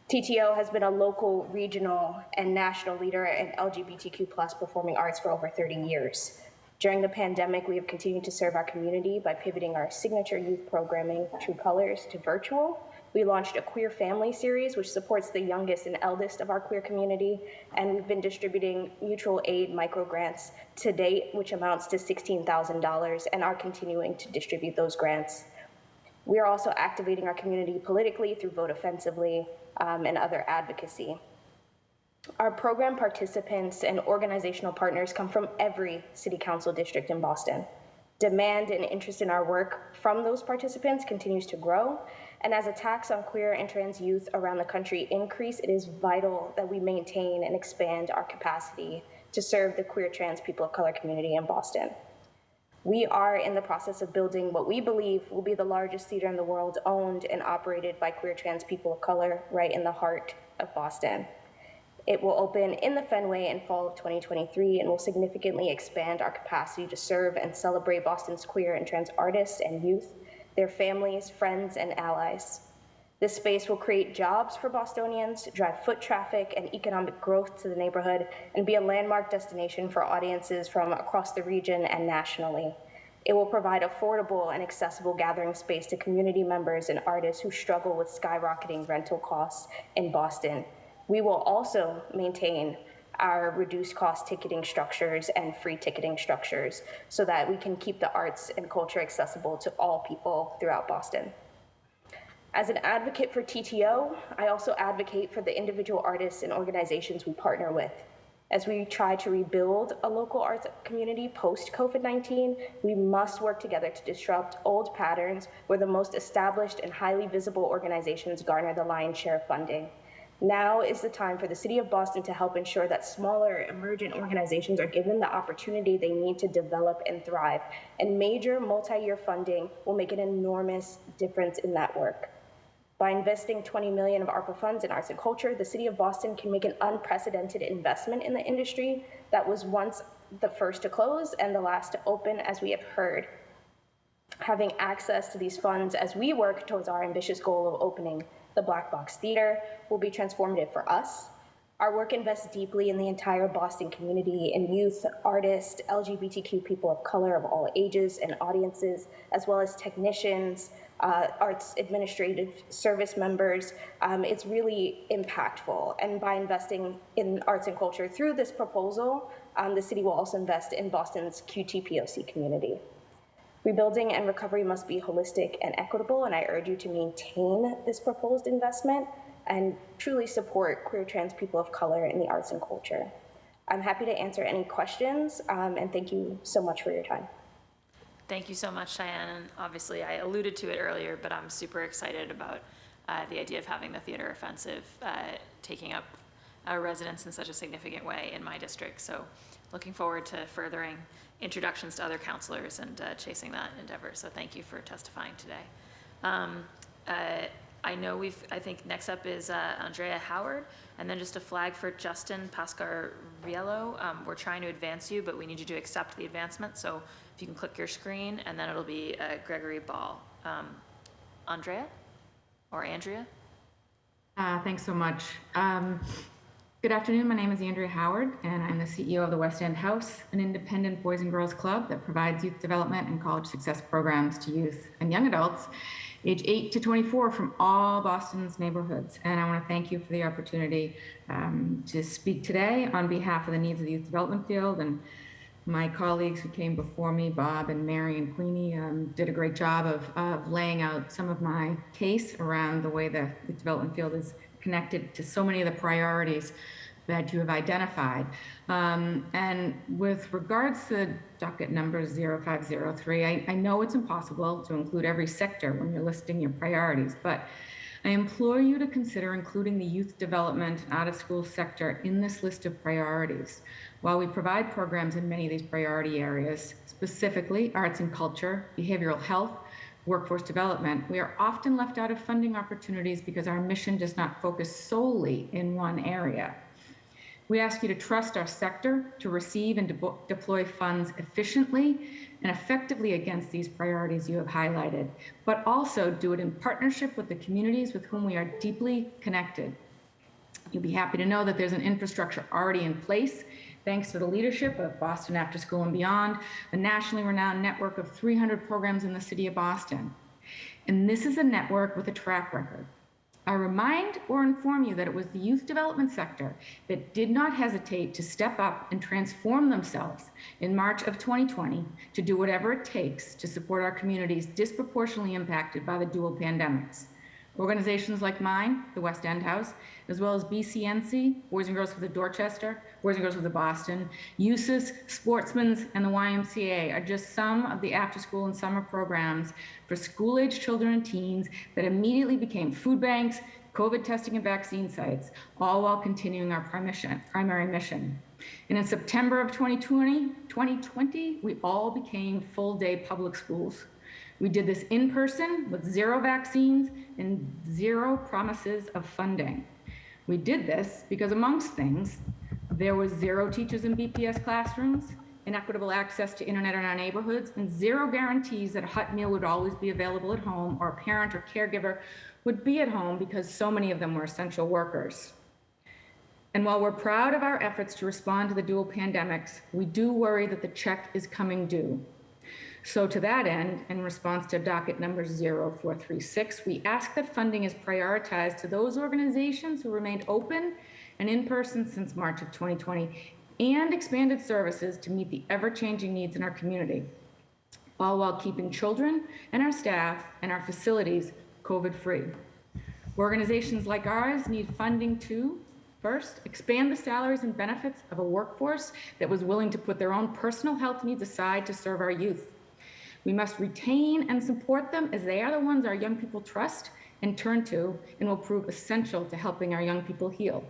TTO has been a local, regional, and national leader in LGBTQ+ performing arts for over 30 years. During the pandemic, we have continued to serve our community by pivoting our signature youth programming, True Colors, to virtual. We launched a Queer Family series, which supports the youngest and eldest of our queer community, and we've been distributing mutual aid microgrants to date, which amounts to $16,000, and are continuing to distribute those grants. We are also activating our community politically through Vote Offensively and other advocacy. Our program participants and organizational partners come from every city council district in Boston. Demand and interest in our work from those participants continues to grow, and as attacks on queer and trans youth around the country increase, it is vital that we maintain and expand our capacity to serve the queer trans people of color community in Boston. We are in the process of building what we believe will be the largest theater in the world owned and operated by queer trans people of color right in the heart of Boston. It will open in the Fenway in fall of 2023 and will significantly expand our capacity to serve and celebrate Boston's queer and trans artists and youth, their families, friends, and allies. This space will create jobs for Bostonians, drive foot traffic and economic growth to the neighborhood, and be a landmark destination for audiences from across the region and nationally. It will provide affordable and accessible gathering space to community members and artists who struggle with skyrocketing rental costs in Boston. We will also maintain our reduced cost ticketing structures and free ticketing structures so that we can keep the arts and culture accessible to all people throughout Boston. As an advocate for TTO, I also advocate for the individual artists and organizations we partner with. As we try to rebuild a local arts community post-COVID-19, we must work together to disrupt old patterns where the most established and highly visible organizations garner the lion's share of funding. Now is the time for the City of Boston to help ensure that smaller, emergent organizations are given the opportunity they need to develop and thrive, and major multi-year funding will make an enormous difference in that work. By investing $20 million of ARPA funds in arts and culture, the City of Boston can make an unprecedented investment in the industry that was once the first to close and the last to open, as we have heard. Having access to these funds as we work towards our ambitious goal of opening the Black Box Theater will be transformative for us. Our work invests deeply in the entire Boston community, in youth, artists, LGBTQ people of color of all ages and audiences, as well as technicians, arts administrative service members. It's really impactful. And by investing in arts and culture through this proposal, the city will also invest in Boston's QTPOC community. Rebuilding and recovery must be holistic and equitable, and I urge you to maintain this proposed investment and truly support queer trans people of color in the arts and culture. I'm happy to answer any questions, and thank you so much for your time. Thank you so much, Cheyenne. And obviously, I alluded to it earlier, but I'm super excited about the idea of having the Theater Offensive taking up residence in such a significant way in my district. So looking forward to furthering introductions to other counselors and chasing that endeavor. So thank you for testifying today. I know I think next up is Andrea Howard, and then just a flag for Justin Pasquariello. We're trying to advance you, but we need you to accept the advancement. So if you can click your screen, and then it'll be Gregory Ball. Andrea or Andrea? Thanks so much. Good afternoon. My name is Andrea Howard, and I'm the CEO of the West End House, an independent boys and girls club that provides youth development and college success programs to youth and young adults age 8 to 24 from all Boston's neighborhoods. And I want to thank you for the opportunity to speak today on behalf of the needs of the youth development field. And my colleagues who came before me, Bob and Mary and Queenie, did a great job of laying out some of my case around the way the youth development field is connected to so many of the priorities that you have identified. And with regards to docket number 0503, I know it's impossible to include every sector when you're listing your priorities, but I implore you to consider including the youth development out-of-school sector in this list of priorities. While we provide programs in many of these priority areas, specifically arts and culture, behavioral health, workforce development, we are often left out of funding opportunities because our mission does not focus solely in one area. We ask you to trust our sector to receive and deploy funds efficiently and effectively against these priorities you have highlighted, but also do it in partnership with the communities with whom we are deeply connected. You'll be happy to know that there's an infrastructure already in place, thanks to the leadership of Boston After School and Beyond, a nationally renowned network of 300 programs in the city of Boston. And this is a network with a track record. I remind or inform you that it was the youth development sector that did not hesitate to step up and transform themselves in March of 2020 to do whatever it takes to support our communities disproportionately impacted by the dual pandemics. Organizations like mine, the West End House, as well as BCNC, Boys and Girls with the Dorchester, Boys and Girls with the Boston, USIS, Sportsman's, and the YMCA are just some of the after-school and summer programs for school-age children and teens that immediately became food banks, COVID testing and vaccine sites, all while continuing our primary mission. And in September of 2020, we all became full-day public schools. We did this in person with 0 vaccines and 0 promises of funding. We did this because, amongst things, there was 0 teachers in BPS classrooms, inequitable access to internet in our neighborhoods, and 0 guarantees that a hot meal would always be available at home or a parent or caregiver would be at home because so many of them were essential workers. And while we're proud of our efforts to respond to the dual pandemics, we do worry that the check is coming due. So to that end, in response to docket number 0436, we ask that funding is prioritized to those organizations who remained open and in person since March of 2020 and expanded services to meet the ever-changing needs in our community, all while keeping children and our staff and our facilities COVID-free. Organizations like ours need funding to, first, expand the salaries and benefits of a workforce that was willing to put their own personal health needs aside to serve our youth. We must retain and support them as they are the ones our young people trust and turn to and will prove essential to helping our young people heal.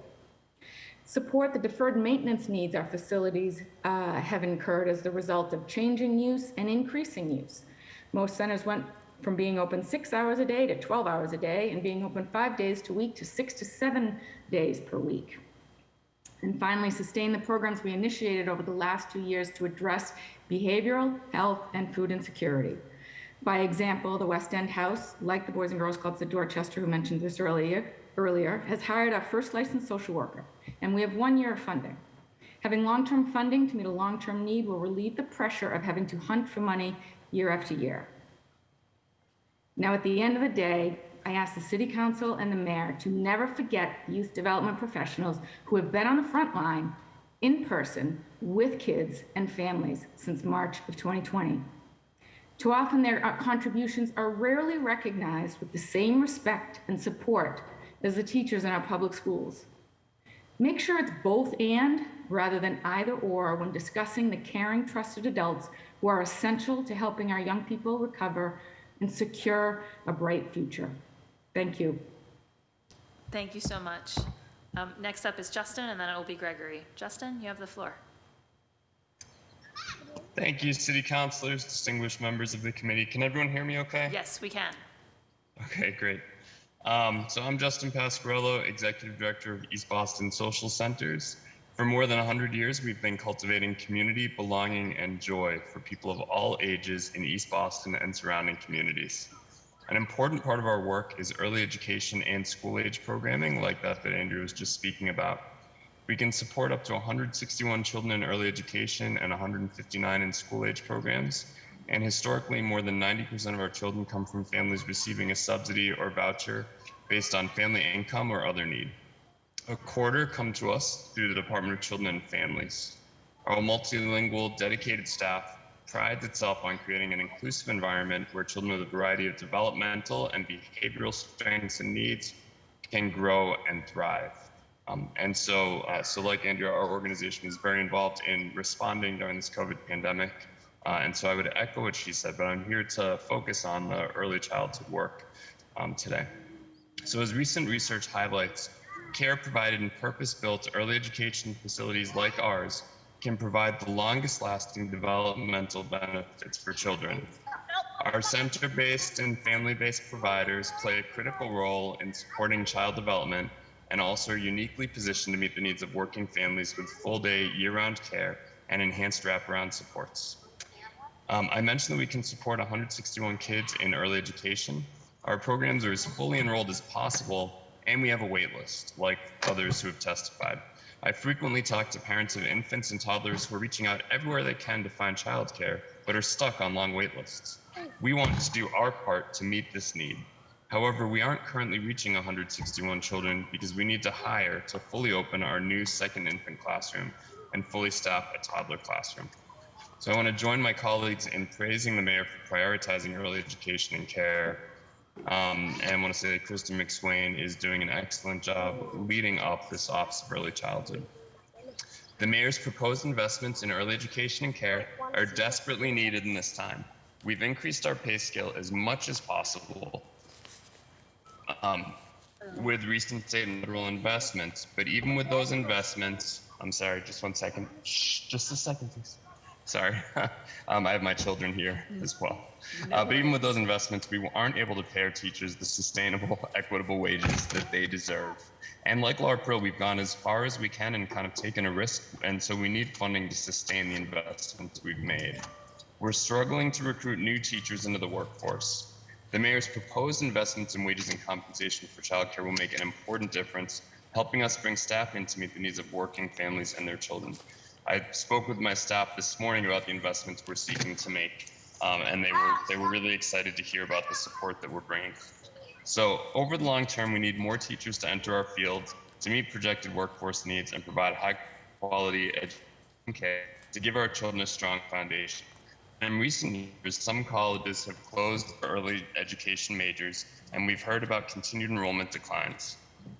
Support the deferred maintenance needs our facilities have incurred as the result of changing use and increasing use. Most centers went from being open 6 hours a day to 12 hours a day and being open 5 days a week to 6 to 7 days per week. And finally, sustain the programs we initiated over the last 2 years to address behavioral, health, and food insecurity. By example, the West End House, like the Boys and Girls Clubs at Dorchester, who mentioned this earlier, has hired our first licensed social worker, and we have 1 year of funding. Having long-term funding to meet a long-term need will relieve the pressure of having to hunt for money year after year. Now, at the end of the day, I ask the City Council and the Mayor to never forget youth development professionals who have been on the front line in person with kids and families since March of 2020. Too often their contributions are rarely recognized with the same respect and support as the teachers in our public schools. Make sure it's both and rather than either or when discussing the caring, trusted adults who are essential to helping our young people recover and secure a bright future. Thank you. Thank you so much. Next up is Justin, and then it will be Gregory. Justin, you have the floor. Thank you, City Councilors, distinguished members of the committee. Can everyone hear me okay? Yes, we can. Okay, great. So I'm Justin Pasquarello, Executive Director of East Boston Social Centers. For more than 100 years, we've been cultivating community, belonging, and joy for people of all ages in East Boston and surrounding communities. An important part of our work is early education and school-age programming like that Andrew was just speaking about. We can support up to 161 children in early education and 159 in school-age programs. And historically, more than 90% of our children come from families receiving a subsidy or voucher based on family income or other need. A quarter come to us through the Department of Children and Families. Our multilingual, dedicated staff prides itself on creating an inclusive environment where children with a variety of developmental and behavioral strengths and needs can grow and thrive. So like Andrea, our organization is very involved in responding during this COVID pandemic. And so I would echo what she said, but I'm here to focus on the early childhood work today. So as recent research highlights, care provided in purpose-built early education facilities like ours can provide the longest lasting developmental benefits for children. Our center-based and family-based providers play a critical role in supporting child development and also are uniquely positioned to meet the needs of working families with full-day, year-round care and enhanced wraparound supports. I mentioned that we can support 161 kids in early education. Our programs are as fully enrolled as possible, and we have a wait list, like others who have testified. I frequently talk to parents of infants and toddlers who are reaching out everywhere they can to find childcare, but are stuck on long wait lists. We want to do our part to meet this need. However, we aren't currently reaching 161 children because we need to hire to fully open our new second infant classroom and fully staff a toddler classroom. So I want to join my colleagues in praising the mayor for prioritizing early education and care. And I want to say that Kristen McSwain is doing an excellent job leading up this Office of Early Childhood. The mayor's proposed investments in early education and care are desperately needed in this time. We've increased our pay scale as much as possible with recent state and federal investments, but even with those investments, I'm sorry, just 1 second. Shh, just a second, please. Sorry, I have my children here as well. But even with those investments, we aren't able to pay our teachers the sustainable, equitable wages that they deserve. And like ARPA, we've gone as far as we can and kind of taken a risk, and so we need funding to sustain the investments we've made. We're struggling to recruit new teachers into the workforce. The mayor's proposed investments in wages and compensation for childcare will make an important difference, helping us bring staff in to meet the needs of working families and their children. I spoke with my staff this morning about the investments we're seeking to make, and they were really excited to hear about the support that we're bringing. So over the long term, we need more teachers to enter our field to meet projected workforce needs and provide high quality education care to give our children a strong foundation. In recent years, some colleges have closed early education majors, and we've heard about continued enrollment declines.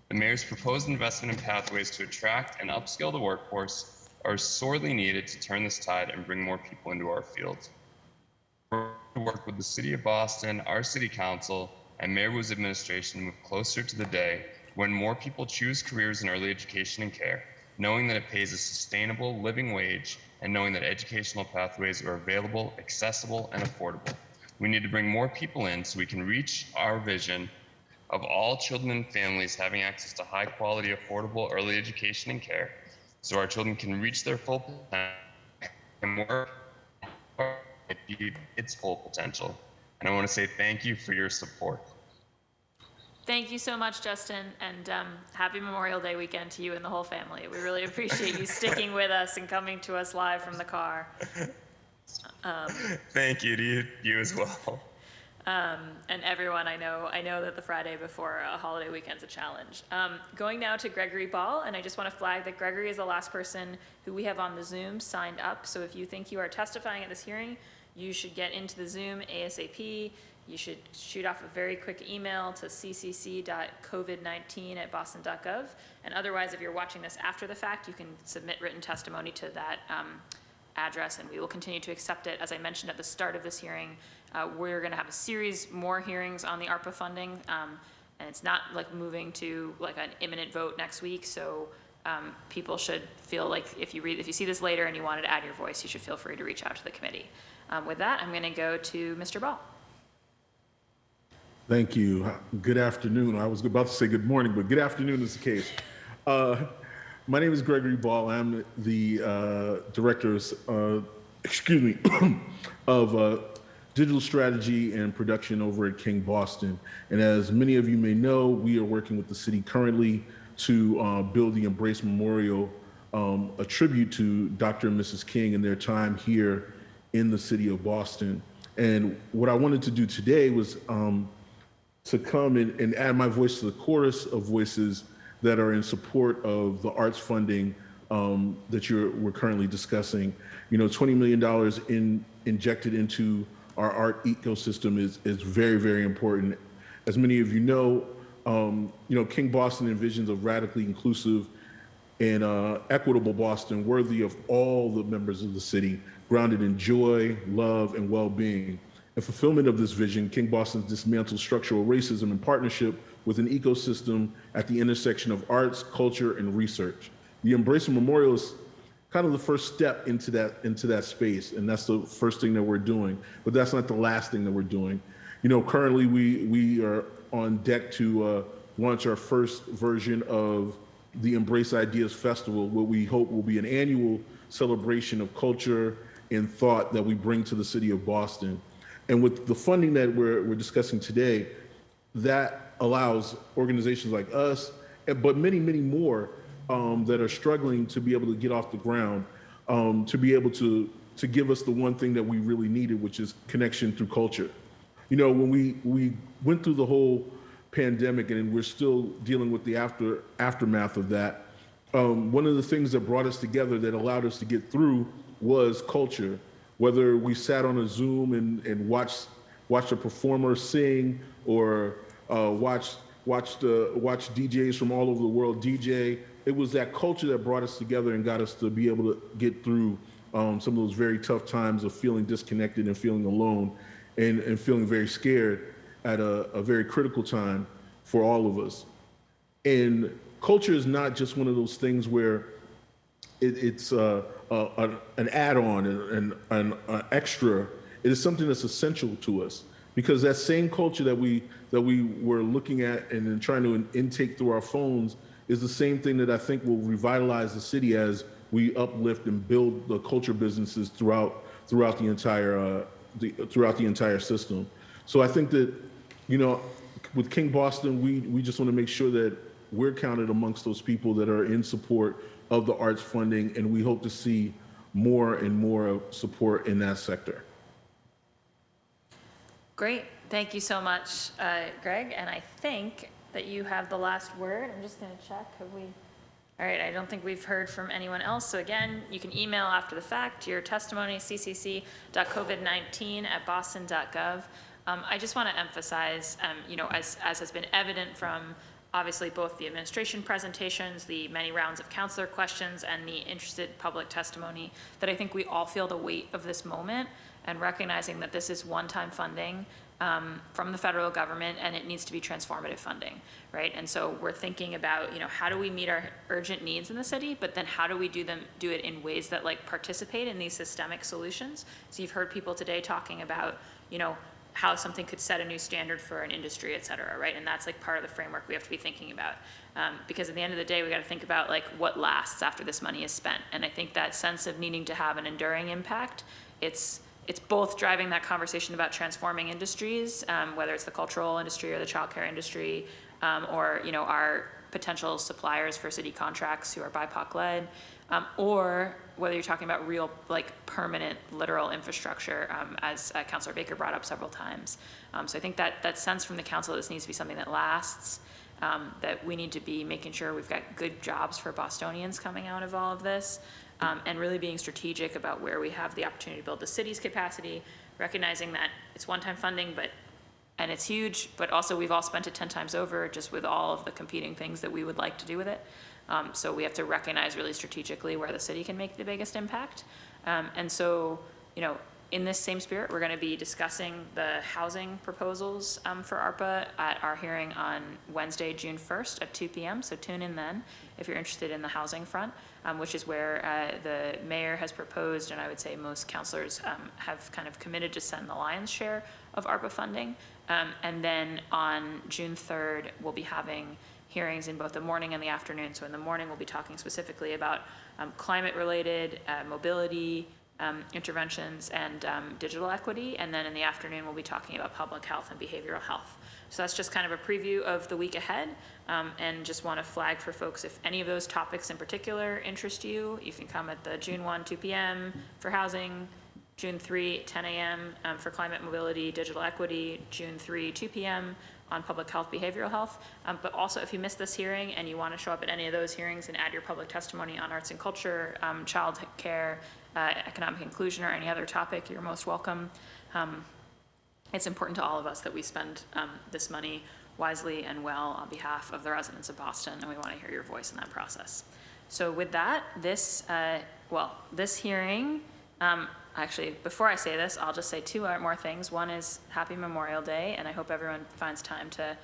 The mayor's proposed investment in pathways to attract and upskill the workforce are sorely needed to turn this tide and bring more people into our field. We're to work with the City of Boston, our City Council, and Mayor Wu's administration to move closer to the day when more people choose careers in early education and care, knowing that it pays a sustainable living wage and knowing that educational pathways are available, accessible, and affordable. We need to bring more people in so we can reach our vision of all children and families having access to high quality, affordable early education and care, so our children can reach their full potential and work achieve its full potential. And I want to say thank you for your support. Thank you so much, Justin, and happy Memorial Day weekend to you and the whole family. We really appreciate you sticking with us and coming to us live from the car. Thank you to you as well. And everyone, I know that the Friday before a holiday weekend's a challenge. Going now to Gregory Ball, and I just want to flag that Gregory is the last person who we have on the Zoom signed up. So if you think you are testifying at this hearing, you should get into the Zoom ASAP. You should shoot off a very quick email to ccc.covid19@boston.gov. And otherwise, if you're watching this after the fact, you can submit written testimony to that address, and we will continue to accept it. As I mentioned at the start of this hearing, we're going to have a series more hearings on the ARPA funding, and it's not like moving to like an imminent vote next week. So people should feel like if you see this later and you wanted to add your voice, you should feel free to reach out to the committee. With that, I'm going to go to Mr. Ball. Thank you. Good afternoon. I was about to say good morning, but good afternoon is the case. My name is Gregory Ball. I'm the director of digital strategy and production over at King Boston. And as many of you may know, we are working with the city currently to build the Embrace Memorial, a tribute to Dr. and Mrs. King and their time here in the city of Boston. And what I wanted to do today was to come and add my voice to the chorus of voices that are in support of the arts funding that we're currently discussing. You know, $20 million injected into our art ecosystem is very, very important. As many of you know, King Boston envisions a radically inclusive and equitable Boston worthy of all the members of the city, grounded in joy, love, and well-being. In fulfillment of this vision, King Boston dismantles structural racism in partnership with an ecosystem at the intersection of arts, culture, and research. The Embrace Memorial is kind of the first step into that space, and that's the first thing that we're doing. But that's not the last thing that we're doing. You know, currently we are on deck to launch our first version of the Embrace Ideas Festival, what we hope will be an annual celebration of culture and thought that we bring to the city of Boston. And with the funding that we're discussing today, that allows organizations like us, but many, many more that are struggling to be able to get off the ground, to be able to give us the one thing that we really needed, which is connection through culture. You know, when we went through the whole pandemic and we're still dealing with the aftermath of that, one of the things that brought us together that allowed us to get through was culture. Whether we sat on a Zoom and watched a performer sing, or watched DJs from all over the world DJ, it was that culture that brought us together and got us to be able to get through some of those very tough times of feeling disconnected and feeling alone and feeling very scared at a very critical time for all of us. And culture is not just one of those things where it's an add-on and an extra. It is something that's essential to us, because that same culture that we were looking at and trying to intake through our phones is the same thing that I think will revitalize the city as we uplift and build the culture businesses throughout the entire system. So I think that, you know, with King Boston, we just want to make sure that we're counted amongst those people that are in support of the arts funding, and we hope to see more and more support in that sector. Great. Thank you so much, Greg. And I think that you have the last word. I'm just going to check. Have we? All right. I don't think we've heard from anyone else. So again, you can email after the fact your testimony, ccc.covid19@boston.gov. I just want to emphasize, you know, as has been evident from obviously both the administration presentations, the many rounds of counselor questions, and the interested public testimony, that I think we all feel the weight of this moment and recognizing that this is one-time funding from the federal government, and it needs to be transformative funding, right? And so we're thinking about, you know, how do we meet our urgent needs in the city, but then how do we do it in ways that like participate in these systemic solutions? So you've heard people today talking about, you know, how something could set a new standard for an industry, et cetera, right? And that's like part of the framework we have to be thinking about. Because at the end of the day, we got to think about like what lasts after this money is spent. And I think that sense of needing to have an enduring impact, it's both driving that conversation about transforming industries, whether it's the cultural industry or the childcare industry, or, you know, our potential suppliers for city contracts who are BIPOC-led, or whether you're talking about real, like, permanent, literal infrastructure, as Councilor Baker brought up several times. So I think that sense from the council, this needs to be something that lasts, that we need to be making sure we've got good jobs for Bostonians coming out of all of this, and really being strategic about where we have the opportunity to build the city's capacity, recognizing that it's one-time funding, and it's huge, but also we've all spent it 10 times over just with all of the competing things that we would like to do with it. So we have to recognize really strategically where the city can make the biggest impact. And so, you know, in this same spirit, we're going to be discussing the housing proposals for ARPA at our hearing on Wednesday, June 1st at 2 p.m. So tune in then if you're interested in the housing front, which is where the mayor has proposed, and I would say most councilors have kind of committed to send the lion's share of ARPA funding. And then on June 3rd, we'll be having hearings in both the morning and the afternoon. So in the morning, we'll be talking specifically about climate-related mobility interventions and digital equity. And then in the afternoon, we'll be talking about public health and behavioral health. So that's just kind of a preview of the week ahead. And just want to flag for folks, if any of those topics in particular interest you, you can come at the June 1, 2 p.m. for housing, June 3, 10 a.m. For climate mobility, digital equity, June 3, 2 p.m. on public health, behavioral health. But also, if you missed this hearing and you want to show up at any of those hearings and add your public testimony on arts and culture, child care, economic inclusion, or any other topic, you're most welcome. It's important to all of us that we spend this money wisely and well on behalf of the residents of Boston, and we want to hear your voice in that process. So with that, this hearing, actually, before I say this, I'll just say two more things. One is Happy Memorial Day, and I hope everyone finds time to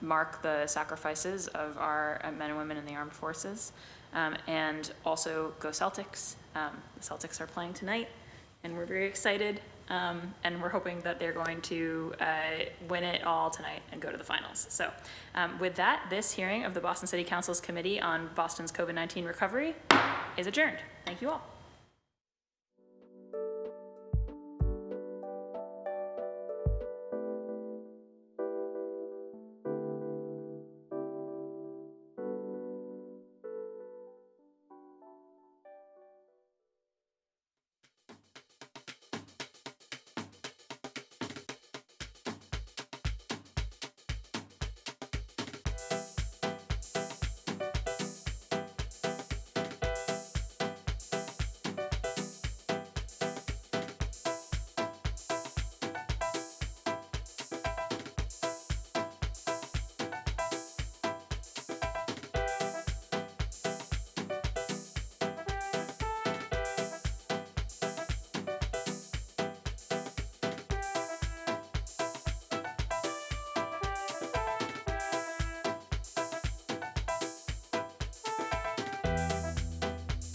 mark the sacrifices of our men and women in the armed forces. And also, go Celtics. The Celtics are playing tonight, and we're very excited. And we're hoping that they're going to win it all tonight and go to the finals. So with that, this hearing of the Boston City Council's Committee on Boston's COVID-19 Recovery is adjourned. Thank you all.